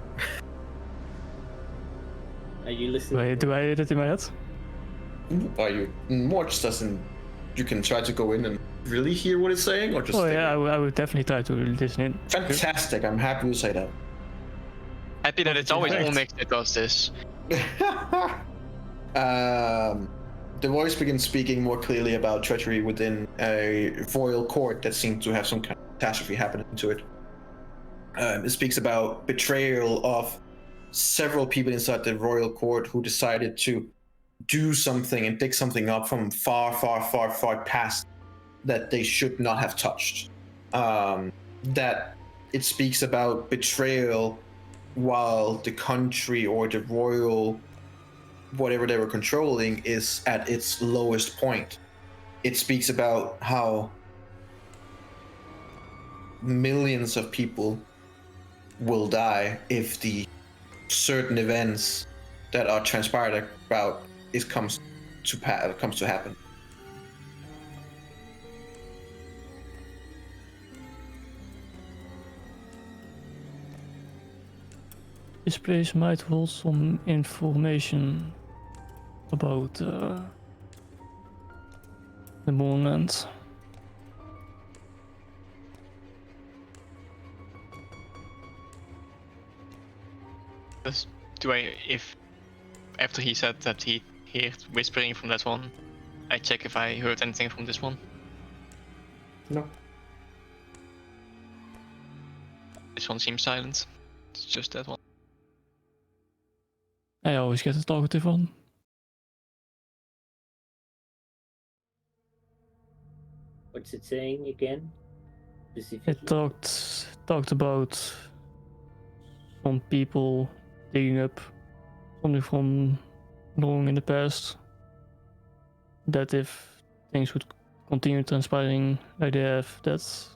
Are you listening? Do I hear that in my head? Are you more just doesn't? You can try to go in and really hear what it's saying, or just. Oh stay yeah, there? I would definitely try to listen in. Fantastic! I'm happy you say that. happy that it's always Right. Onyx that does this. The voice begins speaking more clearly about treachery within a royal court that seemed to have some kind of catastrophe happening to it. It speaks about betrayal of several people inside the royal court who decided to do something and dig something up from far, far, far, far past that they should not have touched. That it speaks about betrayal while the country or the royal, whatever they were controlling, is at its lowest point. It speaks about how millions of people will die if the certain events that are transpired about comes to happen. This place might hold some information about the moonland. If after he said that he heard whispering from that one, I check if I heard anything from this one. No. This one seems silent. It's just that one. I always get a talkative one. What's it saying again? It talked about some people digging up something from long in the past. That if things would continue transpiring like they have, that's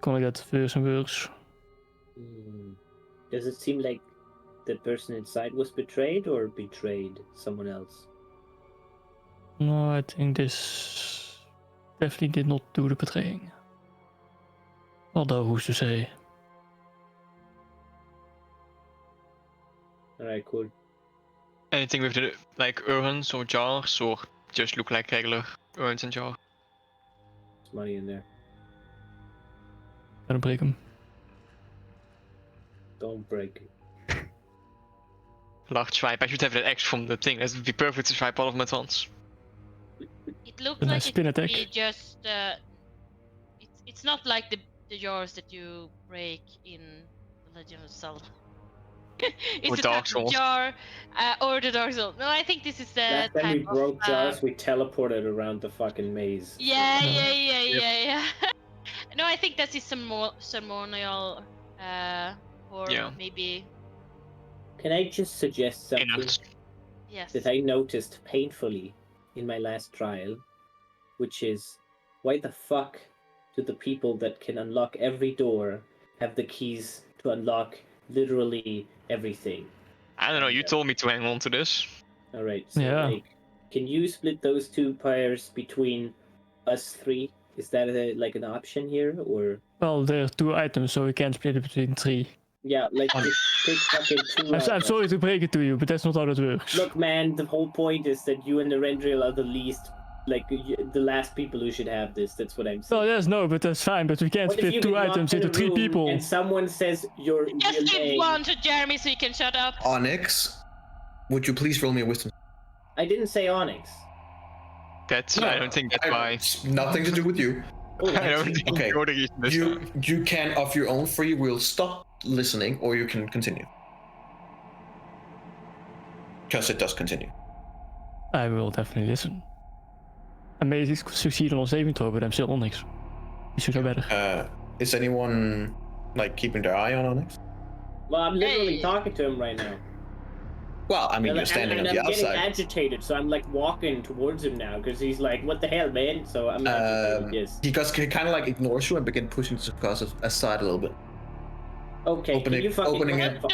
gonna get worse and worse. Does it seem like the person inside was betrayed or betrayed someone else? No, I think this definitely did not do the betraying. Although, who's to say? Alright, cool. Anything with the like urns or jars, or just look like regular urns and jars? There's money in there. Gonna break them. Don't break it. Large swipe. I should have that X from the thing. That would be perfect to swipe all of them at once. It looks Then I like spin it could attack. be just. It's not like the jars that you break in the Legend of Zelda. It's Or a Dark type of Souls. jar, or the Dark Souls. No, I think this is the Last time we type broke of. jars, we teleported around the fucking maze. Yeah. No, I think that is some more ceremonial, or Yeah. maybe Can I just suggest something Enough. yes. that I noticed painfully in my last trial, which is, why the fuck do the people that can unlock every door have the keys to unlock literally everything? I don't know. You told me to hang on to this. All right. So Yeah. like, can you split those two pairs between us three? Is that like an option here, or? Well, there are 2 items, so we can't split it between 3. Yeah, like just pick fucking two. I'm sorry to break it to you, but that's not how that works. Look, man, the whole point is that you and the Rendriel are the least, like, the last people who should have this. That's what I'm saying. Well, yes, no, but that's fine, but we can't What if you split 2 get locked items in a into 3 room people. And someone says your Just real give name. one to Jeremy so you can shut up. Onyx, would you please roll me a wisdom? I didn't say Onyx. That's. I don't think that's why. It's nothing to do with you. Oh, I don't think Okay. you're the reason this. You can, of your own free will, stop listening, or you can continue. Because it does continue. I will definitely listen. I may succeed on a saving throw, but I'm still Onyx. You should know better. Is anyone like keeping their eye on Onyx? Well, I'm literally Hey. talking to him right now. Well, I mean, And you're standing and on the I'm getting outside. agitated, so I'm like walking towards him now because he's like, "What the hell, man?" So I'm agitated. Yes. He kind of like ignores you and begin pushing Tsukasa aside a little bit. Okay. Can you fucking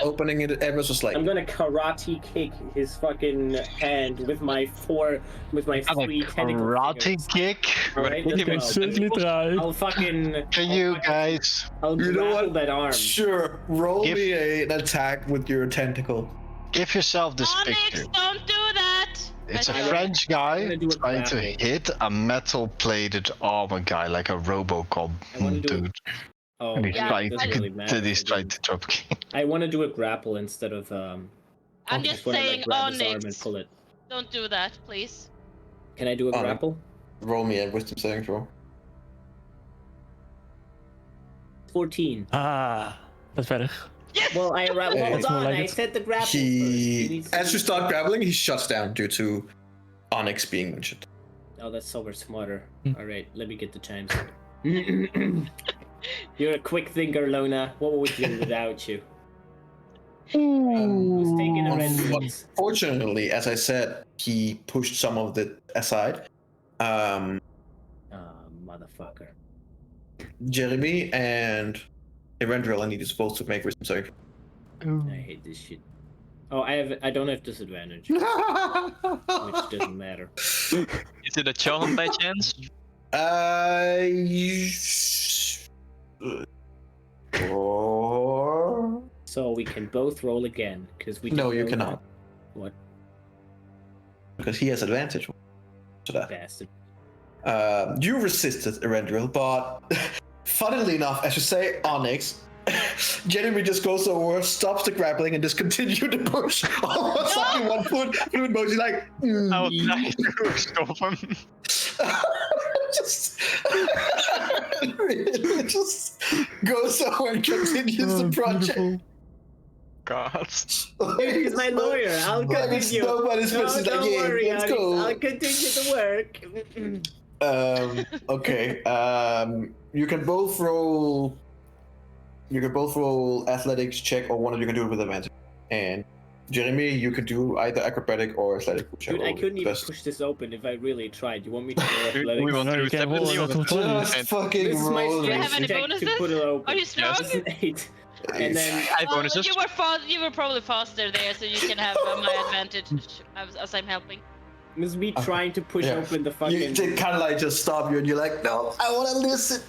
Opening it ever so I'm slightly. gonna karate kick his fucking hand with my three tentacle Karate fingers. kick. Alright, You let's can go. certainly try. I'll fucking. Can you guys? I'll You know grapple what? that arm. Sure, roll If- me an attack with your tentacle. Give yourself this Onyx, picture. don't do that. It's a I- French I'm guy gonna do a trying to grapple. hit a metal-plated armor guy, like a RoboCop I wanna do dude. Oh, And he's Yeah, trying doesn't to really matter. he's trying to drop kick. I want to do a grapple instead of I'm I just wanna, saying, grab his arm and Onyx, pull it. don't do that, please. Can I do a Onyx. grapple? Roll me a wisdom saving throw. 14. Ah, dat is verder. Well, hold That's more on. like I it. said the grapple first. You need to- As you start grappling, he shuts down due to Onyx being mentioned. Oh, that's so much smarter. Hmm. All right, let me get the chimes. You're a quick thinker, Lona. What would we do without you? Who's taking a red ones? Fortunately, as I said, he pushed some of it aside. Motherfucker. Jeremy and Erendril, I need you supposed to make wisdom save. I hate this shit. Oh, I don't have disadvantage, which doesn't matter. Is it a charm by chance? So we can both roll again, because we. No, didn't you roll cannot. that. What Because he has advantage to that. bastard? You resisted Erendril, but funnily enough, as you say, Onyx, Jeremy just goes over, stops the grappling, and just continue to push. Almost like in 1 foot fluid motion, like. I'll try to stop him. just goes over and continues the project. Beautiful. God. Dude, he's my lawyer. I'll Like, it's continue. nobody's business. Like, don't yeah, worry, let's Onyx. go. I'll continue the work. Okay. You can both roll. You can both roll athletics check, or one of you can do it with advantage. And Jeremy, you can do either acrobatic or athletic. Dude, I couldn't even best. push this open if I really tried. You want me to roll We athletics? want No, to you can't roll separately or that with one. Just fucking This is my roll. Do you have strength any check to bonuses? put it open. Are you strong? It's an 8. And then I have bonuses. You were probably faster there, so you can have my advantage as I'm helping. it was me trying to push Yeah. open the You fucking. did kind of like just stop you, and you're like, no, I want to listen.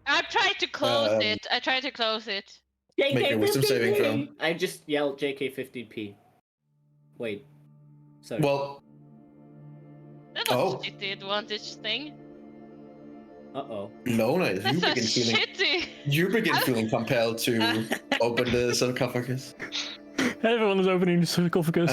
I tried to close Um, it. I tried to close it. Make your wisdom saving throw. I just yelled JK15P. Wait. Sorry. Well, That was Oh. a shitty advantage thing. Uh-oh. Lona, That's so shitty. you begin feeling compelled to open the sarcophagus. Everyone is opening the sarcophagus.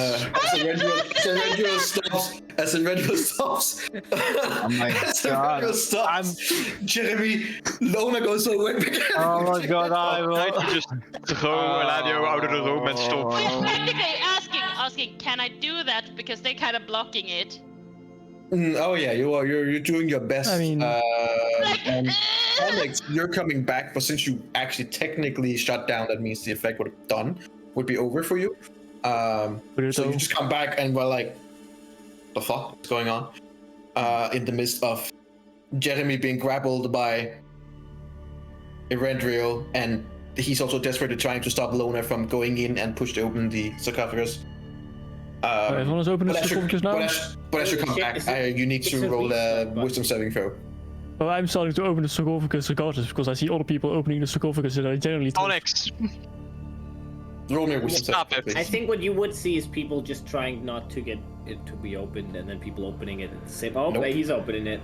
As Erendril stops. Oh my As God. Erendril stops. Jeremy, Lona goes away. Oh my God, I Try will. to just throw Eladio out of the room and stop. Well, practically asking, can I do that? Because they're kind of blocking it. Oh yeah, you are. You're doing your best. I mean- And Alex, you're coming back, but since you actually technically shut down, that means the effect would be over for you. So you just come back and we're like, the fuck? What's going on? In the midst of Jeremy being grappled by Erendril, and he's also desperately trying to stop Lona from going in and push open the sarcophagus. Everyone is opening the sarcophagus now. But as you come back, you need It's to a roll a reset button. wisdom saving throw. Well, I'm starting to open the sarcophagus regardless because I see other people opening the sarcophagus and I generally don't. Onyx, Roll me a wisdom Stop saving it. throw, I please. think what you would see is people just trying not to get it to be opened, and then people opening it at the same. Oh, Nope. he's opening it.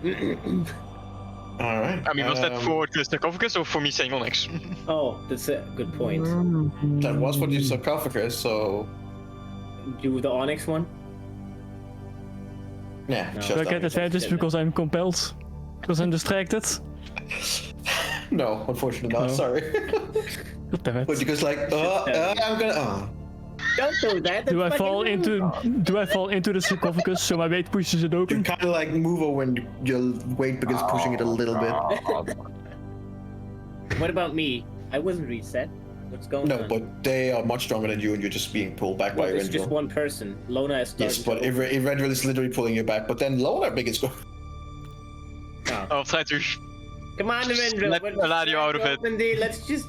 All right. I mean, was that for the sarcophagus or for me saying Onyx? Oh, that's a good point. That was for the sarcophagus, so Do the Onyx one. yeah. No. shut Do I up. get advantage because I'm compelled? Because I'm distracted? No, unfortunately not. No. Sorry. God damn it. But because like, I'm gonna. Don't do that. Do I that's fall fucking rude. into the sarcophagus so my weight pushes it You open? kind of like move over when your weight begins pushing it a little bit. What about me? I wasn't reset. What's going No, on? but they are much stronger than you, and you're just being pulled back Well, by it's just Erendril. one person. Lona is starting Yes, but to open. Erendril is literally pulling you back. But then Lona begins going. Oh. I'll try to. Come on, Narendra. Let Eladio out of it. Let's just.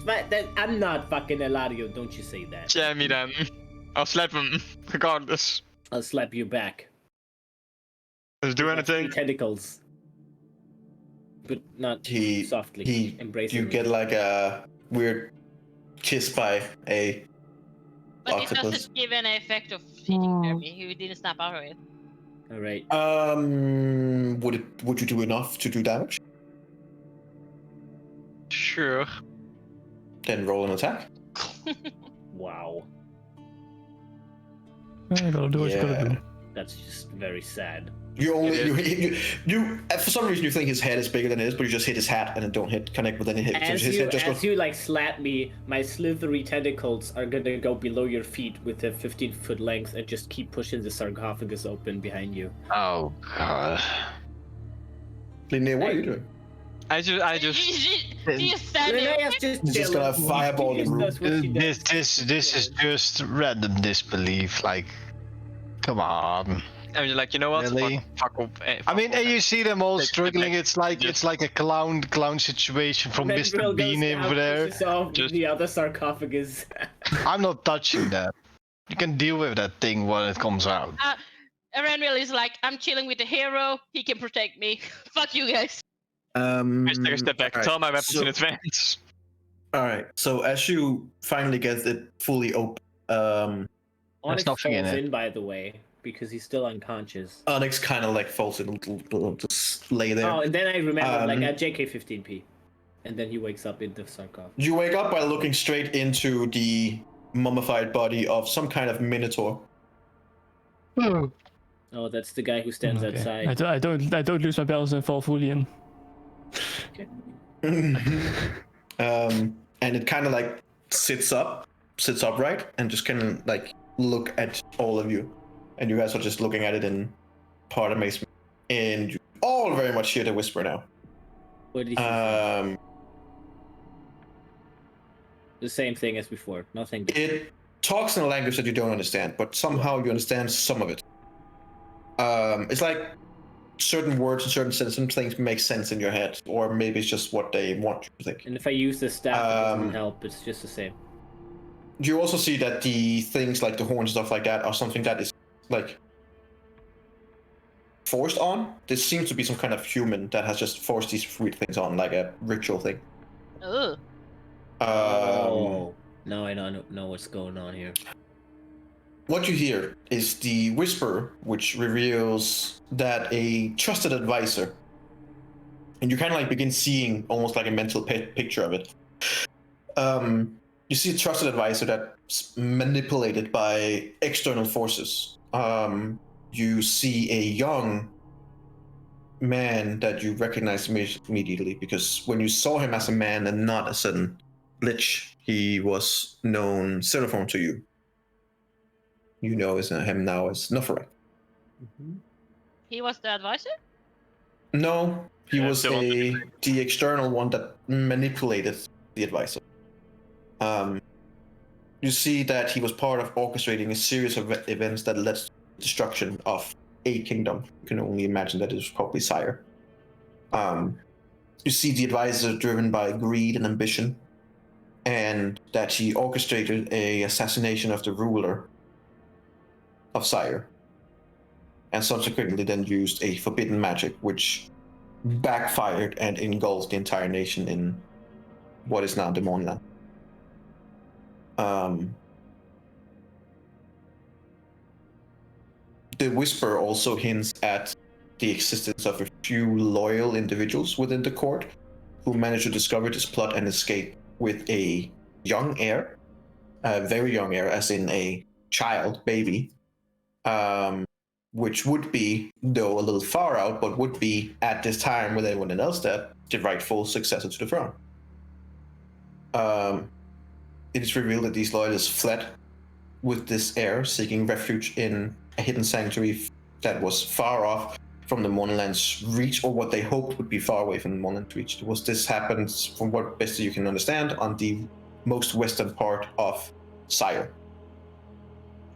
I'm not fucking Eladio. Don't you say that. Jam me then. I'll slap him, regardless. I'll slap you back. Does it do With my anything? 3 tentacles. But not softly. Embracing You me. get like a weird kiss by a But it octopus. doesn't give any effect of hitting Jeremy. He didn't snap out of it. All right. Would you do enough to do damage? Sure. Then roll an attack. Wow. I gotta do what you gotta do. That's just very sad. You only It you for some reason you think his head is bigger than it is, but you just hit his hat and it don't connect with any hit. So his head just goes. You like slap me, my slithery tentacles are gonna go below your feet with a 15-foot length and just keep pushing the sarcophagus open behind you. Oh god. Linnea, what are you doing? I just She's standing. Linnea's He's just gonna fireball the room. This is just random disbelief. Like, come on. I'm just like, you know what? Really? Fuck off. I mean, and you see them all Take- struggling. take- It's like just- it's like a clown situation from Mandrill Mr. Bean goes down, over there. pushes off Just- the other sarcophagus. I'm not touching that. You can deal with that thing when it comes out. Erenriel is like, I'm chilling with the hero. He can protect me. Fuck you guys. Just take a step back. alright, Tell my weapons so- in advance. All right. So as you finally get it fully open, Onyx nothing in falls it. in, by the way, because he's still unconscious. Onyx kind of like falls in a little, just lay there. Oh, and then I remember, like, Um, at JK15P. And then he wakes up in the sarcophagus. You wake up by looking straight into the mummified body of some kind of minotaur. Oh, that's the guy who stands Okay. outside. I don't lose my balance and fall fully in. And it kind of like sits upright, and just kind of like look at all of you, and you guys are just looking at it in part amazement, and you all very much hear the whisper now. What did he say? Um, The same thing as before. Nothing. it talks in a language that you don't understand, but somehow you understand some of it. It's like certain words and certain sentences, things make sense in your head, or maybe it's just what they want you to think. And if I use the staff, it doesn't Um, help. It's just the same. You also see that the things like the horns, stuff like that, are something that is like forced on. This seems to be some kind of human that has just forced these weird things on, like a ritual thing. Ugh. Now I don't know what's going on here. What you hear is the whisper, which reveals that a trusted advisor, and you kind of like begin seeing almost like a mental picture of it. You see a trusted advisor that's manipulated by external forces. You see a young man that you recognize immediately, because when you saw him as a man and not as an lich, he was known Seraphon to you. You know him now as Noferet. He was the advisor? No, he Yeah, was the one the external one that manipulated the advisor. You see that he was part of orchestrating a series of events that led to the destruction of a kingdom. You can only imagine that it was probably Sire. You see the advisor driven by greed and ambition, and that he orchestrated a assassination of the ruler of Sire, and subsequently then used a forbidden magic which backfired and engulfed the entire nation in what is now the Monland. The whisper also hints at the existence of a few loyal individuals within the court who managed to discover this plot and escape with a young heir, a very young heir, as in a child, baby, which would be, though a little far out, but would be at this time with everyone else dead, the rightful successor to the throne. It is revealed that these loyalists fled with this heir, seeking refuge in a hidden sanctuary that was far off from the Monland's reach, or what they hoped would be far away from the Monland's reach. This happens, from what best you can understand, on the most western part of Sire.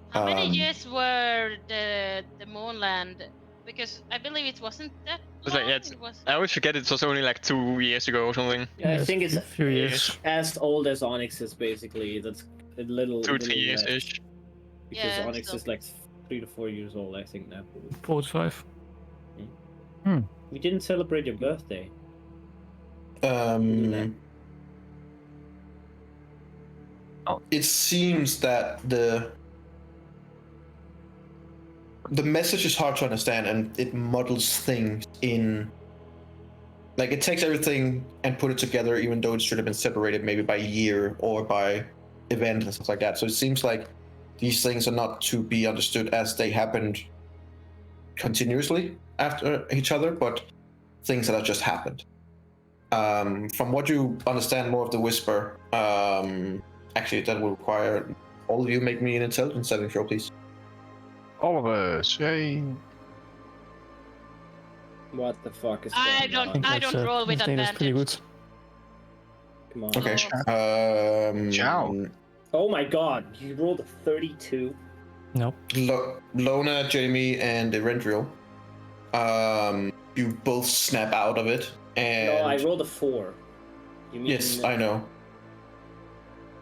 How many years were the Moonland? Because I believe it wasn't that It's long. like, yeah, it's- It was... I always forget it was only like 2 years ago or something. Yeah, I think it's a few years. as old as Onyx is, basically. That's a little. 2 little 3 years less, ish. Because Yeah, Onyx still. is like 3 to 4 years old, I think now. 4 to 5. We didn't celebrate your birthday. It seems that the message is hard to understand, and it muddles things in. Like, it takes everything and put it together, even though it should have been separated maybe by year or by event and stuff like that. So it seems like these things are not to be understood as they happened continuously. after each other, but things that have just happened. From what you understand more of the whisper, actually that will require all of you make me an intelligence saving throw, please. All of us, yay. What the fuck is I going don't- on? I don't roll with I think that's pretty good. Come on. Okay. Ciao. Oh my god, you rolled a 32. Nope. Lona, Jamie, and Erendril, you both snap out of it, and No, I rolled a 4. You mean yes, I know.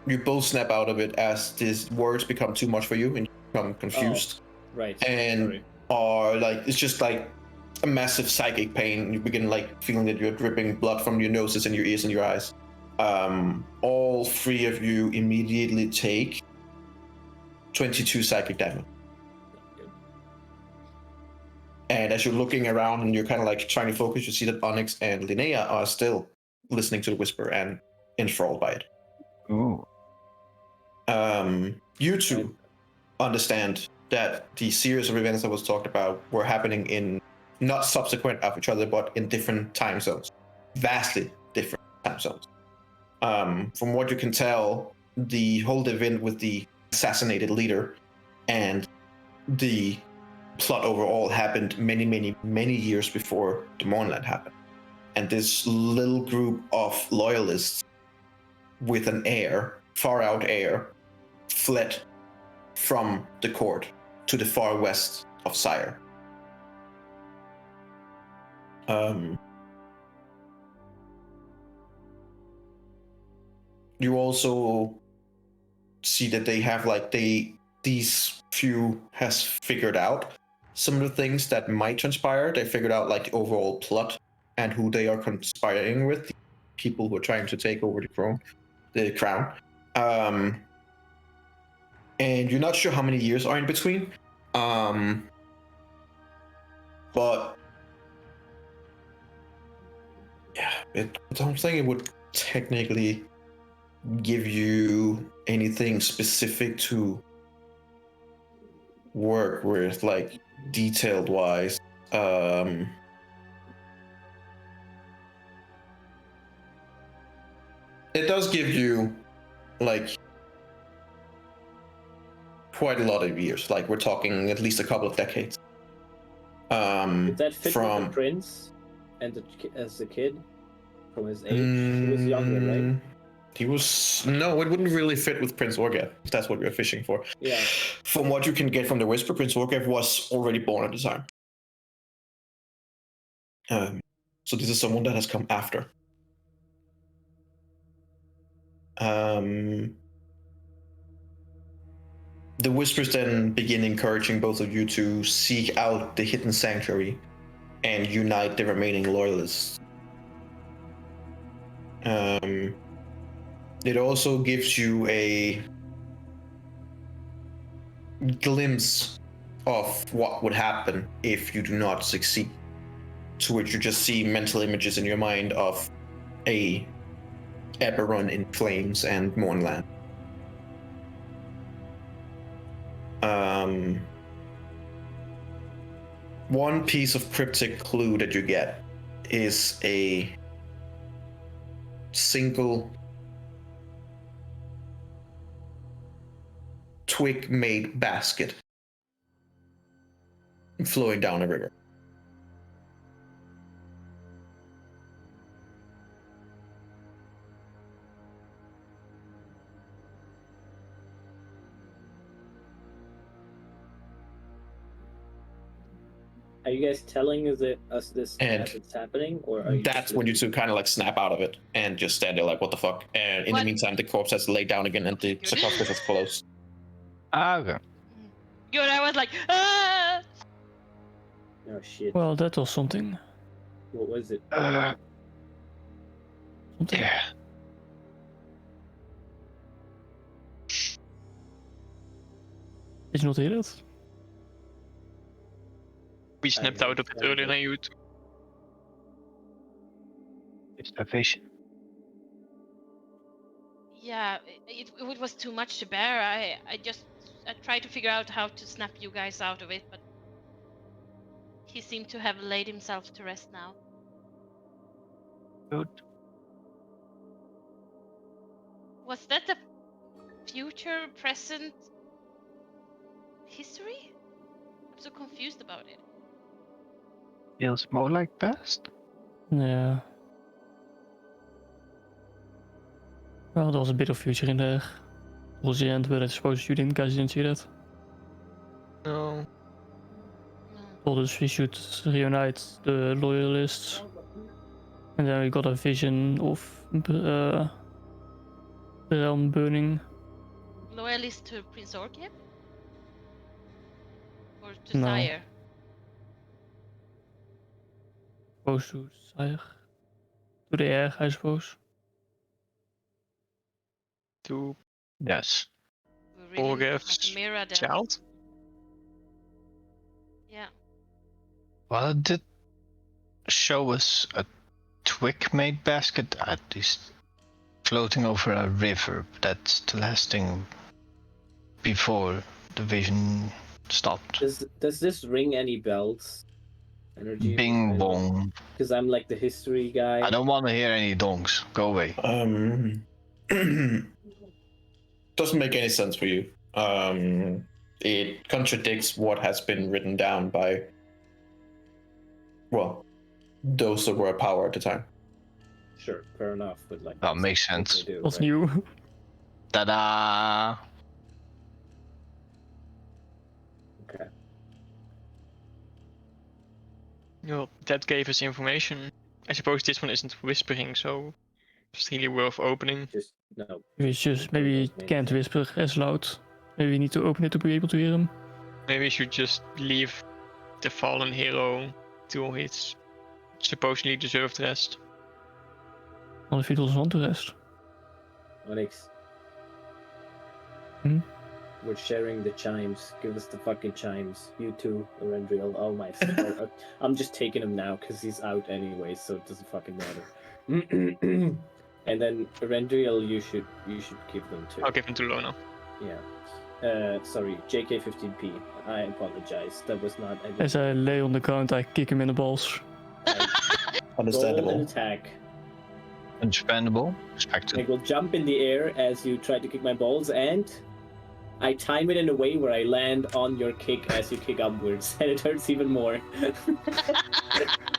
You both snap out of it as these words become too much for you, and you become confused, Right. and Sorry. are like it's just like a massive psychic pain. You begin like feeling that you're dripping blood from your noses and your ears and your eyes. All three of you immediately take 22 psychic damage. And as you're looking around and you're kind of like trying to focus, you see that Onyx and Linnea are still listening to the whisper and enthralled by it. Ooh. You two understand that the series of events that was talked about were happening in not subsequent of each other, but in different time zones, vastly different time zones. From what you can tell, the whole event with the assassinated leader and the plot overall happened many years before the Mournland happened. And this little group of loyalists with an heir, far out heir, fled from the court to the far west of Sire. You also see that they have these few has figured out some of the things that might transpire. They figured out like the overall plot and who they are conspiring with, the people who are trying to take over the crown. And you're not sure how many years are in between. But yeah, I don't think it would technically give you anything specific to work with, like detailed wise. It does give you like quite a lot of years. Like we're talking at least a couple of decades. Did that fit from with the prince and as a kid from his age? He was younger, right? He was no. It wouldn't really fit with Prince Orgev, if that's what we're fishing for. Yeah. From what you can get from the whisper, Prince Orgev was already born at the time. So this is someone that has come after. The whispers then begin encouraging both of you to seek out the hidden sanctuary and unite the remaining loyalists. It also gives you a glimpse of what would happen if you do not succeed, to which you just see mental images in your mind of a Eberron in flames and Mournland. One piece of cryptic clue that you get is a single twig-made basket flowing down a river. Are you guys telling us this And as it's happening, or are you that's when you two kind of like snap out of it and just stand there like, what the fuck? And in What? the meantime, the corpse has laid down again and the Good. sarcophagus is closed. Okay. Good, I was like, ah! Oh shit! Well, that was something. What was it? Something. Yeah. Did you not hear it? We snapped out of it earlier than you. It's a vision. Yeah, it was too much to bear. I tried to figure out how to snap you guys out of it, but he seemed to have laid himself to rest now. Good. Was that the future, present, history? I'm so confused about it. Feels more like past. Yeah. Well, there was a bit of future in there. Towards the end, but I suppose you guys didn't see that. No. No. Told us we should reunite the loyalists. And then we got a vision of the realm burning. Loyalist to Prince Orchid? Or to No. Sire? Supposed to sire. To the air, I suppose. To yes. We really need to Orgev's find a mirror then. child. Yeah. Well, it did show us a twig made basket at least floating over a river. That's the last thing before the vision stopped. Does this ring any bells? Energy. Bing bong. Because I'm like the history guy. I don't want to hear any dongs. Go away. Doesn't make any sense for you. It contradicts what has been written down by, well, those that were in power at the time. Sure, fair enough, but like That makes that's what sense. they do, What's right? new? Ta-da! Okay. Well, that gave us information. I suppose this one isn't whispering, so it's really worth opening. Just no. We just maybe can't whisper as loud. Maybe we need to open it to be able to hear him. Maybe we should just leave the fallen hero to his supposedly deserved rest. What if he doesn't want to rest? Onyx. Hmm? We're sharing the chimes. Give us the fucking chimes. You too, Arendriel. Oh my. I'm just taking him now because he's out anyway, so it doesn't fucking matter. And then Arendriel, you should give them to. I'll give him to Lona. Yeah. Sorry, JK15P. I apologize. That was not. I As I lay on the ground, I kick him in the balls. roll an Understandable. attack. Understandable. I Respected. will jump in the air as you try to kick my balls, and I time it in a way where I land on your kick as you kick upwards, and it hurts even more.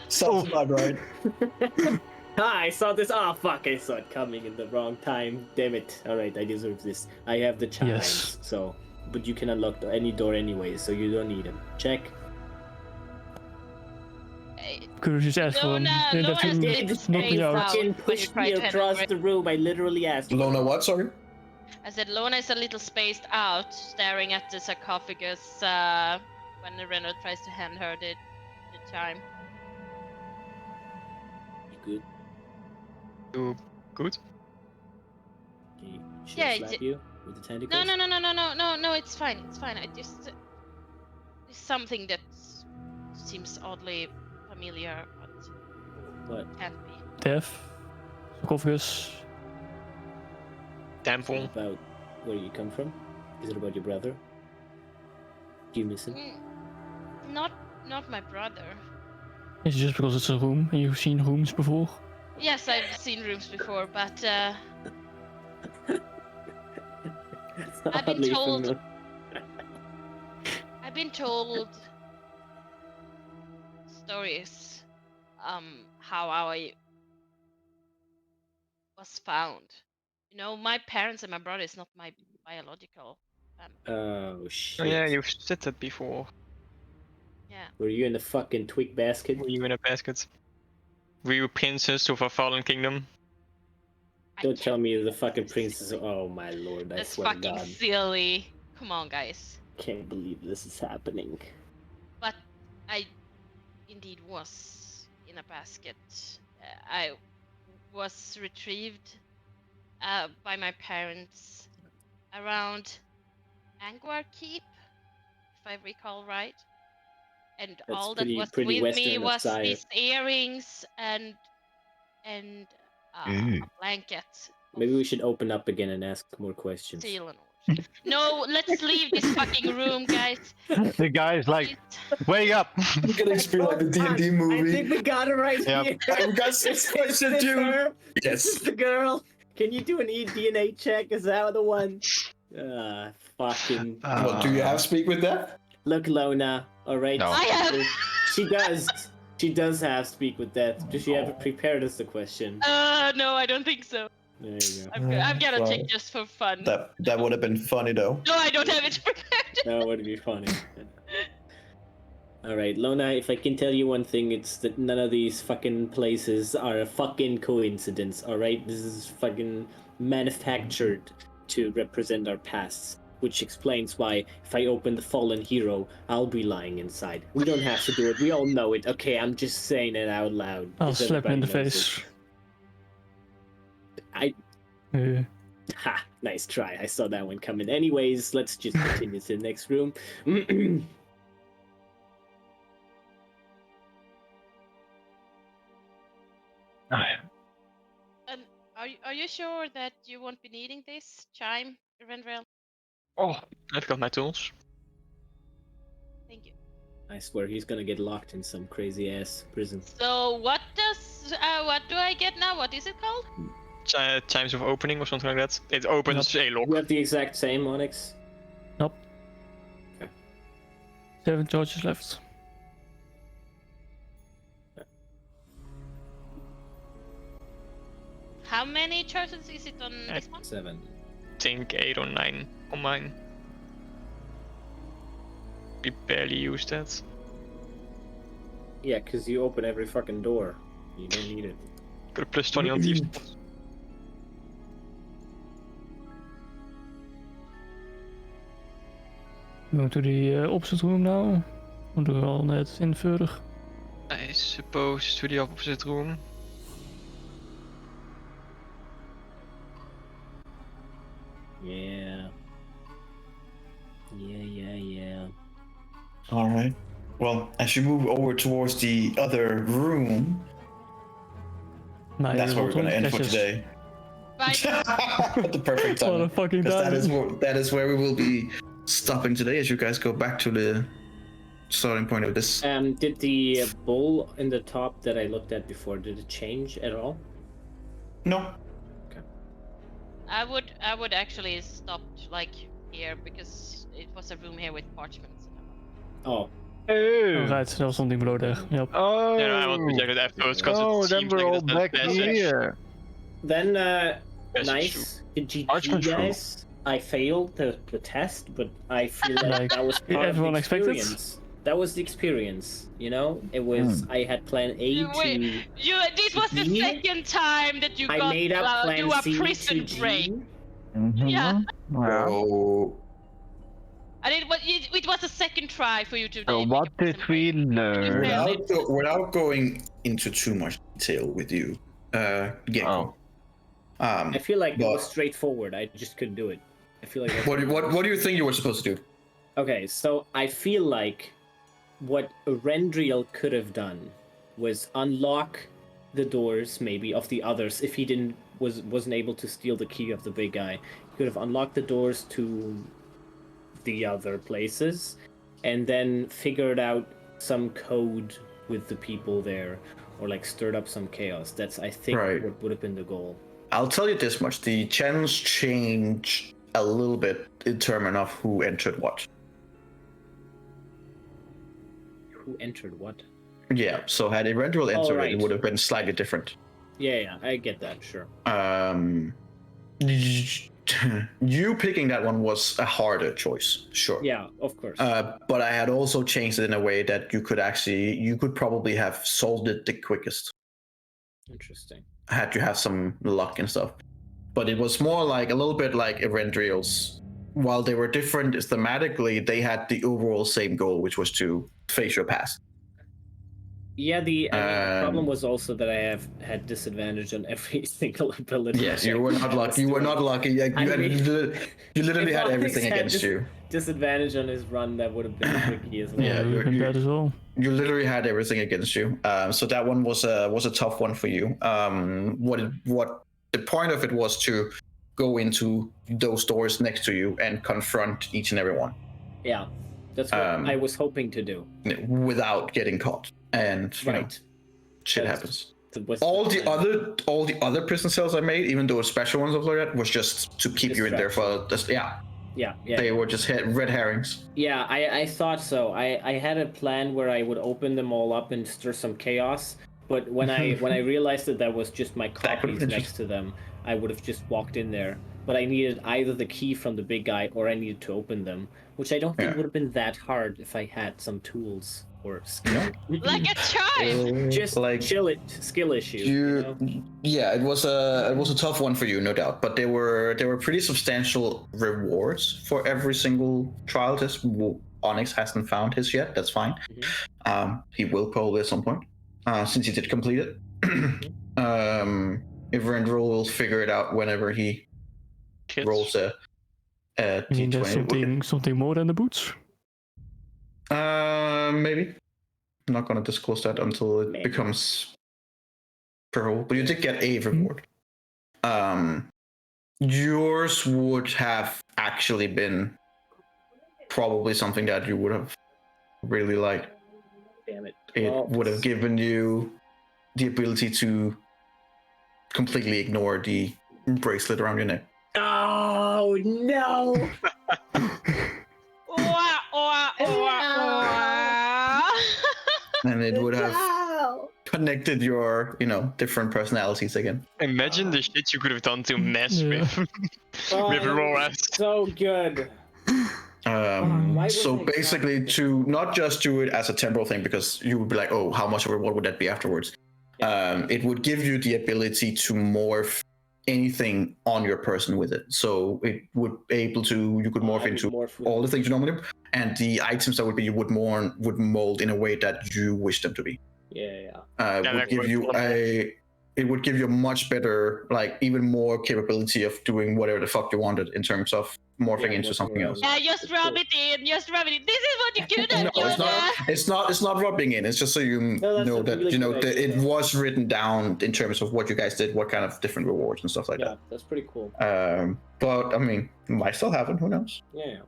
Sounds about right. I saw this. Oh fuck! I saw it coming in the wrong time. Damn it! All right, I deserve this. I have the chimes, Yes. so but you can unlock any door anyway, so you don't need them. Check. Could have just asked for him. Lona, Didn't have Lona's to little knock space me out. out. Fucking when you pushed try me to hand across over- the room. I literally asked. Lona, what? Sorry. I said Lona is a little spaced out, staring at the sarcophagus when Reno tries to hand her the chime. You good? You good? Should Yeah, I slap you with the tentacles? No, it's fine. It's fine. I just it's something that seems oddly familiar, but What? can't be. Death. Sarcophagus. Is it Temple. about where you come from? Is it about your brother? Do you miss him? Not my brother. Is it just because it's a room and you've seen rooms before? Yes, I've seen rooms before, but I've been Oddly told- familiar. I've been told stories how I was found. You know, my parents and my brother is not my biological family. Oh shit! Oh yeah, you've said that before. Yeah. Were you in the fucking twig basket? Were you in a basket? Were you a princess of a fallen kingdom? I Don't can't tell me you're the believe fucking this. princess. Oh my lord! I That's swear to fucking God, silly. Come on, guys. can't believe this is happening. But I indeed was in a basket. I was retrieved by my parents around Angwar Keep, if I recall right. And That's all pretty- that was pretty with me Western of was Sire. these earrings and a blanket. of Maybe we should open up again and ask more questions. steel and ores. No, let's leave this fucking room, guys. The guy's like, Please. wake up! You can experience like the D&D I movie. think we got it right Yep. here. And we got 6 questions, dude. This Yes. is the girl. Can you do an DNA check? Is that the one? Fucking. Well, do you have speak with that? Look, Lona. All right. No. I have. She does. She does have speak with death. Does she have it prepared? Is the question. No, I don't think so. There you go. I'm gonna Well, check just for fun. That would have been funny though. No, I don't have it prepared. That would be funny. Alright, Lona, if I can tell you one thing, it's that none of these fucking places are a fucking coincidence, alright? This is fucking manufactured to represent our pasts, which explains why if I open the Fallen Hero, I'll be lying inside. We don't have to do it, we all know it, okay? I'm just saying it out loud. I'll 'cause slap him in the everybody knows face. it. I... Yeah. Ha! Nice try, I saw that one coming. Anyways, let's just continue to the next room. And are you sure that you won't be needing this chime, Rendrell? Oh, I've got my tools. Thank you. I swear he's gonna get locked in some crazy ass prison. So what do I get now? What is it called? Chimes of opening or something like that. It opens a lock. We have the exact same, Onyx. 7 charges left. How many charges is it on this one? 7. I think 8 or 9 on mine. We barely used that. Yeah, because you open every fucking door. You don't need it. Got a plus 20 on thieves. Go to the opposite room now. Moeten we al net invullen. I suppose to the opposite room. Yeah. Yeah. All right. Well, as you move over towards the other room, Nee, that's where we're going to end for netjes. today. Bye. The perfect What a time. fucking Because time. that is where we will be stopping today as you guys go back to the starting point of this. Did the bowl in the top that I looked at before, did it change at all? No. I would actually stop like here because it was a room here with parchments. Oh. Oh, right, there was something below there. Yep. Oh, Yeah, I want to check it afterwards because it then seems we're like all it's not back passage. here. Then, Passage nice. GG, Parchment room. guys. I failed the test, but I feel like Like, that was part of the everyone expected? experience. That was the experience, you know? It was, I had plan A You to... wait, this was the G? second time that you I got made up plan do a C prison to G. break. Mhm. Yeah. Well, So, And it was a second try for you to so make what a prison did we break. learn? without going into too much detail with you, Gecko. I feel like it But- was straightforward. I just couldn't do it. I feel like... that's- What do you think you were supposed to do? Okay, so I feel like what Rendriel could have done was unlock the doors, maybe, of the others if he wasn't able to steal the key of the big guy. He could have unlocked the doors to the other places and then figured out some code with the people there or like stirred up some chaos. That's, I think, Right. what would have been the goal. I'll tell you this much: the chance changed a little bit in terms of who entered what. Who entered what? Yeah. So had Eberron entered, right. it would have been slightly different. Yeah, I get that, sure. You picking that one was a harder choice, sure. Yeah, of course. But I had also changed it in a way that you could probably have solved it the quickest Interesting. had you have some luck and stuff. But it was more like a little bit like Erendriel's. While they were different thematically, they had the overall same goal, which was to face your past. Yeah, the problem was also that I had disadvantage on every single ability. Yes, check you were not I was lucky. You were doing. not lucky. You literally If had Onyx everything had against you. Disadvantage on his run, that would have been tricky as well. Yeah, Yeah, we've been bad as well. You literally had everything against you. So that one was a tough one for you. What the point of it was to go into those doors next to you and confront each and every one. Yeah, that's what I was hoping to do. Without getting caught. And you know, shit happens. All the other prison cells I made, even though special ones of like that, was just to keep you in there for just They were just red herrings. Yeah, I thought so. I had a plan where I would open them all up and stir some chaos. But when I realized that was just my copies next to them, I would have just walked in there. But I needed either the key from the big guy or I needed to open them, which I don't think would have been that hard if I had some tools or skill. Like a child. Just like skill issue. Yeah, it was a tough one for you, no doubt. But there were pretty substantial rewards for every single trial test. Onyx hasn't found his yet. That's fine. He will probably at some point, since he did complete it. Eberron will figure it out whenever he rolls a D20. There's something more than the boots. Maybe. I'm not gonna disclose that until it becomes pro. But you did get a reward. Yours would have actually been probably something that you would have really liked. Damn it! It would have given you the ability to completely ignore the bracelet around your neck. Oh no! And it would have connected your, different personalities again. Imagine the shit you could have done to mess with Aurora. So good. So basically, to not just do it as a temporal thing, because you would be like, oh, how much of a reward would that be afterwards? It would give you the ability to morph anything on your person with it. So it would be able to, you could morph into all the things you normally do, and the items that would be, you would mold in a way that you wish them to be. It would give you a much better, like even more capability of doing whatever the fuck you wanted in terms of morphing into something else. Yeah, just rub it in. This is what you could have done. It's not rubbing in. It's just so you know that that it was written down in terms of what you guys did, what kind of different rewards and stuff like that. Yeah, that's pretty cool. But I mean, might still happen. Who knows? Yeah.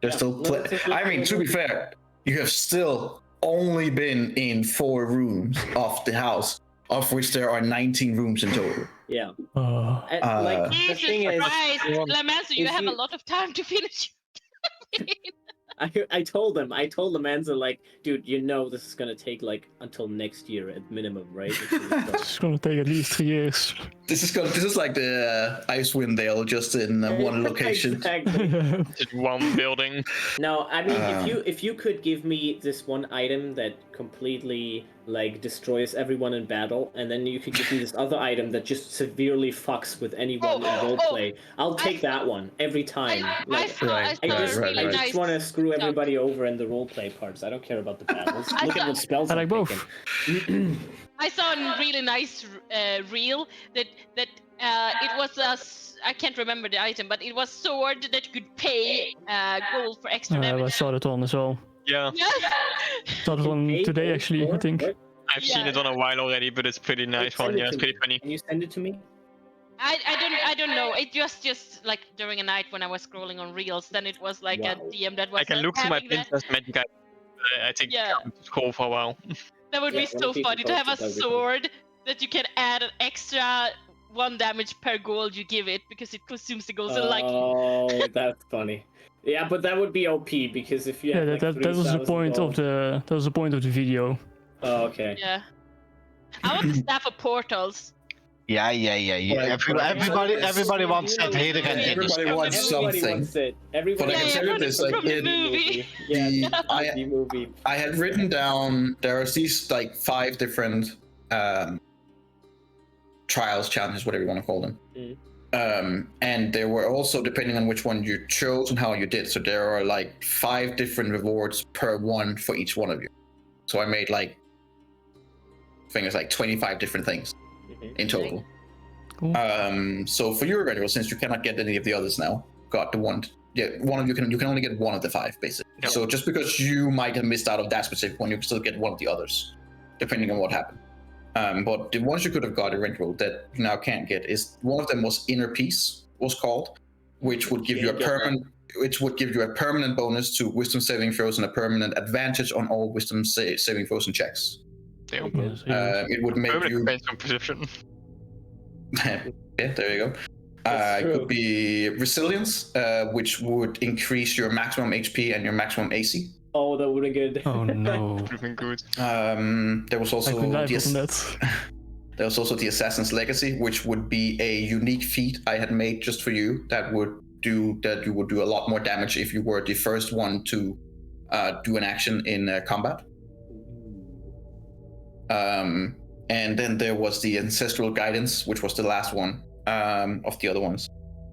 There's still. I mean, to be fair, you have still only been in 4 rooms of the house, of which there are 19 rooms in total. Yeah. Jesus Christ, Lamancer, you have a lot of time to finish. I told Lamancer, like, dude, this is gonna take like until next year at minimum, right? It's gonna take at least 3 years. This is like the Icewind Dale, just in one location. Exactly. Just one building. No, I mean, if you could give me this one item that completely like destroys everyone in battle, and then you could give me this other item that just severely fucks with anyone in roleplay, I'll take that one every time. I just want to screw everybody over in the roleplay parts. I don't care about the battles. Look at what spells I like both. I saw a really nice reel that it was I can't remember the item, but it was sword that could pay gold for extra damage. I saw that one as well. Yeah. Saw that one today actually, I think. I've seen it on a while already, but it's pretty nice one. Yeah, it's pretty funny. Can you send it to me? I don't know. It just like during a night when I was scrolling on reels, then it was like a DM that was. I can look through my Pinterest magic. I think it's cool for a while. That would be so funny to have a sword that you can add an extra 1 damage per gold you give it because it consumes the gold. So like. Oh, that's funny. Yeah, but that would be OP because if you. Yeah, that was the point of the video. Oh, okay. Yeah. I want the staff of portals. Yeah. Everybody wants it. Everybody wants something. Everybody but I can tell you this, like I had written down there are these like 5 different trials, challenges, whatever you want to call them. And there were also, depending on which one you chose and how you did, so there are like 5 different rewards per one for each one of you. So I made like, I think it's like 25 different things in total. Cool. So for your ritual, since you cannot get any of the others now, got the one. Yeah, one of you can only get one of the 5 basically. Yep. So just because you might have missed out of that specific one, you can still get one of the others, depending on what happened. But the ones you could have got in ritual that you now can't get is, one of them was Inner Peace, was called, which would give you a permanent bonus to wisdom saving throws and a permanent advantage on all wisdom saving throws and checks. There we Yeah, go. so you- It would make Permanent you. based on perception. Yeah, there you go. That's It true. could be resilience, which would increase your maximum HP and your maximum AC. Oh, that would have been good. Oh no. Looking good. There was I also couldn't die the from that. There was also the Assassin's Legacy, which would be a unique feat I had made just for you that you would do a lot more damage if you were the first one to do an action in combat. And then there was the Ancestral Guidance, which was the last one of the other ones,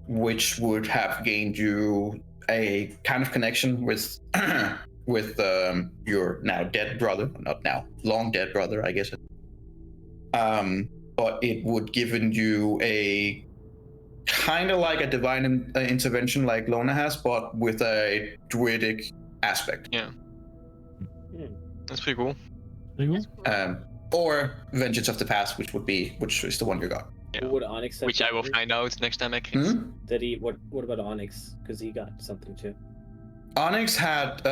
which would have gained you a kind of connection with your now dead brother, not now, long dead brother, I guess. But it would given you a kind of like a divine intervention like Lona has, but with a druidic aspect. Yeah. That's pretty cool. Pretty cool. Or Vengeance of the Past, which is the one you got. Yeah. What would Onyx have? Which I will find out next time I can. Hmm? Did he? What about Onyx? Because he got something too. Onyx had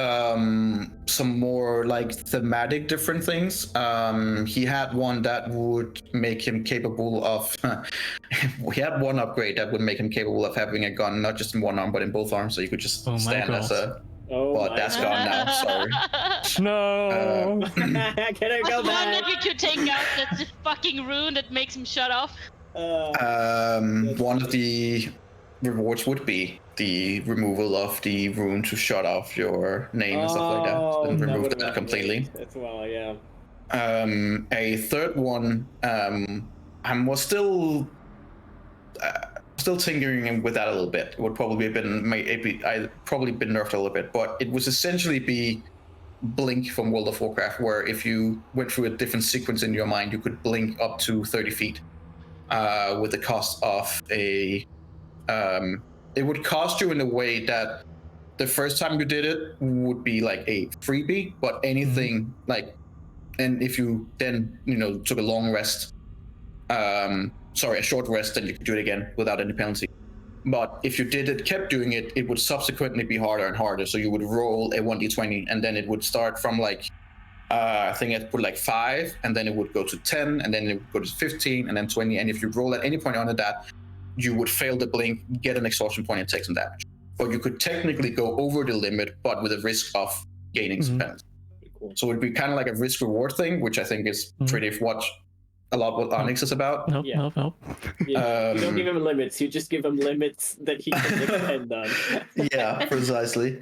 some more like thematic different things. He had one that would make him capable of. He had one upgrade that would make him capable of having a gun not just in one arm but in both arms, so you could just Oh my stand as a. Oh, But my that's God. gone now. Sorry. No. Can I Was go one that back? you could take out that's the fucking rune that makes him shut off. One of the rewards would be the removal of the rune to shut off your name and stuff like that, and remove would've that been completely. great as well, yeah. A third one, I was still tinkering with that a little bit. It would probably have been I'd probably been nerfed a little bit, but it was essentially be blink from World of Warcraft, where if you went through a different sequence in your mind, you could blink up to 30 feet, with the cost of a. It would cost you in a way that the first time you did it would be like a freebie, but anything like, and if you then took a long rest, a short rest, then you could do it again without any penalty. But if you kept doing it, it would subsequently be harder and harder. So you would roll a 1d20, and then it would start from like, I think I'd put like 5, and then it would go to 10, and then it would go to 15, and then 20. And if you roll at any point under that, you would fail the blink, get an exhaustion point, and take some damage. But you could technically go over the limit, but with a risk of gaining some penalty. Cool. So it'd be kind of like a risk reward thing, which I think is pretty much a lot what Onyx is about. Nope, Yeah. nope. Yeah. You don't give him limits, you just give him limits that he can depend on. Yeah, precisely.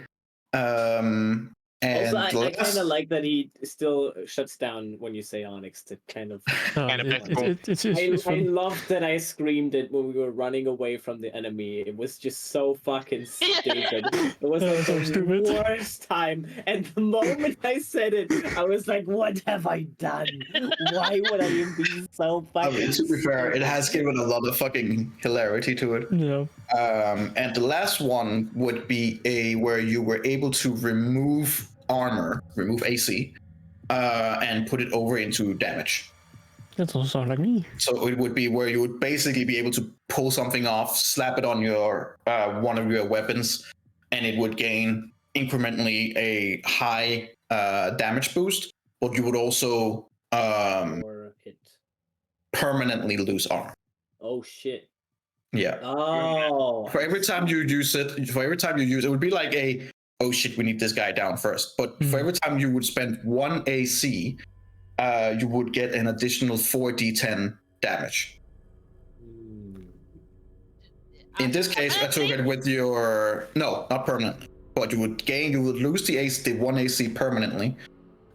And Also, I kind last- of like that he still shuts down when you say Onyx to kind of. No, Kind of it's I fun. loved that I screamed it when we were running away from the enemy. It was just so fucking stupid. It was like So the stupid. worst time. And the moment I said it, I was like, "What have I done? Why would I even be so I fucking?" mean, to be fair, it has given a lot of fucking hilarity to it. Yeah. And the last one would be where you were able to remove armor, remove AC, and put it over into damage. That also sounds like me. So it would be where you would basically be able to pull something off, slap it on your one of your weapons, and it would gain incrementally a high damage boost, but you would also Or it. permanently lose armor. Oh shit. Yeah. Oh. For every time you use it, it would be like oh shit, we need this guy down first. But for every time you would spend 1 AC, you would get an additional 4d10 damage. In this case, I took it with your not permanently, but you would lose the 1 AC permanently,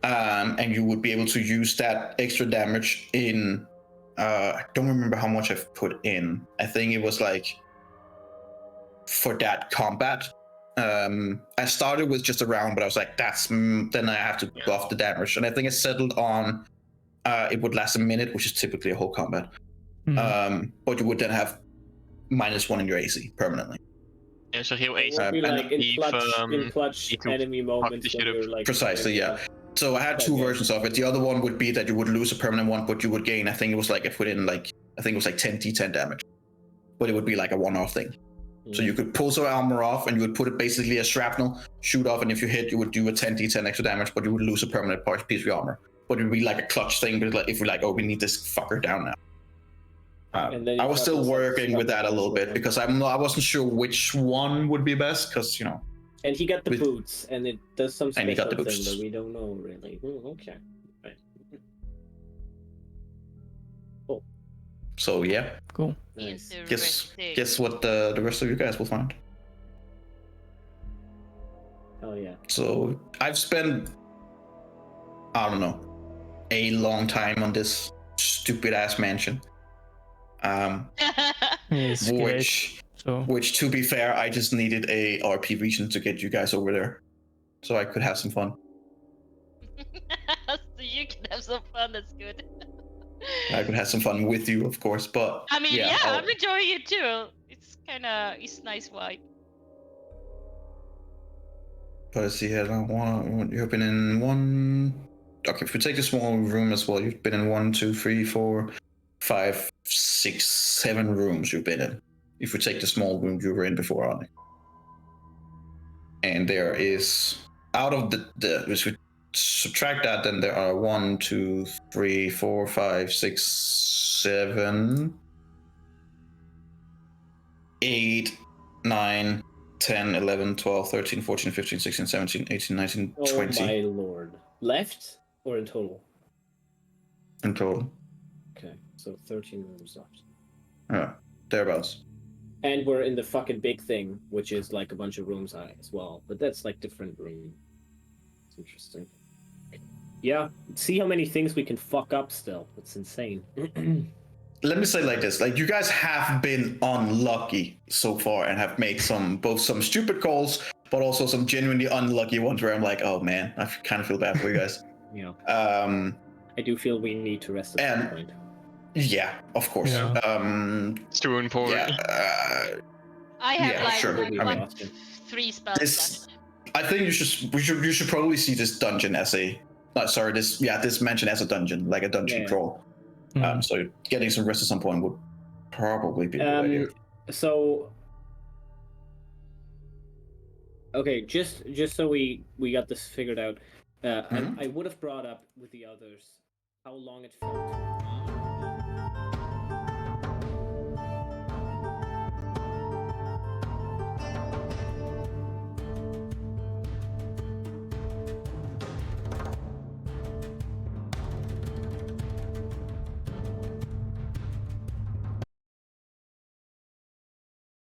and you would be able to use that extra damage in. I don't remember how much I've put in. I think it was like for that combat. I started with just a round, but I was like, then I have to buff the damage, and I think I settled on it would last a minute, which is typically a whole combat. But you would then have -1 in your AC permanently. Ja, zo heel It AC. would be like in Actief, clutch enemy moments die when shit you're like Precisely, yeah. So I had two Okay. versions of it. The other one would be that you would lose a permanent one, but you would gain. I think it was like 10 d10 damage, but it would be like a one-off thing. So you could pull some armor off, and you would put it basically as shrapnel, shoot off, and if you hit, you would do a 10d10 extra damage, but you would lose a permanent piece of your armor. But it would be like a clutch thing, but like, if we're like, oh, we need this fucker down now. And then I you was have still also working with that a little bit shrapnel. because I wasn't sure which one would be best because And he got the with- boots, and it does some And he got special the thing boots. that we don't know really. Okay. Right. So yeah, Cool. Nice. guess what the rest of you guys will find. Oh yeah. So I've spent, I don't know, a long time on this stupid ass mansion. It's great. So Which, to be fair, I just needed a RP region to get you guys over there, so I could have some fun. So you can have some fun. That's good. I could have some fun with you, of course. But I mean, yeah, I'll- I'm enjoying it too. It's nice vibe. But let's see here. You've been in one. Okay, if we take the small room as well, you've been in 1, 2, 3, 4, 5, 6, 7 rooms. You've been in. If we take the small room you were in before, Arnie. And there is out of the if we subtract that, then there are 1, 2, 3, 4, 5, 6, 7, 8, 9, 10, 11, 12, 13, 14, 15, 16, 17, 18, 19, 20 Oh my lord. Left or in total? in total. Okay, so 13 rooms left. Yeah, thereabouts. And we're in the fucking big thing, which is like a bunch of rooms as well. But that's like different room. It's interesting. Yeah, see how many things we can fuck up still. It's insane. Let me say like this: like you guys have been unlucky so far and have made both some stupid calls, but also some genuinely unlucky ones where I'm like, oh man, I kind of feel bad for you guys. Yeah. Um, I do feel we need to rest at some point. yeah, of course. Yeah. It's too important. Yeah. I have Yeah, like sure. I mean, 3 spells this- left. I think you should probably see this dungeon as this mansion as a dungeon, like a dungeon Yeah. crawl. mm, So getting some rest at some point would probably be a good idea. So okay, just so we got this figured out, Mhm. I would have brought up with the others how long it felt